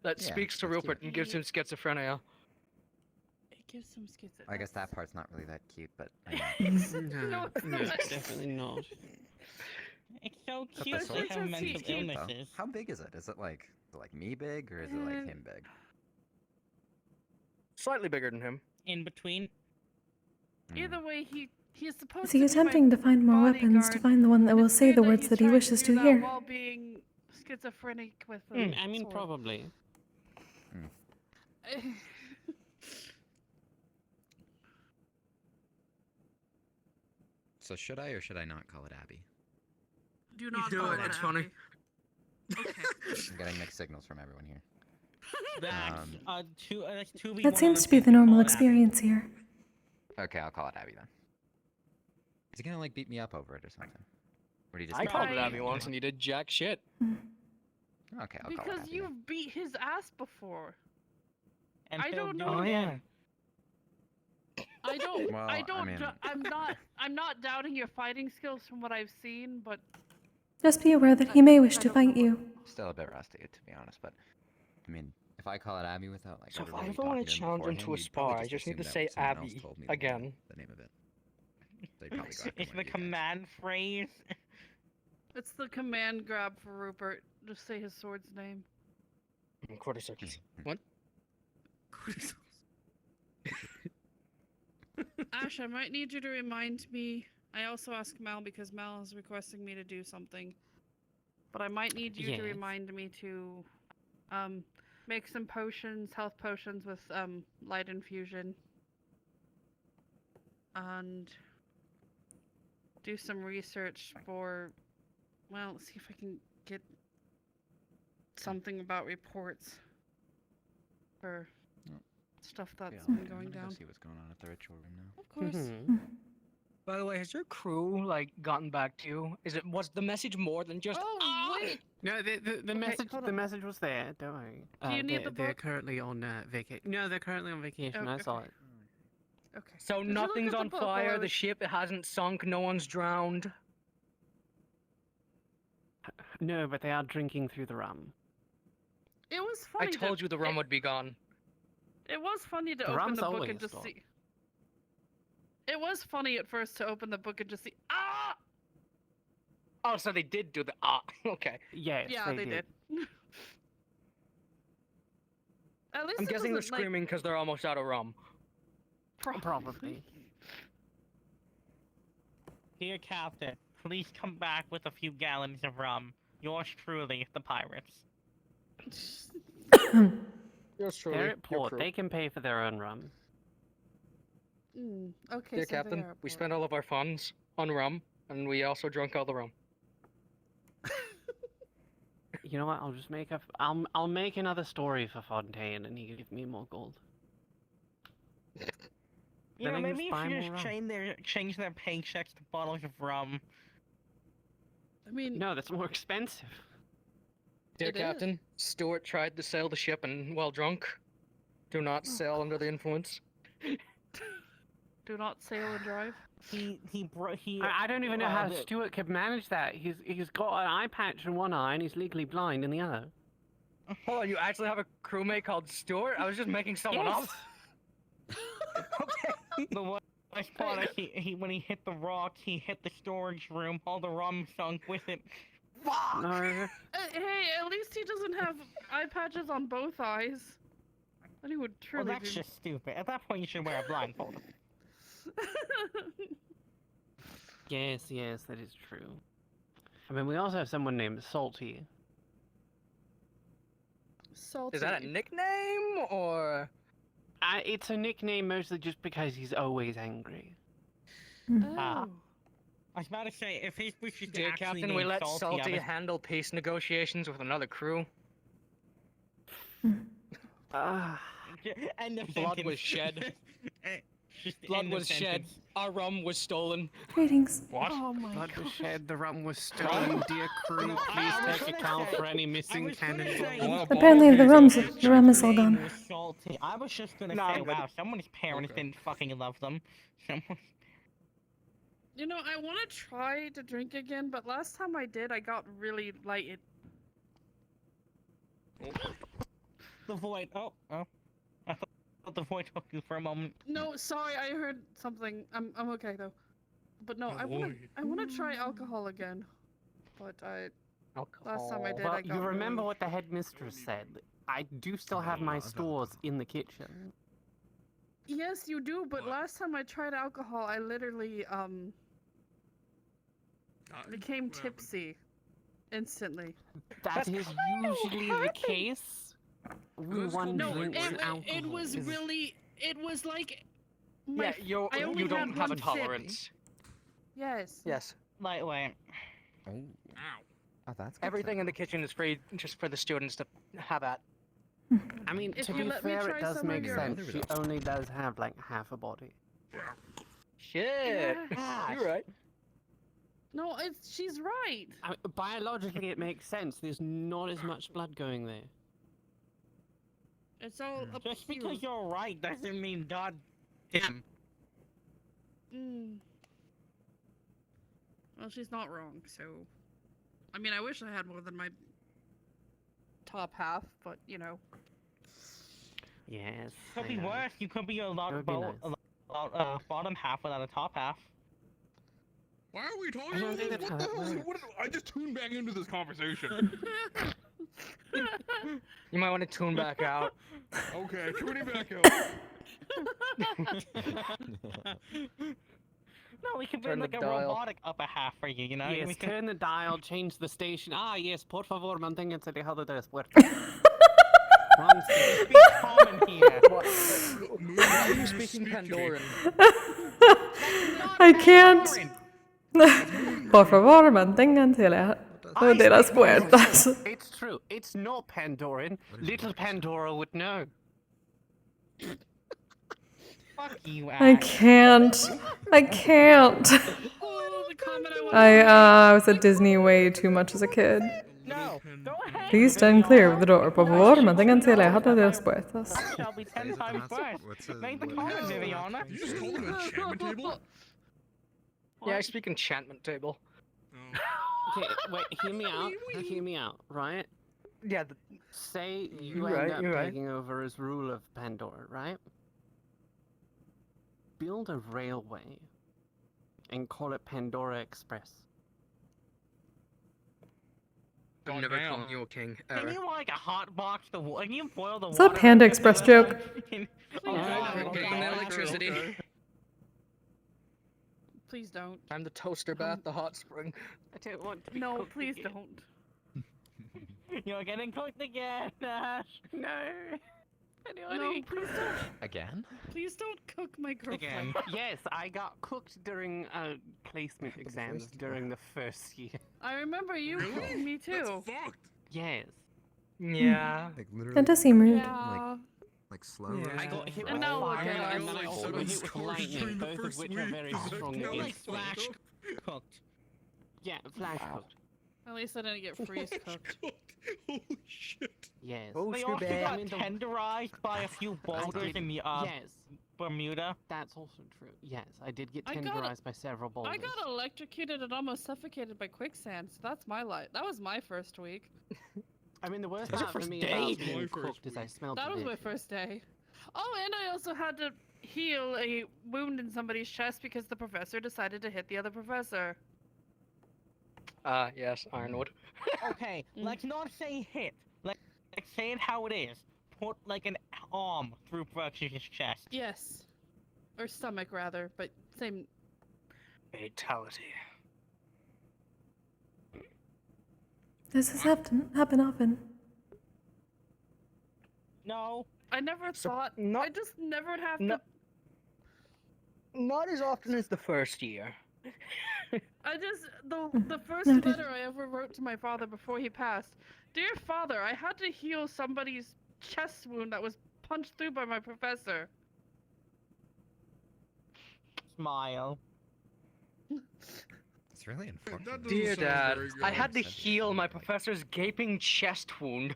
that Yeah, speaks to that's Rupert cute. and gives him schizophrenia. It gives him schizophrenia. I guess that part's not really that cute, but No, it's No, not. it's definitely not. It's so But cute the to sword's have seems mental cute, though. illnesses. How big is it? Is it like me big, or is it like him big? Slightly bigger than him. In between. Either way, he's supposed Is to he be attempting to find more weapons to find the one that will say the words that he wishes to hear? While being schizophrenic with I mean, sword. probably. So should I or should I not call it Abby? Do not Do call it, it it's Abby. funny. Okay. I'm getting mixed signals from everyone here. That's two That seems to be the normal experience here. Okay, I'll call it Abby then. Is he gonna like beat me up over it or something? Or did he just I not called like it Abby me? once and he did jack shit. Okay, I'll call it Because Abby. you've beat his ass before. And I he'll don't do know. it again. I don't. Well, I don't. I mean- I'm not doubting your fighting skills from what I've seen, but Just be aware that he may wish to fight you. Still a bit rusty, to be honest, but I mean, if I call it Abby without like So if I everybody ever want talking to to him challenge him beforehand, to a you'd probably spar, I just need to assume say that someone else Abby told me again. the name of it. They'd probably go after It's one the of you guys. command phrase. it's the command grab for Rupert. Just say his sword's name. 46. What? Ash, I might need you to remind me. I also asked Mal because Mal is requesting me to do something. But I might need you to Yes. remind me to make some potions, health potions with light infusion. And do some research for, well, see if I can get something about reports for stuff that's been going I'm gonna down. go see what's going on at the ritual room now. Of course. Mm-hmm. By the way, has your crew like gotten back to you? Was the message more than just? Oh wait! No, the message was there. Don't worry. Do you need the They're book? currently on vacation. No, they're currently on vacation. I okay. saw it. Okay. So Did you look nothing's at the on book while fire. I The was- ship it hasn't sunk. No one's drowned. No, but they are drinking through the rum. It was I funny. told you the rum would be gone. It was funny to The open rum's the book always and just gone. see. It was funny at first to open the book and just see. Ah! Oh, so they did do the Okay. Yes, Yeah, they did. At least I'm it guessing they're doesn't, like- screaming because they're almost out of rum. Probably. Dear Captain, please come back with a few gallons of rum. Yours truly, the pirates. Yours truly, They're your at port. crew. They can pay for their own rum. Okay, Dear so they Captain, are we bored. spent all of our funds on rum, and we also drank all the rum. You know what? I'll just make a. I'll make another story for Fontaine, and he can give me more gold. You know, Then I can maybe you buy should more just rum. change their paychecks to bottles of rum. I mean, No, that's more expensive. Dear It Captain, Stuart tried to sail the ship and while drunk. Do not sail under the influence. Do not sail and drive. I don't even know how Stuart could manage that. He's got an eye patch in one eye and he's legally blind in the other. Hold on, you actually have a crewmate called Stuart? I was just making someone Yes. up. The worst part is when he hit the rock, he hit the storage room. All the rum sunk with it. Fuck! No. Hey, at least he doesn't have eye patches on both eyes. Then he would Well, truly that's be... just stupid. At that point, you should wear a blindfold. Yes, that is true. I mean, we also have someone named Salty. Salty. Is that a nickname, or...? It's a nickname mostly just because he's always angry. I was about to say, if his wish is to Dear actually Captain, name we let Salty, Salty handle peace negotiations with another crew. End of Blood sentence. was shed. Just Blood end of was shed. sentence. Our rum was stolen. Greetings. What? Oh my Blood was god. shed, the rum was stolen. Dear crew, please take account for any missing cannons. Apparently the rum is all gone. Was salty. I was just gonna No, say, I'm good. wow, someone's parents didn't fucking love them. Someone... You know, I want to try to drink again, but last time I did, I got really lighted. The void. Oh. I thought the void took you for a moment. No, sorry, I heard something. I'm okay though. But no, I wanna try alcohol again. But last time I did, Well, I got you remember really... what the headmistress said. I do still have my stores in the kitchen. Yes, you do, but last time I tried alcohol, I literally became tipsy instantly. That is usually the case. One No, drinks alcohol. it was really, it was like. Yeah, I only you don't had have a one sip. tolerance. Yes. Yes. Lightweight. Oh. Oh, that's good. Everything in the kitchen is free just for the students to have at. I mean, If to you be let me fair, try it does some of make your- sense. She only does have like half a body. Shit. Yeah. You're right. No, she's right. Biologically, it makes sense. There's not as much blood going there. It's all up Just here. because you're right doesn't mean God damn. Well, she's not wrong, so. I mean, I wish I had more than my top half, but you know. Yes. Could I be know. worse. You could be a It lot would be nice. bottom half without a top half. Why are we talking I don't about think this? that's What how the that hell is works. I just tuned back into this conversation. You might want to tune back out. Okay, tuning back out. No, we could Turn be the like a dial. robotic upper half for you, you know? Yes, We could... turn the dial, change the station. Ah, yes, por favor, manténganse dejado de las puertas. Wrong station. Be common here. Why are you speaking Pandoran? I can't. Por favor, manténganse de las puertas. It's true. It's not Pandoran. Little Pandora would know. Fuck you, I can't. I can't. Oh, the comment I was at Disney way too much as a kid. No, go ahead. Please stand clear of the door. Por favor, manténganse alejados de las puertas. That shall be 10 times worse. Make the comment, Viviana. You just called him an enchantment table? Yeah, I speak enchantment table. Okay, wait, hear me out. Hear me out, right? Yeah. Say you You're end right, up you're right. taking over as rule of Pandora, right? Build a railway and call it Pandora Express. I'm never calling you a king. Can you like hot box the water? Can you boil the Is water? that Panda Express joke? Please Getting the don't. electricity. Please don't. I'm the toaster bath, the hot spring. I don't want to be No, cooked please again. don't. You're getting cooked again, Ash. No. No, please don't. Again? Please don't cook my girlfriend. Again. Yes, I got cooked during placement exams during the first year. I remember you cooking me too. Yes. Yeah. Like literally. That does seem rude. Yeah. Like slow. Yeah. I got hit And with now look fire at and us. then I also got hit with lightning, both of which are very strong No, like against flash me. cooked. Yeah, flash cooked. At least I didn't get freeze cooked. Holy shit. Yes. Oh, They also bad. got tenderized by a few boulders in the Yes, Bermuda. that's also true. Yes, I did get I got- tenderized by several boulders. I got electrocuted and almost suffocated by quicksand, so that's my life. That was my first week. I mean, the worst That's your part for first me day? about My being first cooked is I smelled That was the my dish. first day. Oh, and I also had to heal a wound in somebody's chest because the professor decided to hit the other professor. Yes, Ironwood. Okay, let's not say hit. Let's say it how it is. Put like an arm through Brux's chest. Yes. Or stomach, rather, but same. Fatality. Does this happen often? No. I never thought. not- I just never have no- to. Not as often as the first year. I just the first Noted. letter I ever wrote to my father before he passed. Dear father, I had to heal somebody's chest wound that was punched through by my professor. Smile. It's really unfortunate. That doesn't Dear sound Dad, very good. I had to heal my professor's gaping chest wound.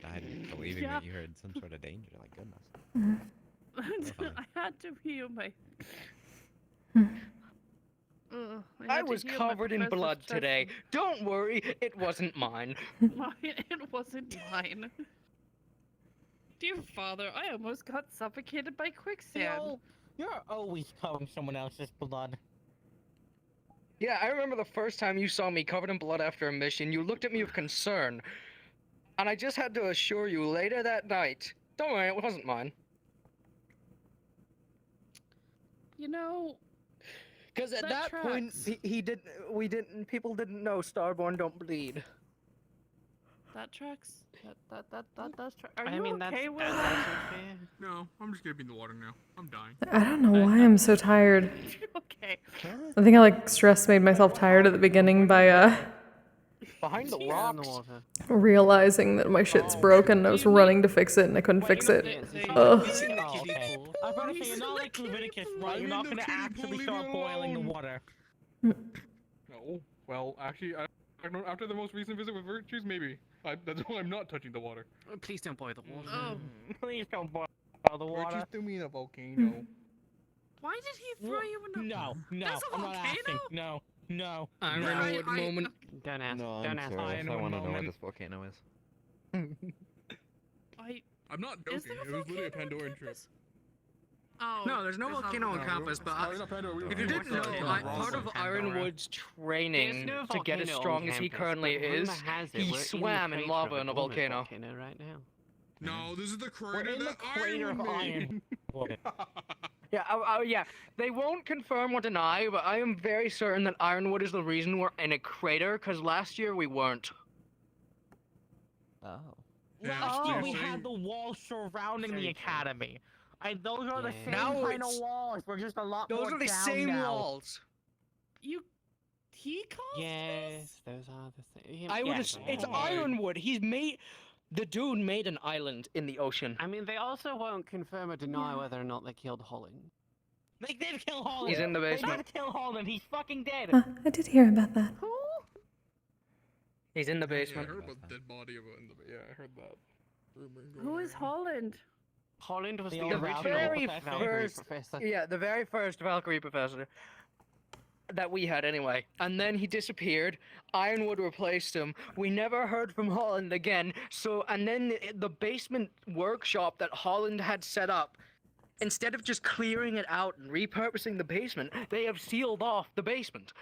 Died believing Yeah. that you were in some sort of danger. Like goodness. I had to heal my. I had to was heal my covered in professor's blood chest today. Don't worry, it wasn't mine. It wasn't mine. Dear father, I almost got suffocated by quicksand. You're always covering someone else's blood. Yeah, I remember the first time you saw me covered in blood after a mission, you looked at me with concern. And I just had to assure you later that night, don't worry, it wasn't mine. You know. Because at that point, people didn't know Starborn don't bleed. That tracks. That does track. Are I you mean, okay with that's that? also fair. No, I'm just gonna be in the water now. I'm dying. I don't know why I'm so tired. Okay. I think I like made myself tired at the beginning by Behind the rocks. realizing that my shit's broken and I was running to fix it and I couldn't fix it. Ugh. Oh, okay. I was gonna say, you're not like Leviticus, right? You're not gonna actually start boiling the water. No. Well, actually, I don't know. After the most recent visit with Virtues, maybe. That's why I'm not touching the water. Please don't boil the water. Oh. Please don't boil the water. Virtues threw me in a volcano. Why did he throw you in a? No, There's a I'm not volcano? asking. No. Ironwood moment. Don't ask. No, don't I'm ask. curious. I Ironwood want to know where moment. this volcano is. I'm not Is joking. there a It was literally a volcano on Pandoran trip. Oh. No, there's no volcano on campus, but Sorry, not Pandora. if you didn't know, part of Ironwood's training There's no to get as volcano strong on as he campus, currently but is, rumor has it he we're swam the in crater lava of in a dormant volcano. right now. No, this is the We're crater in the that crater of Iron made. Yeah, yeah. They won't confirm or deny, but I am very certain that Ironwood is the reason we're in a crater, because last year we weren't. Oh. Last so year you're we saying- had the walls surrounding the academy. And those are the Yeah. same Now kind of it's- walls. We're just a lot Those more are the down same now. walls. He caused Yes, those are the same. I would. Yes, It's yeah. Ironwood. He's made. The dude made an island in the ocean. I mean, they also won't confirm or deny whether or not they killed Holland. They did kill Holland. He's in the They basement. did kill Holland. He's fucking dead. I did hear about that. He's in the Yeah, I basement. heard about the dead body of it. Yeah, I heard that. Rumor going Who is around. Holland? Holland was The the, old original very Valkyrie first- professor. Yeah, the very first Valkyrie professor that we had anyway. And then he disappeared. Ironwood replaced him. We never heard from Holland again. So, and then the basement workshop that Holland had set up, instead of just clearing it out and repurposing the basement, they have sealed off the basement.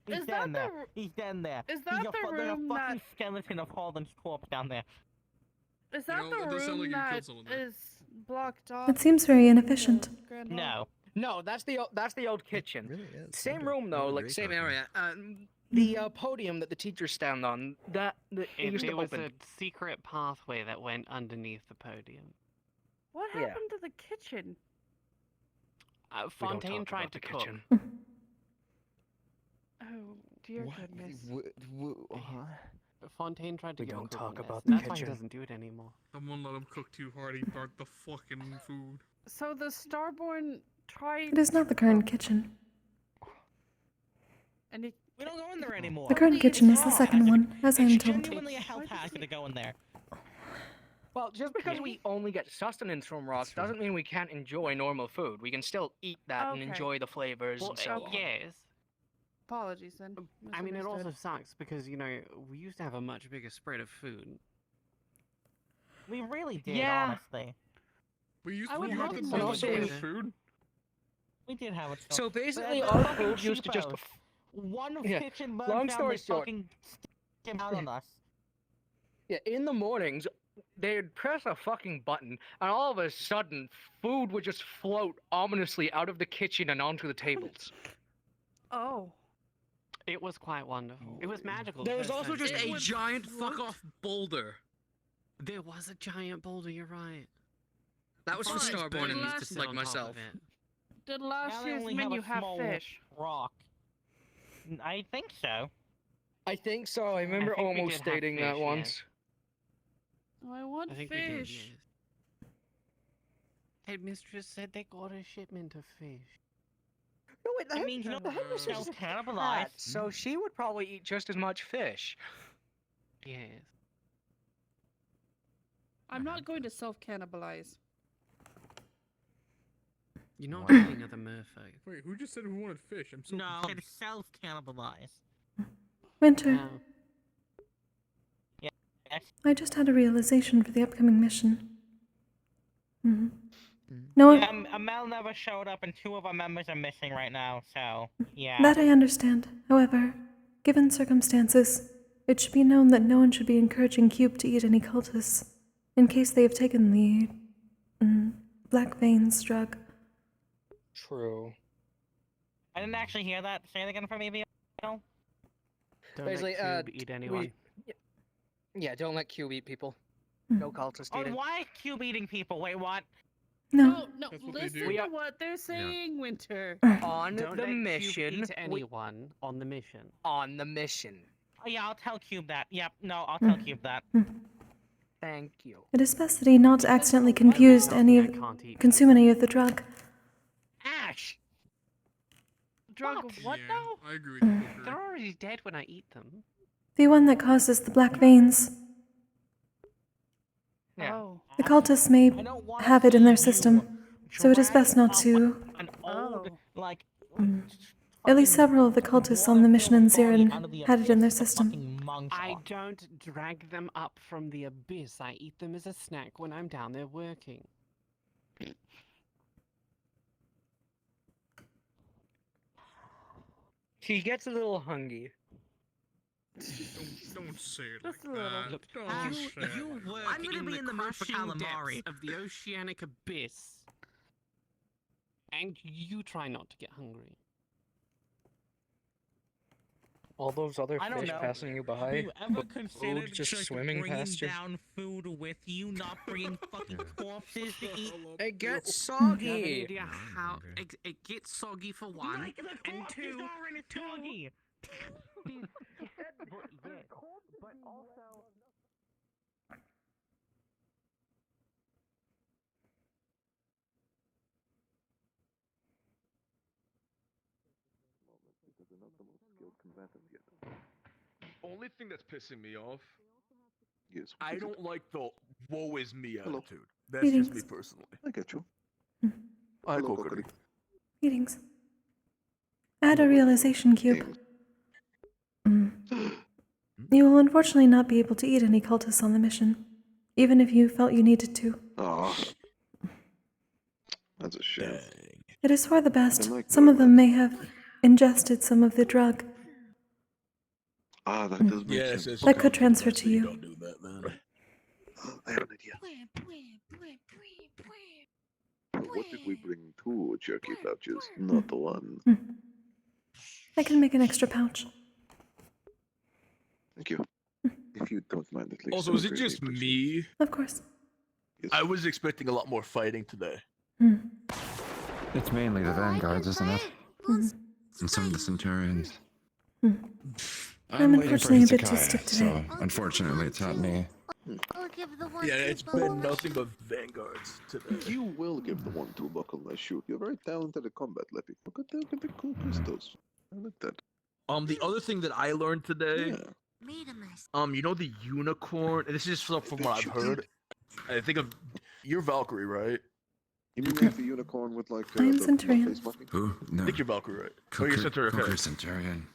He's Is down that there. the- He's down there. Is that the There's a room fucking that- skeleton of Holden's corpse down there. Is that know, the it does sound like room you killed that someone there. is blocked off? It seems very inefficient. No. No, that's the old kitchen. Really is. Same room though, like great same talking. area. The podium that the teachers stand on, it used to There was open. a secret pathway that went underneath the podium. What Yeah. happened to the kitchen? We don't Fontaine talk tried about to the cook. kitchen. Oh, dear goodness. Fontaine tried to We give don't a talk cooking about lesson. the That's why he kitchen. doesn't do it anymore. Someone let him cook too hard. He burnt the fucking food. So the Starborn tried. It is not the current kitchen. And he. We don't go in there anymore. The current kitchen is the second one, as I am It's told. genuinely a health hazard to go in there. Well, just because we only get sustenance from rocks doesn't mean we can't enjoy normal food. We can still eat that and Okay. enjoy the flavors Well, and so on. yes. Apologies then. I mean, it also Misunderstood. sucks because, you know, we used to have a much bigger spread of food. We really did, Yeah. honestly. We used I to would have love the to most know amount of this. food. We did have it. So But basically, they're our fucking food used to just. cheapos. One Yeah, kitchen burns long down, story they short. fucking stick him out on us. Yeah, in the mornings, they'd press a fucking button, and all of a sudden, food would just float ominously out of the kitchen and onto the tables. Oh. It was quite wonderful. It was magical. There was the also first just time. a giant fuck off boulder. There was a giant boulder, you're right. That was for But Starborn the and last- Sit like on top myself. of it. Did Now last they year's only menu have a have small fish? rock. I think so. I think so. I remember think we almost did have stating that fish, yes. once. Oh, I want I think we did, fish. yes. Headmistress said they got a shipment of fish. No, wait, I mean, you know, the headmistress is a cannibalized. cat, so she would probably eat just as much fish. Yes. I'm not going to self-cannibalize. You're not eating other merfolk. Wait, who just said who wanted fish? I'm so No, confused. it's self-cannibalize. Winter, Now, Yes. I just had a realization for the upcoming mission. No, Yeah, Mel never showed up, and 2 of our members are missing right now, so, yeah. that I understand. However, given circumstances, it should be known that no one should be encouraging Cube to eat any cultists, in case they have taken the Black Veins drug. True. I didn't actually hear that. Say it again for me, Bill. don't Basically, let Cube eat anyone. Yeah, don't let Cube eat people. No cultist Oh, eating. why Cube eating people? Wait, what? No. No, That's what they listen do. We to are- what they're saying, Winter. On Don't the let Cube mission. eat anyone on the mission. On the mission. Oh, yeah, I'll tell Cube that. Yep, no, I'll tell Cube that. Thank you. It is best that he not accidentally consume any of the drug. Ash! Drug of what Yeah, now? I agree with you, Kokkuri. They're already dead when I eat them. The one that causes the Black Veins. Yeah. Oh. The cultists may I don't want have it in their system, so it is best not to. an old, like, At least several of the cultists on the mission in Zirin had it in their system. I don't drag them up from the abyss. I eat them as a snack when I'm down there working. He gets a little hungry. Don't say it Just like a little. that. Look, Don't you, say it. you work I'm gonna in be the in the mood for crushing calamari. depths of the oceanic abyss, and you try not to get hungry. All those other I don't fish know. passing you by. Have you ever but considered food just like, swimming bringing past you? down food with you, not bringing fucking corpses to eat? It gets You have any soggy. idea how it gets soggy for one, Like, the and corpse is two. already soggy. But also. Because they're not the most skilled combatants yet. Only thing that's pissing me off, Yes. I don't like the woe is me Hello. attitude. That's just me Greetings. personally. I get you. I Hello, Kokkuri. Greetings. I had a realization, Cube. You will unfortunately not be able to eat any cultists on the mission, even if you felt you needed to. Oh, that's a shame. It is for the best. I like Some of them may have ingested some of the drug, Ah, that does make Yes, sense. That could transfer to you. Don't do that, man. I have an idea. What if we bring 2 jerky pouches, not the one? I can make an extra pouch. Thank you. If you don't mind, at least. Also, is it just me? Of course. I was expecting a lot more fighting today. It's mainly the vanguards, isn't it? And some of the centurions. I'm waiting for unfortunately a bit too Hezekiah, stick today. so unfortunately it's not me. Yeah, it's been nothing but vanguards today. You will give the one to buckle shoot. You're very talented at combat, Leppy. Look at the cool crystals. I like that. The other thing that I learned today, Yeah. you know the unicorn. This is stuff from what I've heard. I think of you're Valkyrie, right? You mean like the unicorn with like I am the Centurion. face marking? Who? No. I think you're Valkyrie, right? Oh, you're Centurion. Okay. Kokkuri Centurion.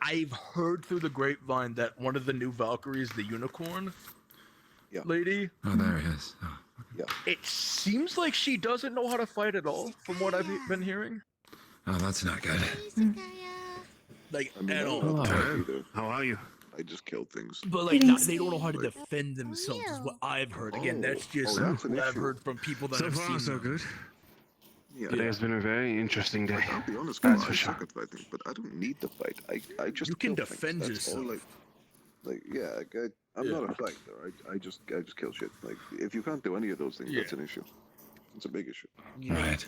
I've heard through the grapevine that one of the new Valkyries, the unicorn lady. Oh, there he is. Oh. Yeah. It seems like she doesn't know how to fight at all, from what I've been hearing. Oh, that's not good. Like I mean, at I all. don't know either. How are you? I just killed things. But like, they don't know how to defend themselves, is what I've heard. Again, that's just that's an what I've issue. heard from people that So have far, seen so them. good. Yeah. Today has been a very interesting day. I'll be honest, That's I for sure. suck at fighting, but I don't need to fight. I just You can kill defend things. That's all, yourself. I'm not a fighter. I just kill shit. Like if you can't do any of those things, that's an issue. It's a big issue. Right.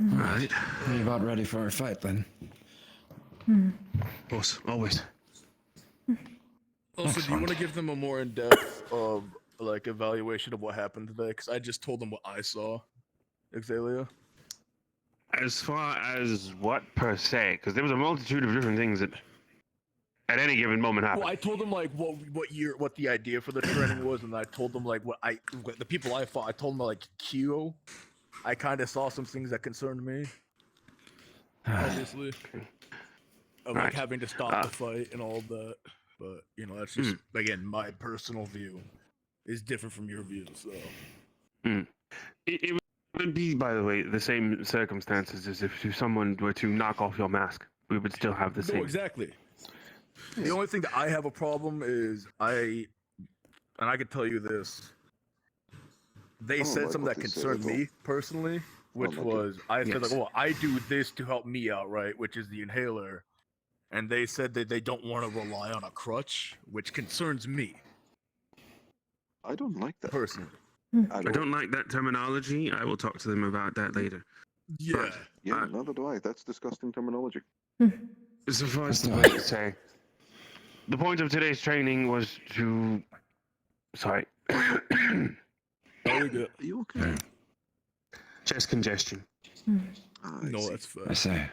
Right. Are you about ready for our fight then? Of course, always. Also, do you want to give them a more in-depth evaluation of what happened today? Because I just told them what I saw. Exalia. As far as what per se, because there was a multitude of different things that at any given moment happened. Well, I told them like what the idea for the training was, and I told them like what the people I fought. I told them like Kyo. I kind of saw some things that concerned me. Obviously, of like having to stop the fight and all that. But you know, that's just again my personal view is different from your view. So It would be, by the way, the same circumstances as if someone were to knock off your mask. We would still have the same. No, exactly. The only thing that I have a problem is and I can tell you this. They said something that concerned me personally, which was I said like, well, I do this to help me out, right? Which is the inhaler, and they said that they don't want to rely on a crutch, which concerns me. I don't like that personally. I don't like that terminology. I will talk to them about that later. Yeah. Neither do I. That's disgusting terminology. Suffice to say, the point of today's training was to. Sorry. Are you okay? Chest congestion. No, that's fair. I say.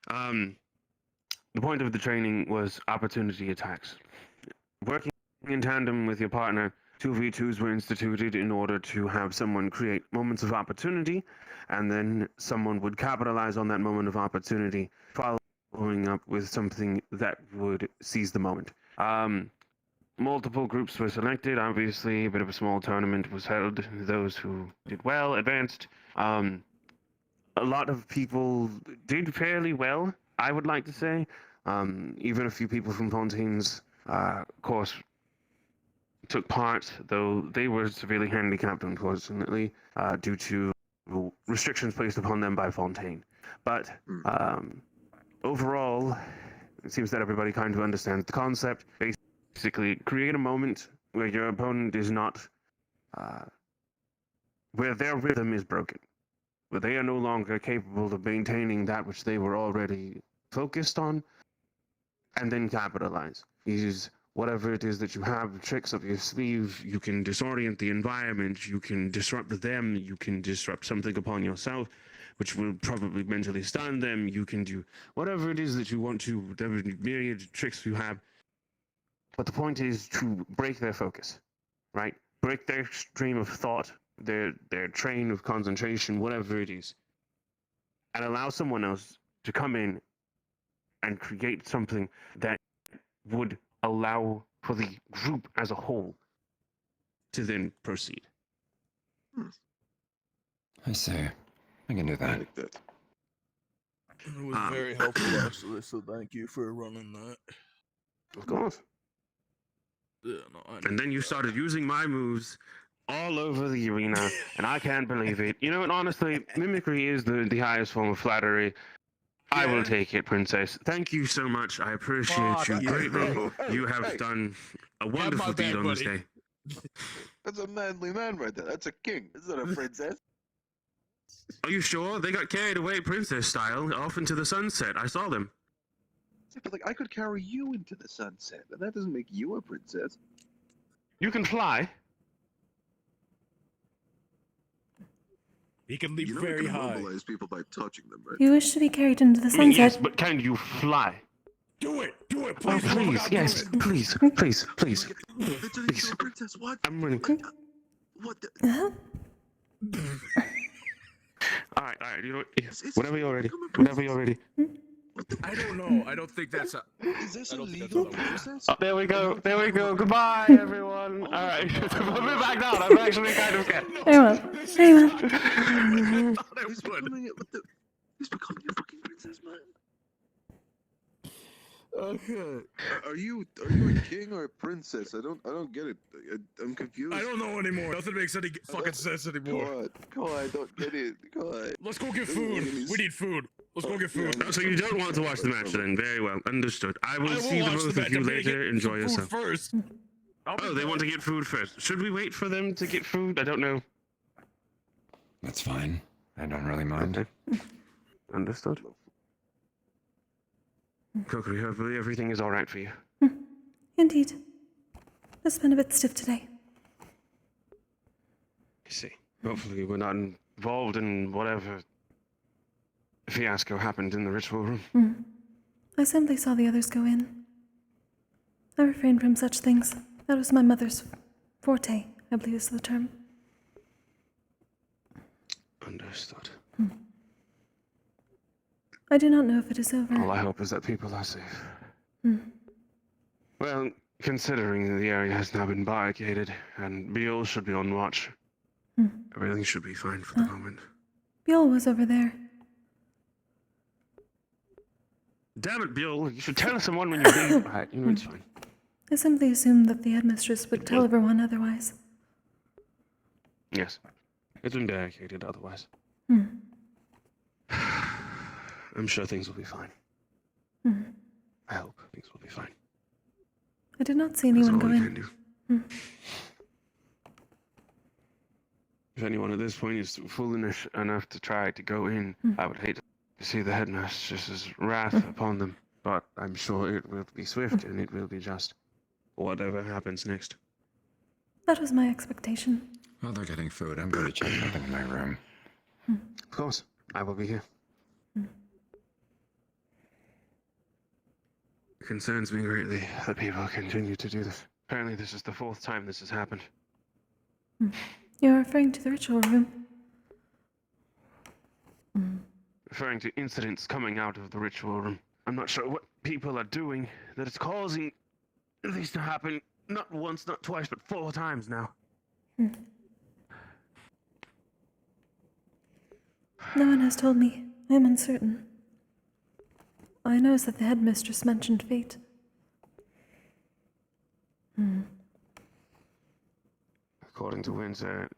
The point of the training was opportunity attacks. Working in tandem with your partner, 2v2s were instituted in order to have someone create moments of opportunity, and then someone would capitalize on that moment of opportunity, following up with something that would seize the moment. Multiple groups were selected. Obviously, a bit of a small tournament was held. Those who did well advanced. A lot of people did fairly well, I would like to say. Even a few people from Fontaine's course took part, though they were severely handicapped, unfortunately, due to restrictions placed upon them by Fontaine. But overall, it seems that everybody kind of understands the concept. Basically, create a moment where your opponent is not, where their rhythm is broken, where they are no longer capable of maintaining that which they were already focused on, and then capitalize. Use whatever it is that you have, tricks up your sleeve. You can disorient the environment, you can disrupt them, you can disrupt something upon yourself, which will probably mentally stun them. You can do whatever it is that you want to, whatever myriad tricks you have. But the point is to break their focus, right? Break their stream of thought, their train of concentration, whatever it is, and allow someone else to come in and create something that would allow for the group as a whole to then proceed. I say, I can do that. like that. It was very helpful, actually. So thank you for running that. Of course. Yeah, no, I And then you started using my moves all over the arena, and I can't believe it. You know what, honestly, mimicry is the highest form of flattery. I will take it, Princess. Thank you so much. I appreciate you greatly. You have done a wonderful deed on this day. That's a manly man right there. That's a king. This is not a princess. Are you sure? They got carried away princess style off into the sunset. I saw them. But like, I could carry you into the sunset, and that doesn't make you a princess. You can fly. He can leap You know very you can high. mobilize people by touching them, right? You wish to be carried into the I mean, sunset. yes, but can you fly? Do it, please. Oh, please, yes, please, please, please, please. Princess, what? I'm running. What the? All right, you know what? Whenever you're ready. Whenever you're ready. I don't know. I don't think that's. Is this a legal process? Oh, there we go. There we go. Goodbye, everyone. All right, put me back down. I'm actually kind of scared. Very well. Very well. He's becoming a fucking princess, man. Okay. Are you a king or a princess? I don't get it. I'm confused. I don't know anymore. Nothing makes any fucking sense anymore. God, I don't get it. God. Let's go get food. We need food. Let's go get food. So you don't want to watch the match then? Very well. Understood. I will see the both of you later. Enjoy yourself. First. Oh, they want to get food first. Should we wait for them to get food? I don't know. That's fine. I don't really mind. Okay. Understood. Kokkuri, hopefully everything is alright for you. Indeed. Just been a bit stiff today. I see. Hopefully we're not involved in whatever fiasco happened in the ritual room. I simply saw the others go in. I refrained from such things. That was my mother's forte, I believe is the term. Understood. I do not know if it is over. All I hope is that people are safe. Well, considering the area has now been barricaded and Beale should be on watch, everything should be fine for the moment. Beale was over there. Damn it, Beale! You should tell someone when you leave. Alright, you know, it's fine. I simply assumed that the headmistress would tell everyone otherwise. Yes. It's been barricaded otherwise. I'm sure things will be fine. I hope things will be fine. I did not see anyone go in. If anyone at this point is foolish enough to try to go in, I would hate to see the headmistress's wrath upon them. But I'm sure it will be swift and it will be just. Whatever happens next. That was my expectation. While they're getting food, I'm going to check something in my room. Of course, I will be here. It concerns me greatly that people continue to do this. Apparently this is the 4th time this has happened. You're referring to the ritual room? Referring to incidents coming out of the ritual room. I'm not sure what people are doing that is causing these to happen. Not once, not twice, but 4 times now. No one has told me. I am uncertain. All I know is that the headmistress mentioned fate. According to Windsor,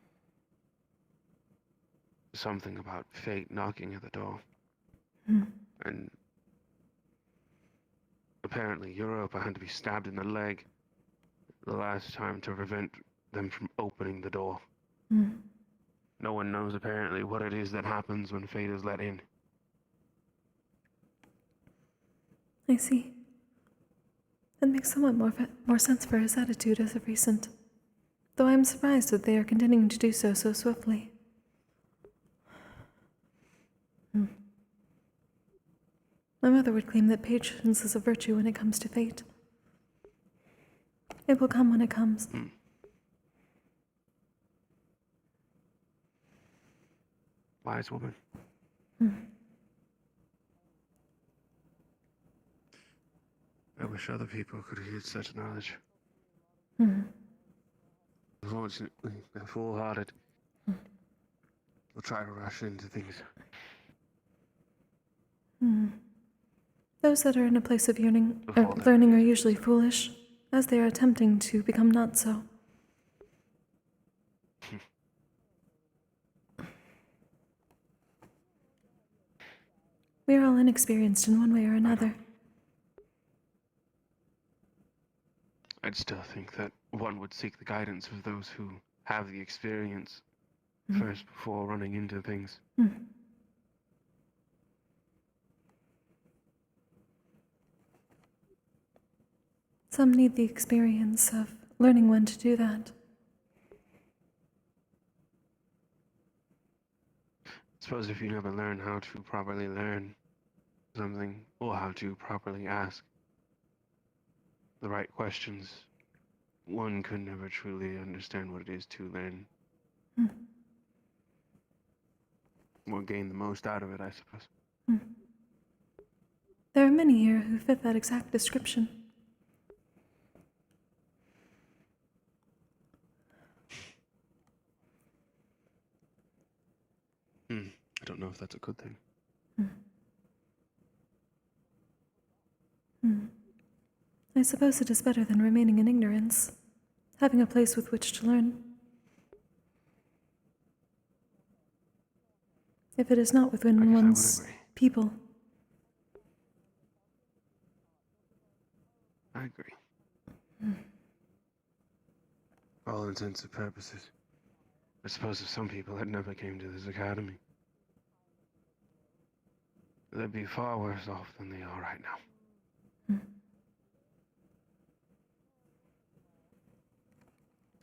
something about fate knocking at the door. And apparently Europa had to be stabbed in the leg the last time to prevent them from opening the door. No one knows apparently what it is that happens when fate is let in. I see. That makes somewhat more sense for his attitude as of recent. Though I am surprised that they are continuing to do so swiftly. My mother would claim that patience is a virtue when it comes to fate. It will come when it comes. Wise woman. I wish other people could hear such knowledge. Unfortunately, they're foolhardy. They'll try to rush into things. Those that are in a place of learning are usually foolish, as they are attempting to become not so. We are all inexperienced in one way or another. I'd still think that one would seek the guidance of those who have the experience first before running into things. Some need the experience of learning when to do that. I suppose if you never learn how to properly learn something, or how to properly ask the right questions, one could never truly understand what it is to learn. Or gain the most out of it, I suppose. There are many here who fit that exact description. I don't know if that's a good thing. I suppose it is better than remaining in ignorance, having a place with which to learn. If it is not within one's people. I agree. For all intents and purposes. I suppose if some people had never came to this academy, they'd be far worse off than they are right now.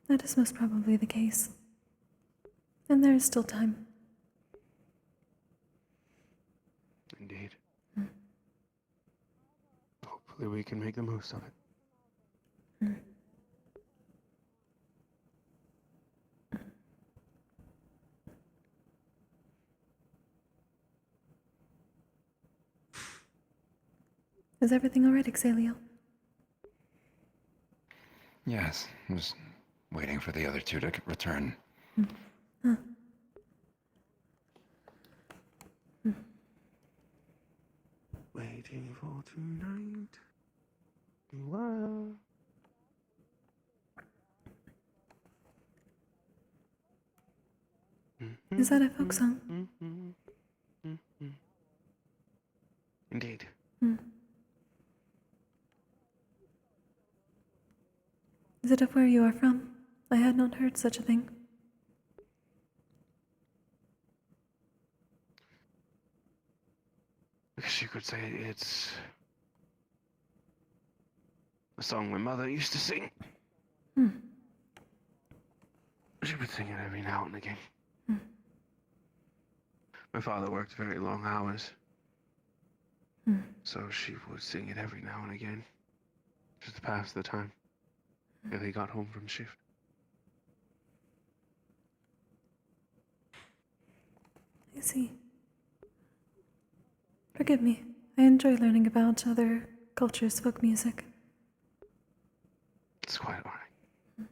That is most probably the case. And there is still time. Indeed. Hopefully we can make the most of it. Is everything all right, Exalio? Yes, I'm just waiting for the other two to return. Waiting for tonight. Wow. Is that a folk song? Indeed. Is it of where you are from? I had not heard such a thing. I guess you could say it's a song my mother used to sing. She would sing it every now and again. My father worked very long hours, so she would sing it every now and again, just to pass the time till he got home from shift. I see. Forgive me. I enjoy learning about other cultures' folk music. It's quite alright.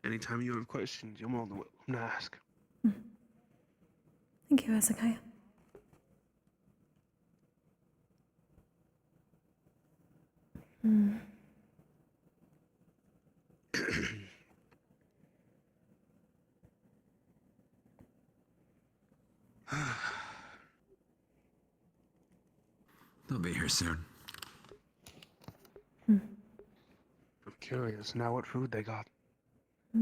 Anytime you have questions, you're more than welcome to ask. Thank you, Hezekiah. They'll be here soon. I'm curious now what food they got. I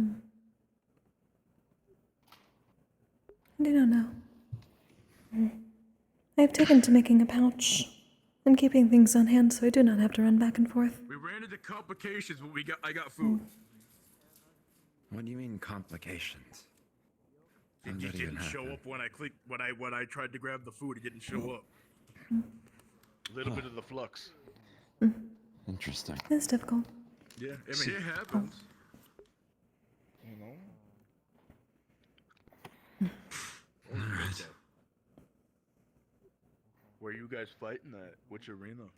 do not know. I have taken to making a pouch and keeping things on hand so I do not have to run back and forth. We ran into complications, but I got food. What do you mean complications? It just didn't show up when I clicked when I tried to grab the food. It didn't show up. A little bit of the flux. Interesting. It's difficult. Yeah, I mean it happens. You know. Alright. Where you guys fighting at? Which arena?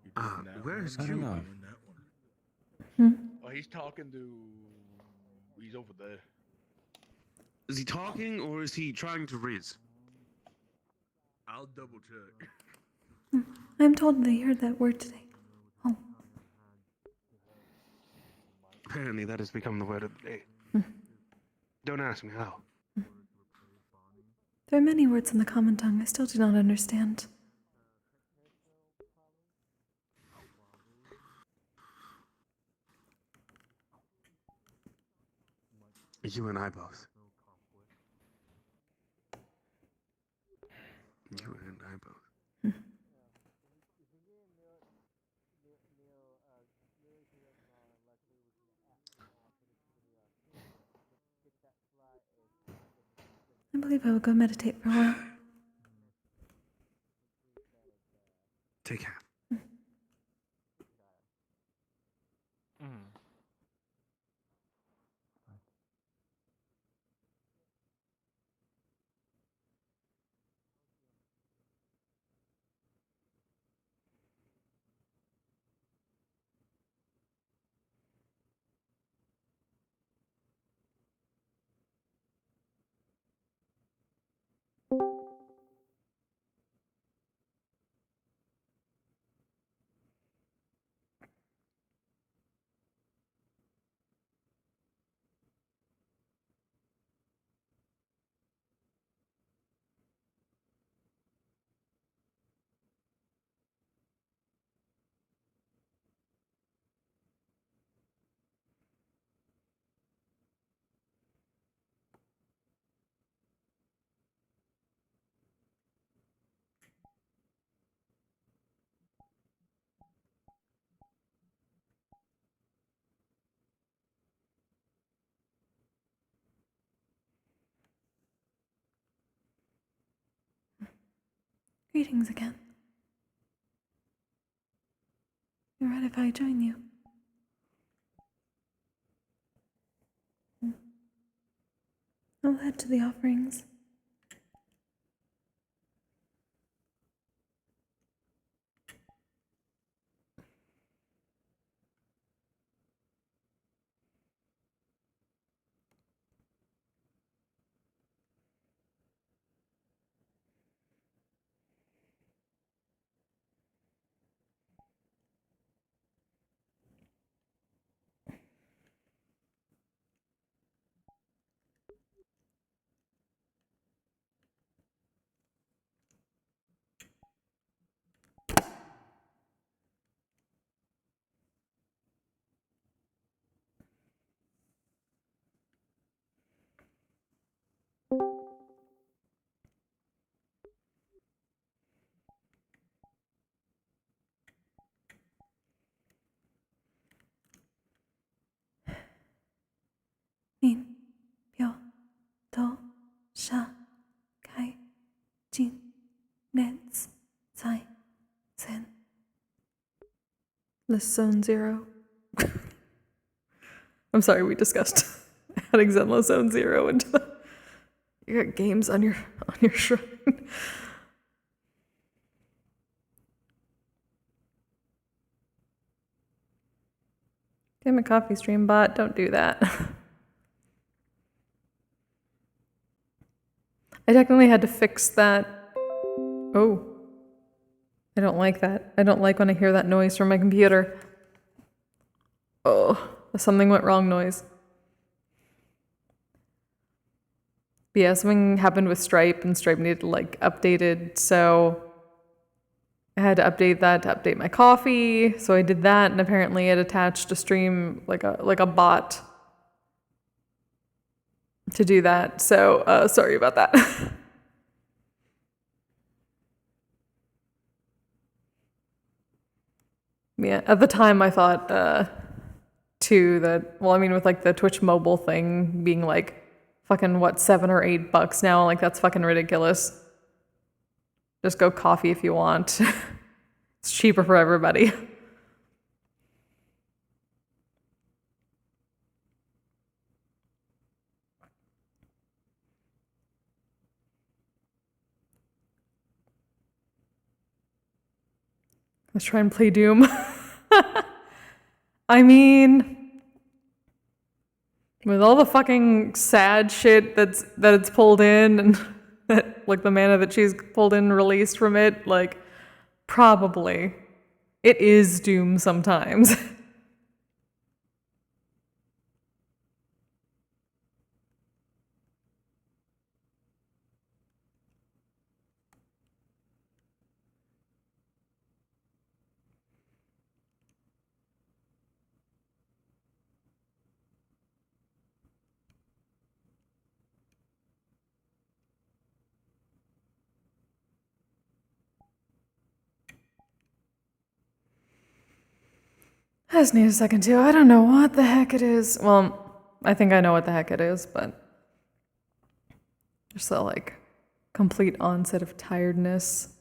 You doing that where's one? I don't know. Doing that one? Oh, he's talking to. He's over there. Is he talking or is he trying to riz? I'll double check. I'm told that you heard that word today. Oh. Apparently, that has become the word of the day. Don't ask me how. There are many words in the common tongue I still do not understand. You and I both. You and I both. I believe I will go meditate for a while. Take care. Greetings again. You're right if I join you. I'll head to the offerings. Min, Pyo, Do, Sha, Kai, Jin, Nets, Sai, Sen. List zone 0. I'm sorry, we discussed adding Zenlo zone 0 into the... You got games on your shrine. Damn it, coffee stream bot, don't do that. I technically had to fix that. Oh. I don't like that. I don't like when I hear that noise from my computer. Oh, something went wrong noise. But yeah, something happened with Stripe and Stripe needed like updated, so I had to update that to update my coffee. So I did that, and apparently it attached a stream like a bot to do that. So sorry about that. Yeah, at the time I thought too that, well, I mean with like the Twitch mobile thing being like fucking what, $7 or $8 now, like that's fucking ridiculous. Just go coffee if you want. It's cheaper for everybody. Let's try and play Doom. I mean, with all the fucking sad shit that it's pulled in and that like the mana that she's pulled in and released from it, like, probably. It is Doom sometimes. I just need a second too. I don't know what the heck it is. Well, I think I know what the heck it is, but just that like complete onset of tiredness.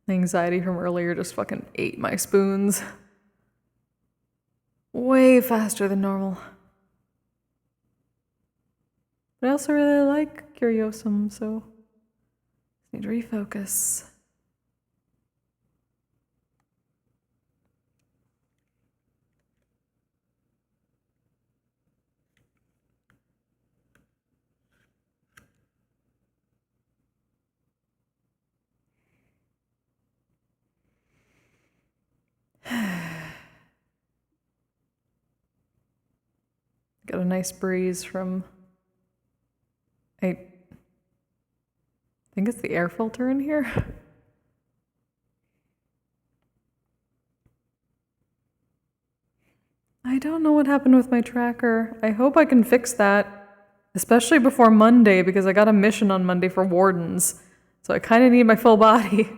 The anxiety from earlier just fucking ate my spoons. Way faster than normal. But I also really like Curiosum, so I need to refocus. Got a nice breeze from, I think it's the air filter in here. I don't know what happened with my tracker. I hope I can fix that, especially before Monday, because I got a mission on Monday for wardens. So I kind of need my full body.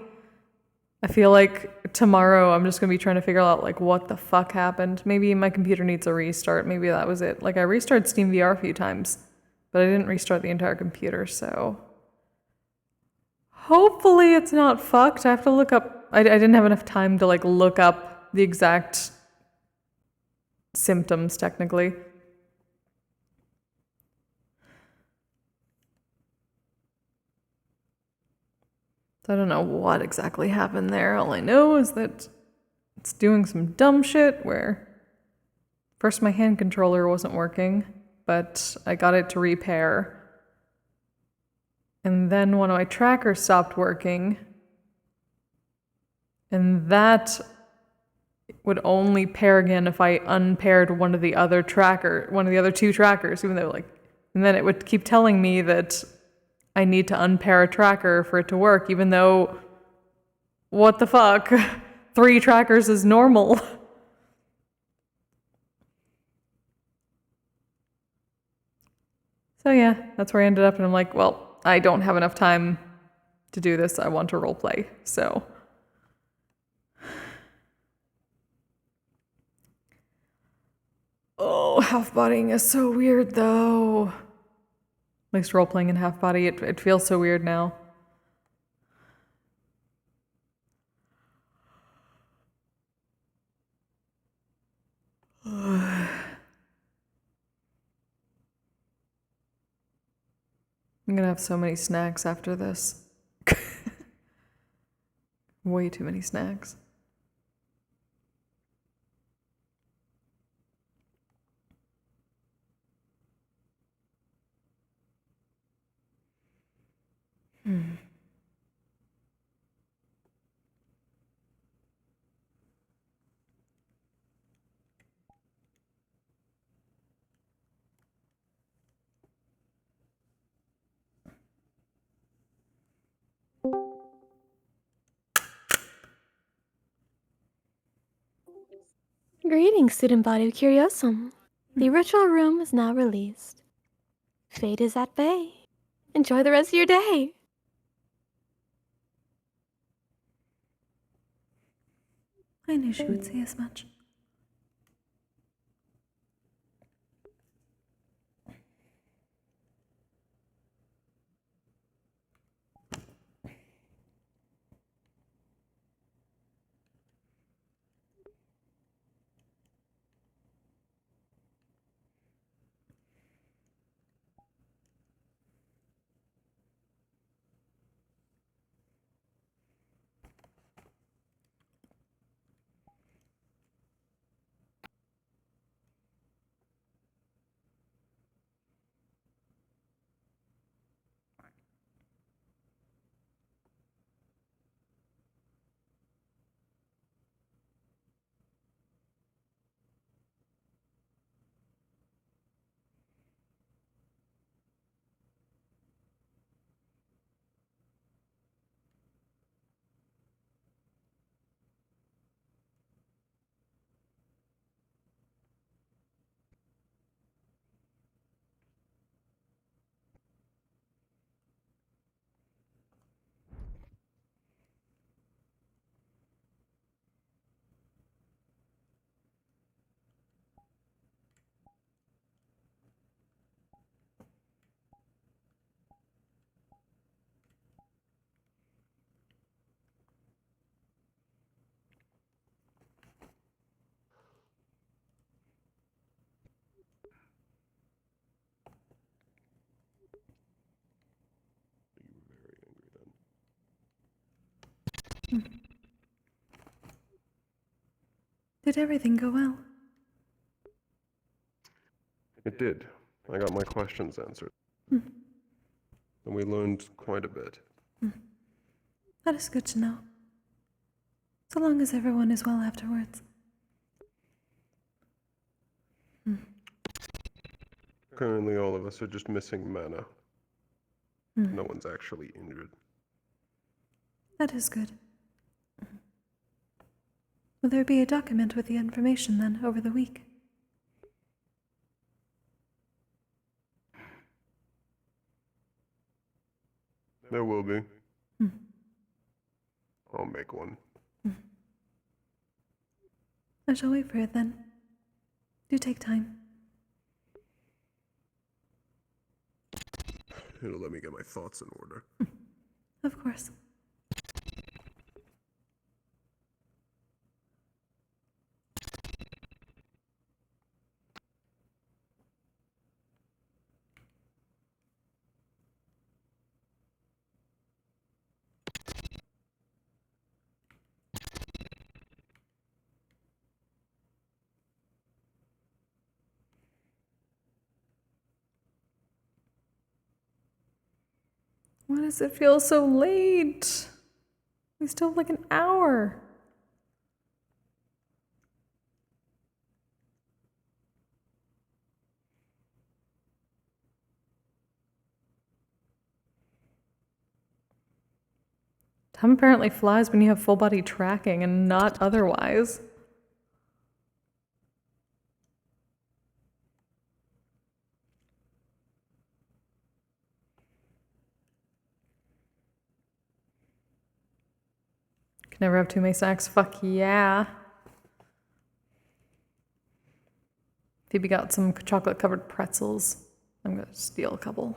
I feel like tomorrow I'm just going to be trying to figure out like what the fuck happened. Maybe my computer needs a restart. Maybe that was it. Like I restarted Steam VR a few times, but I didn't restart the entire computer, so hopefully it's not fucked. I have to look up, I didn't have enough time to like look up the exact symptoms technically. So I don't know what exactly happened there. All I know is that it's doing some dumb shit where first my hand controller wasn't working, but I got it to repair. And then one of my trackers stopped working. And that would only pair again if I unpaired one of the other two trackers, even though like, and then it would keep telling me that I need to unpair a tracker for it to work, even though, what the fuck? 3 trackers is normal. So yeah, that's where I ended up, and I'm like, well, I don't have enough time to do this. I want to roleplay, so. Oh, half-bodying is so weird, though. At least roleplaying in half-body, it feels so weird now. I'm gonna have so many snacks after this. Way too many snacks. Greetings, student body of Curiosum. The ritual room is now released. Fate is at bay. Enjoy the rest of your day. I knew she would say as much. Did everything go well? It did. I got my questions answered. Hmm. And we learned quite a bit. That is good to know. So long as everyone is well afterwards. Currently, all of us are just missing mana. Hmm. No one's actually injured. That is good. Will there be a document with the information then over the week? There will be. Hmm. I'll make one. I shall wait for it then. Do take time. It'll let me get my thoughts in order. Of course. Why does it feel so late? We still have like an hour. Time apparently flies when you have full body tracking and not otherwise. Can never have too many snacks. Fuck yeah. Phoebe got some chocolate covered pretzels. I'm gonna steal a couple.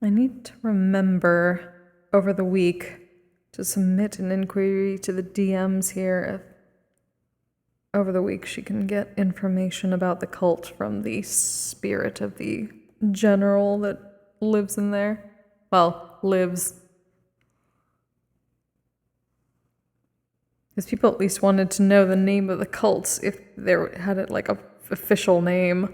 I need to remember over the week to submit an inquiry to the DMs here. If over the week she can get information about the cult from the spirit of the general that lives in there. Well, lives. Because people at least wanted to know the name of the cult if they had it like a official name.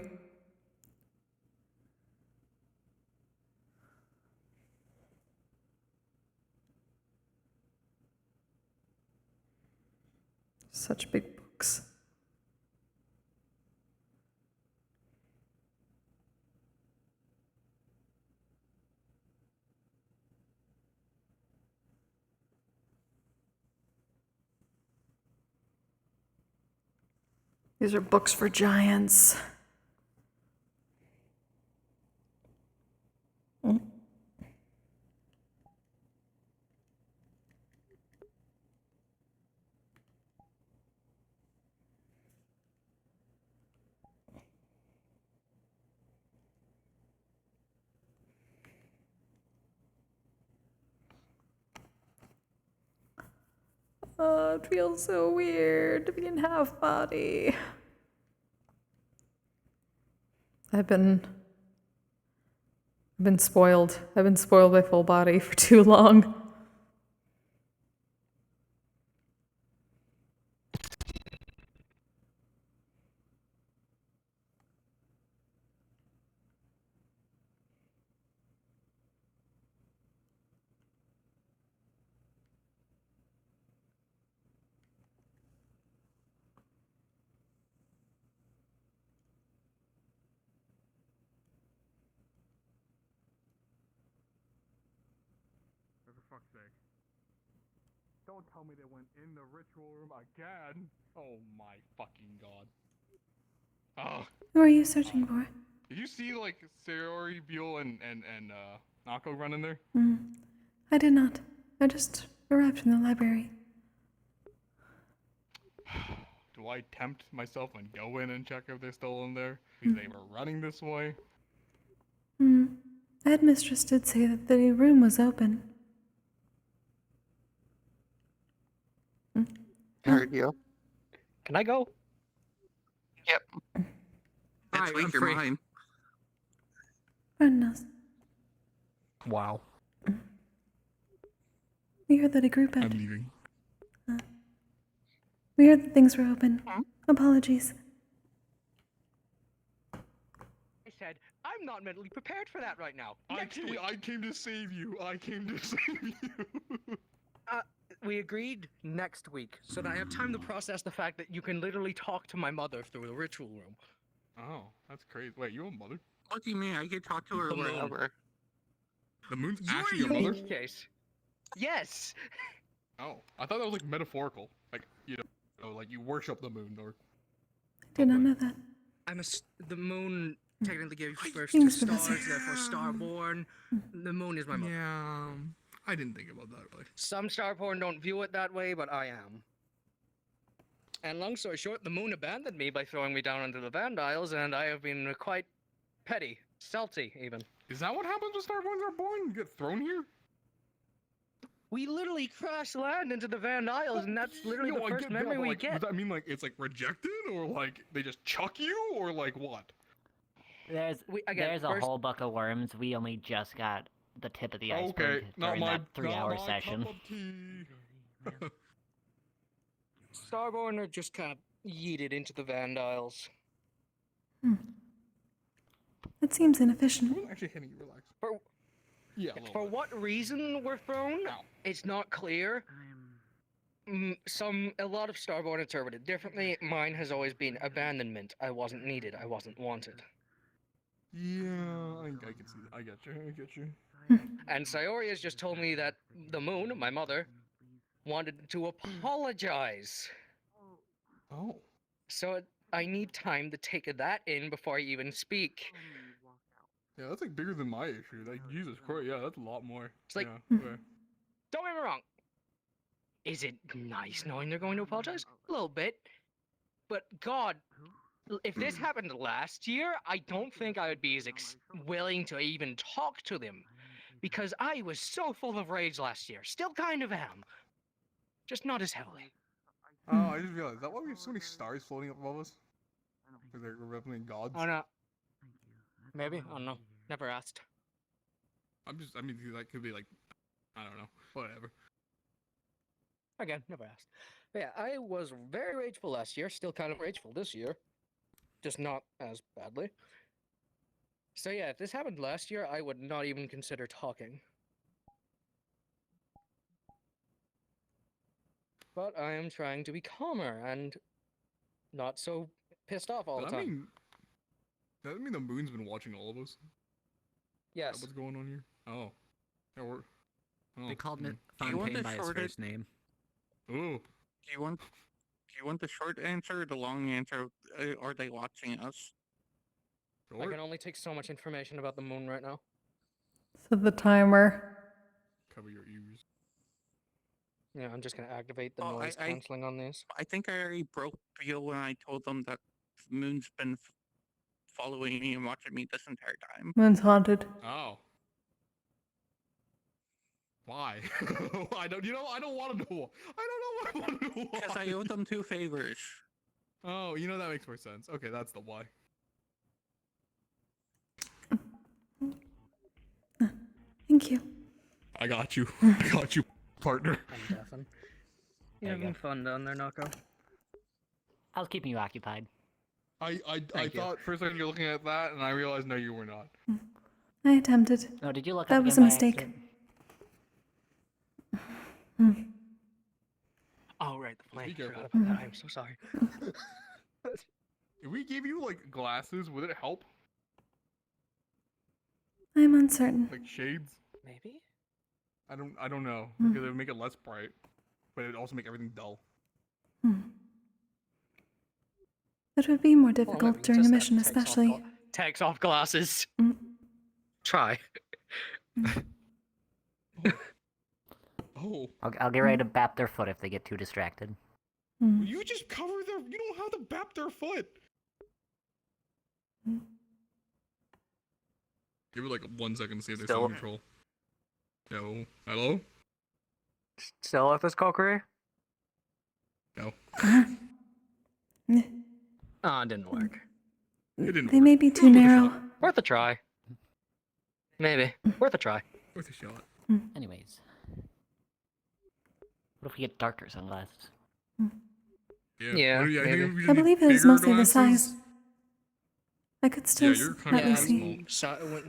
Such big books. These are books for giants. Oh, it feels so weird to be in half body. I've been spoiled. I've been spoiled by full body for too long. For fuck's sake. Don't tell me they went in the ritual room again. Oh my fucking god. Oh. Who are you searching for? Did you see like Sayori, Buell, and Nako run in there? I did not. I just arrived from the library. Do I tempt myself and go in and check if they're still in there? Because they were running this way? Headmistress did say that the room was open. Heard you. Can I go? Yep. Next Alright, week I'm you're free. mine. Goodness. Wow. We heard that a group I'm had. leaving. We heard that things were open. Apologies. I said, I'm not mentally prepared for that right now. I Next week. came to save you. I came to save you. We agreed next week, so that I have time to process the fact that you can literally talk to my mother through the ritual room. Oh, that's crazy. Wait, you have a mother? What do you mean? I can talk to her The moon. wherever. The moon's You're actually a your mother? unique case. Yes. Oh, I thought that was like metaphorical. Like, you know, like you worship the moon or. I did not know that. The moon technically gives birth to Thanks, stars, Professor. therefore starborn. The moon is my mother. Yeah, I didn't think about that really. Some starborn don't view it that way, but I am. And long story short, the moon abandoned me by throwing me down into the Vandiles, and I have been quite petty, salty even. Is that what happens when starborns are born? You get thrown here? We literally crash land into the Van Isles, and that's literally No, the I first get that, memory but, we like, get. Does that mean like it's like rejected, or like they just chuck you, or like what? There's again, a first- whole buck of worms. We only just got the tip of the iceberg Okay, not during my that 3-hour not my session. cup of tea. Starborn are just kind of yeeted into the Vandiles. That seems inefficient. Who's actually hitting you? Relax. For, Yeah. for what reason we're thrown, it's not clear. A lot of Starborn interpret it differently. Mine has always been abandonment. I wasn't needed. I wasn't wanted. Yeah, I can see that. I get you. I get you. And Sayori has just told me that the moon, my mother, wanted to apologize. Oh. So I need time to take that in before I even speak. Yeah, that's like bigger than my issue. Like Jesus Christ, yeah, that's a lot more. It's like, yeah, okay. Don't get me wrong. Is it nice knowing they're going to apologize? A little bit. But God, if this happened last year, I don't think I would be as willing to even talk to them. Because I was so full of rage last year. Still kind of am. Just not as heavily. Oh, I just realized, is that why we have so many stars floating up above us? Because they're representing gods? Oh no. Maybe? I don't know. Never asked. I mean, that could be like, I don't know, whatever. Again, never asked. But yeah, I was very rageful last year. Still kind of rageful this year. Just not as badly. So yeah, if this happened last year, I would not even consider talking. But I am trying to be calmer and not so pissed off all the time. Does that mean the moon's been watching all of us? Is Yes. that what's going on here? Oh. Yeah, we're... Oh. They called it Do you want Fontaine the by his short first name. Ooh. Do you want the short answer or the long answer? Are they watching us? I can only take so much information about the moon right now. Set the timer. Cover your ears. Yeah, I'm just gonna activate the Oh, noise canceling on these. I think I already broke deal when I told them that the moon's been following me and watching me this entire time. Moon's haunted. Oh. Why? I don't want to know. I don't want to know why. Because I owe them 2 favors. Oh, that makes more sense. Okay, that's the why. Thank you. I got you. I got you, partner. I'm deafened. You having fun down there, Nako? I was keeping you occupied. I Thank you. thought for a second you're looking at that, and I realized no, you were not. I attempted. Oh, did you look That up was a again by mistake. accident? Oh, right, the flame. Be careful. Forgot about that. I'm so sorry. If we gave you like glasses, would it help? I'm uncertain. Like shades? Maybe? I don't know. Because it would make it less bright, but it'd also make everything dull. It would be more difficult during a mission, especially. Takes off glasses. Try. Oh. I'll get ready to bap their foot if they get too distracted. You just cover their. You don't have to bap their foot. Give it like 1 second to see if they Still- sound control. Yo, hello. Still with us, Kokkuri? No. Ah, it didn't work. They may be too narrow. Worth a try. Maybe. Worth a try. Worth a shot. Anyways. What if we get darker sunglasses? Yeah, what do you- I think maybe. we just I need believe it was bigger mostly the glasses. size. I could still Yeah, you're kind slightly of see. small.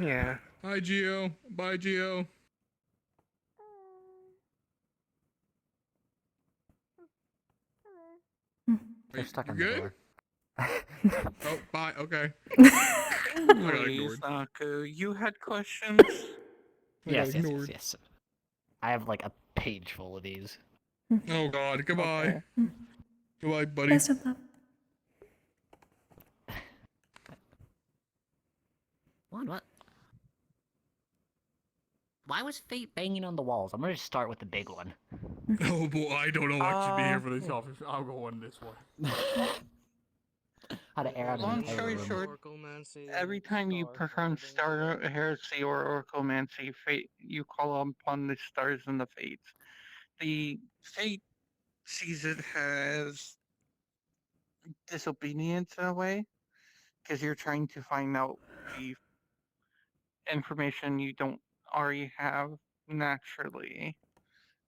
Yeah. Hi, Gio. Bye, Gio. They're stuck you on good? the door. Oh, bye. Okay. Anyways, Naku, you had questions? Yes. I have like a page full of these. Oh God. Goodbye. Okay. Goodbye, buddy. Best of luck. What? Why was Fate banging on the walls? I'm gonna just start with the big one. Oh boy, I don't know what should be here for this office. I'll go on this one. How to air out an Long entire story room. short, every time you perform star heresy or orcomancy, fate, you call upon the stars and the fates. The fate sees it as disobedience in a way, because you're trying to find out the information you don't already have naturally,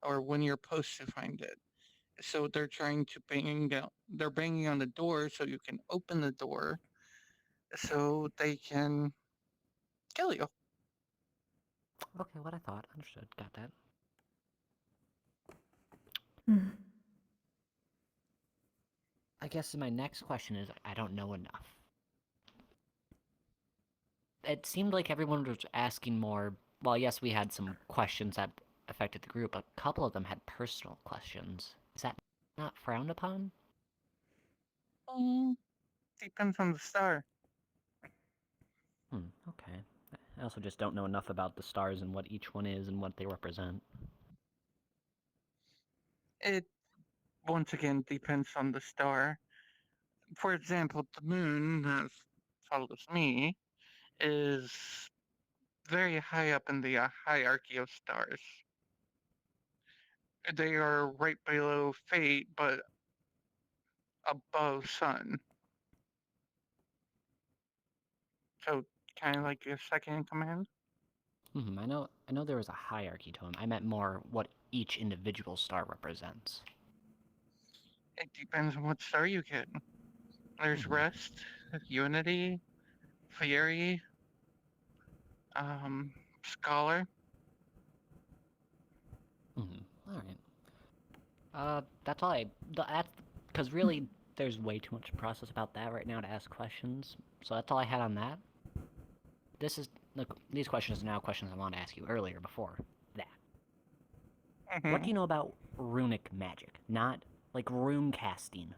or when you're supposed to find it. So they're trying to they're banging on the door so you can open the door so they can kill you. Okay, what I thought. Understood. Got that. I guess my next question is, I don't know enough. It seemed like everyone was asking more. Well, yes, we had some questions that affected the group. A couple of them had personal questions. Is that not frowned upon? Depends on the star. Okay. I also just don't know enough about the stars and what each one is and what they represent. It, once again, depends on the star. For example, the moon, that follows me, is very high up in the hierarchy of stars. They are right below Fate, but above Sun. So, kind of like your second in command? I know there was a hierarchy to them. I meant more what each individual star represents. It depends on what star you get. There's Rest, Unity, Fury, Scholar. Alright. That's all that's because really there's way too much process about that right now to ask questions. So that's all I had on that. These questions are now questions I wanted to ask you earlier before that. What do you know about runic magic? Not like rune casting,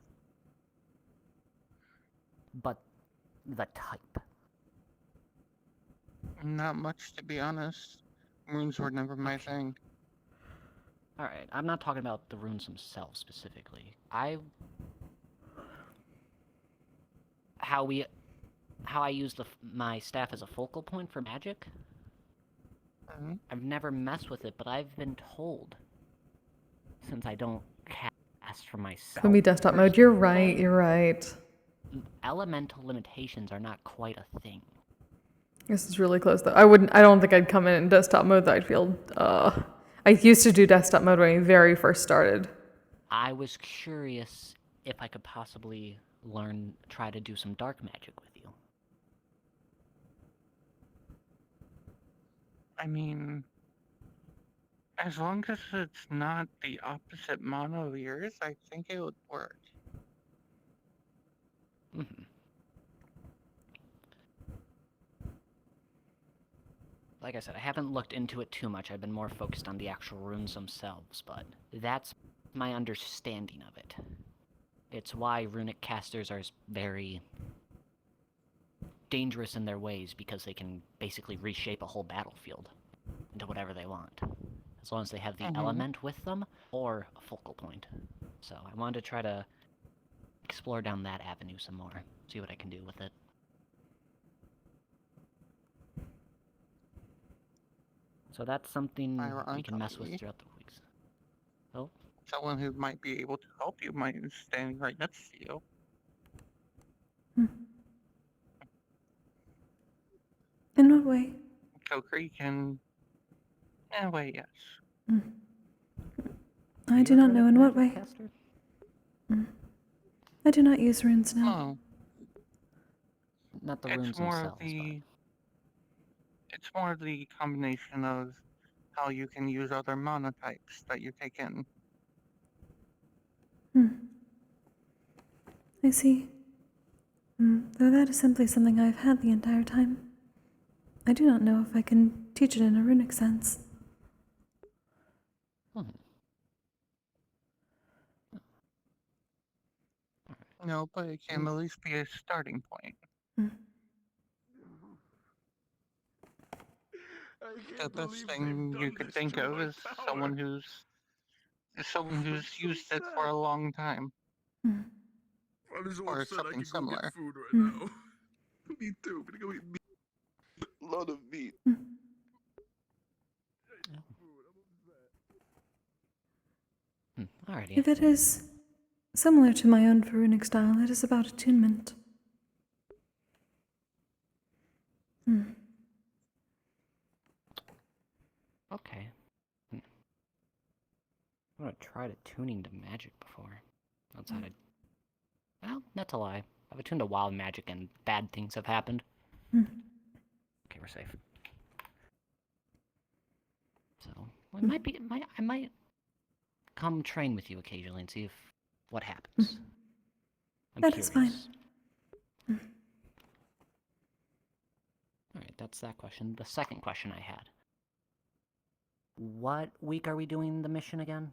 but the type. Not much, to be honest. Runes were never my thing. Alright, I'm not talking about the runes themselves specifically. How I use my staff as a focal point for magic? I've never messed with it, but I've been told, since I don't cast for myself. Could be desktop mode. You're right. You're right. Elemental limitations are not quite a thing. This is really close though. I don't think I'd come in desktop mode though. I'd feel, I used to do desktop mode when I very first started. I was curious if I could possibly try to do some dark magic with you. I mean, as long as it's not the opposite mono of yours, I think it would work. Like I said, I haven't looked into it too much. I've been more focused on the actual runes themselves, but that's my understanding of it. It's why runic casters are very dangerous in their ways, because they can basically reshape a whole battlefield into whatever they want, as long as they have the element with them or a focal point. So I wanted to try to explore down that avenue some more, see what I can do with it. So that's something we can mess with throughout the weeks. Oh? someone who might be able to help you might be standing right next to you. In what way? Kokkuri can, in a way, yes. I do not know in what way. I do not use runes now. No. Not the runes It's more of themselves, the. It's more of the combination of how you can use other monotypes that you take in. I see. Though that is simply something I've had the entire time. I do not know if I can teach it in a runic sense. No, but it can at least be a starting point. The best thing you could think of is someone who's used it for a long time. I'm so Or upset I something can go similar. get food right now. Me too. I'm gonna go eat meat. A lot of meat. Alrighty. If it is similar to my own runic style, it is about attunement. Okay. I'm gonna tried attuning to magic before. Outside of... Well, that's a lie. I've attuned to wild magic and bad things have happened. Okay, we're safe. So, I might come train with you occasionally and see if what happens. That is fine. Alright, that's that question. The second question I had. What week are we doing the mission again?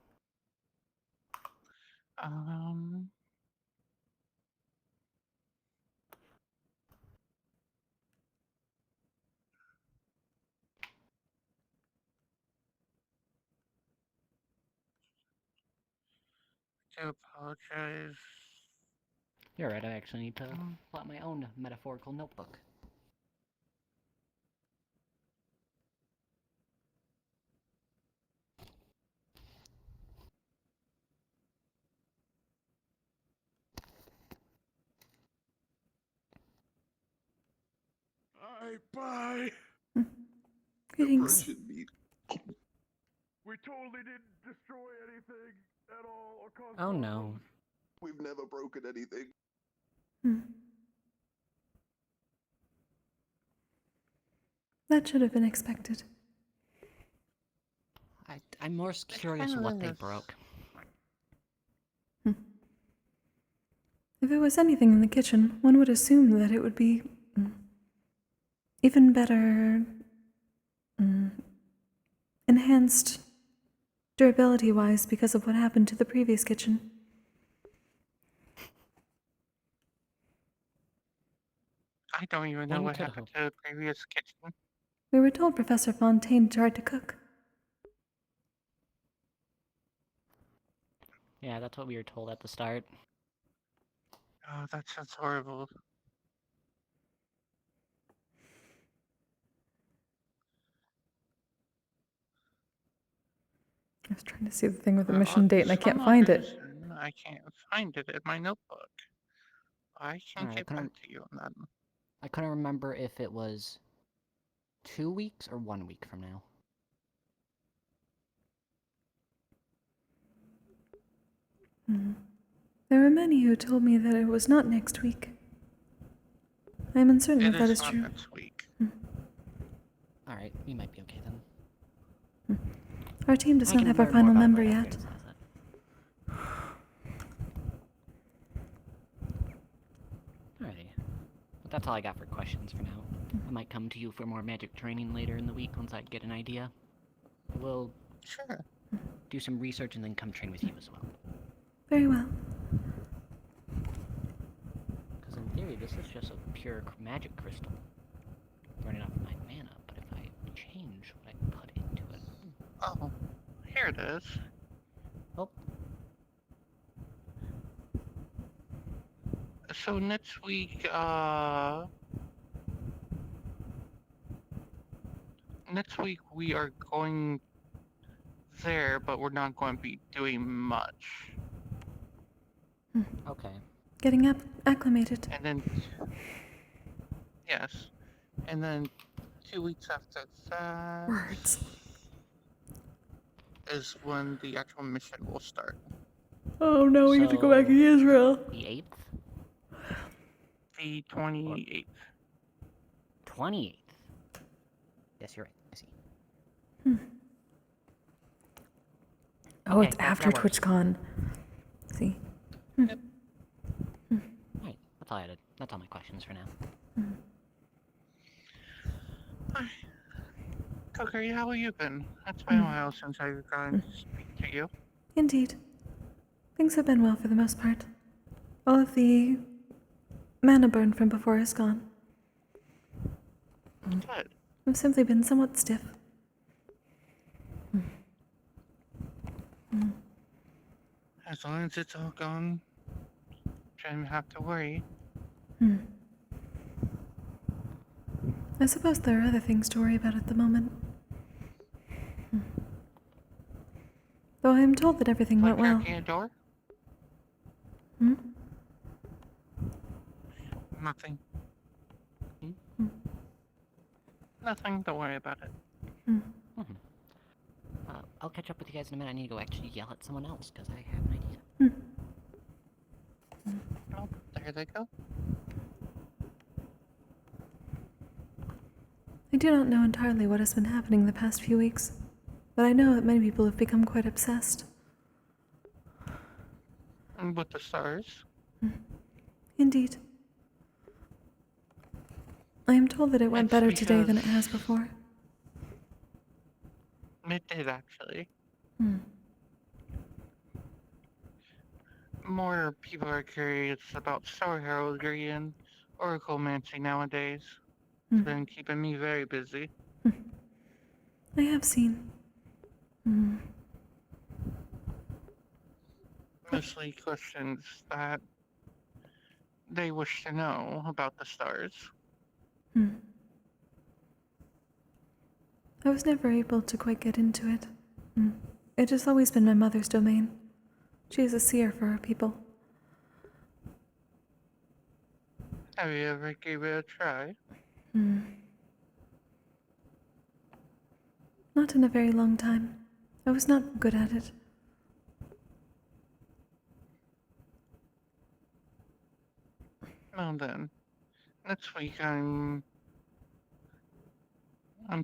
I apologize. You're right, I actually need to pull out my own metaphorical notebook. Alright, bye. Greetings. We totally didn't destroy anything at all or cause Oh no. We've never broken anything. That should have been expected. I'm more curious what they broke. If it was anything in the kitchen, one would assume that it would be even better enhanced durability-wise because of what happened to the previous kitchen. I don't even know what happened to the previous kitchen. We were told Professor Fontaine tried to cook. Yeah, that's what we were told at the start. Oh, that sounds horrible. I was trying to see the thing with the mission date and I can't find it. I can't find it in my notebook. I can get back to you on that. I couldn't remember if it was 2 weeks or 1 week from now. There were many who told me that it was not next week. I am uncertain if that is true. Next week. Alright, we might be okay then. Our team does not have our final member yet. Alrighty. But that's all I got for questions for now. I might come to you for more magic training later in the week once I get an idea. We'll do some research and then come train with you as well. Very well. Because in theory, this is just a pure magic crystal. Burning off my mana, but if I change what I put into it... Oh, here it is. Oh. So next week, we are going there, but we're not going to be doing much. Okay. Getting acclimated. And then, yes, and then 2 weeks after that Words. is when the actual mission will start. Oh no, we get to go back to Israel. The 8th? The 28th. 28th. Yes, you're right. I see. Oh, Okay, it's that after works. TwitchCon. See? Alright, that's all I had. That's all my questions for now. Kokkuri, how have you been? It's been a while since I've gotten to speak to you. Indeed. Things have been well for the most part. All of the mana burn from before is gone. Good. I've simply been somewhat stiff. As long as it's all gone, shouldn't have to worry. I suppose there are other things to worry about at the moment. Though I am told that everything Like went well. checking a door? Hmm? Nothing. Nothing, don't worry about it. I'll catch up with you guys in a minute. I need to go actually yell at someone else, because I have an idea. Oh, there they go. I do not know entirely what has been happening the past few weeks, but I know that many people have become quite obsessed. And with the stars? Indeed. I am told that it went It's better today than it because- has before. It did, actually. Hmm. More people are curious about star heraldry and oraclemancy nowadays. It's been keeping me very busy. I have seen. Mostly questions that they wish to know about the stars. I was never able to quite get into it. It has always been my mother's domain. She is a seer for her people. Have you ever gave it a try? Not in a very long time. I was not good at it. Well then, next week I'm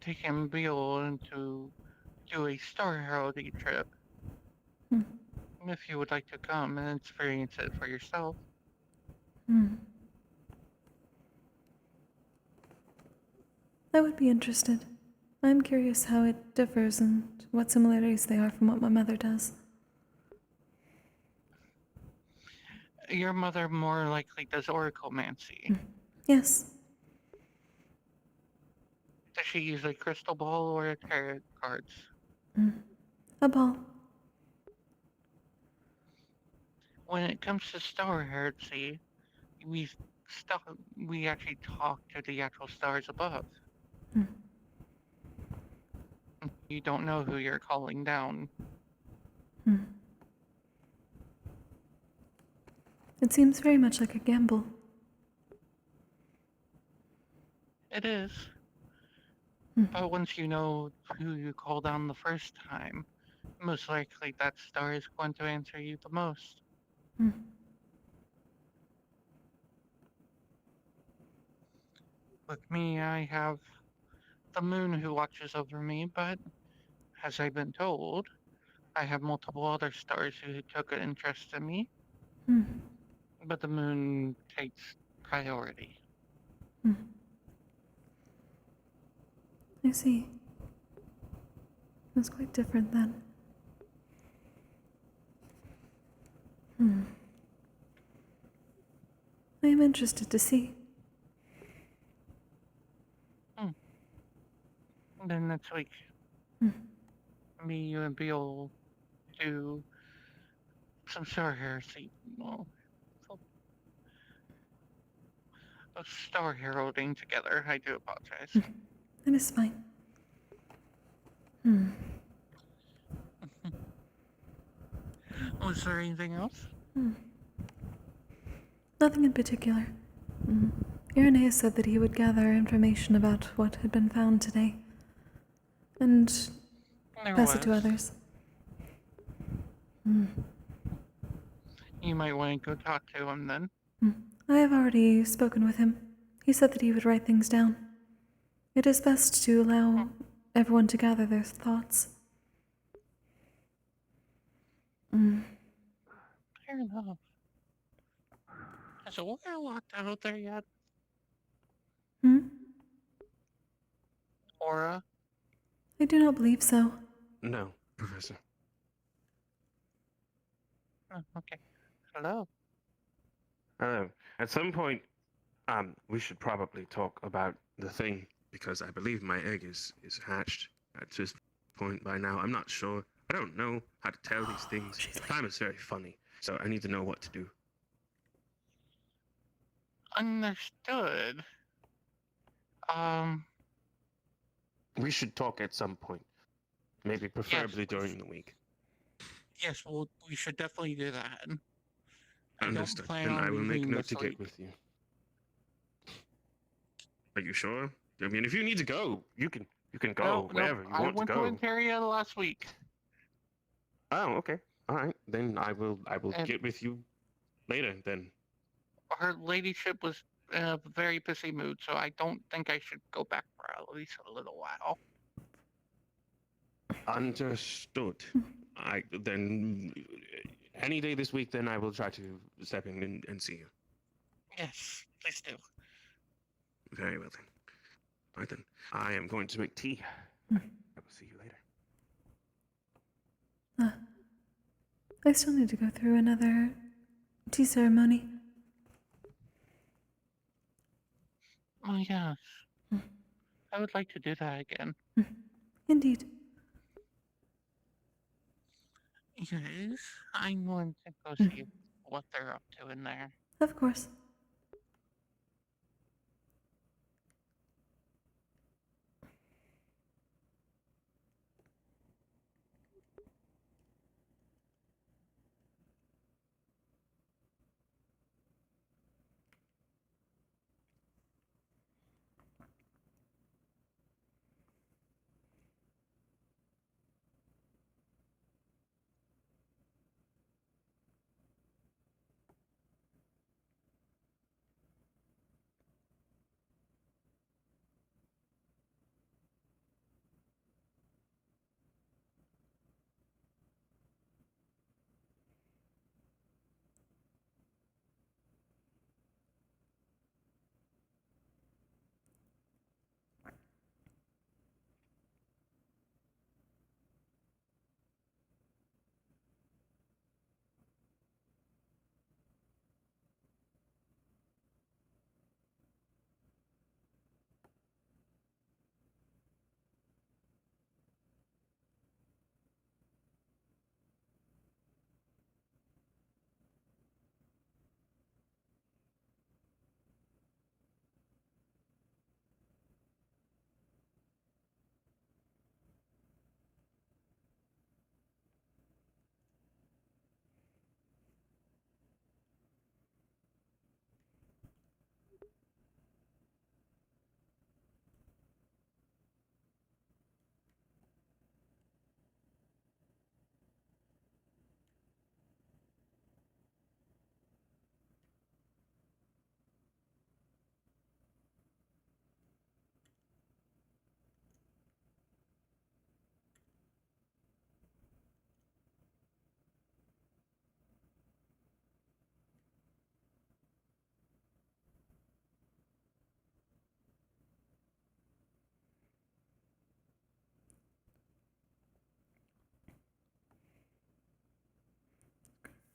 taking Bill to do a star heraldry trip. If you would like to come and experience it for yourself. I would be interested. I'm curious how it differs and what similarities they are from what my mother does. Your mother more likely does oraclemancy. Yes. Does she use a crystal ball or a tarot cards? A ball. When it comes to star heresy, we actually talk to the actual stars above. You don't know who you're calling down. It seems very much like a gamble. It is. But once you know who you call down the first time, most likely that star is going to answer you the most. With me, I have the moon who watches over me, but as I've been told, I have multiple other stars who took an interest in me, but the moon takes priority. I see. It's quite different then. I am interested to see. And then next week, me, you, and Bill do some star heresy. Well, star heralding together. I do apologize. That is fine. Was there anything else? Nothing in particular. Irenaeus said that he would gather information about what had been found today. And pass it to others. You might want to go talk to him then. I have already spoken with him. He said that he would write things down. It is best to allow everyone to gather their thoughts. Fair enough. Has Aura locked out there yet? Aura? I do not believe so. No, Professor. Oh, okay. Hello. Hello. At some point, we should probably talk about the thing, because I believe my egg is hatched at this point by now. I'm not sure. I don't know how to tell these things. Time is very funny, so I need to know what to do. Understood. We should talk at some point. Maybe preferably during the week. Yes, well, we should definitely do that. I don't Understood. plan Then on I will make leaving note this to get week. with you. Are you sure? I mean, if you need to go, you can go No, wherever you I want to went go. to Ontario last week. Oh, okay. All right. Then I will And- get with you later then. Her ladyship was in a very busy mood, so I don't think I should go back for at least a little while. Understood. Then any day this week, then I will try to step in and see you. Yes, please do. Very well then. All right then. I am going to make tea. I will see you later. I still need to go through another tea ceremony. Oh, yes. I would like to do that again. Indeed. Yes, I'm going to go see what they're up to in there. Of course.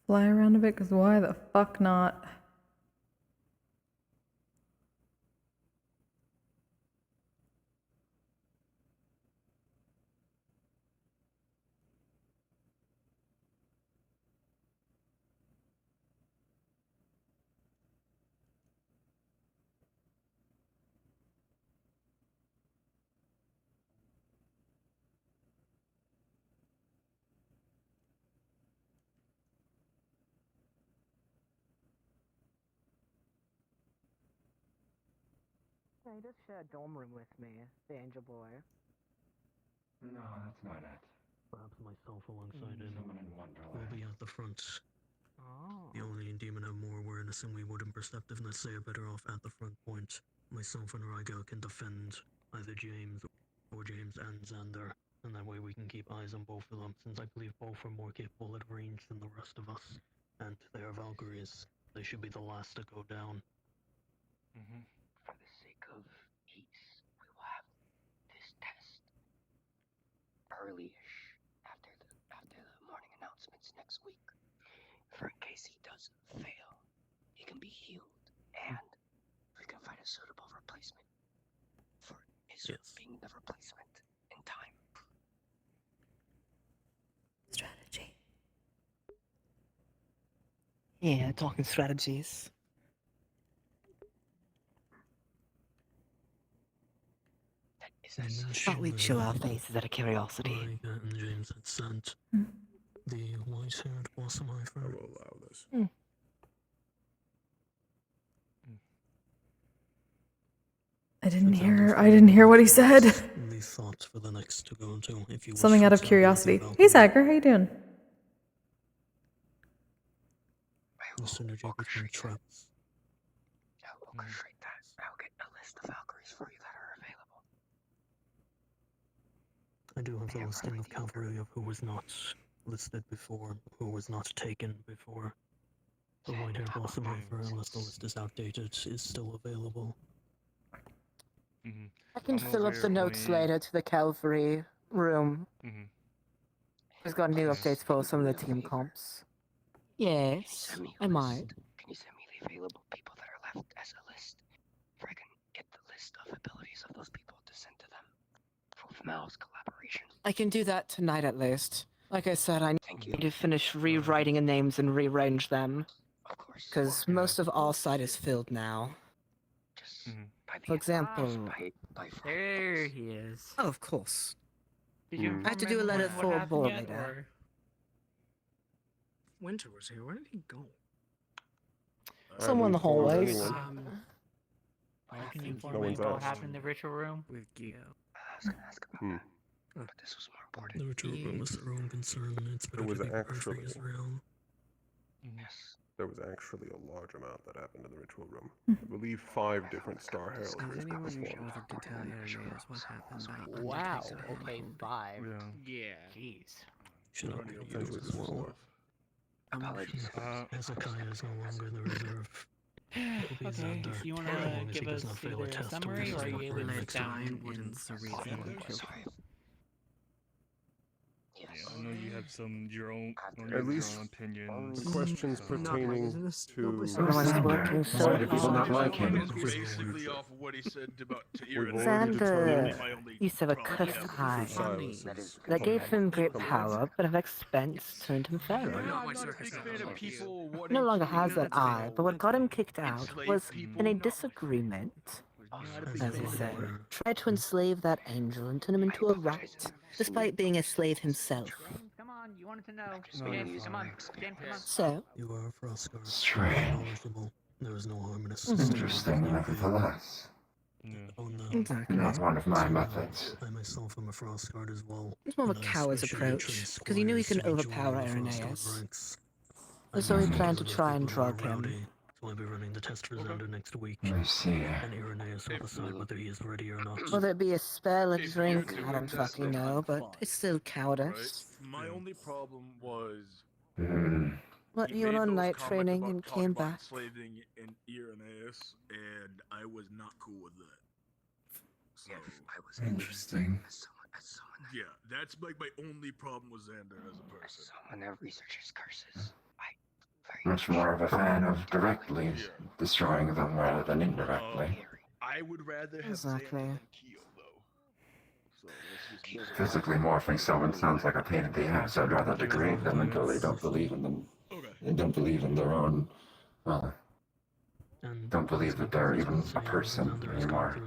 Fly around a bit, because why the fuck not? Hey, just share a dorm room with me, the angel boy. No, that's not it. Perhaps myself alongside him. Someone in We'll Wonderland. be at the front. Oh. The only demon have more awareness and we wouldn't perceptiveness, so you're better off at the front point. Myself and Rygo can defend either James or James and Xander, and that way we can keep eyes on both of them, since I believe both are more capable at range than the rest of us. And they are Valkyries. They should be the last to go down. For the sake of peace, we will have this test early-ish after the morning announcements next week. For in case he does fail, he can be healed, and we can find a suitable replacement for his being the replacement in time. Strategy. Yeah, talking strategies. Thought we'd show our faces out of curiosity. Ryga and James had sent the white-haired blossom eye for. I will allow this. I didn't hear what he said. The thoughts for the next to go into, if you wish Something to out of tell curiosity. anything Hey, Zagger, how you doing? The synergy between traps. I'll orchestrate that. I'll get a list of Valkyries for you that are available. I do have the listing of cavalry of who was not listed before, who was not taken before. The white-haired blossom Reaver, unless the list is outdated, is still available. I can fill up the notes later to the cavalry room. He's got new updates for some of the team comps. Yes, I might. Can you send me the available people that are left as a list? If I can get the list of abilities of those people to send to them. For Mal's collaboration. I can do that tonight at least. Like I said, I need to finish rewriting the names and rearrange them. Of course. Because most of our site is filled now. For example... There he is. Oh, of course. Did you I have to do a letter what for a happened board yet, later. or- Winter was here. Where did he go? Somewhere in the hallways. Can you inform me what happened in the ritual room? With Gio. But this was more important. The ritual room is their own concern. It's better There was to be prepared for actually Israel. Yes. There was actually a large amount that happened in the ritual room. I believe 5 different Star Heralds performed. to tell Irenaeus what happened? Wow. Okay, 5. Yeah. Jeez. Should not be used as well. Apologies. Hezekiah is no longer in the reserve. Okay, do you want to give us either a summary or are you able to write down in I know you have your own At least opinions. questions pertaining to Why do people not like him? Basically off of what he said about Xander used to have a cursed eye that gave him great power, but at expense turned him feral. No longer has that eye, but what got him kicked out was in a disagreement, as he said, tried to enslave that angel and turn him into a rat, despite being a slave himself. Come on, you wanted to know. James, come on. James, come on. So, You are a Frostguard. Strange. Knowledgeable. There is no harm in assisting. Interesting, nevertheless. Oh no. Exactly. Not one of my methods. I myself am a Frostguard as well. it's more of a and I coward's especially approach, train because he knew he squires can to be joined overpower in the Frostguard Irenaeus. ranks. So he I'm planned to one of try the and people who are drug him. rowdy, so I'll be running the test for Xander next week. I see. And Irenaeus will decide whether he is ready or not. Whether it be a spell, a drink, I don't fucking know, but it's still cowardice. My only problem was What, he you went made on those night comments training about and talking came about back. enslaving in Irenaeus, and I was not cool with that. So, Interesting. yeah, that's like my only problem with Xander as a person. Someone that researches curses. Much more of a fan of directly destroying them rather than indirectly. I would rather have Exactly. Xander than Keo, though. So let's just Physically morphing someone sounds like a pain in the ass. I'd rather degrade them until they don't believe in them. They don't believe in their own, well, And Don't believe that they're even a person anymore.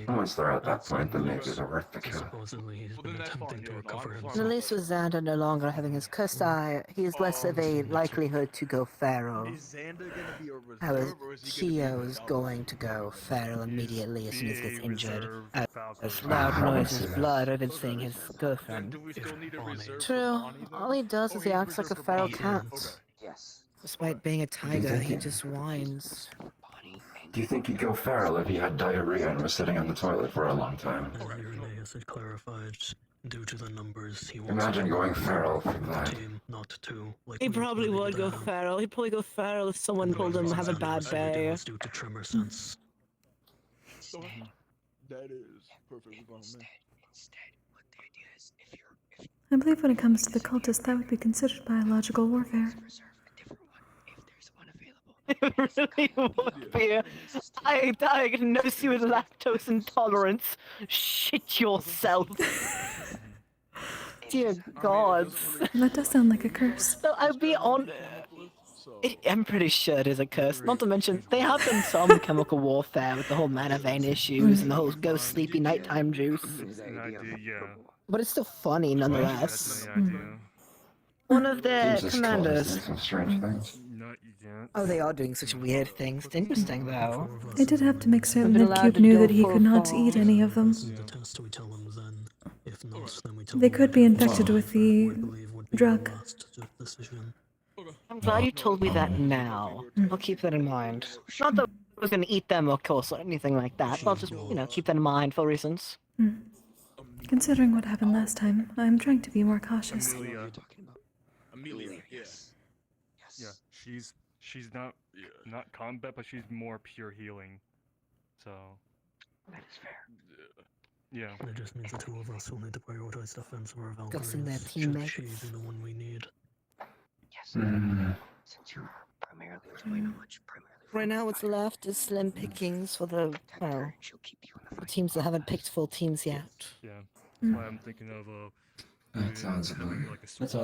Once they're at that point, then maybe they're worth the kill. Supposedly he's been attempting to recover At himself. least with Xander no longer having his cursed eye, he has less of a likelihood to go feral. Is Xander gonna be a However, reserve or is he gonna Kyo be is the going to go feral immediately as soon as he gets injured. As I loud haven't noises seen of it. blood have been seeing his girlfriend. Do we still need a reserve for True. Bonnie then? All he does is he acts like a feral cat. Yes. Despite being a tiger, think he it- just whines. Do you think he'd go feral if he had diarrhea and was sitting on the toilet for a long time? As Irenaeus had clarified, due to the numbers, he wants Imagine to going go feral for from the that. team, not to. Like He we probably were able would to go have. feral. He'd probably go feral if someone told him to have a bad day. Was due to tremor sense. That is perfectly fine with me. I believe when it comes to the cultists, that would be considered biological warfare. It really would be. I diagnose you with lactose intolerance. Shit yourself. Dear God. That does sound like a curse. So I'll be on. I'm pretty sure it is a curse. Not to mention, they have done some chemical warfare with the whole mana vein issues and the whole go sleepy nighttime juice. But it's still funny nonetheless. One of their Seems this cult is commanders. doing some strange things. Oh, they are doing such weird things. It's interesting though. I did have to make certain been that allowed Cube to knew go that he full could not force. eat any of them. The test we tell him then. If not, then we tell They him could be infected later. with the drug. Decision. I'm glad you told me that now. I'll keep that in mind. Not that I was gonna eat them, of course, or anything like that, but I'll just, keep that in mind for reasons. Considering what happened last time, I'm trying to be more cautious. Amelia, yes. Yeah, she's not combat, but she's more pure healing. So That is fair. yeah. That just means the two of us will need to prioritize defense of our Valkyries. Discussing their Should teammates. she be the one we need? Yes. Mm. Since you are primarily doing much primarily. Right now, what's left is slim pickings for the, well, the teams that haven't picked full teams yet. Yeah. That's why I'm thinking of That sounds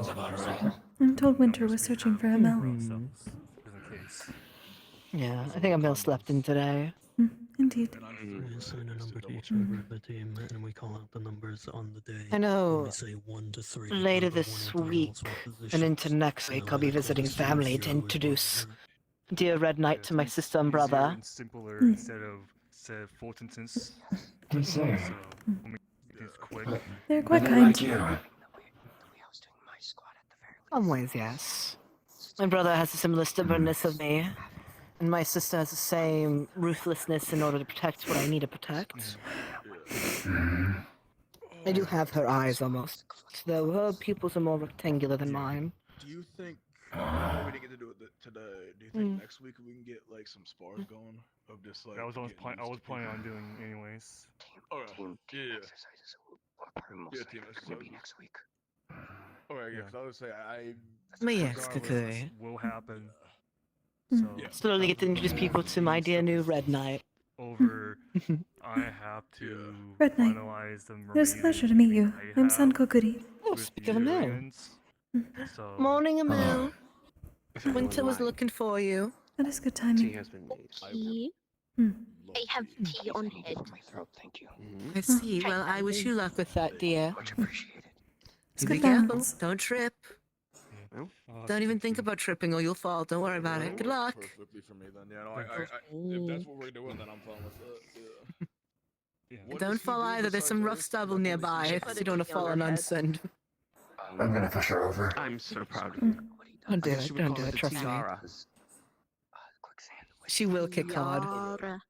about right. I'm told Winter was searching for ML. just in case. Yeah, I think Emil slept in today. Indeed. We assign a number to each member of the team, and we call out the numbers on the day. I know. We say 1 to 3. Later this week and into next week, I'll be visiting family to introduce dear Red Knight to my sister and brother. And simpler instead of for instance. So we'll make things quick. They're quite They kind. like you. Some ways, yes. My brother has a similar stubbornness of me, and my sister has the same ruthlessness in order to protect what I need to protect. I do have her eyes almost, though her pupils are more rectangular than mine. Do you think I know we didn't get to do it today? Do you think next week we can get like some spars going of just like? That was I was planning on doing anyways. Alright. Yeah. Yeah, team exercises. Next week. Alright, yeah. 'Cause I would say But yes, regardless, Kokkuri. Will happen. Slowly get to introduce people to my dear new Red Knight. Over, I have to Red Knight. finalize the It was a pleasure to meet you. I'm San Kokkuri. Oh, speak of Emil. So Morning, Emil. Winter was looking for you. That is good timing. Tea. I have tea on head. Thank you. I see. Well, I wish you luck with that, dear. Much appreciated. It's Be good careful. balance. Don't trip. Don't even think about tripping or you'll fall. Don't worry about it. Good luck. Perfectly for me then. Yeah, no, if that's what we're doing, then I'm fine with that. Yeah. What Don't does he fall do either. There's some besides rough ice? stubble nearby, so you don't want to fall on unsend. I'm gonna push her over. I'm so proud of you. Don't do I guess it. you would Don't call do it. a Trust me. tiara. She will kick hard.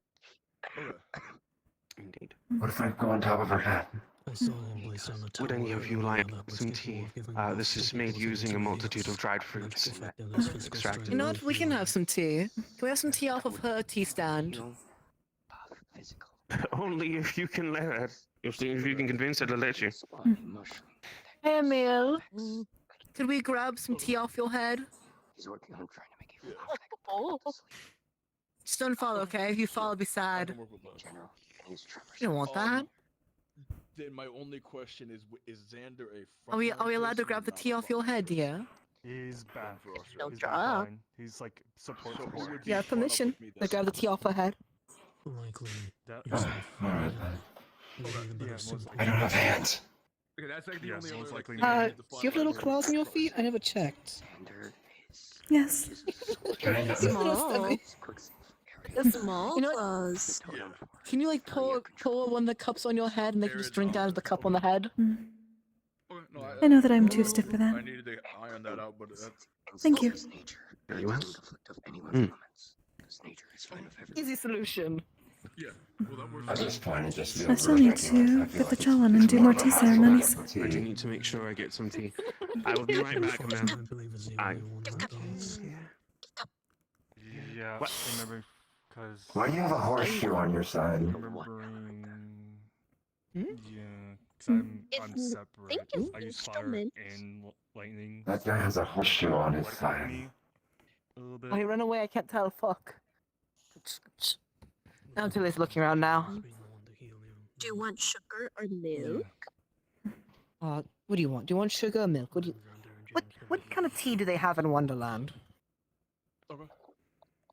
Indeed. What if I go on top of her head? I saw him place on the Would any of you tower like that was some capable tea? of giving This is made using a multitude of dried fruits effective as physical extracted. You know what? We can have some tea. Can we have some tea off of her tea stand? Only if you can let her. If you can convince her to let you. Hey, Emil. Could we grab some tea off your head? He's working on trying to make it Just don't fall, okay? If you fall, be sad. You don't want that. Then my only question is Xander a Are we frontline allowed to person grab or the not tea a off your head, dear? He's bad. No He's job. fine. He's like support. You have permission. They grab the tea off her head. Likely. That- Alright then. Yeah, most I don't have hands. Okay, that's like the Yeah, only most other, likely. Do you have little claws on your feet? I never checked. Yes. Small. Small You know, claws. can you like pour one of the cups on your head and they can just drink out of the cup on the head? I know that I'm too stiff for that. I needed to iron that out, but that's... Thank you. Very well. Easy solution. Yeah. Well, that works. At this point, it just I feels still need to get the Jalan and do more tea ceremonies. I do need to make sure I get some tea. I will be right back, ma'am. Yeah, What? remember, because... Why do you have a horseshoe on your side? Remembering... Yeah, because I'm separate. I use fire and lightning. That guy has a horseshoe on his side. A little bit. Oh, he ran away. I can't tell. Fuck. Now Tilly's looking around now. Do you want sugar or milk? What do you want? Do you want sugar or milk? What kind of tea do they have in Wonderland? Okay.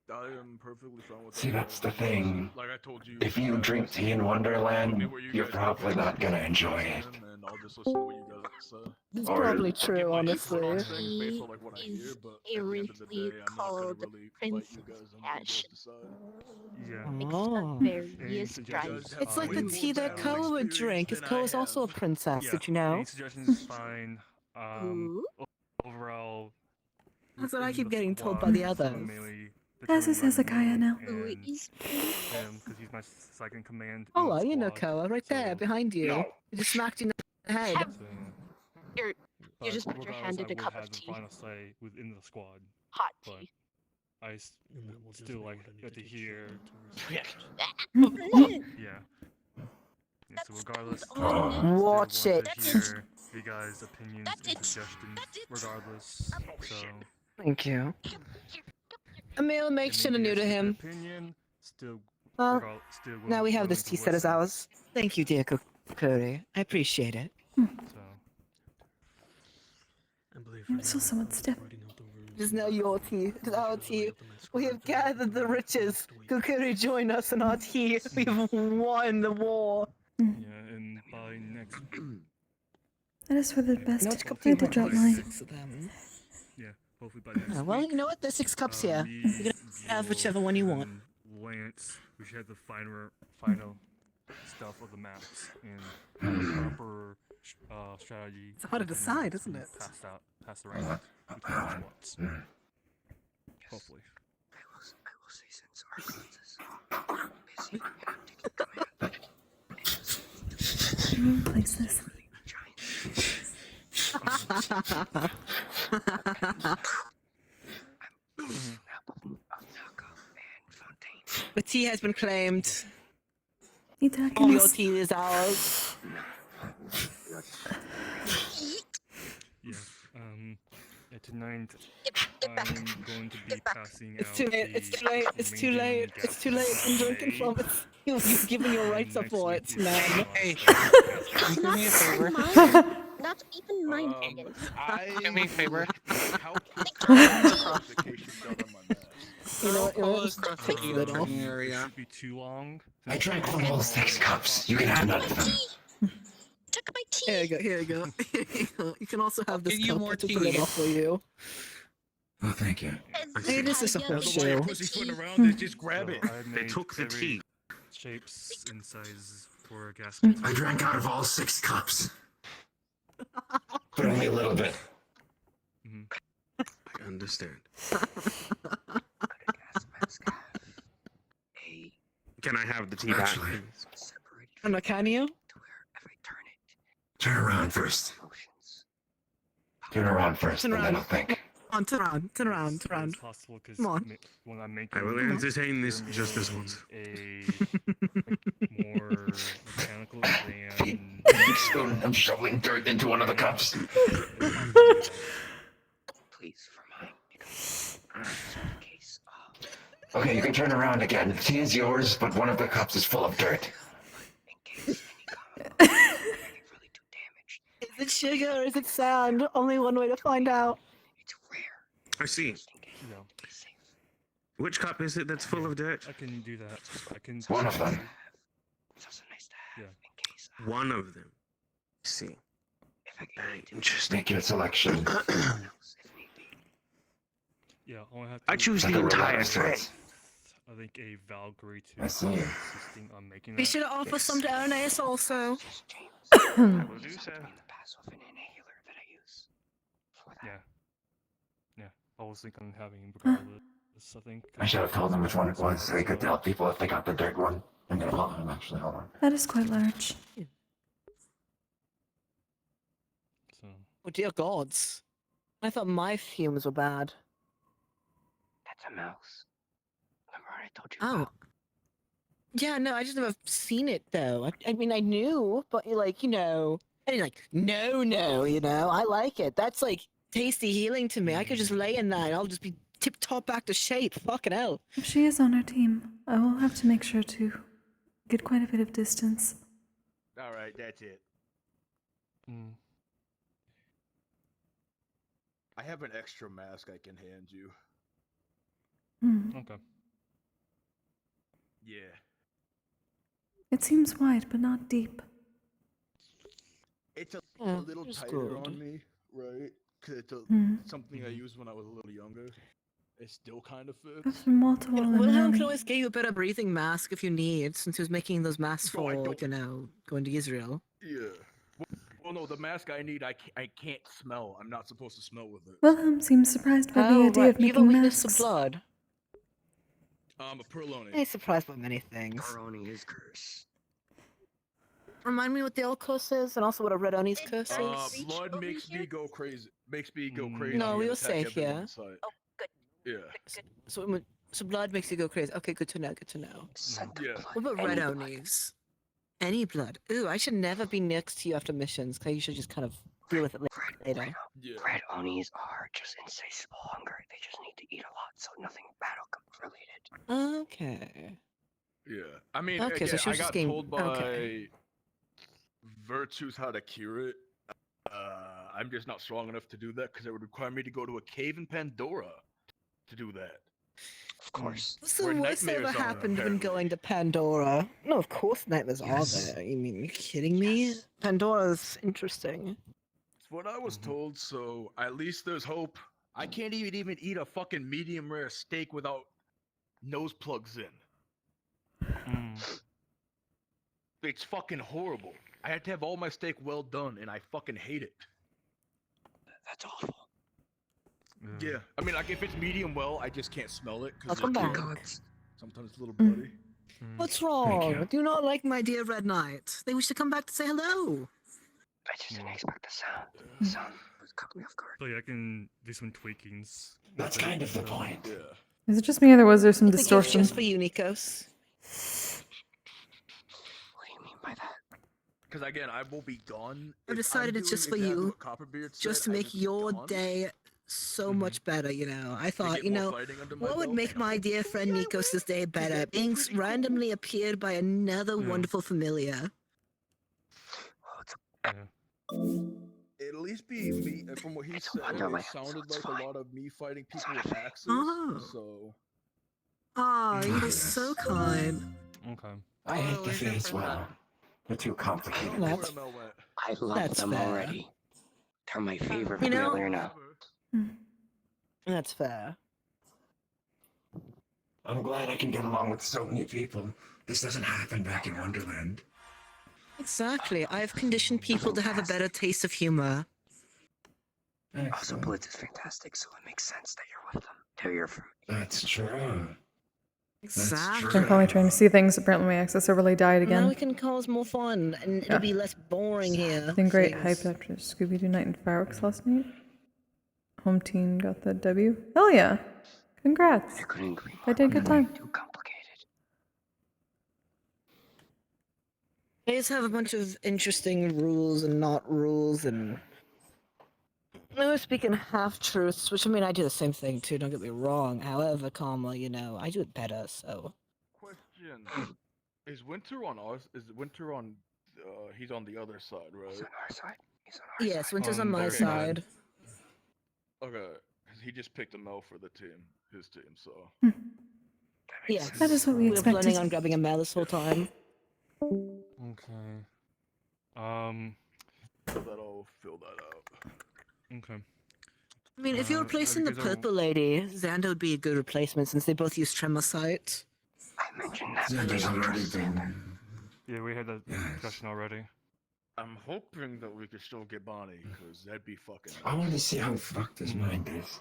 I am perfectly fine with See, that. that's the thing. Like I told you. If you drink tea in Wonderland, you're probably not gonna enjoy it. And I'll just listen to what you guys say. It's Or- probably true, honestly. Based on like what I hear, but A ritually called Princess Passion. Yeah. Oh. Various stripes. It's like the tea that Koa would drink, because Koa's also a princess, Yeah, did you know? any suggestions is fine. Overall... That's what I keep getting told by the others. As is Hezekiah now. Him, because he's my second command. Oh, well, you know Koa, right there, behind you. No. He just smacked you in the head. You just put your hand in a cup of tea. Final say within the squad. Hot But tea. I still like get to hear. Yeah. Yeah. So regardless, Watch still it. want to hear you guys' opinions and suggestions. Regardless, so. Thank you. Emil makes sure to new to him. Opinion, still. Well, still now we have willing this to tea set as listen. ours. Thank you, dear Kokkuri. I appreciate it. I'm still somewhat stiff. It is now your tea. It is our tea. We have gathered the riches. Kokkuri, join us in our tea. We have won the war. Yeah, and by next. That is for the best. How much cup I do you had to want? drop mine. Six of them. Yeah, hopefully by next. Well, you know what? There's 6 cups here. You can have whichever one you want. Lance, we should have the final stuff of the maps and proper strategy. It's hard to decide, isn't it? Pass around between the squads. Hopefully. I will say since our busy and taking Place this. The tea has been claimed. Itakemas. All your tea is ours. Yeah. Tonight I'm going to be passing It's out. too late. It's too late. It's too late. It's too late. I'm drinking from it. You've given your rights up for it, man. Hey, It's do me a favor. Not even mine. Do me a favor. You know what? All across the Take the lid off. area. Be too long. I drank from all 6 cups. You can have none of them. Took my tea. Here you go. Here you go. Here you go. You can also have this give you cup. more I took the lid tea. off for you. Oh, thank you. Hey, this is a The show. white pussyfooting around is just grab it. They took the tea. Shapes and sizes for gas. I drank out of all 6 cups. But only a little bit. I understand. Can I have the tea back, Actually. please? And can you? Turn around first. Turn around first, Turn and then around. I'll think. Turn around. Turn around. Turn around. Possible because Come on. when I make I will entertain this just this once. a more mechanical than Big spoon. I'm shoveling dirt into one of the cups. Please, for mine. Case Okay, you can turn around again. The tea is yours, but one of the cups is full of dirt. Is it sugar or is it sand? Only one way to find out. It's I see. Yeah. Which cup is it that's full of dirt? I can do that. I can. One of them. Yeah. One of them. I see. Very interesting. Make your selection. Yeah, I'll have to. I choose Like the a entire relaxed tray. one. I think a Valkyrie too. I see. Insisting on making that. We should offer some to Ernest also. I will do so. Yeah. Yeah. I was thinking having regardless. I think. I should have told them which one it was so they could tell people if they got the dirt one. I'm gonna follow him actually, hold on. That is quite large. So. Oh dear gods. I thought my fumes were bad. That's a mouse. Remember what I told you Oh. about? Yeah, no, I just never seen it though. I mean, I knew, but like, you know, I didn't like, no, you know, I like it. That's like tasty healing to me. I could just lay in that and I'll just be tip-top back to shape. Fucking hell. If she is on our team, I will have to make sure to get quite a bit of distance. Alright, that's it. I have an extra mask I can hand you. Okay. Yeah. It seems wide, but not deep. It's a Yeah, little it's tighter good. on me, right? Because it's something I used when I was a little younger. It still kind of fits. That's from wall to wall in the Wilhelm can army. always get you a better breathing mask if you need, since he was making those masks for, you know, going to Israel. Yeah. Well, no, the mask I need, I can't smell. I'm not supposed to smell with it. Wilhelm seems surprised by the Oh, idea right. of Do you have a making weakness masks. to blood? I'm a Perloni. He's surprised by many things. Peroni is curse. Remind me what the old curse is, and also what a Red Oni's curse is. Blood makes me go crazy. Makes me go crazy. No, we and were attack safe, everyone yeah. in sight. Yeah. So blood makes you go crazy. Okay, good to know, good to know. Yeah. What about Red Oni's? Any blood. Ooh, I should never be next to you after missions, because you should just kind of deal with it later. Yeah. Red Onis are just insatiable hunger. They just need to eat a lot, so nothing battle related. Okay. Yeah. I mean, Okay, again, so she I was just got getting- told by okay. Virtues how to cure it. I'm just not strong enough to do that because it would require me to go to a cave in Pandora to do that. Of course. What's the Where worst that ever nightmares are, happened when apparently. going to Pandora? No, of course nightmares are there. You mean, you kidding me? Pandora's interesting. It's what I was told, so at least there's hope. I can't even eat a fucking medium rare steak without nose plugs in. It's fucking horrible. I had to have all my steak well done, and I fucking hate it. That's awful. Yeah, I mean, like if it's medium well, I just can't smell it because Welcome back. sometimes it's a little bloody. What's wrong? Do you not like my dear Red Knight? They wish to come back to say hello. I just didn't expect the sound. The sound was caught me off guard. So yeah, I can do some tweakings. That's kind of the point. Yeah. Is it just me, or was there some I think it's distortion? just for you, Nikos. What do you mean by that? Because again, I will be gone. I've If decided I'm it's just for doing exactly you, what Copperbeard just said, to I make will be your gone. day so much better, you know. I thought, get you more know, fighting under my what would belt. make my dear friend Nikos' day better? Being randomly appeared by another wonderful familiar. It'll at least be me. From what he said, Wonderland, it sounded so it's like fine. a lot of me fighting people with axes. Oh. So Oh, you're so kind. Okay. I hate the Fates well. They're too complicated. That's, I love That's them fair. already. They're my favorite You know- familiar now. that's fair. I'm glad I can get along with so many people. This doesn't happen back in Wonderland. Exactly. I've conditioned people to have a better taste of humor. Also, Blitz is fantastic, so it makes sense that you're one of them. Tell your from That's true. Exactly. I'm probably trying to see things. Apparently, my access overlay died Now we again. can cause more fun, and Yeah. it'll be less boring here. Doing great. Things. Hyped after Scooby Doo Night and Fireworks last night. Home team got the W. Hell yeah! Congrats. I did a good time. They just have a bunch of interesting rules and not rules, and they were speaking half truths, which I mean I do the same thing too. Don't get me wrong. However, comma, you know, I do it better. So question: Is Winter on us? Is Winter on? He's on the other side, right? He's on our side. He's on our yes, Winter's on my okay, side. Okay, 'cause he just picked a Mel for the team, his team. So Yes. That is what we were planning expected. on grabbing a Mel this whole time. Okay. so that'll fill that out. Okay. I mean, if you're replacing the you guys are- purple lady, Xander would be a good replacement since they both use Tremosite. I mentioned that. Xander's already been. Yeah, we had that discussion already. I'm hoping that we could still get Bonnie, because that'd be fucking. I want to see how fucked his mind is.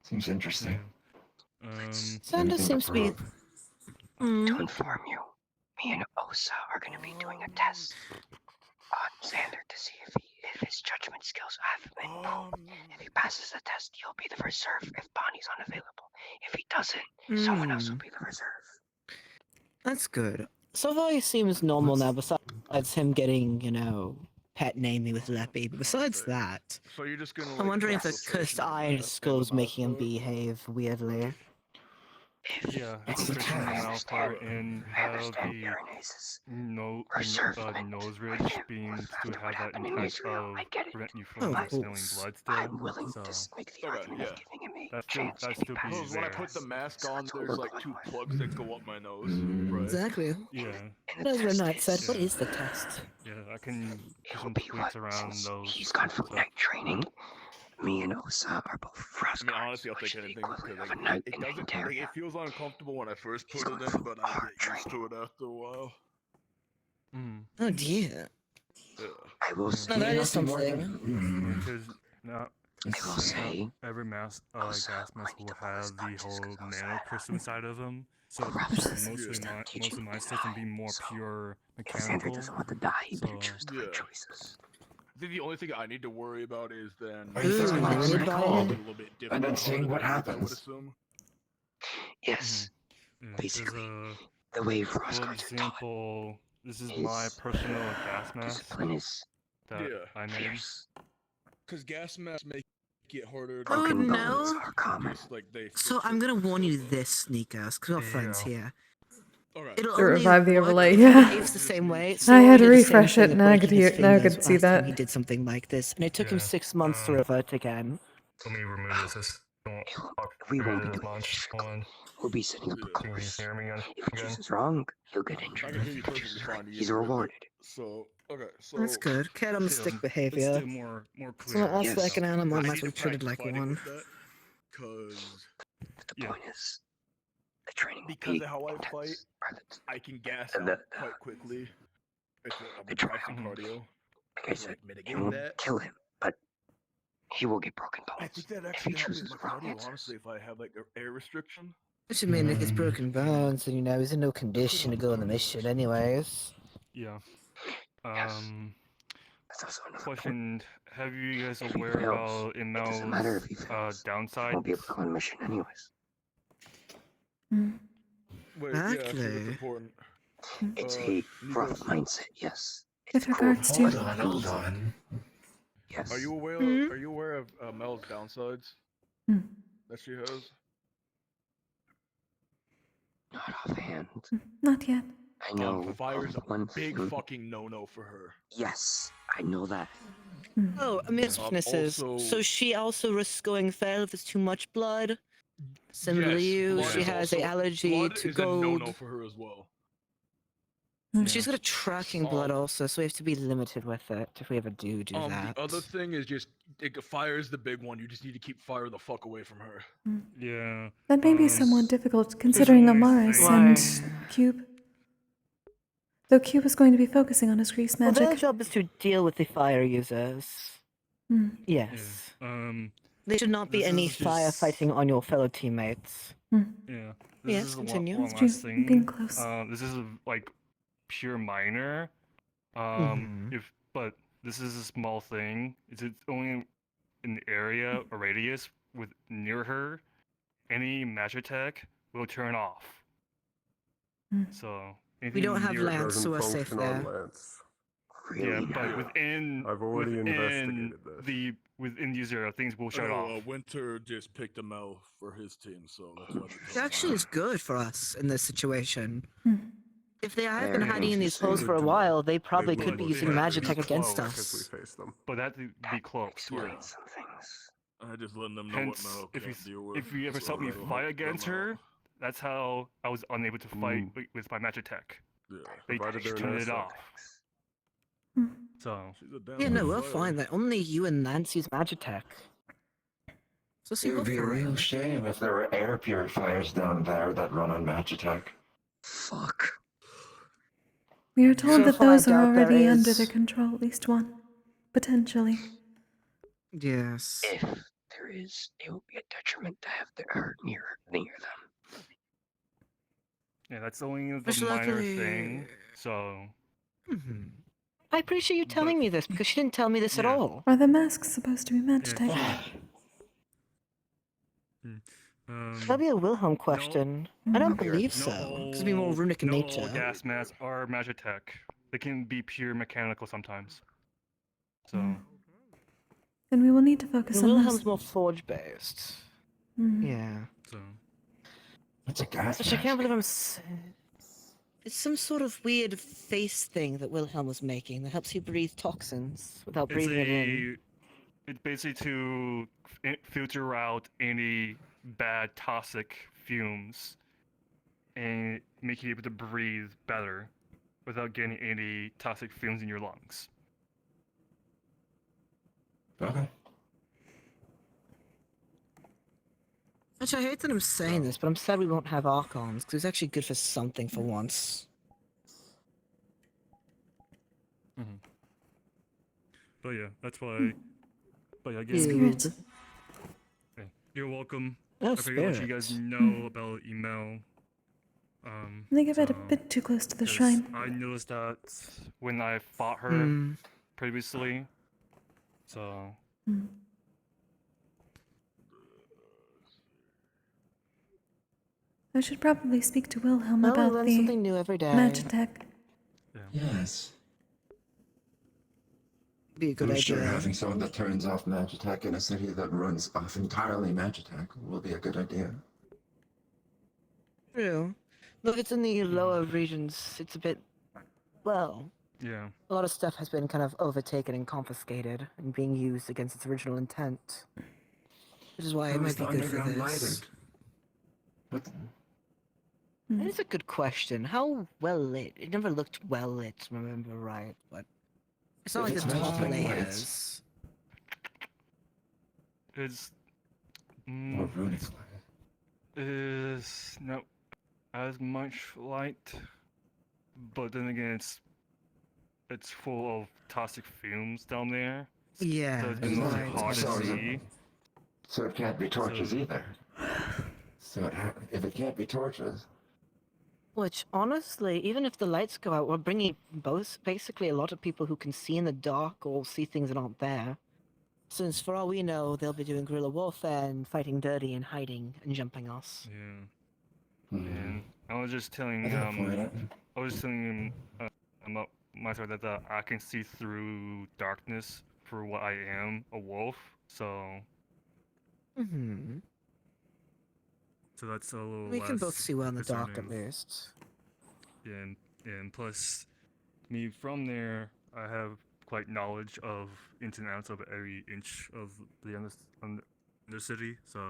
Seems interesting. Xander seems to be. To inform you, me and Osa are going to be doing a test on Xander to see if his judgment skills have been improved. If he passes the test, he'll be the reserve if Bonnie's unavailable. If he doesn't, someone else will be the reserve. That's good. So far, he seems normal now, besides him getting, pet naming with Leppy. But besides that, So you're just gonna. I'm wondering if the cursed eye in his skull is making him behave weirdly. Yeah, switching him out for and have the nose ridge being to have that impact of prevent you from smelling blood still. So that's still be Because when I put the mask on, there's like 2 plugs that go up my nose. Mm-hmm. Right? Exactly. Yeah. That's what Knight said. What is the test? Yeah, I can do some tweaks around those. He's gone from night training. Me and Osa are both frost. I mean, honestly, I'll take anything because it doesn't. It feels uncomfortable when I first put it in, but I get used to it after a while. Oh dear. Yeah. I will say. No, that is something. Because I will say. Every gas mask will have the whole nano crystal inside of them. So most of my stuff can be more pure mechanical. Xander doesn't want to die. He better choose the right Yeah. choices. I think the only thing I need to worry about is then Are you thinking about a recall? little bit different. And then seeing what I would happens. assume. Yes. Basically, the way frost guards are taught. Example, this is my personal gas mask that I made. Because gas masks make it harder. Oh no! Just, like, So I'm gonna warn you this, Sneakers, because we're friends here. It'll To only revive the work overlay, if it yeah. behaves the same way. I had to he did the same refresh thing it, of now I breaking could his hear, now I fingers could see last time that. He did something like this, and it took him 6 months to revert again. Let me remove this. We won't be doing it. We'll be setting up a course. If he chooses wrong, he'll get injured. He's rewarded. So okay, so That's good. Cat on the Still- stick it's behavior. still more So not Yes. like an animal, I might need as well to treated like practice fighting one. with that, Cause The point is, the training will because be of how I fight, I can gas out quite quickly. I've been practicing cardio. Like I said, it mitigate won't that. kill him, but he will get broken I bones. think that If he actually helps chooses my the wrong cardio, answers. honestly, if I have like an air restriction. Which would mean if he's broken bones, and he's in no condition to go on the mission anyways. Yeah. That's also another point. Question: have you guys If he aware fails, about it doesn't matter if he fails. He downside? won't be able to go on a mission anyways. Wait, yeah, actually, that's Exactly. important. It's a growth mindset, yes. With regards to... Hold on. Yes. Are you aware? Hmm? Are you aware of Mel's downsides Hmm. that she has? Not offhand. Not yet. I know Fire's a one big thing. fucking no-no for her. Yes, I know that. Oh, Miss Witnesses. also- So she also risks going feral if there's too much blood? Similar to you, blood she is has also- an allergy blood to is a no-no gold. for her as well. She's got a tracking blood also, so we have to be limited with it if we ever do that. The other thing is just fire is the big one. You just need to keep fire the fuck away from her. Yeah. That may be somewhat difficult considering Amaris and Cube. Though Cube is going to be focusing on his grease Well, their magic. job is to deal with the fire users. Yes. There should not be this any is just- firefighting on your fellow teammates. Yeah. Yes, This is continue. one It's last just thing. being close. This is like pure minor. Mhm. But this is a small thing. It's only in the area or radius with near her. Any magic attack will turn off. So We don't anything have near- Lance, so we're Doesn't safe function on there. Lance. Yeah, but within I've already investigated this. within the zero things will shut off. Winter just picked a Mel for his team, so that's why. It actually is good for us in this situation. If they have been Very hiding in these interesting. holes for a while, they probably could be would using have to magic be attack against close. us. But that to be close. Explains some things. I just letting them know Hence, what Mel if can't deal with. if you ever so saw me I don't fight help against them out. her, that's how I was unable to fight Ooh. with my magic tech. Yeah. They Provided they're turned nice. it off. So. She's a damn Yeah, good no, we're fighter. fine. That only you and Nancy's Magitech. So see, It would be a real shame if there were air purifiers down there that run on Magitech. Fuck. We are told So that far, I those are doubt there already under is. their control, at least one. Potentially. Yes. If there is, it would be a detriment to have her near them. Yeah, that's only the Which minor luckily- thing. So. I appreciate you telling me this because she didn't tell me this at all. Are the masks supposed to be Magitech? That'd be a Wilhelm question. I don't believe Not so. all- Because it'd be more runic in not nature. all gas masks are Magitech. They can be pure mechanical sometimes. So. Then we will need to focus The on Wilhelm's those. more forge based. Mm. Yeah. So. It's a gas Which I mask. can't believe It's some sort of weird face thing that Wilhelm was making that helps you breathe toxins without breathing it in. It's basically to filter out any bad toxic fumes and make you able to breathe better without getting any toxic fumes in your lungs. Okay. Actually, I hate that I'm saying this, but I'm sad we won't have Archons, because it's actually good for something for once. But yeah, that's why. But yeah, again, Spirit. yeah, you're welcome. Oh, I figured I'll let you guys spirit. know about email. I think I've been a bit too close to the 'cause shrine. I noticed that when I fought her Hmm. previously. So. I should probably speak to Wilhelm Well, we about learn the something new every day. Magitech. Yes. Be a good I'm idea. sure having someone that turns off Magitech in a city that runs off entirely Magitech will be a good idea. True. Look, it's in the lower regions. It's a bit, well, Yeah. a lot of stuff has been kind of overtaken and confiscated and being used against its original intent. Which is why it How might is be the good for underground this. lighted? What? That is a good question. How well lit? It never looked well lit, remember right, but it's not If like it's there's top Magitech layers. It's. Or runic Is not as much light, but then again, it's full of toxic fumes down there. Yeah, so it's it's mostly right. hard to So is it- see. So it can't be torches So- either. So if it can't be torches, Which, honestly, even if the lights go out, we're bringing basically a lot of people who can see in the dark or see things that aren't there. Since, for all we know, they'll be doing guerrilla warfare and fighting dirty and hiding and jumping us. Yeah. And I was just telling At that point, I was just telling him myself that I can see through darkness for what I am, a wolf. So that's a little. We can both less see well in the dark, at concerning. least. Yeah, and plus, me from there, I have quite knowledge of ins and outs of every inch of the undercity. So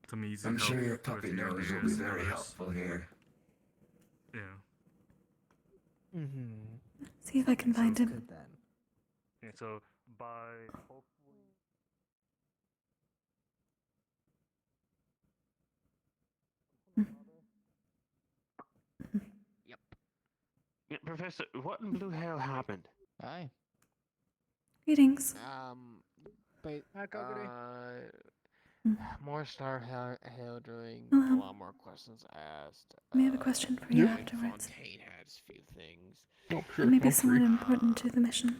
to me, it's I'm help sure your with puppy your nose will be areas and very others. helpful here. Yeah. See if I can find him. Good then. Yeah. So by hopefully. Yeah, Professor, what in blue hell happened? Hi. Greetings. But Kokkuri. more star hail drilling, Hello. a lot more questions asked. May I have a question for you Greg afterwards? Fontaine had a few things. It may be somewhat important to the mission.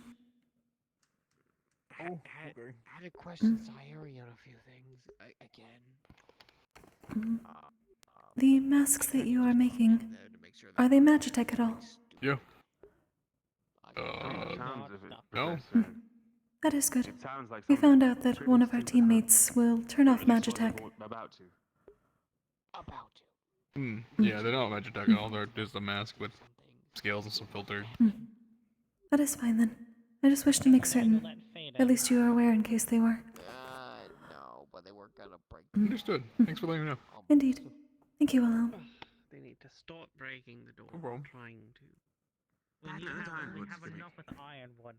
Had a question, Sayuri, on a few things again. The masks that you are making, are they Magitech at all? Yeah. No. That is good. It sounds like We something found out that one of our teammates will turn off Magitech. about to. Yeah, they're not Magitech at all. They're just a mask with scales and some filter. That is fine then. I just wish to make certain. At least you are aware in case they were. Understood. Thanks for letting me know. Indeed. Thank you, Wilhelm. They need to stop breaking the door. No problem. Trying to. We have enough with ironwood.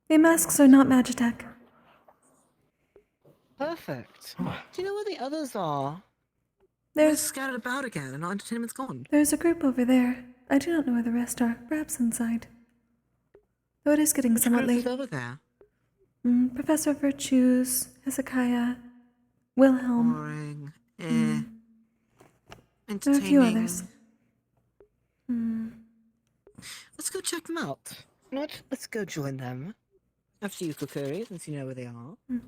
The masks are not Magitech. Perfect. Do you know where the others are? There's- They're scattered about again, and our entertainment's gone. There's a group over there. I do not know where the rest are. Perhaps inside. Though it is getting Which somewhat group is late. over there? Professor Virtues, Hezekiah, Wilhelm. Boring. There are a Entertaining. few others. Let's go check them out. You know what? Let's go join them. After you, Kokkuri, since you know where they are. Don't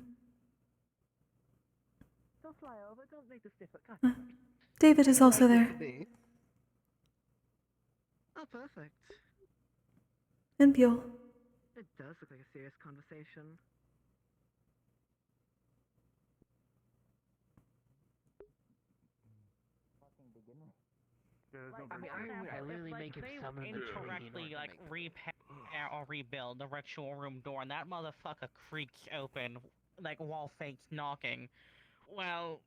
fly over, don't make this difficult. David is also there. Oh, perfect. And Buell. It does look like a serious conversation. I literally make it some incorrectly like repair or rebuild the ritual room door, and that motherfucker creaks open like while Fate's knocking. Well,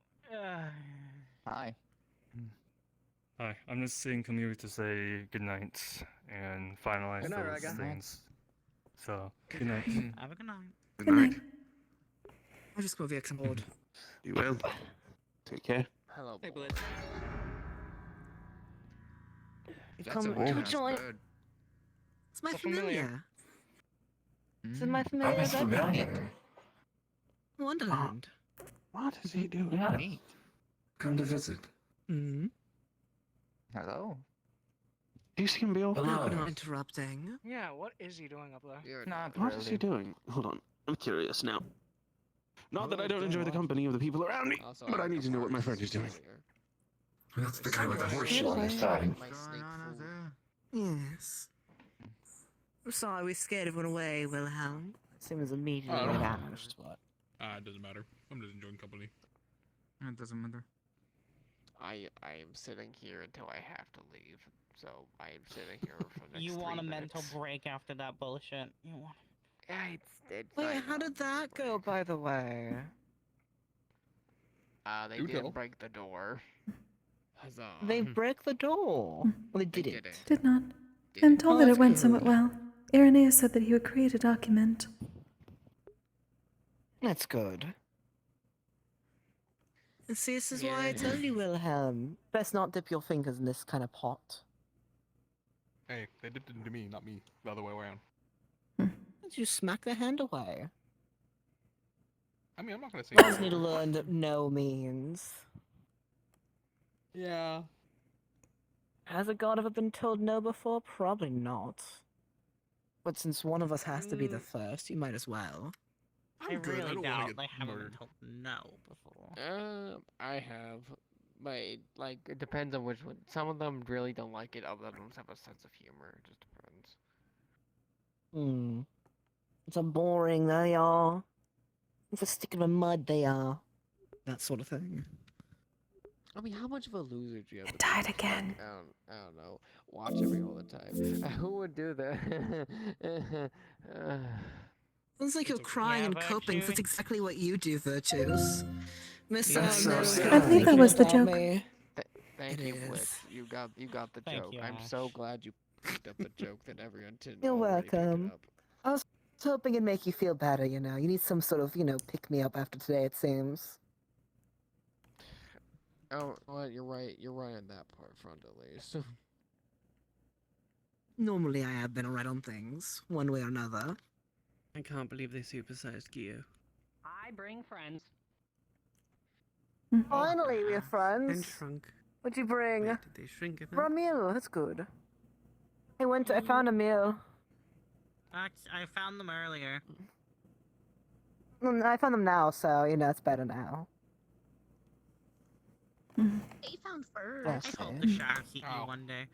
Hi. Hi, I'm just seeing come here to say good night and finalize Good night, those Raga. things. So, good night. Have a good night. Good night. I'll just go VX on board. You will. Take care. Hello. Hey, boy. You've That's come a to nice join. bird. It's my So familiar. familiar. It's in my familiar. How is familiar? Wonderland. What is he doing? Yeah. Come to visit. Hmm. Hello. Do you see him, Bill? Hello. Not interrupting. Yeah, what is he doing up there? Not What is he doing? Hold on. I'm curious now. Not that I don't enjoy the company of the people around me, but I need to know what my friend is doing. That's the guy with the horseshoe on his side. Yes. I'm sorry we scared everyone away, Wilhelm. Seems immediately Oh, no. vanished. It doesn't matter. I'm just enjoying company. It doesn't matter. I am sitting here until I have to leave. So I am sitting here for the next You 3 want a minutes. mental break after that bullshit? You want? Yeah, it's Wait, fine. how did that go, by the way? They Do didn't tell. break the door. Huzzah. They broke the door. Well, they didn't. Did not. I'm told Oh, that it that's went somewhat good. well. Irenaeus said that he would create a document. That's good. And see, this is why I tell you, Wilhelm. Best not dip your fingers in this kind of pot. Hey, they did it to me, not me. The other way around. Did you smack their hand away? I mean, I'm not gonna say. Laws need to learn that no means. Yeah. Has a god ever been told no before? Probably not. But since one of us has to be the first, you might as well. I really doubt they haven't been told no before. I have, but it depends on which one. Some of them really don't like it. Others have a sense of humor. It just depends. Hmm. It's a boring they are. It's a stick in the mud they are. That sort of thing. I mean, how much of a loser do you have? It died again. I don't know. Watch me all the time. Who would do that? Sounds like you're crying and coping. 'Cause that's exactly what you do, Virtues. Miss That's so Miss- sad. I believe that was the Thinking joke. about me. Thank It you, is. Blitz. You got the Thank joke. you, I'm Ash. so glad you picked up the joke that everyone didn't. You're already pick it welcome. up. I was hoping it'd make you feel better, you know. You need some sort of, pick me up after today, it seems. Oh, well, you're right. You're right on that part, front at least. Normally I have been alright on things, one way or another. I can't believe they supersized Gio. I bring friends. Finally, we're friends. And shrunk. What'd you bring? Wait, did they shrink it? For a meal, that's good. I found a meal. I found them earlier. I found them now, so, it's better now. They found fur. Yes, I hope eh? the sharks eat me one day.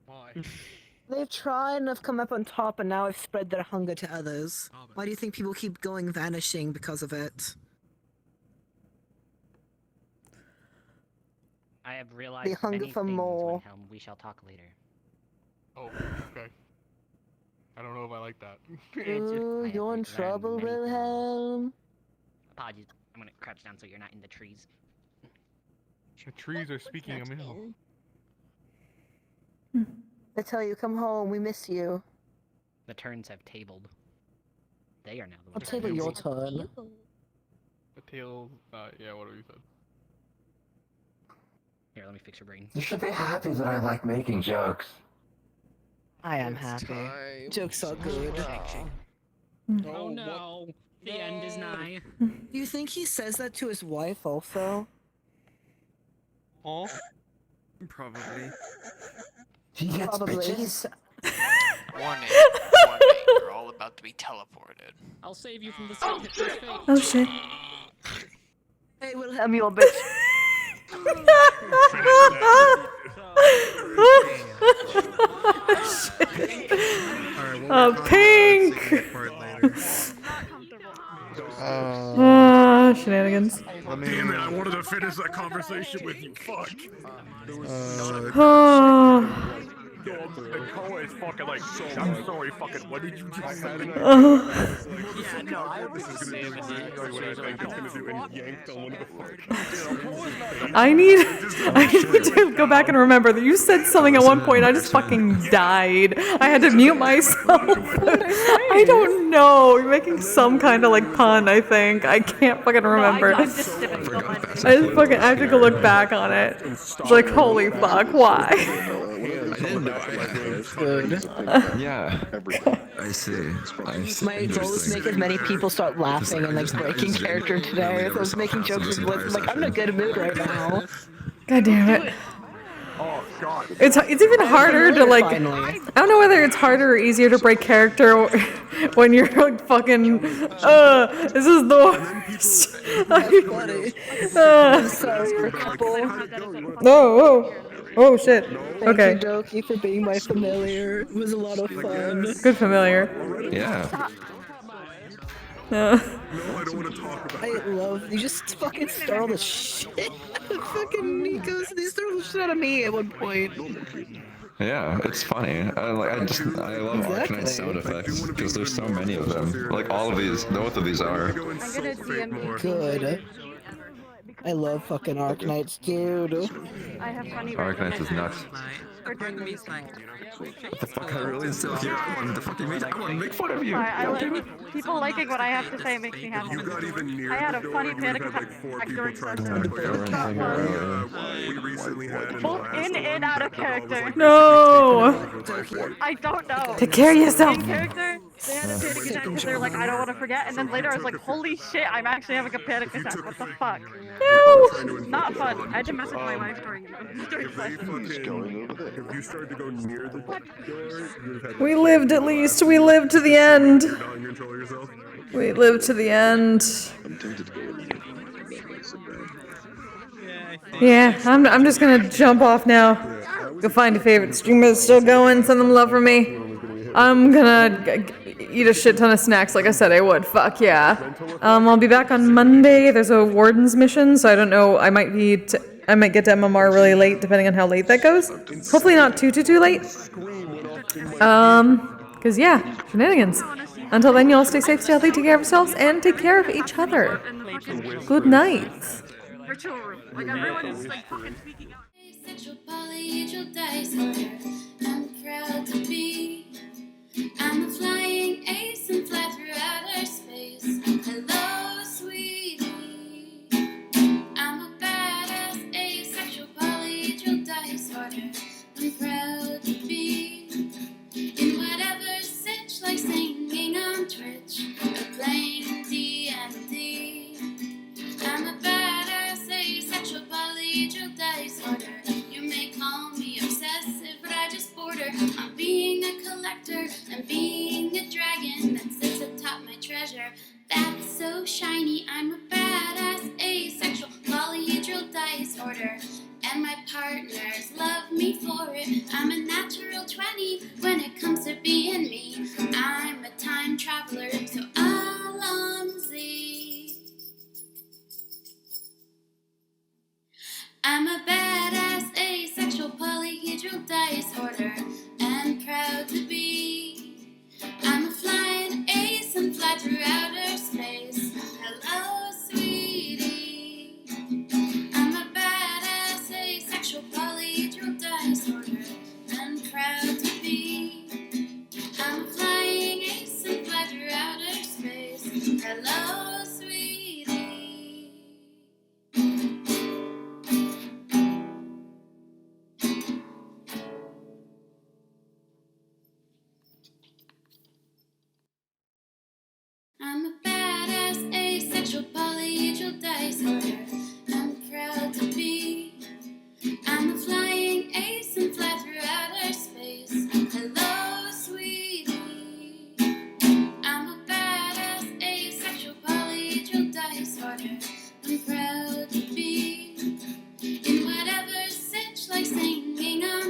Why? They've tried and have come up on top, and now have spread their hunger to others. Why do you think people keep going vanishing because of it? I have realized The hunger many for things, more. Wilhelm. We shall talk later. Oh, okay. I don't know if I like that. Ooh, you're in trouble, Wilhelm. Apologies. I'm gonna crouch down so you're not in the trees. The trees are speaking a mill. I tell you, come home. We miss you. The turns have tabled. They are now the I'll ones. table your turn. The tail, yeah, what have you said? Here, let me fix your brain. You should be happy that I like making jokes. I am happy. Jokes are good. Oh no, the end is nigh. Do you think he says that to his wife also? Oh, probably. He gets Probably. bitches. Warning, you're all about to be teleported. I'll save you from the second fate. Oh shit. Hey, Wilhelm, you a bitch. Pink! Shenanigans. Damn it, I wanted to finish that conversation with you. Fuck. Nicole is fucking like, I'm sorry, fucking, what did you just say? I need to go back and remember that you said something at one point. I just fucking died. I had to mute myself. I don't know. You're making some kind of like pun, I think. I can't fucking remember. I have to go look back on it. It's like, holy fuck, why? Yeah. I see. My goal is to make as many people start laughing and like breaking character today. So I was making jokes with like, I'm in a good mood right now. God damn it. Oh god. It's even harder to like. I don't know whether it's harder or easier to break character when you're like fucking. This is the worst. Oh shit. Okay. Thank you, Doki, for being my familiar. It was a lot of fun. Good familiar. Yeah. No, I don't want to talk about I love you. Just fucking startle the shit out of fucking Nikos. They startled the shit out of me at one point. Yeah, it's funny. I love Arcanine sound effects because there's so many of them. Like all of these, both of these are. Good. I love fucking Arknights, dude. Arknights is nuts. What the fuck? I really still here. I wanted to fucking make fun of you. People liking what I have to say makes me happy. I had a funny panic attack during session. Both in and out of character. No. I don't know. Take care of yourself. In character, they had a panic attack because they're like, I don't want to forget. And then later I was like, holy shit, I'm actually having a panic attack. What the fuck? Not fun. I had to message my wife during session. If you started to go near the door, We lived at least. We lived to the end. We lived to the end. Yeah, I'm just gonna jump off now. Go find your favorite streamer still going. Send them love from me. I'm gonna eat a shit ton of snacks like I said I would. Fuck yeah. I'll be back on Monday. There's a warden's mission, so I don't know. I might get to MMR really late, depending on how late that goes. Hopefully not too late. Cause yeah, shenanigans. Until then, you all stay safe, stay healthy, take care of yourselves, and take care of each other. Good night. Virtual room. Like everyone's like fucking speaking out. Asexual polyhedral disorder. I'm proud to be. I'm a flying ace and fly through outer space. Hello, sweetie. I'm a badass asexual polyhedral disorder. I'm proud to be in whatever sitch, like singing on Twitch or playing D&D. I'm a badass asexual polyhedral disorder. You may call me obsessive, but I just border on being a collector and being a dragon that sits atop my treasure. That's so shiny. I'm a badass asexual polyhedral disorder, and my partners love me for it. I'm a natural 20 when it comes to being me. I'm a time traveler, so Alonzi. I'm a badass asexual polyhedral disorder and proud to be.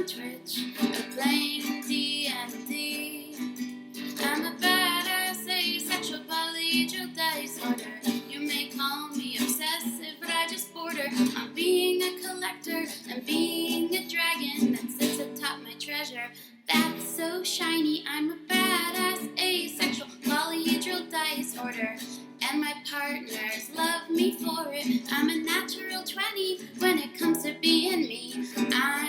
on Twitch or playing D&D. I'm a badass asexual polyhedral disorder. You may call me obsessive, but I just border on being a collector and being a dragon that sits atop my treasure. That's so shiny. I'm a badass asexual polyhedral disorder, and my partners love me for it. I'm a natural 20 when it comes to being me. I'm